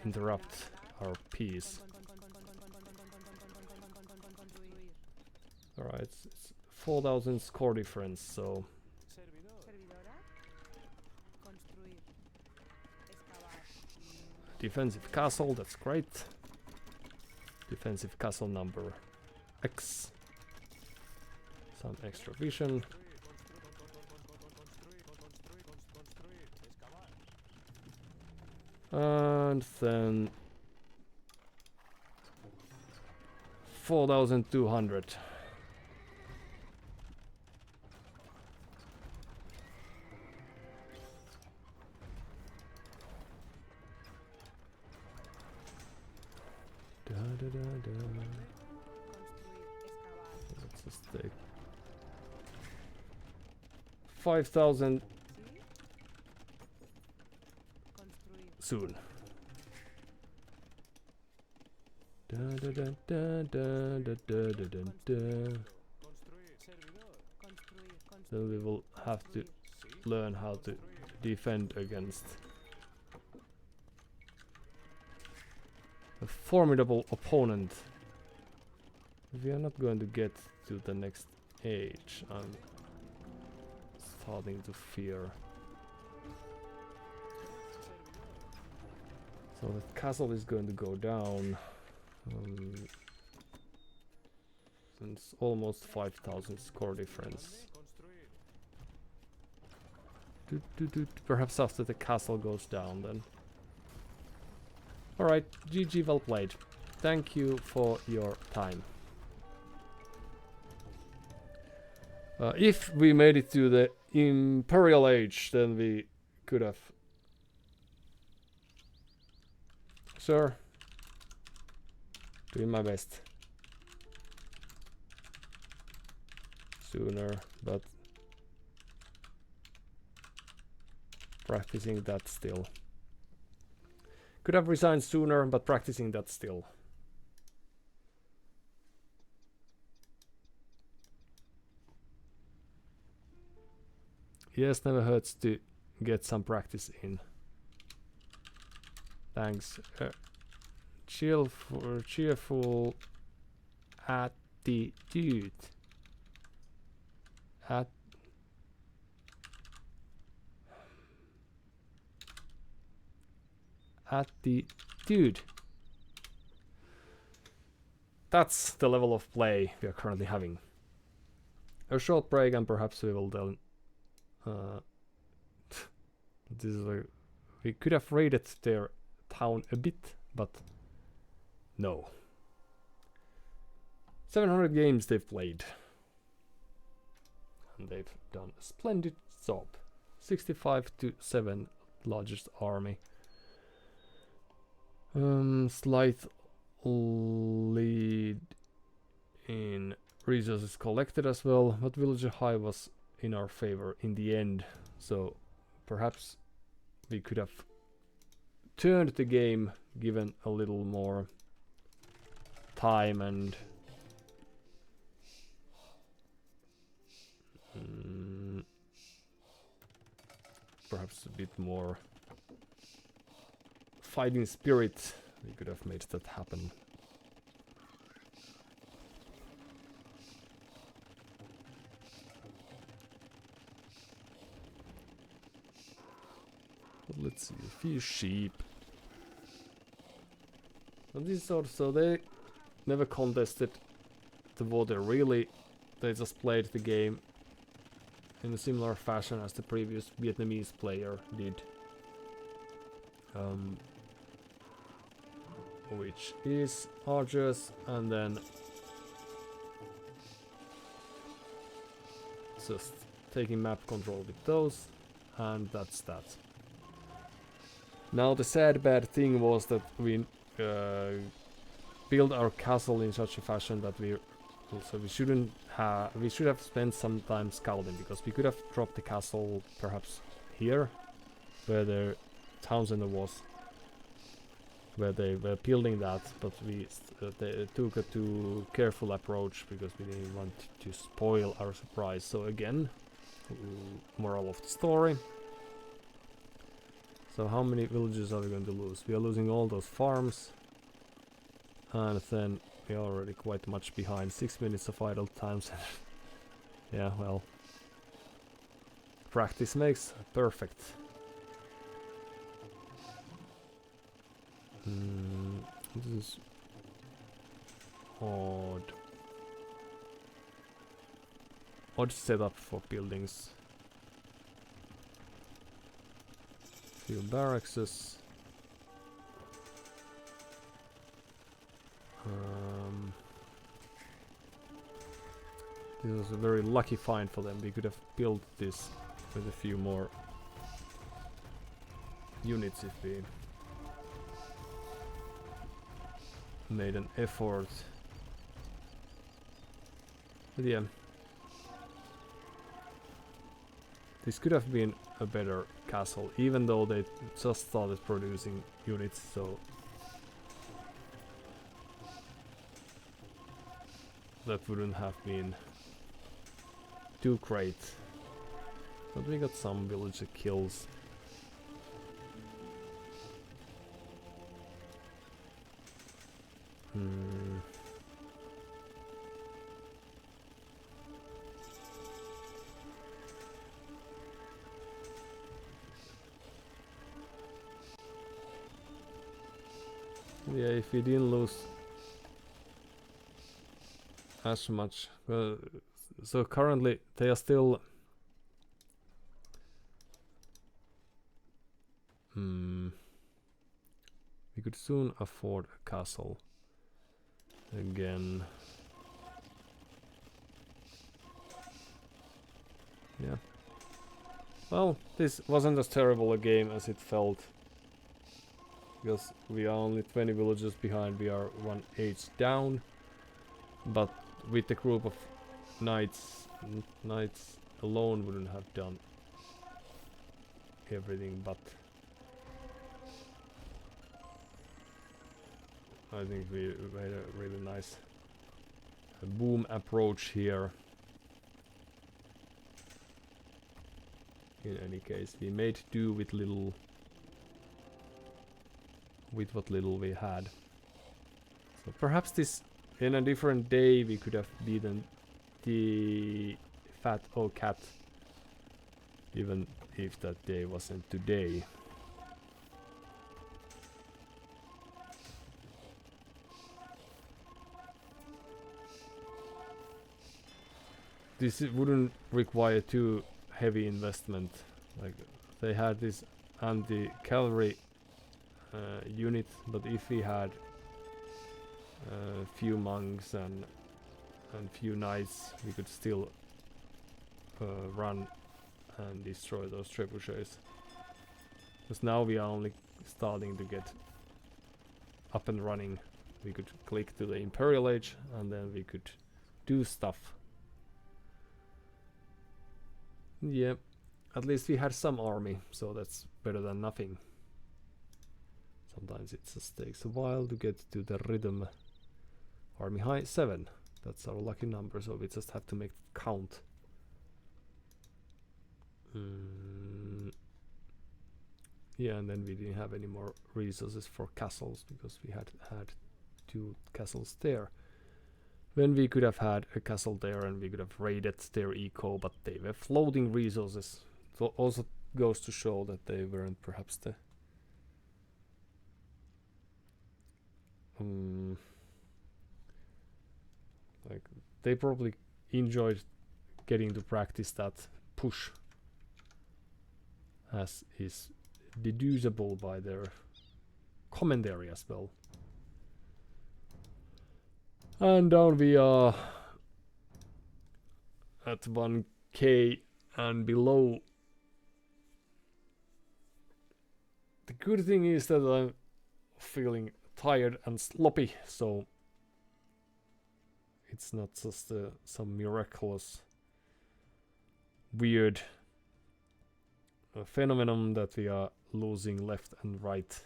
interrupt our peace. Alright, it's 4,000 score difference, so Servidor. Servidora. Construir. Excavar. defensive castle, that's great. Defensive castle number X. Some extra vision. Construir. Excavar. And then 4,200. Da, da, da, da. Construir. Excavar. Let's just take 5,000 Sí. Construir. soon. Da, da, da, da, da, da, da, da, da, da. Construir. Servidor. Construir. Then we will have to Sí. learn how to defend against a formidable opponent. We are not going to get to the next age. I'm starting to fear. So the castle is going to go down. And it's almost 5,000 score difference. Construir. Perhaps after the castle goes down then. Alright, GG, well played. Thank you for your time. If we made it to the Imperial Age, then we could have... Sir, doing my best. Sooner, but practicing that still. Could have resigned sooner, but practicing that still. Yes, never hurts to get some practice in. Thanks. Cheerful attitude. Attitude. That's the level of play we are currently having. a short break and perhaps we will then this is like we could have raided their town a bit, but no. 700 games they've played. And they've done a splendid job. 65 to 7 largest army. Slight lead in resources collected as well, but villager high was in our favor in the end, so perhaps we could have turned the game, given a little more time and perhaps a bit more fighting spirit. We could have made that happen. But let's see, a few sheep. And this is also, they never contested the water really. They just played the game in a similar fashion as the previous Vietnamese player did. Which is archers and then just taking map control with those, and that's that. Now the sad bad thing was that we built our castle in such a fashion that we should have spent some time scouting, because we could have dropped the castle perhaps here where the town center was, where they were building that, but we took a too careful approach because we didn't want to spoil our surprise. So again, moral of the story. So how many villages are we going to lose? We are losing all those farms, and then we are already quite much behind. 6 minutes of idle times. Yeah, well, practice makes perfect. This is odd. Odd setup for buildings. Few barracks. This was a very lucky find for them. We could have built this with a few more units if we made an effort. But yeah, this could have been a better castle, even though they just started producing units, so that wouldn't have been too great. But we got some villager kills. Yeah, if we didn't lose as much, so currently they are still we could soon afford a castle again. Yeah. Well, this wasn't as terrible a game as it felt, because we are only 20 villages behind. We are 1 age down, but with the group of knights alone wouldn't have done everything, but I think we made a really nice boom approach here. In any case, we made do with what little we had. So perhaps this, in a different day, we could have beaten the fat old cat, even if that day wasn't today. this wouldn't require too heavy investment. Like they had this anti-cavalry unit, but if we had a few monks and few knights, we could still run and destroy those trebuchets. Because now we are only starting to get up and running. We could click to the Imperial Age and then we could do stuff. Yeah, at least we had some army, so that's better than nothing. Sometimes it just takes a while to get to the rhythm. Army high 7. That's our lucky number, so we just have to make it count. Yeah, and then we didn't have any more resources for castles because we had 2 castles there. When we could have had a castle there and we could have raided their eco, but they were floating resources. So also goes to show that they weren't perhaps the like they probably enjoyed getting to practice that push, as is deducible by their commentary as well. And down we are at 1k and below. The good thing is that I'm feeling tired and sloppy, so it's not just some miraculous weird phenomenon that we are losing left and right.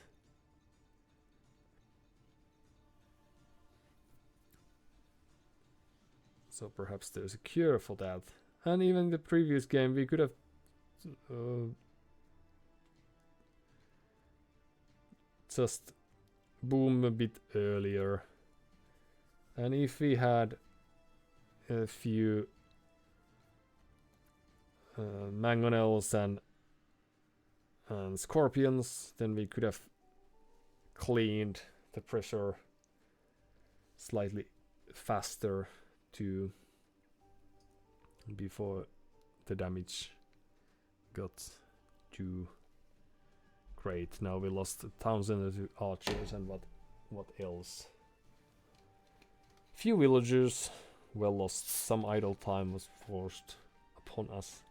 So perhaps there's a cure for that. And even in the previous game we could have just boom a bit earlier. And if we had a few mangonels and scorpions, then we could have cleaned the pressure slightly faster too, before the damage got too great. Now we lost 1,000 archers and what else? Few villagers well lost. Some idle time was forced upon us.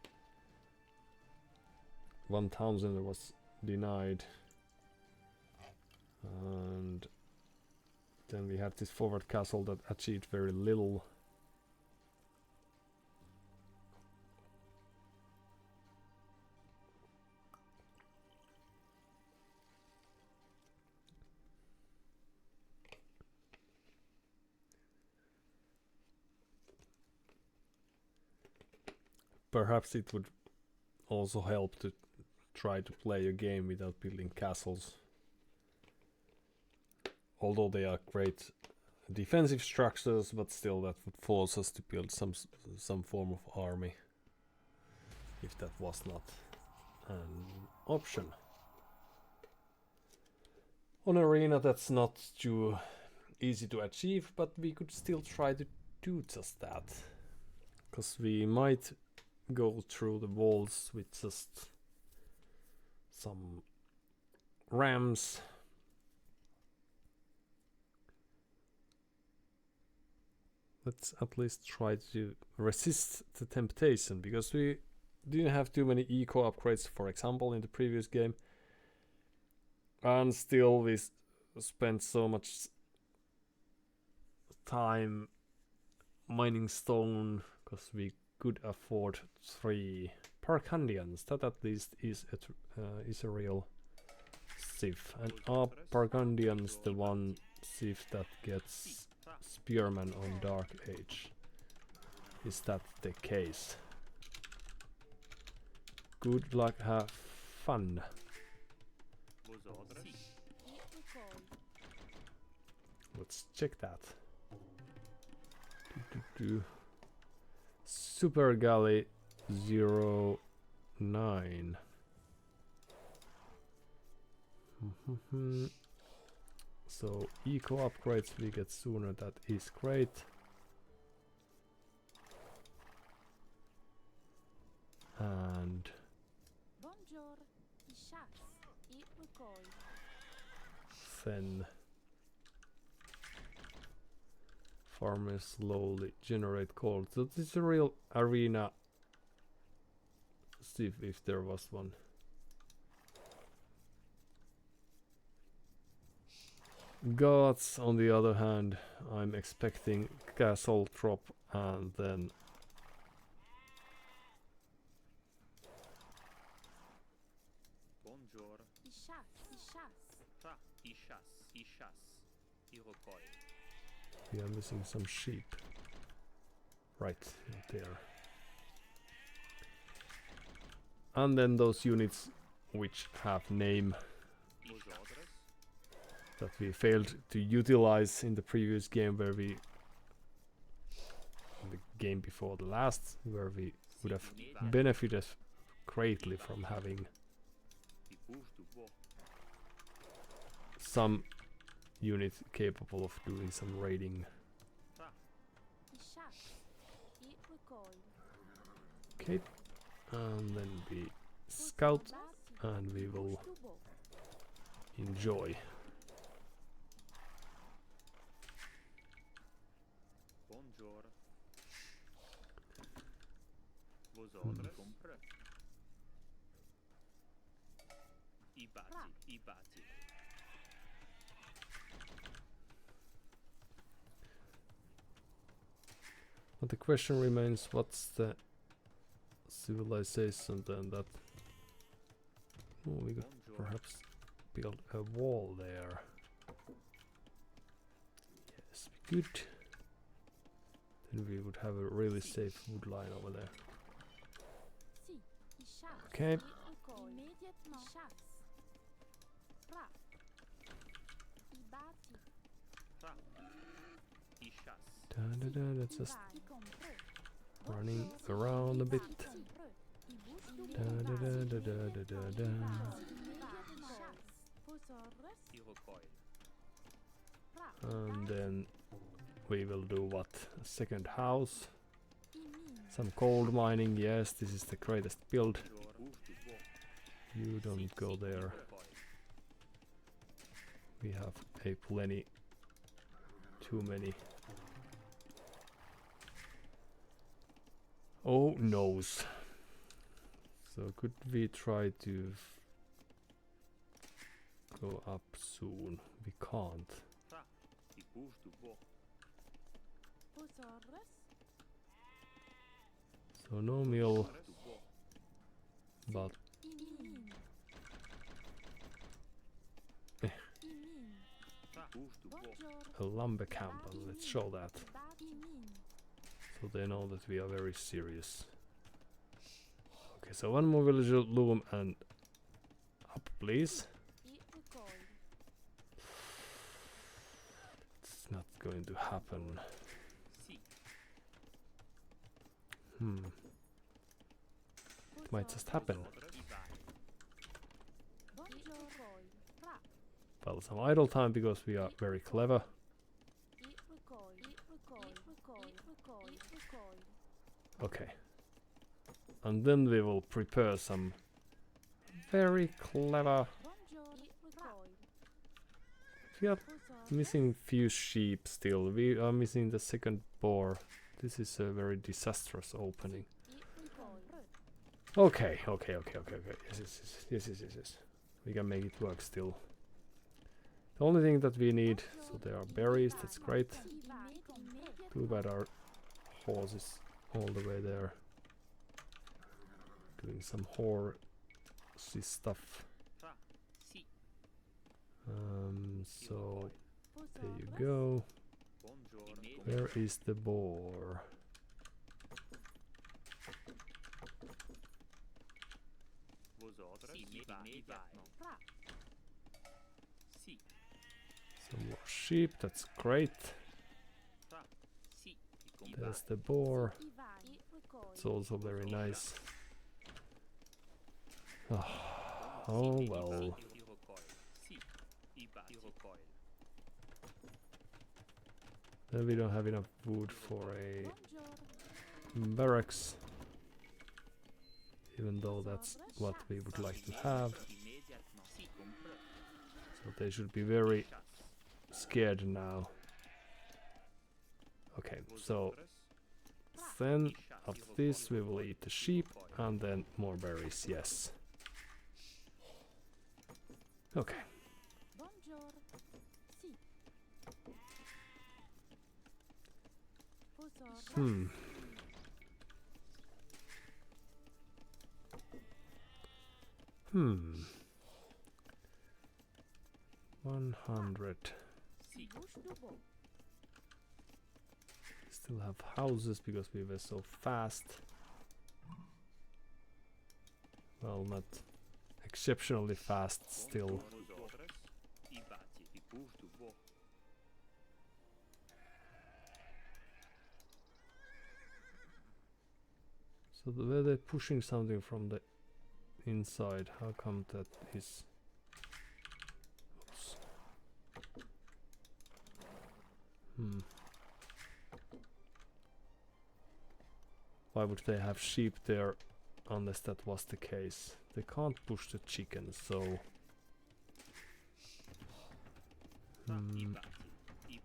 1,000 was denied. And then we had this forward castle that achieved very little. Perhaps it would also help to try to play a game without building castles. Although they are great defensive structures, but still that would force us to build some form of army, if that was not an option. On arena that's not too easy to achieve, but we could still try to do just that. Because we might go through the walls with just some rams. Let's at least try to resist the temptation, because we didn't have too many eco upgrades, for example, in the previous game. And still we spent so much time mining stone, because we could afford 3 Parkandians. That at least is a real civ. And are Parkandians the one civ that gets Spearman on Dark Age? Is that the case? Good luck, have fun. Let's check that. Super Galley 09. So eco upgrades we get sooner, that is great. Ishas. Iqukoi. Then farmers slowly generate gold. So this is a real arena. See if there was one. Gods, on the other hand, I'm expecting castle drop and then Bonjour. Ishas. Ishas. Tra. Ishas. Ishas. Iroquois. we are missing some sheep. Right there. And then those units which have name Vos ordres. that we failed to utilize in the previous game where we in the game before the last where we would have benefited greatly from having Die bouge du bois. some unit capable of doing some raiding. Ishas. Iqukoi. Okay, and then we scout and we will enjoy. Bonjour. Vos ordres. Compre. Ibati. Ibati. But the question remains, what's the civilization then that... Oh, we could Bonjour. perhaps build a wall there. Yes, we could. Then we would have a really safe wood line over there. Si. Ishas. Okay. Iqukoi. Immédiatement. Ishas. Ra. Ibati. Tra. Ishas. Da, da, da, that's just Ibai. Icompreux. running around a bit. Icompreux. Ibouche Da, da, da, da, da, da, da, da. Ishas. Vos ordres. Iroquois. Ra. And then we will do what? A second house. Imin. Some gold mining, yes, this is the greatest build. Bonjour. Bouge du bois. You don't go there. Iroquois. We have a plenty. Too many. Oh, noes. So could we try to go up soon? We can't. Die bouge du bois. Vos ordres. So no mill, Bouge du bois. but Imin. Eh. Imin. Die bouge du bois. Bonjour. a lumber camp, and let's show that. Imin. So they know that we are very serious. Okay, so one more villager loom and up, please. Iqukoi. It's not going to happen. Si. It might just happen. Ordres. Ibai. Bonjour. Ra. Well, some idle time because we are very clever. Iqukoi. Iqukoi. Iqukoi. Iqukoi. Iqukoi. Okay. And then we will prepare some very clever. Bonjour. Iqukoi. We are Vos ordres. missing few sheep still. We are missing the second boar. This is a very disastrous opening. Iqukoi. Okay. Yes. We can make it work still. The only thing that we need, so there are berries, that's great. Ibai. Too bad our horse is all the way there. Doing some horsey stuff. Tra. Si. So Vos there you ordres. go. Bonjour. Where is the boar? Vos ordres. Immédiatement. Ra. Si. Some more sheep, that's great. Tra. Si. There's the boar. Ibai. Iqukoi. It's also very nice. Oh well. Iroquois. Si. Iba. Iroquois. Then we don't have enough wood for a Bonjour. barracks. Even though that's what we would like to have. So they should be very chasse. scared now. Okay, Vos so ordres? then I chasse of i this we Roquois, will eat the i sheep Roquois. and then more berries, yes. Okay, Bonjour. Si. Vos ordres. Hmm. 100. Si. Bouche du beau. Still have houses because we were so fast. Well, not exceptionally fast still. Vos ordres? I bâti i bouche du beau. So were they pushing something from the inside? How come that is? Oops. Why would they have sheep there unless that was the case? They can't push the chickens, so I bâti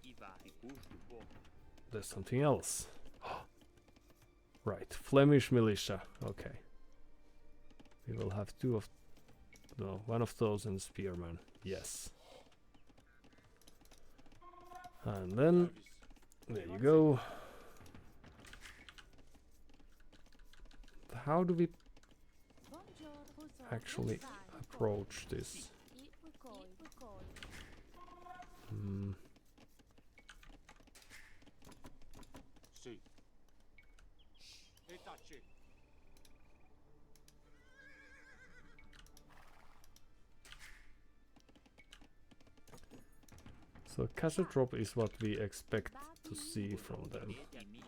i va i bouche du beau. there's something else. Right, Flemish militia. Okay. We will have one of those and spearman. Yes. And then there you go. How do we Bonjour. Vos ordres. actually approach this? I Roquois. Si. Itachi. So castle drop is what we expect to see from them. I min.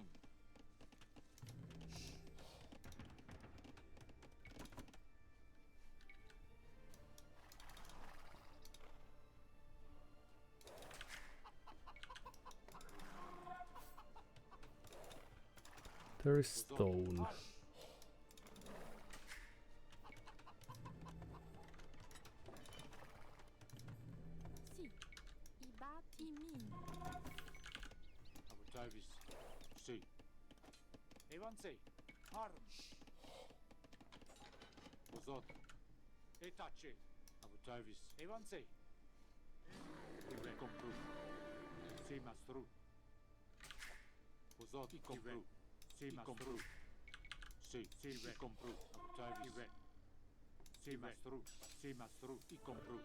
There is stone. Si. I bâti min. Abutavis. Si. Evanse. Harm. Uzot. Itachi. Abutavis. Evanse. Ive compru. Si mastru. Uzot. I compru. Si mastru. Si. Si ive compru. Abutavis. Ive. Si mastru. Si mastru. I compru.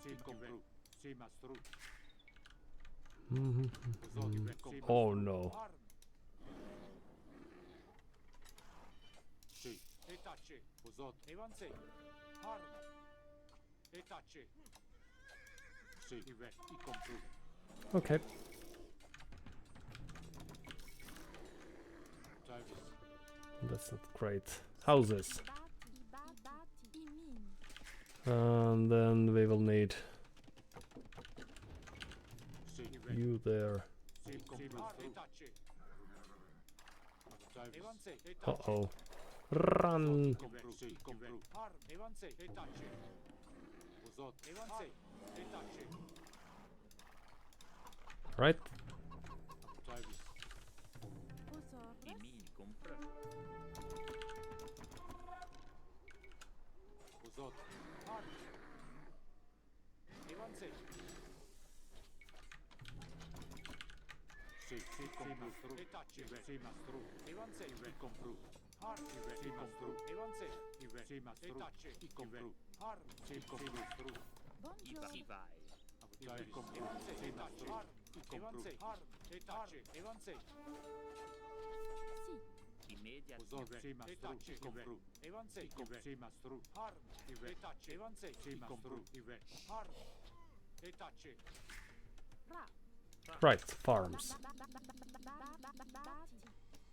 Si compru. Si mastru. Uzot. Ive compru. Oh no. Harm. Si. Itachi. Uzot. Evanse. Harm. Itachi. Si. Ive. I compru. Okay. Abutavis. That's not great. Houses. Bâti min. And then we will need Si. Ive. you there. Si compru. Itachi. Abutavis. Evanse. Uh oh. Run! Compru. Si. Compru. Harm. Evanse. Itachi. Uzot. Evanse. Itachi. Right? Abutavis. Vos I ordres. min compre. Uzot. Harm. Evanse. Si. Si. Compru. Itachi. Si. Mastru. Evanse. I compru. Harm. Si. Mastru. Evanse. Si. Mastru. Itachi. I compru. Harm. Si. Compru. Bonjour. I vai. Abutavis. Evanse. Itachi. Harm. I compru. Harm. Itachi. Evanse. Si. Immediatement. Uzot. Si. Mastru. I compru. Evanse. Si. Mastru. Harm. Itachi. Evanse. Si. Mastru. Harm. Itachi. Ra. Right, farms. Bâti.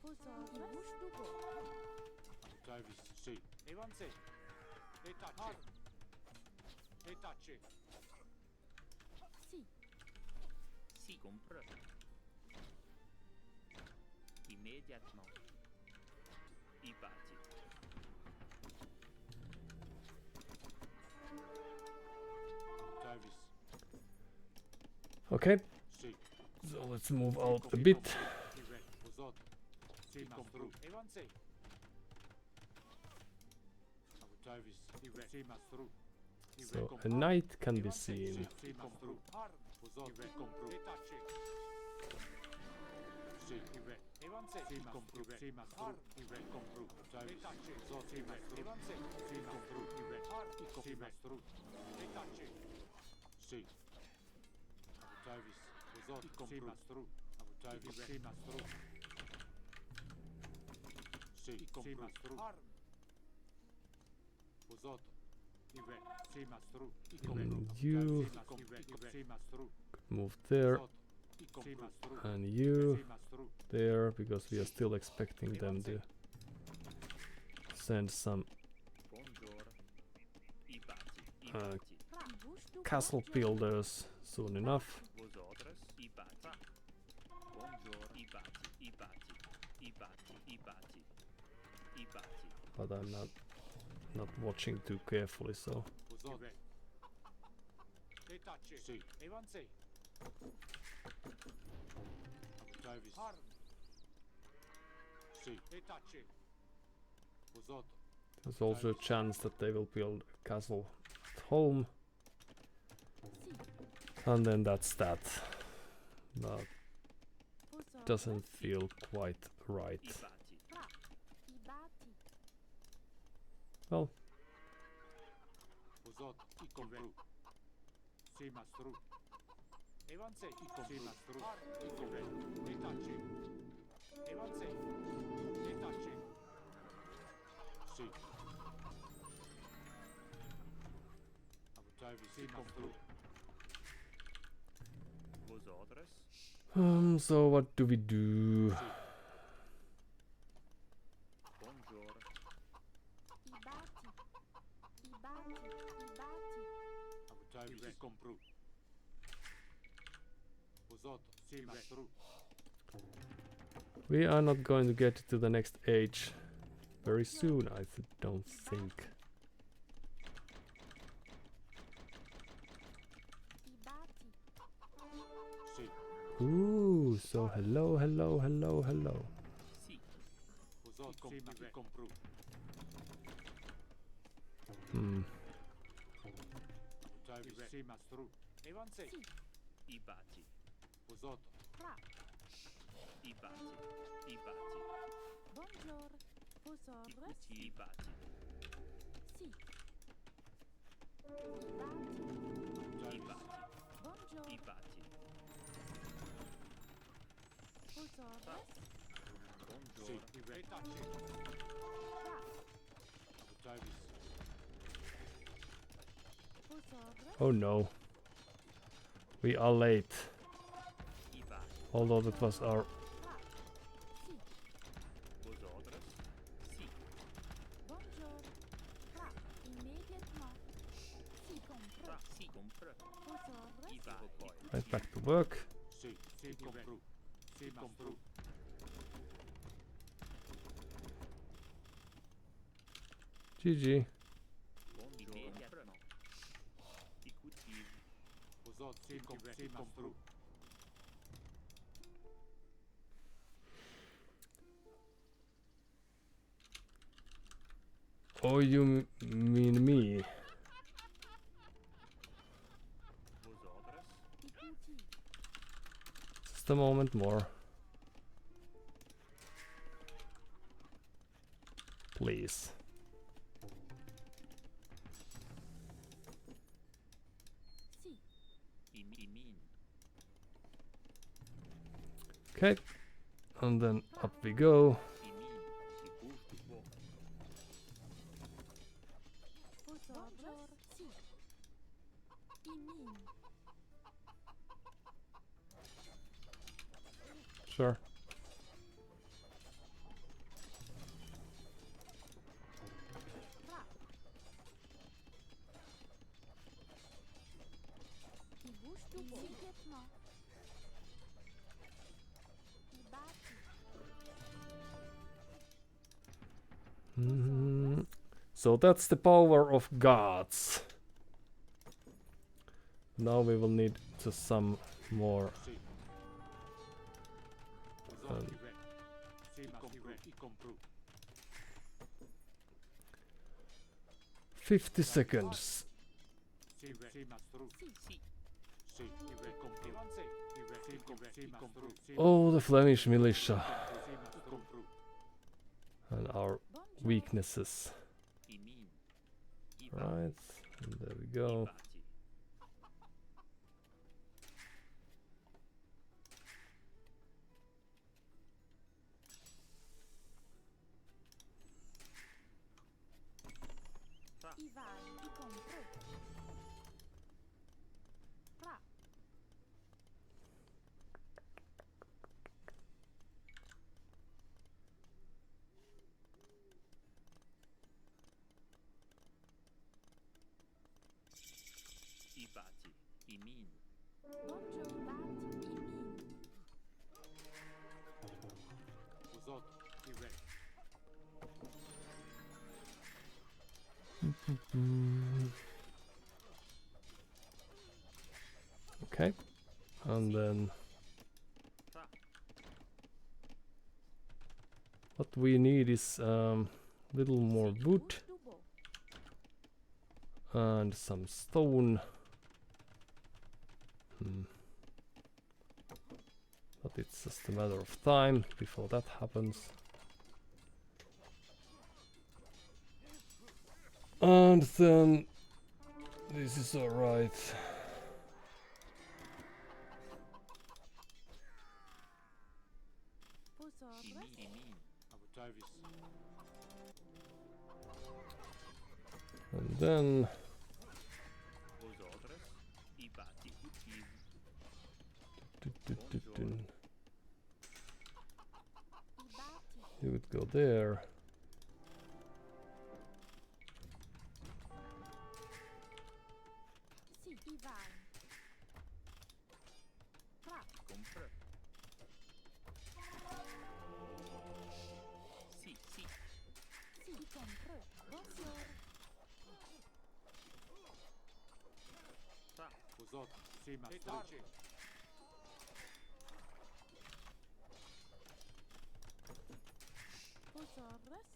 Vos ordres. Bouche du beau. Abutavis. Si. Evanse. Itachi. Harm. Itachi. Si. Si compre. Immédiatement. I bâti. Okay, Sì. so let's move out a bit. Ive. Uzot. Si mastru. Evansei. Avutavis. Ive. Si mastru. So a knight can be seen. Si mastru. Har. Uzot. Ive. Compru. Etace. Sì. Ive. Evansei. Si mastru. Si mastru. Har. Ive. Compru. Avutavis. Etace. Uzot. Si mastru. Evansei. Si compru. Ive. Har. Si mastru. Etace. Sì. Avutavis. Uzot. Si mastru. Avutavis. Si mastru. Sì. Si mastru. Har. Uzot. Ive. Si mastru. And you Ive. Si mastru. move there, Uzot. Si mastru. and you Si mastru. there, because we are still expecting them to send some Buongiorno. I bati. I Uh, bati. castle builders soon enough. Vosotros. I bati. Buongiorno. I bati. I bati. I bati. I bati. I bati. But I'm not watching too carefully, so Uzot. Ive. Etace. Sì. Evansei. Avutavis. Har. Sì. Etace. Uzot. there's also a chance that they will build a castle at home, and then that's that. But doesn't feel quite right. I bati. Ibati. Well, Uzot. I compru. Si mastru. Evansei. I compru. Si mastru. Har. I compru. Etace. Evansei. Etace. Sì. Avutavis. Si compru. Vosotros. so what do we do? Buongiorno. Ibati. Ibati. Ibati. Avutavis. Si compru. Uzot. Si mastru. We are not going to get to the next age very soon, I don't think. Ibati. Sì. Ooh, so hello, hello, hello, hello. Si. Uzot. Si compru. Hmm. Avutavis. Si mastru. Evansei. I bati. Uzot. Pra. I bati. I bati. Buongiorno. I Vosotros. cuci. I bati. Si. Ibati. I bati. Buongiorno. I bati. Vosotros. Sì. Buongiorno. Ive. Etace. Pra. Avutavis. Vosotros. Oh no. We are late. I bati. Although that was our... Pra. Si. Vosotros. Si. Buongiorno. Pra. Immédiatement. Si compra. Fra. Si. Compre. Vosotros. I bati. Poi. Right back to work. Sì. Si compru. Si mastru. GG. Buongiorno. I cuci. Uzot. Si compru. Si mastru. Oh, you mean me? Vosotros. Icuti. Just a moment more. Please. Si. I min. Okay. And then up we go. I min. I cuci. Bo. Vosotros. Si. Imin. Sure. Pra. Ibustu. Immédiatement. Ibati. So that's the power of gods. Now we will need just some more. Sì. Um, Sì, ma i compru. 50 seconds. Sì, ma stru. Sì. Sì, i compru. Sì, ma stru. Oh, the Flemish militia Sì, ma compru. and our Buongiorno. weaknesses. Imin. Right, and there we go. Ibati. Ivan. I compru. Ra. Ibati. Imin. Buongiorno. Bati. Imin. Usot. I Okay, and then what we need is little more wood Dubo. and some stone. But it's just a matter of time before that happens. And then this is alright. Pusorres. Imin. Avutavis. And then Vosotros. Ibati. Ibati. you would go there. Sì. Ivan. Ra. Compre. Sì. Sì. I compru. Buongiorno. Usot. Sì, ma stru. Pusorres.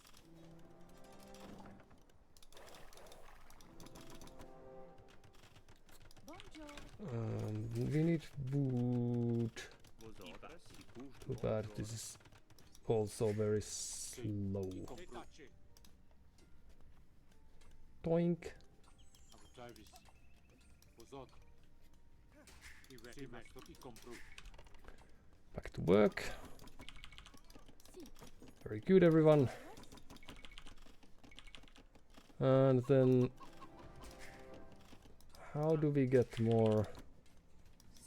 Buongiorno. We need wood. Vosotros. Too bad this is also very slow. Etace. Doink. Avutavis. Usot. Sì, ma stru. I compru. Back to work. Sì. Very good, everyone. And then how do we get more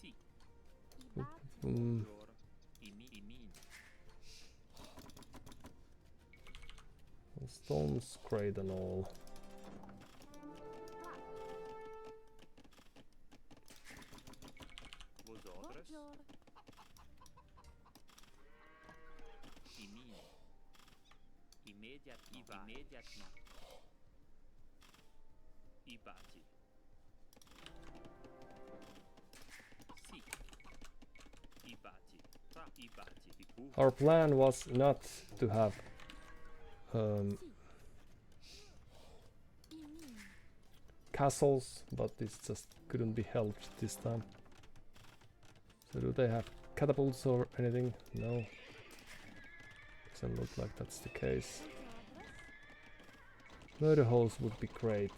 Sì. Ibati. Buongiorno. Imin. stones, great and all? Vosotros. Buongiorno. Imin. Immediatement. Ibati. Sì. Ibati. Ibati. Our plan was not to have castles, but this just couldn't be helped this time. So do they have catapults or anything? No. Doesn't look like that's the case. Murder holes would be great.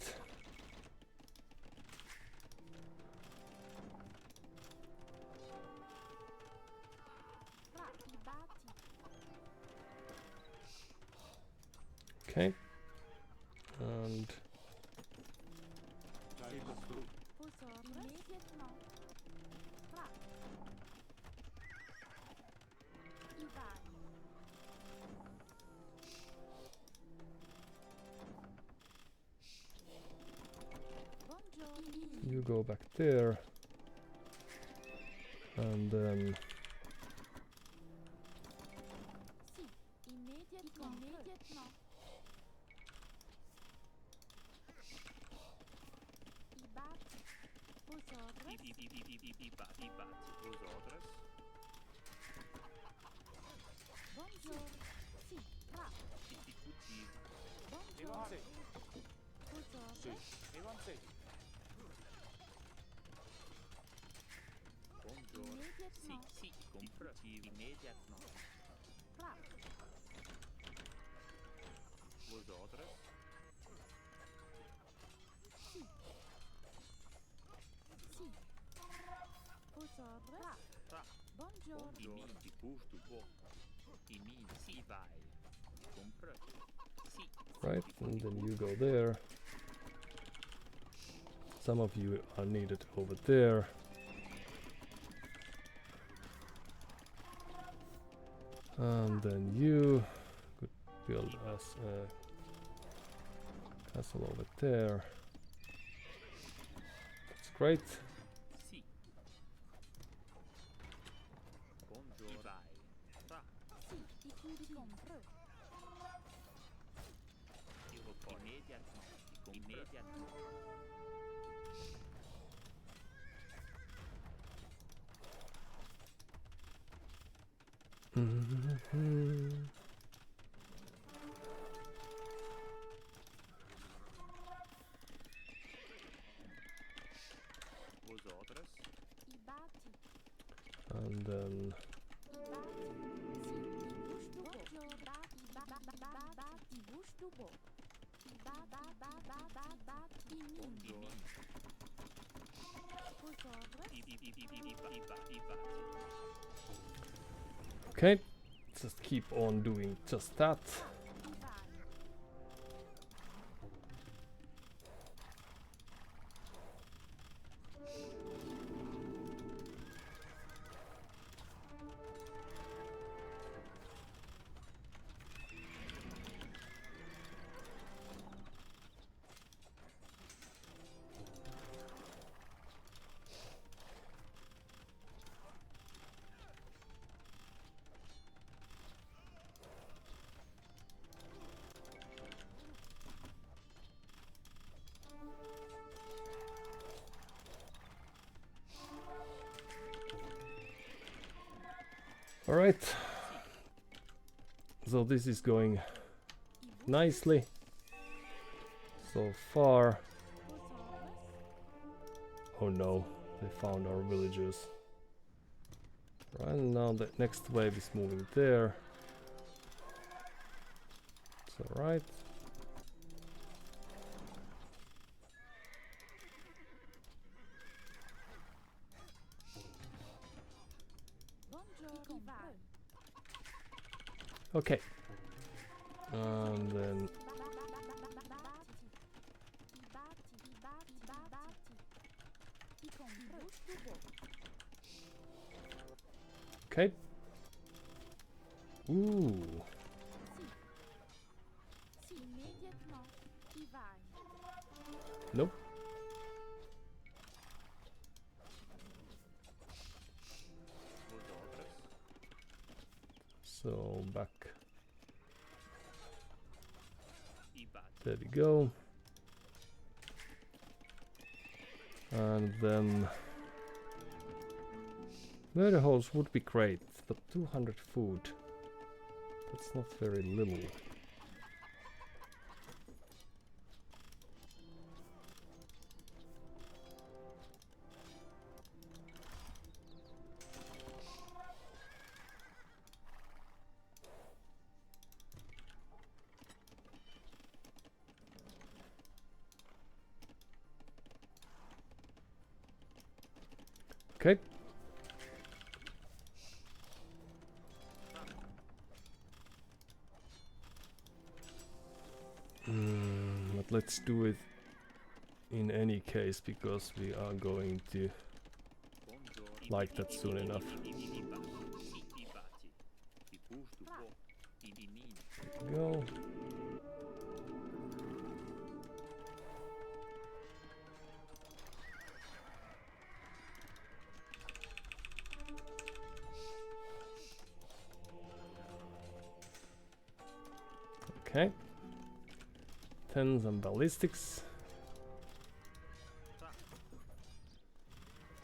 Okay. And you go back there. And then Vosotros. Bonjour. Si. Ra. Discutir. Bonjour. Evanse. Sì. Bonjour. Evanse. Bonjour. Immédiatement. Si, compris immédiatement. Ra. Vosotros. Si. Si. Bonjour. Ra. Ra. Bonjour. Bonjour. Di pustu bo. Imi si vai. Compris. Si. Right, and then you go there. Some of you are needed over there. And then you could build us a castle over there. That's great. Si. Bonjour. Vai. Ra. Si. Di compreux. Immédiatement. Immédiatement. Vosotros. Ibati. And then Ibati. Si. Ibouche du beau. Bonjour. Ibati. Ibouche du beau. Ibati. Bonjour. okay, just keep on doing just that. All right. So this is going nicely so far. Oh no, they found our villagers. Right now the next wave is moving there. It's alright. Okay. And then okay. Ooh. Nope. So back. There we go. And then murder holes would be great, but 200 food. That's not very little. Okay. But let's do it in any case because we are going to like that soon enough. Go. Okay. 10 some ballistics.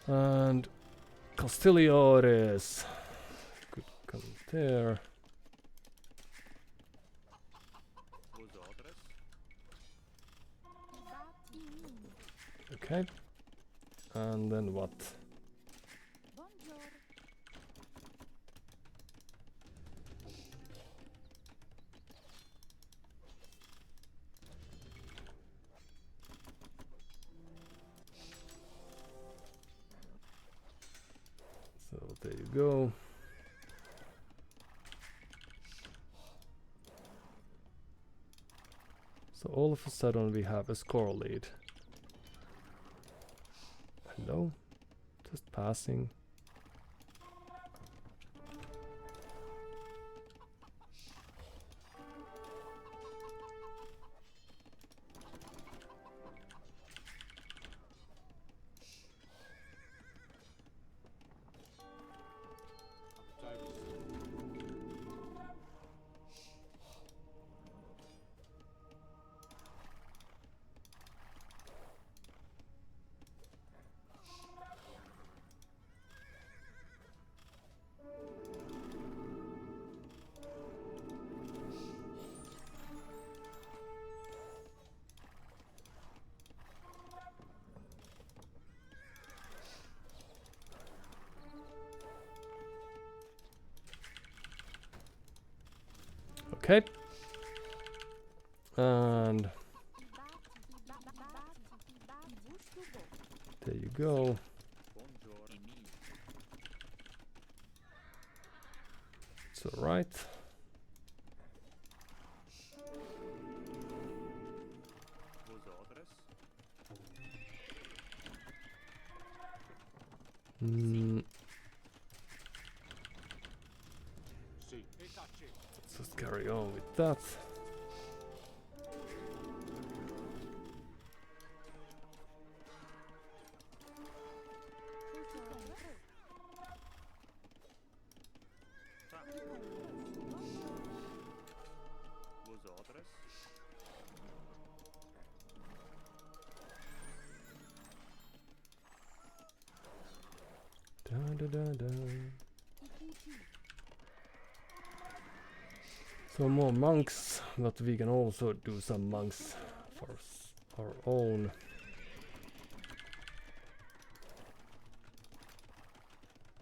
And Castiliores could come there. Vosotros. Okay. And then what? Buongiorno. So there you go. So all of a sudden we have a score lead. Hello? Just passing. Okay. And there you go. Buongiorno. It's alright. Vosotros. Mm, Sì. E tacci. let's just carry on with that. Vosotros. Da, da, da, da. So more monks, but we can also do some monks for our own.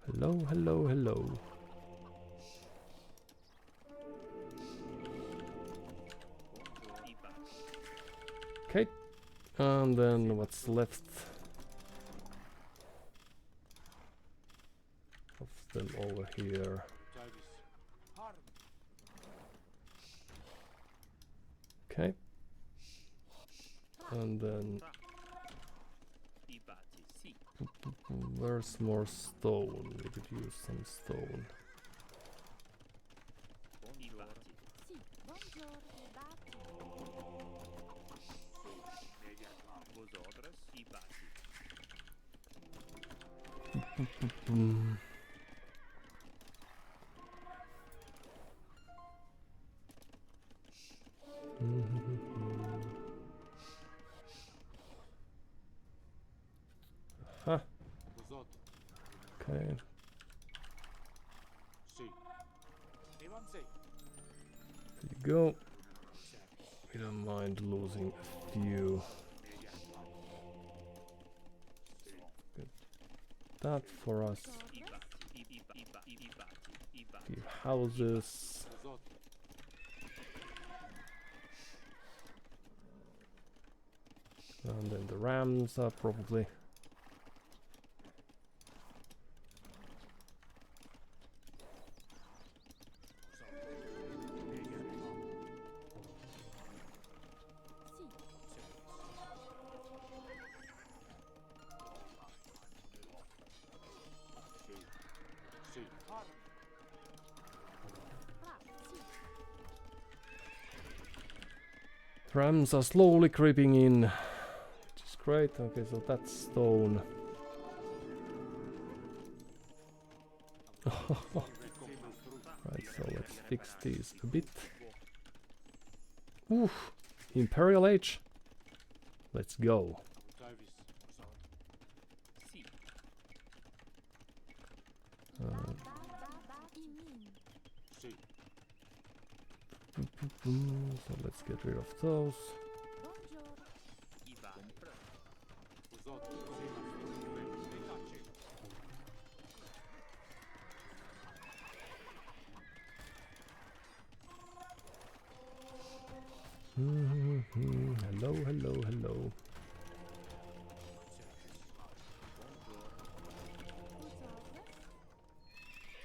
Hello, hello, hello. Okay, and then what's left of them over here? Tavis. Harm. Okay, and then Ibati. Si. where's more stone? We could use some stone. Ibati. Sì, buongiorno. Vosotros. Ibati. Mm. Huh. Vosotros. Okay. Sì. Evanze. There you go. We don't mind losing a few. Good. That for us. Ibati. Ibati. Few houses. Vosotros. And then the rams are probably. Sì. Harm. Rams are slowly creeping in, which is great. Okay, so that's stone. Right, so let's fix these a bit. Oof, Imperial Age. Let's go. Tavis. Si. So let's get rid of those. Buongiorno. Iba. Compra. Usotto, Semastro, e tace. Hello, hello, hello.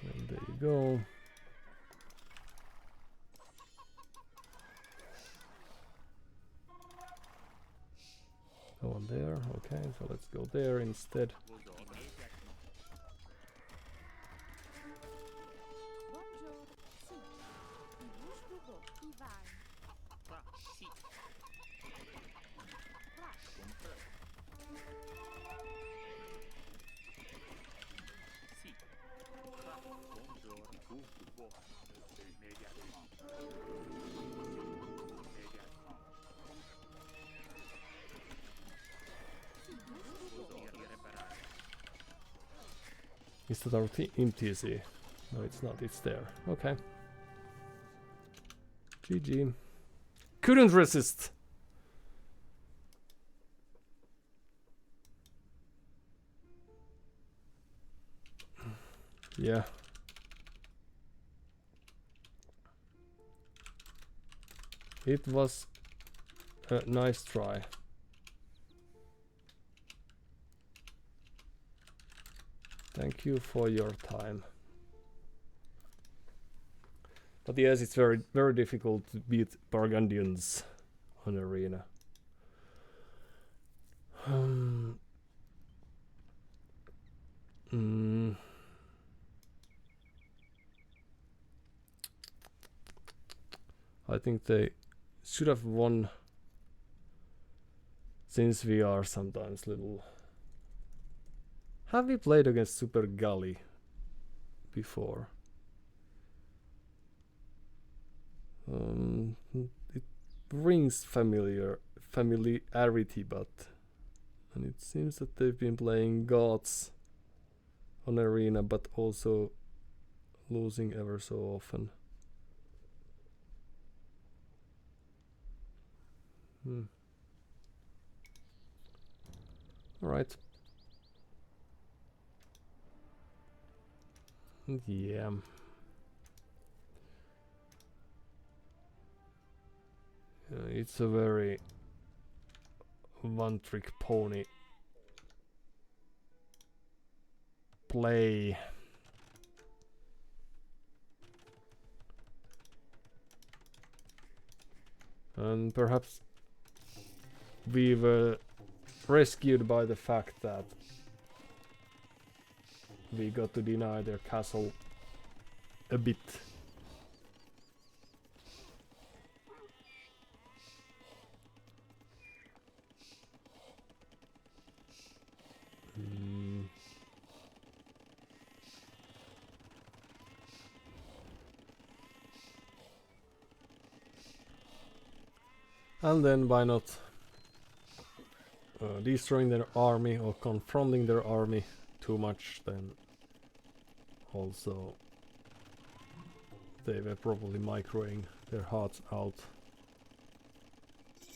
And there you go. Go on there. Okay, so let's go there instead. Immédiatement. Buongiorno. Sì. I bustubo. I vai. Tra. Si. Crash. Compra. Si. Tra. Buongiorno. Buo. Immediatement. Immediatement. Uso irreparabile. Is that our in TC? No, it's not. It's there. Okay. GG. Couldn't resist. Yeah. It was a nice try. Thank you for your time. But yes, it's very, very difficult to beat Burgundians on arena. I think they should have won, since we are sometimes little. Have we played against Super Gully before? It rings familiarity, but and it seems that they've been playing gods on arena, but also losing ever so often. All right. Yeah. It's a very one-trick pony play. And perhaps we were rescued by the fact that we got to deny their castle a bit. And then why not destroying their army or confronting their army too much, then also they were probably microing their hearts out.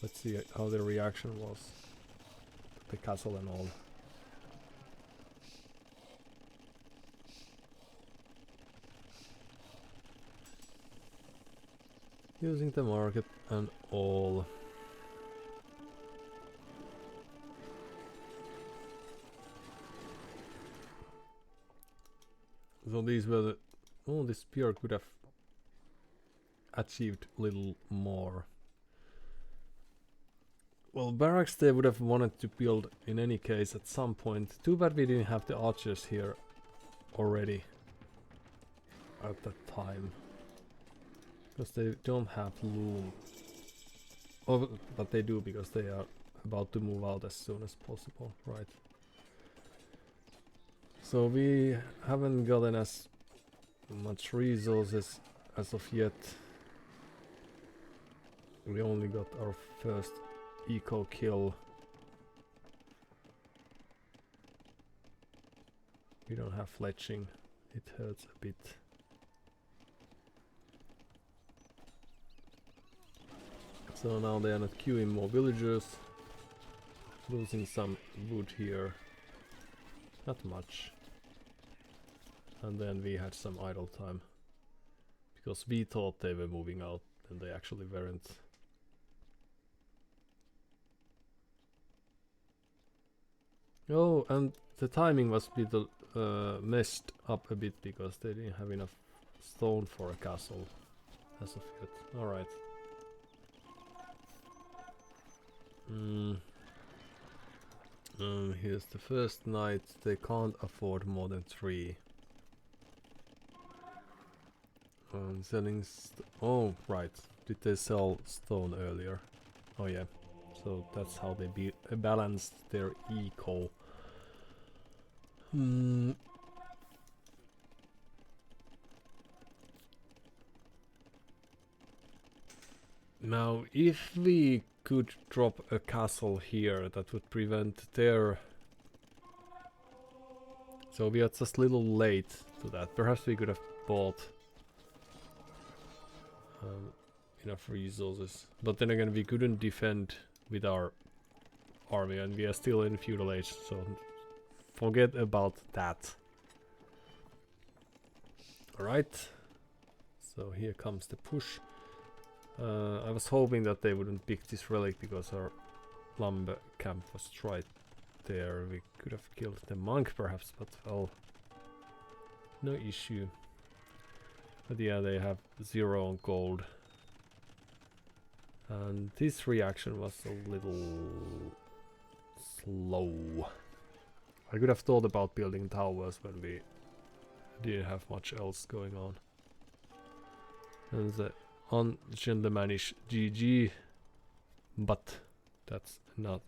Let's see how their reaction was to the castle and all. Using the market and all. So these were the... Oh, this spear could have achieved little more. Well, barracks they would have wanted to build in any case at some point. Too bad we didn't have the archers here already at that time. Because they don't have loom. Oh, but they do, because they are about to move out as soon as possible, right? So we haven't gotten as much resources as of yet. We only got our first eco kill. We don't have fletching. It hurts a bit. So now they are not queuing more villagers. Losing some wood here. Not much. And then we had some idle time. Because we thought they were moving out and they actually weren't. Oh, and the timing was a bit messed up a bit because they didn't have enough stone for a castle as of yet. Alright. Here's the first night. They can't afford more than 3. Selling oh, right. Did they sell stone earlier? Oh yeah. So that's how they balanced their eco. Now, if we could drop a castle here, that would prevent their... So we are just a little late to that. Perhaps we could have bought enough resources. But then again, we couldn't defend with our army, and we are still in feudal age, so forget about that. Alright. So here comes the push. I was hoping that they wouldn't pick this relic because our lumber camp was right there. We could have killed the monk perhaps, but well, no issue. But yeah, they have 0 on gold. And this reaction was a little slow. I could have thought about building towers when we didn't have much else going on. And the ungentlemanish GG, but that's not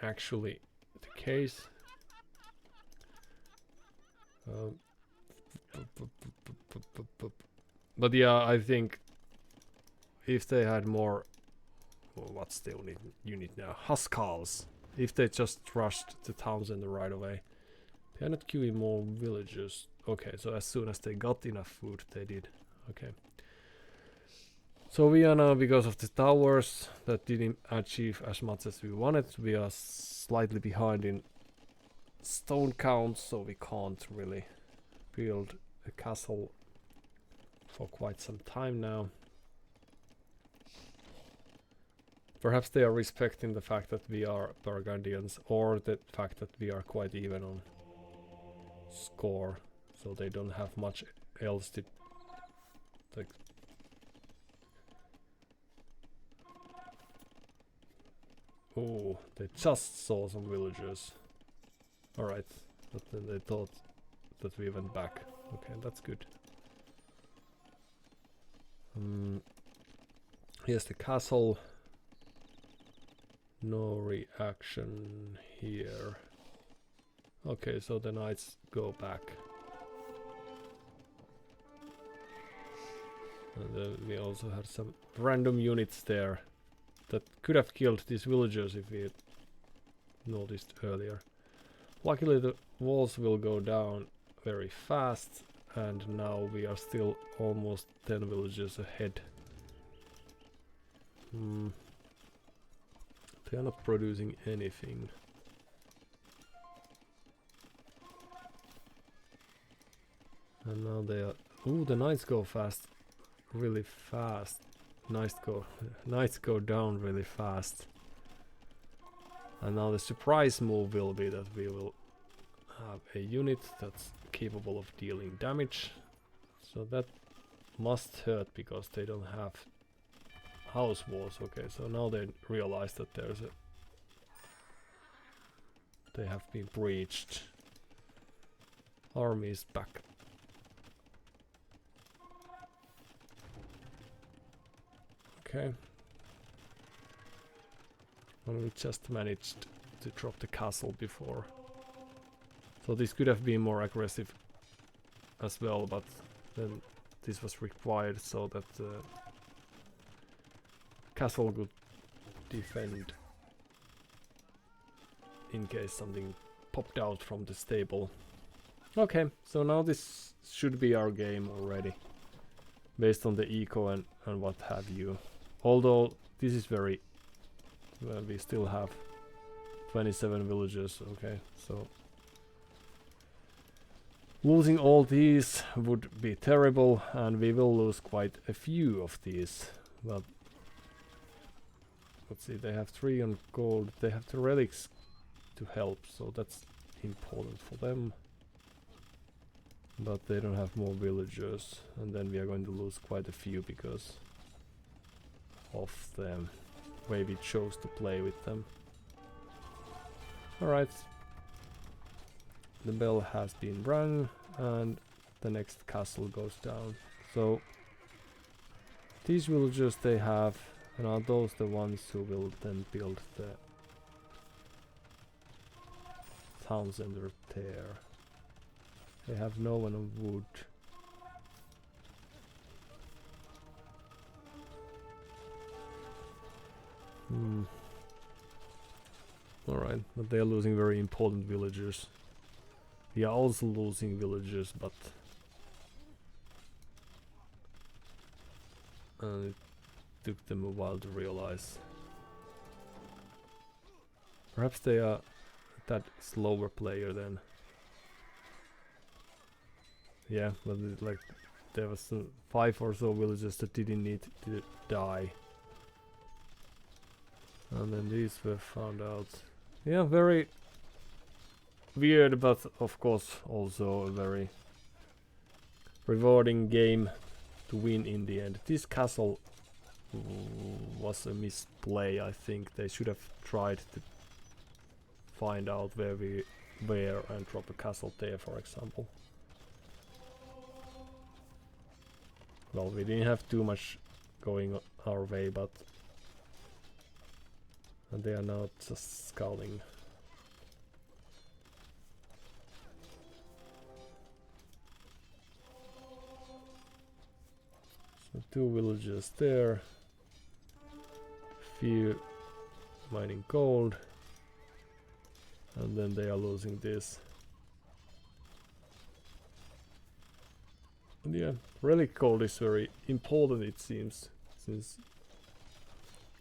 actually the case. But yeah, I think if they had more, well, what's the only unit now? Huskals. If they just rushed the towns in the right away. They are not queuing more villagers. Okay, so as soon as they got enough food, they did. Okay. So we are now, because of the towers that didn't achieve as much as we wanted, we are slightly behind in stone count, so we can't really build a castle for quite some time now. Perhaps they are respecting the fact that we are Burgundians, or the fact that we are quite even on score, so they don't have much else to like. Oh, they just saw some villagers. Alright, but then they thought that we went back. Okay, that's good. Here's the castle. No reaction here. Okay, so the knights go back. And then we also had some random units there that could have killed these villagers if we had noticed earlier. Luckily the walls will go down very fast, and now we are still almost 10 villages ahead. They are not producing anything. And now they are... Ooh, the knights go fast. Really fast. Knights go down really fast. And now the surprise move will be that we will have a unit that's capable of dealing damage. So that must hurt because they don't have house walls. Okay, so now they realize that there's a... They have been breached. Army is back. Okay. Well, we just managed to drop the castle before. So this could have been more aggressive as well, but then this was required so that the castle could defend in case something popped out from the stable. Okay, so now this should be our game already. based on the eco and what have you. Although this is very well, we still have 27 villages. Okay, so losing all these would be terrible, and we will lose quite a few of these. But let's see, they have 3 on gold. They have the relics to help, so that's important for them. But they don't have more villagers, and then we are going to lose quite a few because of the way we chose to play with them. Alright. The bell has been rung, and the next castle goes down. So these villagers they have, and are those the ones who will then build the town center there? They have no one on wood. Alright, but they are losing very important villagers. We are also losing villagers, but it took them a while to realize. Perhaps they are that slower player then. Yeah, but like there was 5 or so villagers that didn't need to die. And then these were found out. Yeah, very weird, but of course also a very rewarding game to win in the end. This castle was a misplay, I think. They should have tried to find out where we were and drop a castle there, for example. Well, we didn't have too much going our way, but and they are now just scouting. So 2 villages there, few mining gold, and then they are losing this. And yeah, relic gold is very important, it seems, since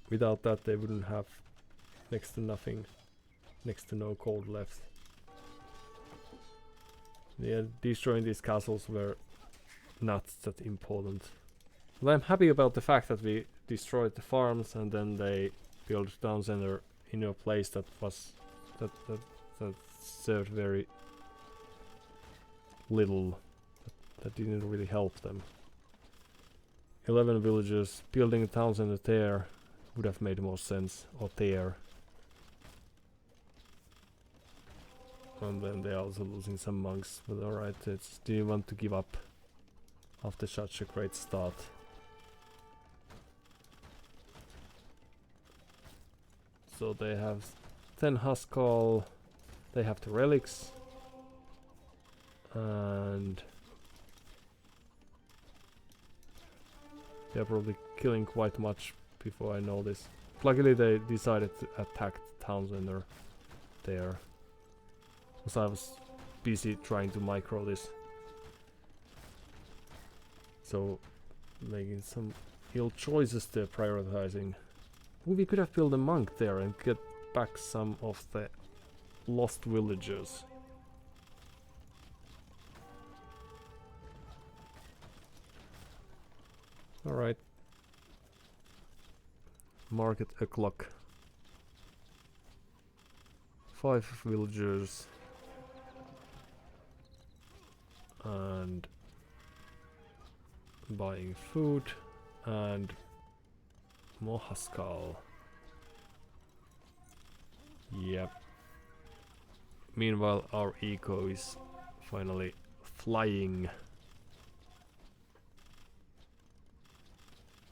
without that they wouldn't have next to nothing, next to no gold left. Yeah, destroying these castles were not that important. But I'm happy about the fact that we destroyed the farms and then they built town center in a place that was that served very little. That didn't really help them. 11 villagers building a town center there would have made more sense, or there. And then they're also losing some monks, but alright, it's do you want to give up after such a great start? So they have 10 Huskall, they have the relics, and they're probably killing quite much before I know this. Luckily they decided to attack the town center there. Because I was busy trying to micro this. So making some ill choices there, prioritizing. We could have built a monk there and get back some of the lost villagers. Alright. Market o'clock. 5 villagers. And buying food and more Huskall. Yep. Meanwhile our eco is finally flying.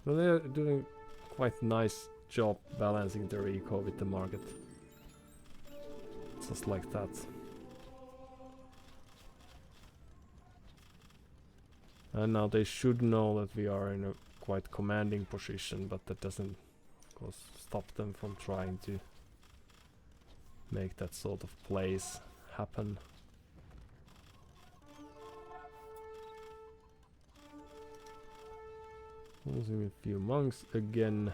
So they're doing quite nice job balancing their eco with the market. Just like that. And now they should know that we are in a quite commanding position, but that doesn't, of course, stop them from trying to make that sort of plays happen. Losing a few monks again.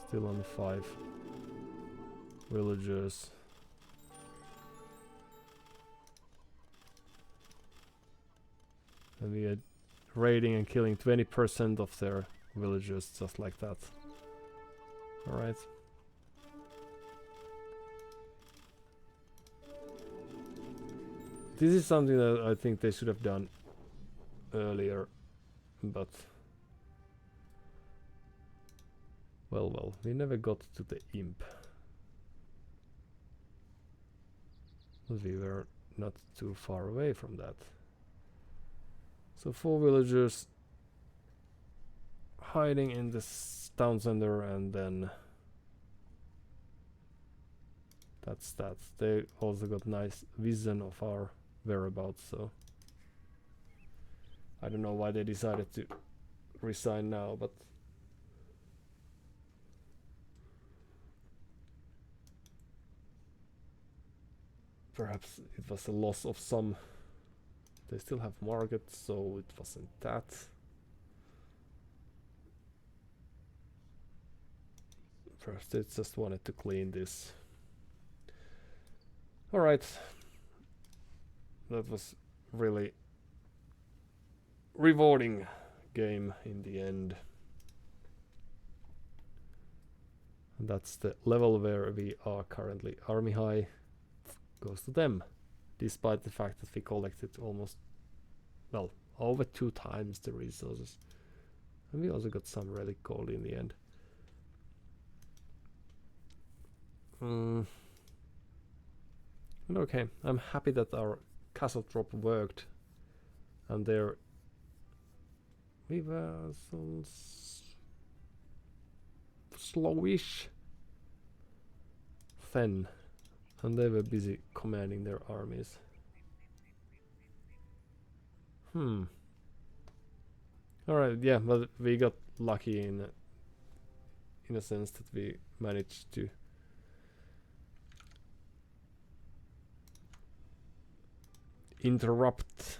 Still on 5 villagers. And we are raiding and killing 20% of their villagers just like that. Alright. This is something that I think they should have done earlier, but well, we never got to the imp. But we were not too far away from that. So 4 villagers hiding in this town center, and then that's that. They also got nice vision of our whereabouts, so I don't know why they decided to resign now, but perhaps it was a loss of some. They still have markets, so it wasn't that. First, they just wanted to clean this. Alright. That was really rewarding game in the end. And that's the level where we are currently. Army high goes to them, despite the fact that we collected almost, well, over 2 times the resources. And we also got some relic gold in the end. And okay, I'm happy that our castle drop worked, and there we were so slowish then, and they were busy commanding their armies. Alright, yeah, but we got lucky in a sense that we managed to interrupt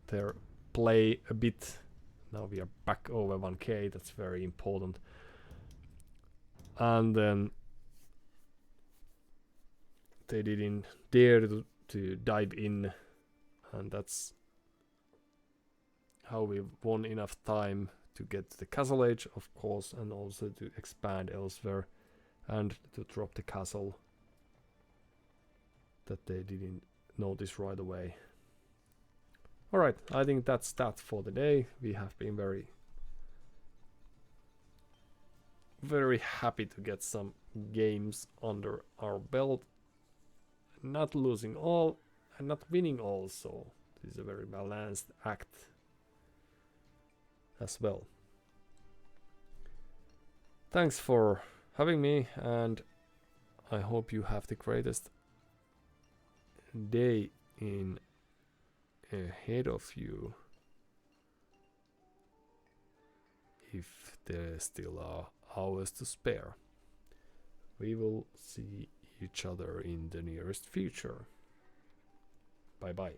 their play a bit. Now we are back over 1k, that's very important. And then they didn't dare to dive in, and that's how we won enough time to get the castle age, of course, and also to expand elsewhere and to drop the castle that they didn't notice right away. Alright, I think that's that for the day. We have been very happy to get some games under our belt. Not losing all and not winning all, so this is a very balanced act as well. Thanks for having me, and I hope you have the greatest day in ahead of you, if there still are hours to spare. We will see each other in the nearest future. Bye bye.